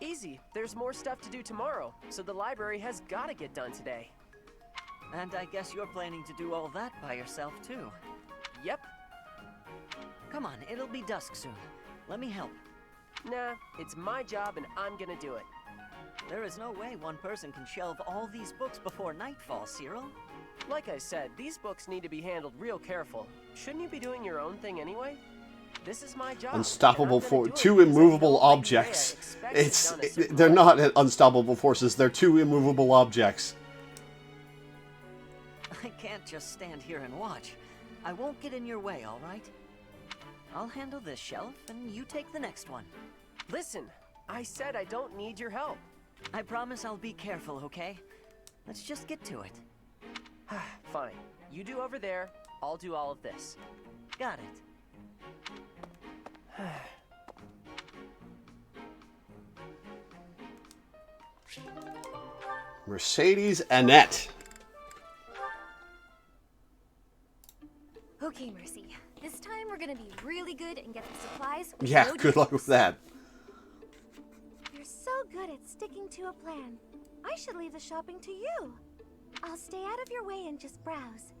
Easy. There's more stuff to do tomorrow, so the library has gotta get done today. And I guess you're planning to do all that by yourself, too. Yep. Come on, it'll be dusk soon. Let me help. Nah, it's my job and I'm gonna do it. There is no way one person can shelve all these books before nightfall, Cyril. Like I said, these books need to be handled real careful. Shouldn't you be doing your own thing anyway? This is my job. Unstoppable for two immovable objects. They're not unstoppable forces. They're two immovable objects. I can't just stand here and watch. I won't get in your way, all right? I'll handle this shelf, and you take the next one. Listen, I said I don't need your help. I promise I'll be careful, okay? Let's just get to it. Fine. You do over there, I'll do all of this. Got it. Mercedes Annette. Okay, Mercy. This time we're gonna be really good and get the supplies. Yeah, good luck with that. You're so good at sticking to a plan. I should leave the shopping to you. I'll stay out of your way and just browse.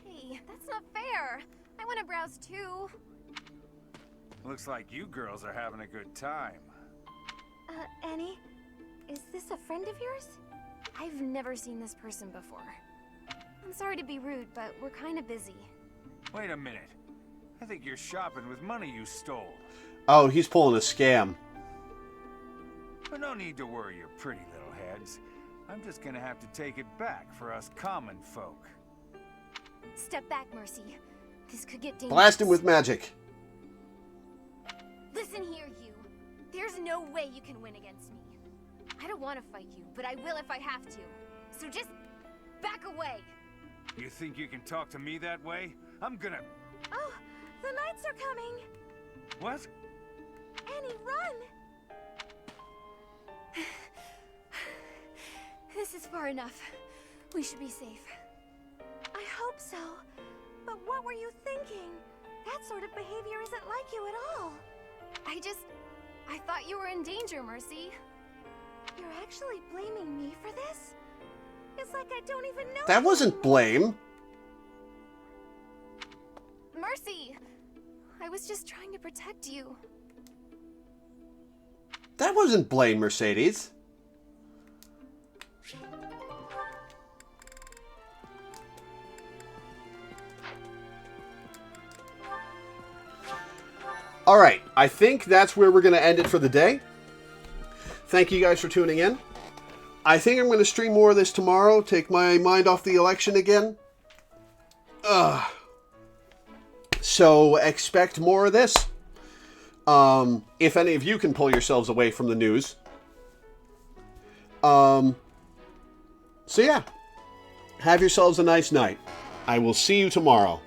Hey, that's not fair. I want to browse too. Looks like you girls are having a good time. Annie, is this a friend of yours? I've never seen this person before. I'm sorry to be rude, but we're kind of busy. Wait a minute. I think you're shopping with money you stole. Oh, he's pulling a scam. But no need to worry your pretty little heads. I'm just gonna have to take it back for us common folk. Step back, Mercy. This could get dangerous. Blast him with magic. way you can win against me. I don't want to fight you, but I will if I have to. So just back away. You think you can talk to me that way? I'm gonna... Oh, the knights are coming! What? Annie, run! This is far enough. We should be safe. I hope so. But what were you thinking? That sort of behavior isn't like you at all. I thought you were in danger, Mercy. You're actually blaming me for this? It's like I don't even know. That wasn't blame. Mercy! I was just trying to protect you. That wasn't blame, Mercedes. All right, I think that's where we're going to end it for the day. Thank you guys for tuning in. I think I'm going to stream more of this tomorrow, take my mind off the election again. So expect more of this. If any of you can pull yourselves away from the news. So yeah, have yourselves a nice night. I will see you tomorrow.